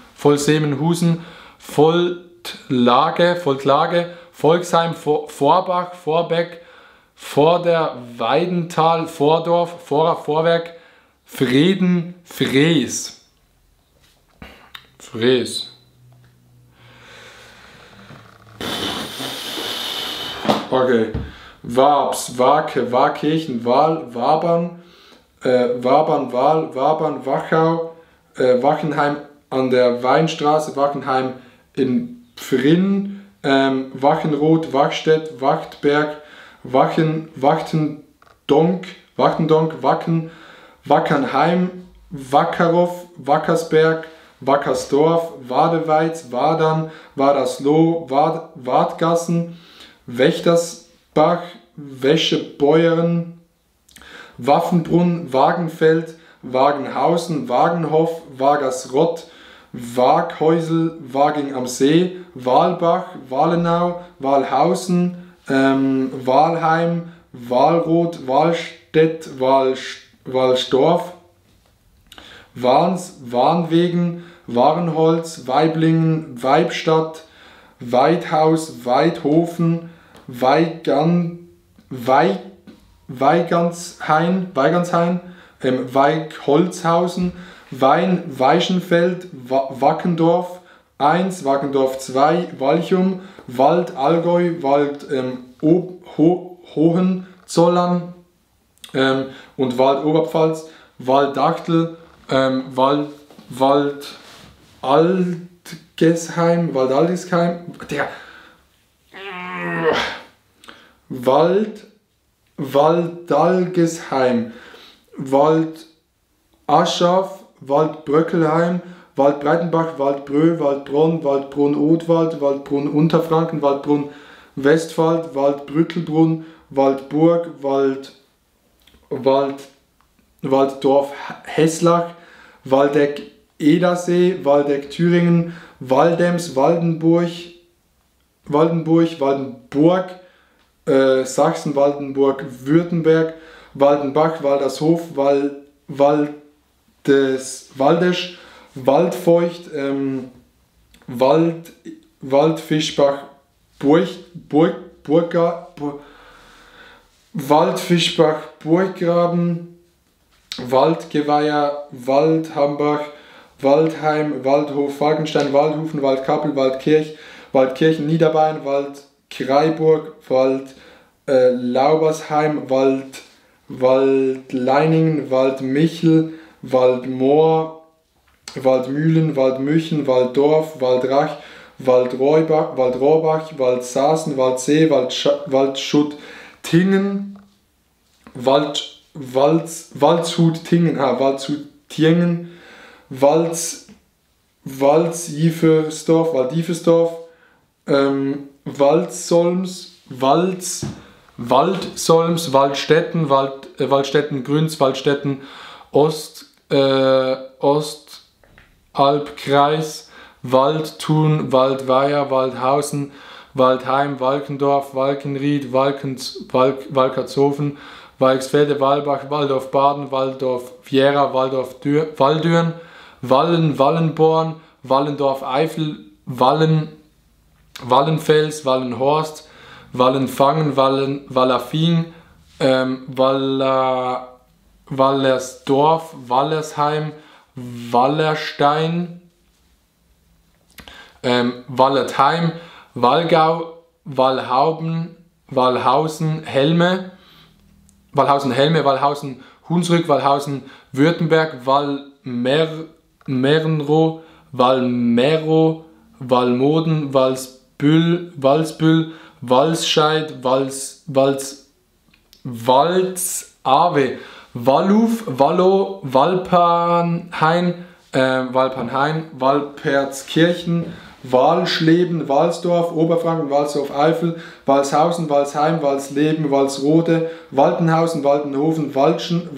Voltlage, Volksheim, Vorbach, Vorbeck, Vorderweidental, Vordorf, Vorwerk, Freden, Fräs. Warge, Wabs, Wake, Waakirchen, Waal, Wabern, Wabern, Waal, Wabern, Wachau, Wachenheim an der Weinstraße, Wachenheim in Pfrinn, Wachenroth, Wachstedt, Wachtberg, Wachtendonk, Wacken, Wackernheim, Wackerow, Wackersberg, Wackersdorf, Wadeweiz, Wadern, Wadersloh, Wadgassen, Wächtersbach, Wäschebeuern, Waffenbrunn, Wagenfeld, Wagenhausen, Wagenhof, Wagersrott, Waghäusel, Waging am See, Walbach, Walenau, Walhausen, Walheim, Walroth, Wahlstedt, Walstorf, Wahns, Warnwegen, Warnholz, Weiblingen, Weibstadt, Weidhaus, Weidhofen, Weiganshain, Weigholzhausen, Weichenfeld, Wackendorf 1, Wackendorf 2, Walchum, Wald Allgäu, Wald Hohenzollern und Wald Oberpfalz, Waldachtel, Wald Aldgesheim, Waldalgesheim, Wald Aschaf, Wald Bröckelheim, Wald Breitenbach, Wald Brö, Wald Bronn, Wald Brunn-Othwald, Wald Brunn-Unterfranken, Wald Brunn-Westwald, Wald Brückelbrunn, Wald Burg, Walddorf Heslach, Waldeck Edersee, Waldeck Thüringen, Waldems, Waldenburg, Waldenburg, Sachsen, Waldenburg, Württemberg, Waldenbach, Waldershof, Waldesch, Waldfeucht, Waldfischbach, Waldfischbach, Burggraben, Waldgeweiher, Waldhambach, Waldheim, Waldhof, Falkenstein, Waldhufen, Waldkappel, Waldkirchen, Niederbayern, Waldkraiburg, Laubersheim, Waldleiningen, Waldmichel, Waldmoor, Waldmühlen, Waldmüchen, Walddorf, Waldrach, Waldrohrbach, Waldsaßen, Waldsee, Waldschuttingen, Waldshut-Tingen, Waldsjiefersdorf, Waldsolms, Waldstätten, Waldstätten Grünz, Waldstätten Ostalbkreis, Waldthun, Waldweiher, Waldhausen, Waldheim, Walkendorf, Walkenried, Walkertshofen, Walksfelde, Walbach, Waldorf Baden, Waldorf Viera, Waldürn, Wallen, Wallenborn, Wallendorf Eifel, Wallenfels, Wallenhorst, Wallenfangen, Wallafing, Wallersdorf, Wallersheim, Wallerstein, Wallertheim, Wallgau, Wallhausen, Helme, Wallhausen, Hunsrück, Wallhausen, Württemberg, Wallmerenroh, Wallmero, Wallmoden, Walsbüll, Walsscheid, Walsawe, Walluf, Wallow, Walpernhain, Walperzkirchen, Walschleben, Walsdorf, Oberfranken, Walsdorf Eifel, Walshausen, Walsheim, Walsleben, Walsrode, Waltenhausen, Waltenhofen, Walterschen,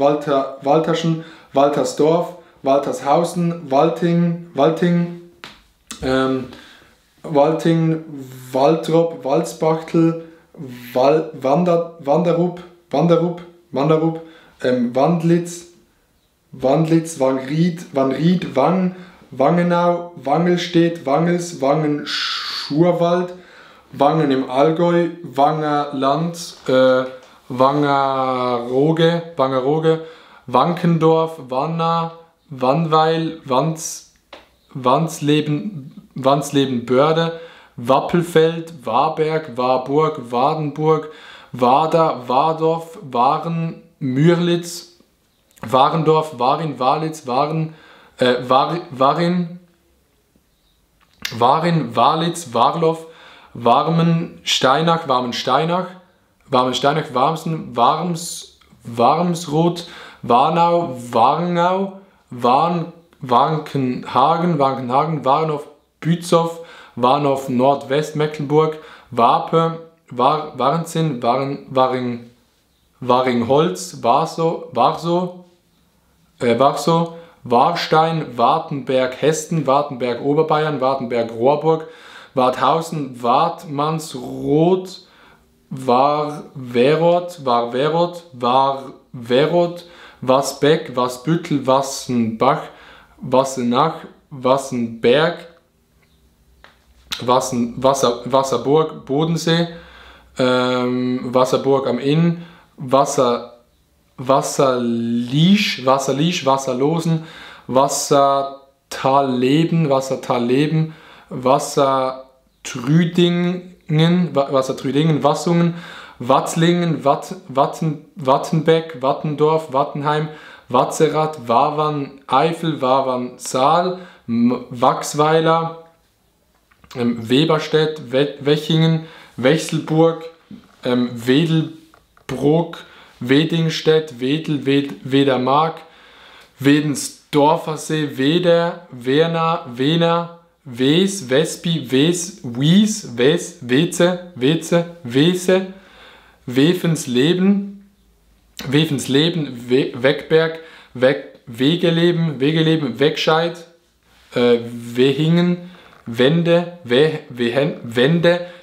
Waltersdorf, Waltershausen, Walting, Waltrop, Walsbachtel, Wanderup, Wandlitz, Wanried, Wangenau, Wangelstedt, Wangels, Wangen-Schurwald, Wangen im Allgäu, Wangerland, Wangerooge, Wankendorf, Wanna, Wannweil, Wansleben Börde, Wappelfeld, Warberg, Warburg, Wardenburg, Warder, Wardorf, Waren, Mürlitz, Warendorf, Warin, Walitz, Warin, Walitz, Warlow, Warmensteinach, Warmsen, Warmsroth, Warnau, Warngau, Warnkenhagen, Warnow, Bützow, Warnow, Nordwestmecklenburg, Warpe, Warnzinn, Waringholz, Warsow, Warstein, Wartenberg, Hesten, Wartenberg, Oberbayern, Wartenberg, Rohrburg, Warthausen, Wartmannsroth, Warwerod, Wasbeck, Wasbüttel, Wassenbach, Wassenach, Wassenberg, Wasserburg, Bodensee, Wasserburg am Inn, Wasserliesch, Wasserlosen, Wassertalleben, Wassertrüdingen, Wassungen, Watzlingen, Wattenbeck, Wattendorf, Wattenheim, Watzerath, Wavern, Eifel, Wavern, Saal, Wachsweiler, Weberstedt, Wechingen, Wechselburg, Wedelbruck, Wedingstedt, Wedel, Wedermark, Wedensdorfersee, Weder, Werner, Wener, Wes, Wespi, Wes, Wies, Wes, Weze, Wese, Wegensleben, Wegberg, Wegeleben, Wegscheid, Wehingen, Wende,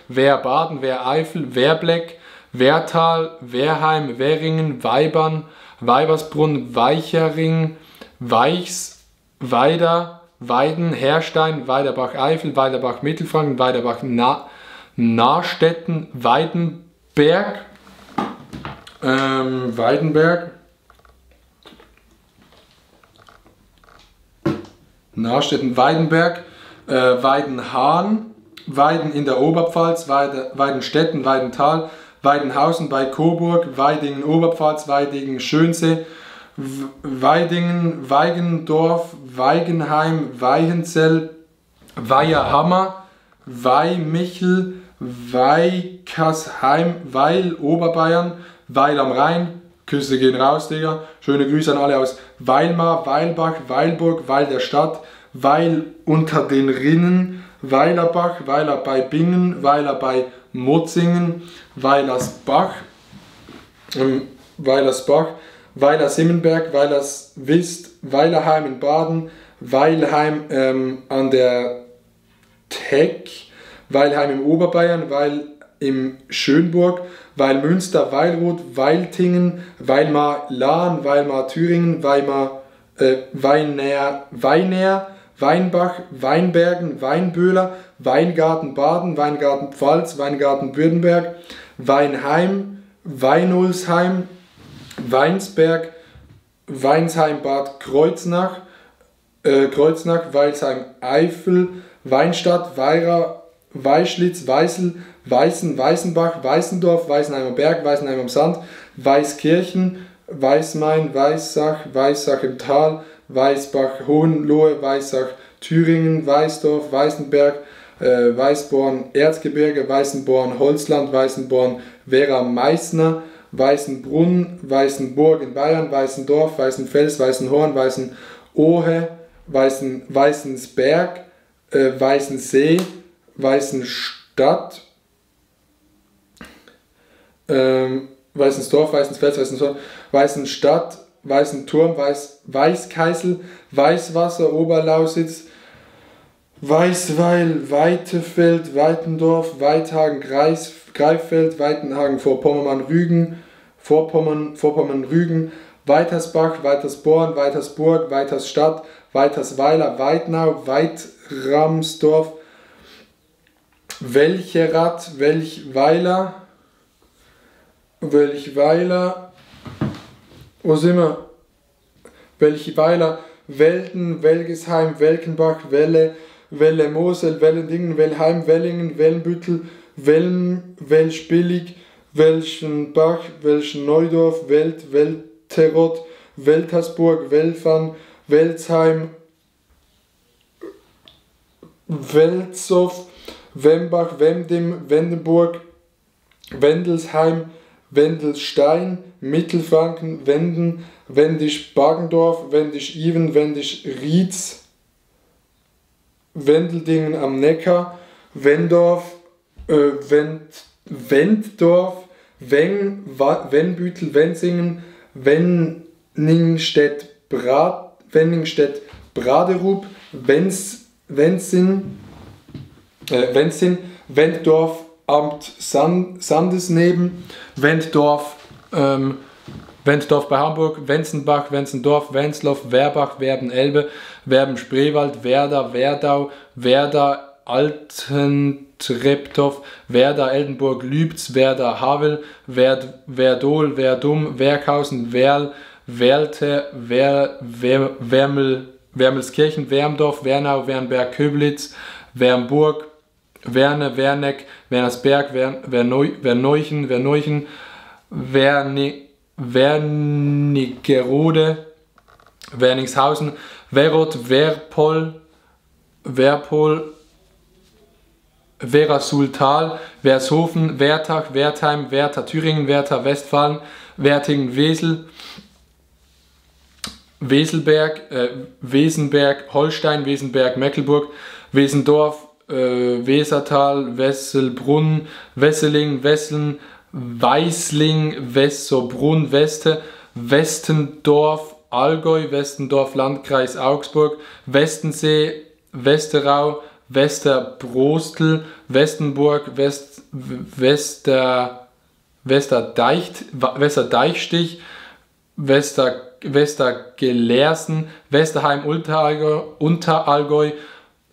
Wehrbaden, Wehreifel, Wehrbleck, Wehrtal, Wehrheim, Währingen, Weibern, Weibersbrunn, Weichering, Weichs, Weider, Weiden, Herstein, Weiderbach-Eifel, Weiderbach-Mittelfranken, Weiderbach-Nahstetten, Weidenberg, Nahstetten, Weidenberg, Weidenhahn, Weiden in der Oberpfalz, Weidenstetten, Weidental, Weidenhausen bei Coburg, Weidingen Oberpfalz, Weidingen Schönsee, Weidingen, Weigendorf, Weigenheim, Weichenzell, Weiherhammer, Weihmichel, Weikasheim, Weil Oberbayern, Weil am Rhein, Küsse gehen raus, Digga. Schöne Grüße an alle aus Weilmar, Weilbach, Weilburg, Weil der Stadt, Weil unter den Rinnen, Weilerbach, Weiler bei Bingen, Weiler bei Motzingen, Weilersbach, Weiler-Simmenberg, Weilers-Wist, Weilerheim in Baden, Weilheim an der Teck, Weilheim im Oberbayern, Weil im Schönburg, Weilmünster, Weilroth, Weiltingen, Weilmar-Lahn, Weilmar-Thüringen, Weinär, Weinbach, Weinbergen, Weinböhler, Weingarten Baden, Weingarten Pfalz, Weingarten Württemberg, Weinheim, Weinulsheim, Weinsberg, Weinsheim Bad Kreuznach, Weilsheim Eifel, Weinstadt, Weira, Weischlitz, Weißel, Weißen, Weißenbach, Weißendorf, Weißenheimer Berg, Weißenheim am Sand, Weißkirchen, Weißmain, Weissach im Tal, Weißbach, Hohenlohe, Weissach, Thüringen, Weißdorf, Weißenberg, Weißborn, Erzgebirge, Weißenborn, Holzland, Weißenborn, Vera Meißner, Weißenbrunn, Weißenburg in Bayern, Weißendorf, Weißenfels, Weißenhorn, Weißenohe, Weißensberg, Weißensee, Weißenstadt, Weißensdorf, Weißensfels, Weißenhorn, Weißenstadt, Weißenturm, Weißkeißel, Weißwasser, Oberlausitz, Weißweil, Weitefeld, Weitendorf, Weithagen, Greifeld, Weitenhagen, Vorpommern-Rügen, Weitersbach, Weitersborn, Weitersburg, Weitersstadt, Weitersweiler, Weitnau, Weitramsdorf, Welcherath, Welchweiler, wo sind wir? Welchweiler, Welten, Welgesheim, Welkenbach, Welle, Welle Mosel, Wellendingen, Wellheim, Wellingen, Wellenbüttel, Wellen, Welschbillig, Welschenbach, Welschenneudorf, Welterott, Weltersburg, Welfan, Welzheim, Welzow, Wembach, Wemdim, Wendenburg, Wendelsheim, Wendelstein, Mittelfranken, Wenden, Wendisch-Bagendorf, Wendisch-Iven, Wendisch-Rietz, Wendeldingen am Neckar, Wendorf, Wenddorf, Weng, Wennbüttel, Wenzingen, Wenningstedt-Braderup, Wenzin, Wenddorf, Amt Sandesneben, Wenddorf bei Hamburg, Wenzenbach, Wenzendorf, Wenzlow, Werbach, Werben-Elbe, Werben-Spreewald, Werder, Werdau, Werder, Altentreptow, Werder, Eldenburg, Lübz, Werder, Havel, Werdol, Werdum, Werkhausen, Werl, Werlte, Wermelskirchen, Wermdorf, Wernau, Wernberg, Köblitz, Wernburg, Werne, Werneck, Wernersberg, Werneuchen, Wernigerode, Werningshausen, Werroth, Werpol, Werasultal, Wershofen, Wertach, Wertheim, Werther Thüringen, Werther Westfalen, Wertingen, Wesel, Weselberg, Wesenberg, Holstein, Wesenberg, Mecklenburg, Wesendorf, Wesertal, Wesselbrunn, Wesseling, Wesseln, Weißling, Wessobrunn, Weste, Westendorf, Allgäu, Westendorf, Landkreis Augsburg, Westensee, Westerau, Westerbrostel, Westenburg, Westerdeichstich, Westergelersen, Westerheim, Unterallgäu,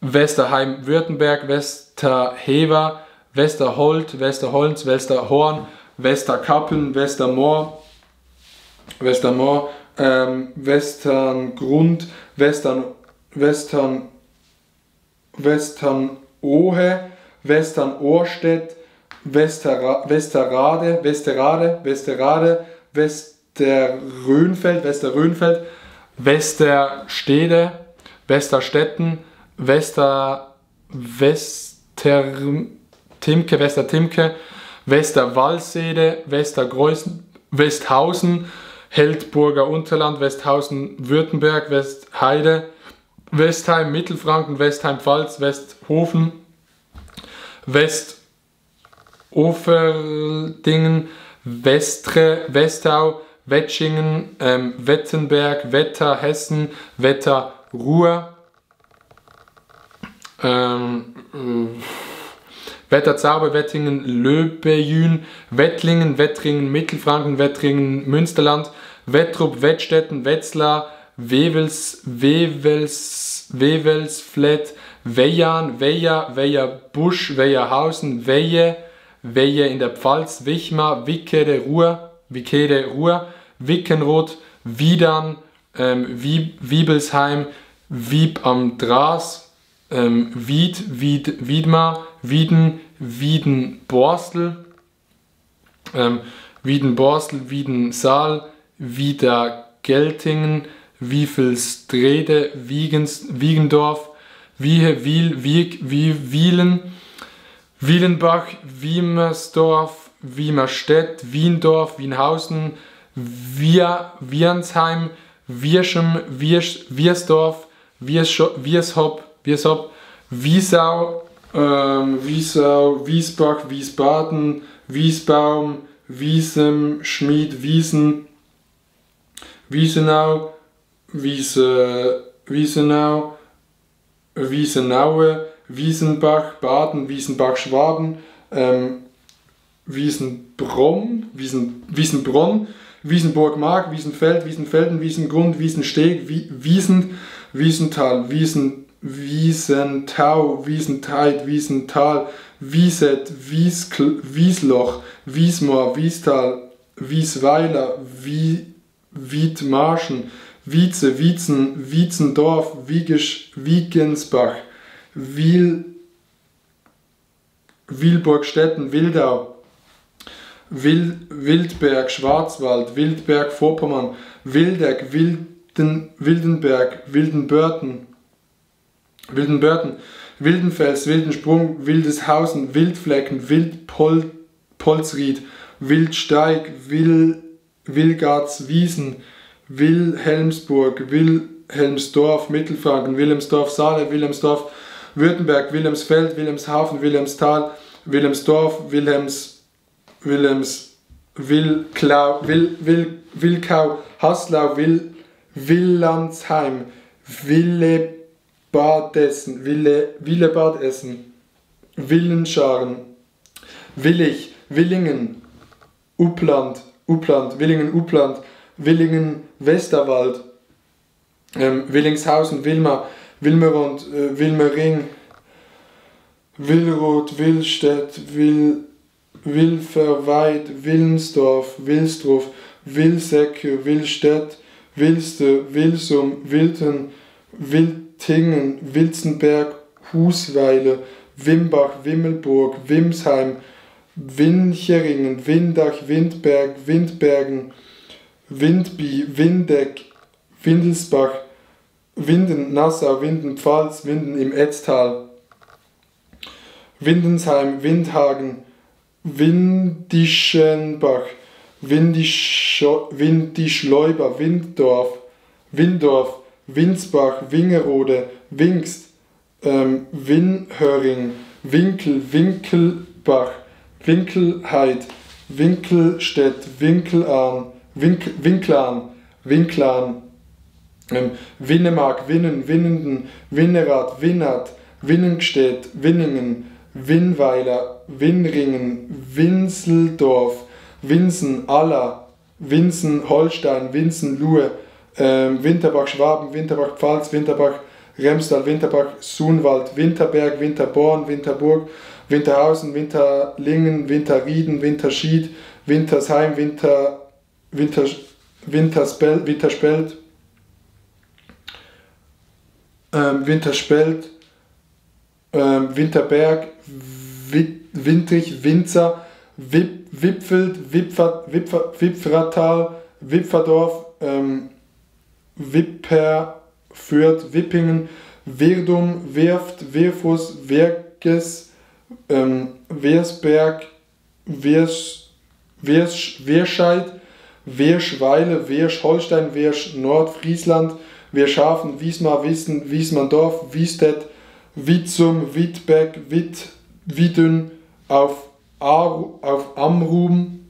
Westerheim-Württemberg, Westerhever, Westerholt, Westerholz, Westerhorn, Westerkappeln, Westermoor, Westerngrund, Westernohe, Westernorstedt, Westerrade, Westerrönfeld, Westerstede, Westerstetten, Westertimke, Westerwalsede, Westergreußen, Westhausen, Heldburger Unterland, Westhausen, Württemberg, Westheide, Westheim, Mittelfranken, Westheim-Pfalz, Westhofen, Westoferdingen, Westre, Westau, Wettschingen, Wettenberg, Wetter, Hessen, Wetter, Ruhr, Wetterzauber, Wettingen, Löbejün, Wettlingen, Wettringen, Mittelfranken, Wettringen, Münsterland, Wettrup, Wettstetten, Wetzlar, Wewelsflett, Weyarn, Weierbusch, Weierhausen, Weie in der Pfalz, Wichmar, Wickede, Ruhr, Wickenroth, Wiedern, Wiebelsheim, Wieb am Dras, Wiedmar, Wiedenborstel, Wiedensaal, Wiedergeltingen, Wiefelstrede, Wiegendorf, Wielen, Wielenbach, Wiemersdorf, Wiemerstedt, Wiendorf, Wienhausen, Wiernsheim, Wierschem, Wiersdorf, Wiershop, Wiesau, Wiesbach, Wiesbaden, Wiesbaum, Wiesem, Schmied, Wiesen, Wiesenau, Wiesenaue, Wiesenbach, Baden, Wiesenbach, Schwaben, Wiesenbronn, Wiesenburg-Mark, Wiesenfeld, Wiesenfelden, Wiesengrund, Wiesensteg, Wiesental, Wiesentau, Wiesentheit, Wiesental, Wieset, Wiesloch, Wiesmoor, Wiestal, Wiesweiler, Wiedmarschen, Wietze, Wietzen, Wietzendorf, Wiegensbach, Wilburgstetten, Wildau, Wildberg, Schwarzwald, Wildberg, Vorpommern, Wildeck, Wildenberg, Wildenbörten, Wildenfels, Wildensprung, Wildeshausen, Wildflecken, Wildpolsried, Wildsteig, Wilgartswiesen, Wilhelmsburg, Wilhelmsdorf, Mittelfranken, Wilhelmsdorf, Saale, Wilhelmsdorf, Württemberg, Wilhelmsfeld, Wilhelmshaven, Wilhelmsthal, Wilhelmsdorf, Wilkau, Haslau, Willandsheim, Willebadessen, Willenscharen, Willich, Willingen, Uppland, Willingen, Westerwald, Willingshausen, Wilmerond, Wilmering, Willroth, Willstedt, Wilverweid, Wilnsdorf, Wilsdruf, Wilsecke, Willstedt, Wilste, Wilsum, Wilten, Wiltingen, Wilzenberg, Husweile, Wimbach, Wimmelburg, Wimsheim, Wincheringen, Windach, Windberg, Windbergen, Windby, Windeck, Windelsbach, Winden, Nassau, Windenpfalz, Winden im Etztal, Windensheim, Windhagen, Windischenbach, Windischleuber, Windorf, Winsbach, Wingerode, Wingst, Winhöring, Winkel, Winkelbach, Winkelheit, Winkelstedt, Winklan, Winnemark, Winnen, Winnenden, Winnerath, Winnert, Winnenstedt, Winningen, Winnweiler, Winringen, Winseldorf, Winsen, Aller, Winsen, Holstein, Winsen, Luhe, Winterbach, Schwaben, Winterbach, Pfalz, Winterbach, Remstal, Winterbach, Sunwald, Winterberg, Winterborn, Winterburg, Winterhausen, Winterlingen, Winterrieden, Winterschied, Wintersheim, Winterspelt, Winterberg, Wintrich, Winzer, Wipfeld, Wipfratal, Wipferdorf, Wipperfürth, Wippingen, Wirdum, Wirft, Wirfus, Wirkes, Wersberg, Wirscheid, Wirschweile, Wirsch-Holstein, Wirsch-Nordfriesland, Wirschafen, Wiesmar, Wiesen, Wiesmanndorf, Wiestedt, Witzum, Wittbeck, Widden, auf Amrum,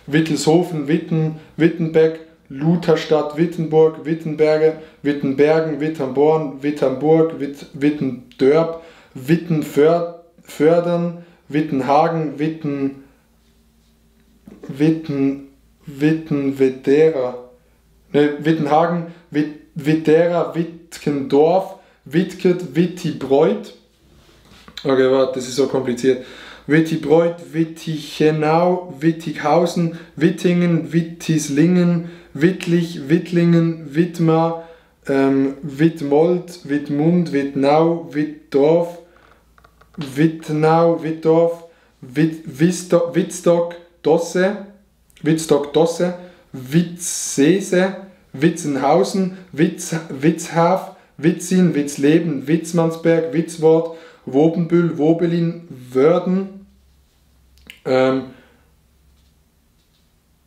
Wittelshofen, Wittenbeck, Lutherstadt, Wittenburg, Wittenberge, Wittenbergen, Wittenborn, Wittenburg, Wittendörp, Wittenfördern, Wittenhagen, Wittenhagen, Wittera, Wittgendorf, Wittget, Wittibreuth. Okay, warte, das ist so kompliziert. Wittibreuth, Wittichenau, Wittighausen, Wittingen, Wittislingen, Wittlich, Wittlingen, Wittmar, Wittmold, Wittmund, Wittnau, Wittdorf, Wittstock, Dosse, Witzsese, Witzenhausen, Witzhaf, Witzin, Witzleben, Witzmannsberg, Witzwort, Wobenbüll, Wobelin, Wörden,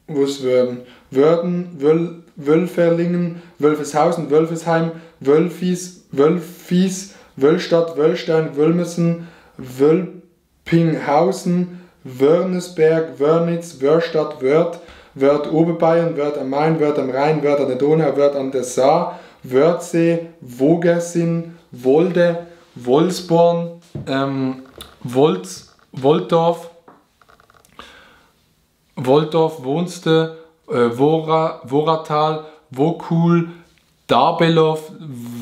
wo ist Wörden? Wörden, Wölferlingen, Wölfeshausen, Wölfesheim, Wölfis, Wöllstadt, Wöllstein, Wölmesen, Wölpinghausen, Wörnesberg, Wörnitz, Wörstadt, Wörth, Wörth Oberbayern, Wörth am Main, Wörth am Rhein, Wörth an der Donau, Wörth an der Saar, Wörthsee, Wogersinn, Wolde, Wolsborn, Wolldorf, Wohnste, Woratal, Wokul, Dabelow,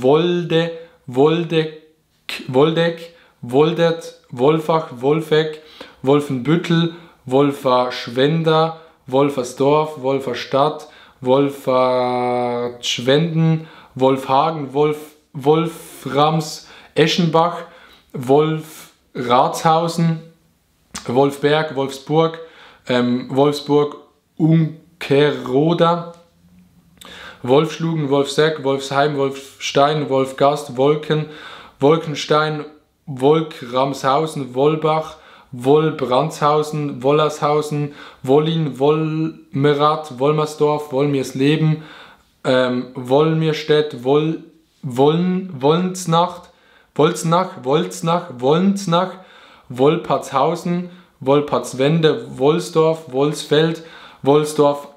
Woldeck, Woldert, Wolfach, Wolfeck, Wolfenbüttel, Wolferschwender, Wolfersdorf, Wolferstadt, Wolfertschwenden, Wolfhagen, Wolframs, Eschenbach, Wolfratshausen, Wolfberg, Wolfsburg, Wolfsburg, Unkeroda, Wolfschlugen, Wolfseck, Wolfsheim, Wolfstein, Wolfgast, Wolken, Wolkenstein, Wolkramshausen, Wollbach, Wollbrandshausen, Wollershausen, Wollin, Wollmerath, Wollmersdorf, Wollmirsleben, Wollmirstedt, Wolznach, Wolpatzhausen, Wolpatzwende, Wolsdorf, Wolsfeld, Wolsdorf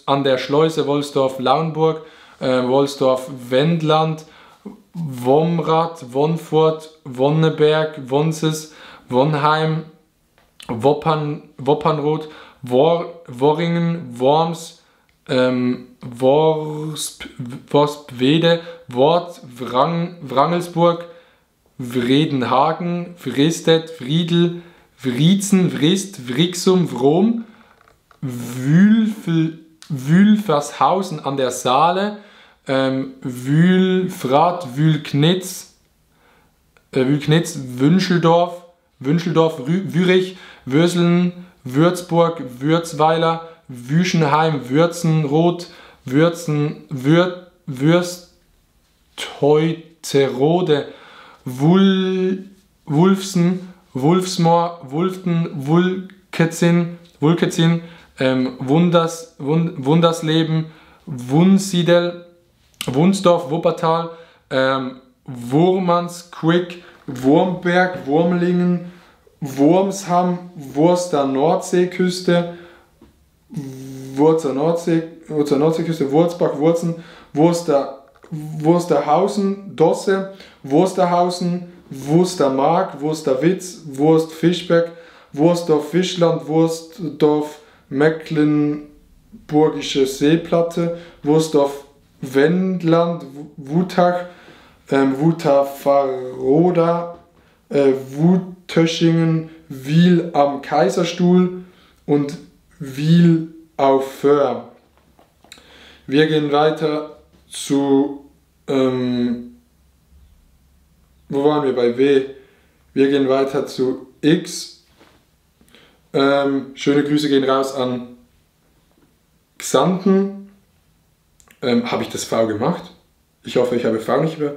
an der Schleuse, Wolsdorf, Lauenburg, Wolsdorf, Wendland, Womrath, Wonfurt, Wonneberg, Wonses, Wonheim, Woppernroth, Worringen, Worms, Worspwede, Wort, Wrangelsburg, Vredenhagen, Vrestedt, Friedl, Vriezen, Vrist, Vrixum, Wrom, Wülfershausen an der Saale, Wülfrath, Wülknitz, Wünscheldorf, Würich, Würseln, Würzburg, Würzweiler, Wüschenheim, Würzenroth, Würsteuterode, Wulfsen, Wulfsmoor, Wulften, Wulketzin, Wundersleben, Wunsiedel, Wunsdorf, Wuppertal, Wurmansquick, Wurmberg, Wurmlingen, Wurmsham, Wurster Nordseeküste, Nordseeküste, Wurzbach, Wurzen, Wursterhausen, Dosse, Wursterhausen, Wurstermark, Wursterwitz, Wurstfischbeck, Wursdorf Fischland, Wursdorf Mecklenburgische Seeplatte, Wursdorf Wendland, Wutach, Wutafaroda, Wutöschingen, Wiel am Kaiserstuhl und Wiel auf Föhr. Wir gehen weiter zu, wo waren wir bei W? Wir gehen weiter zu X. Schöne Grüße gehen raus an Xanten. Habe ich das V gemacht? Ich hoffe, ich habe V nicht über.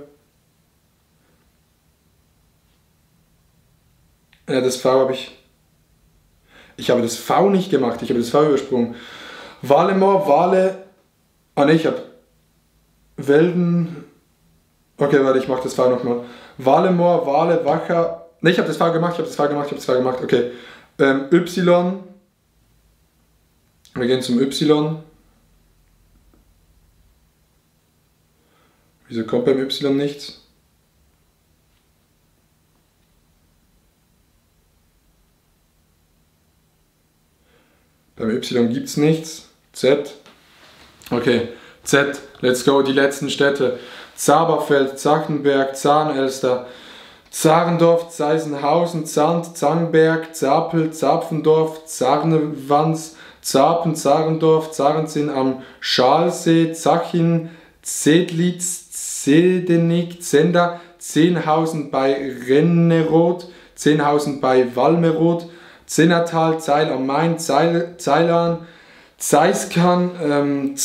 Ja, das V habe ich. Ich habe das V nicht gemacht, ich habe das V übersprungen. Walemor, Wale. Ah ne, ich habe Welden. Okay, warte, ich mache das V nochmal. Walemor, Wale, Wacher. Ne, ich habe das V gemacht, okay. Y. Wir gehen zum Y. Wieso kommt beim Y nichts? Beim Y gibt es nichts. Z. Okay, Z. Let's go. Die letzten Städte. Zaberfeld, Zachenberg, Zahnelster, Zarendorf, Zeisenhausen, Zand, Zangberg, Zapel, Zapfendorf, Zarnewanz, Zapen, Zarendorf, Zarenzin am Schalsee, Zachin, Zedlitz, Zedenik, Zender, Zehnhausen bei Renneroth, Zehnhausen bei Walmeroth, Zinnertal, Zeil am Main, Zeilan, Zeiskan,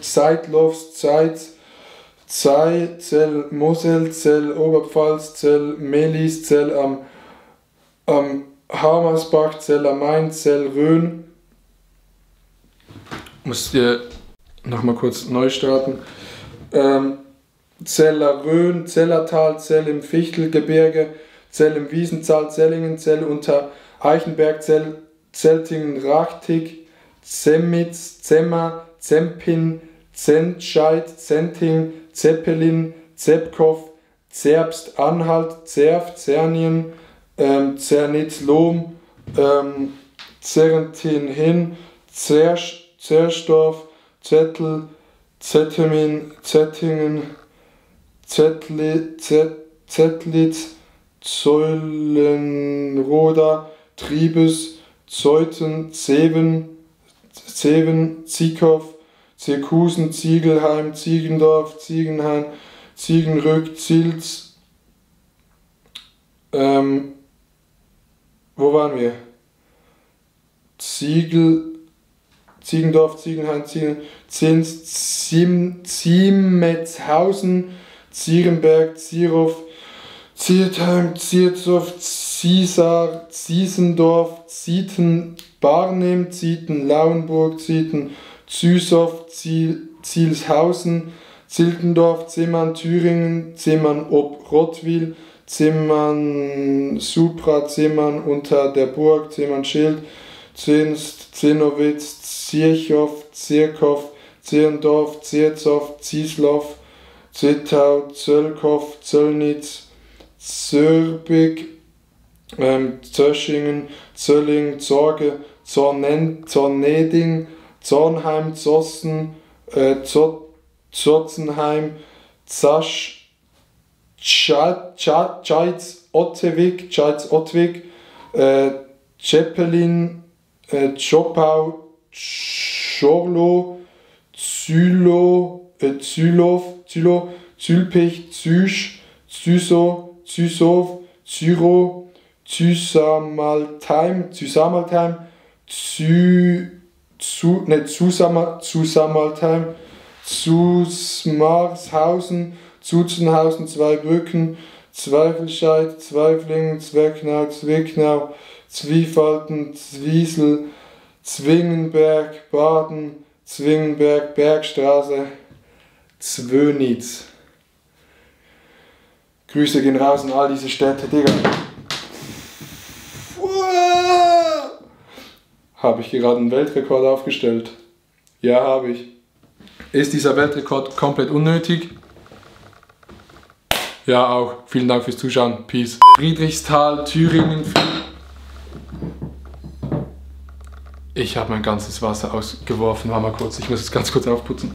Zeitlofs, Zell Mosel, Zell Oberpfalz, Zell Melis, Zell am Hamersbach, Zell am Main, Zell Rhön. Muss ihr nochmal kurz neu starten. Zeller Rhön, Zellertal, Zell im Fichtelgebirge, Zell im Wiesental, Zellingen, Zell unter Eichenberg, Zeltingen, Rachtig, Zemmitz, Zemmer, Zempin, Zentscheid, Zenting, Zeppelin, Zepkow, Zerbst, Anhalt, Zerf, Zernien, Zernitz-Lohm, Zerentin hin, Zerstorf, Zettel, Zettemin, Zettingen, Zettlitz, Zeulenroda, Triebes, Zeuthen, Zeven, Ziekow, Zirkusen, Ziegelheim, Ziegendorf, Ziegenhain, Ziegenrück, Zilz. Wo waren wir? Ziegendorf, Ziegenhain, Zins, Ziemetzhausen, Zierenberg, Zierhof, Ziertheim, Zierzow, Ziesar, Ziesendorf, Zieten, Barnim, Zieten, Lauenburg, Zieten, Züsow, Zielshausen, Ziltendorf, Zimmern, Thüringen, Zimmern ob Rottwil, Zimmern Supra, Zimmern unter der Burg, Zimmern Schild, Zinst, Zinnowitz, Zirchow, Zirkow, Zirndorf, Zirzow, Zieslow, Zittau, Zöllkow, Zöllnitz, Zörbig, Zöschingen, Zölling, Zorge, Zorneding, Zornheim, Zossen, Zotzenheim, Zasch, Scheitz, Ottewig, Zeppelin, Zschopau, Schorlo, Zülow, Zülpich, Züsch, Züsow, Zyro, Zusammaltheim, Zusammaltheim, Zusmarshausen, Zuzenhausen, Zweibrücken, Zweifelscheid, Zweiflingen, Zwecknau, Zwicknau, Zwiefalten, Zwiesel, Zwingenberg, Baden, Zwingenberg, Bergstraße, Zwönitz. Grüße gehen raus an all diese Städte, Digga. Habe ich gerade einen Weltrekord aufgestellt? Ja, habe ich. Ist dieser Weltrekord komplett unnötig? Ja, auch. Vielen Dank fürs Zuschauen. Peace. Friedrichsthal, Thüringen. Ich habe mein ganzes Wasser ausgeworfen. Warte mal kurz. Ich muss es ganz kurz aufputzen.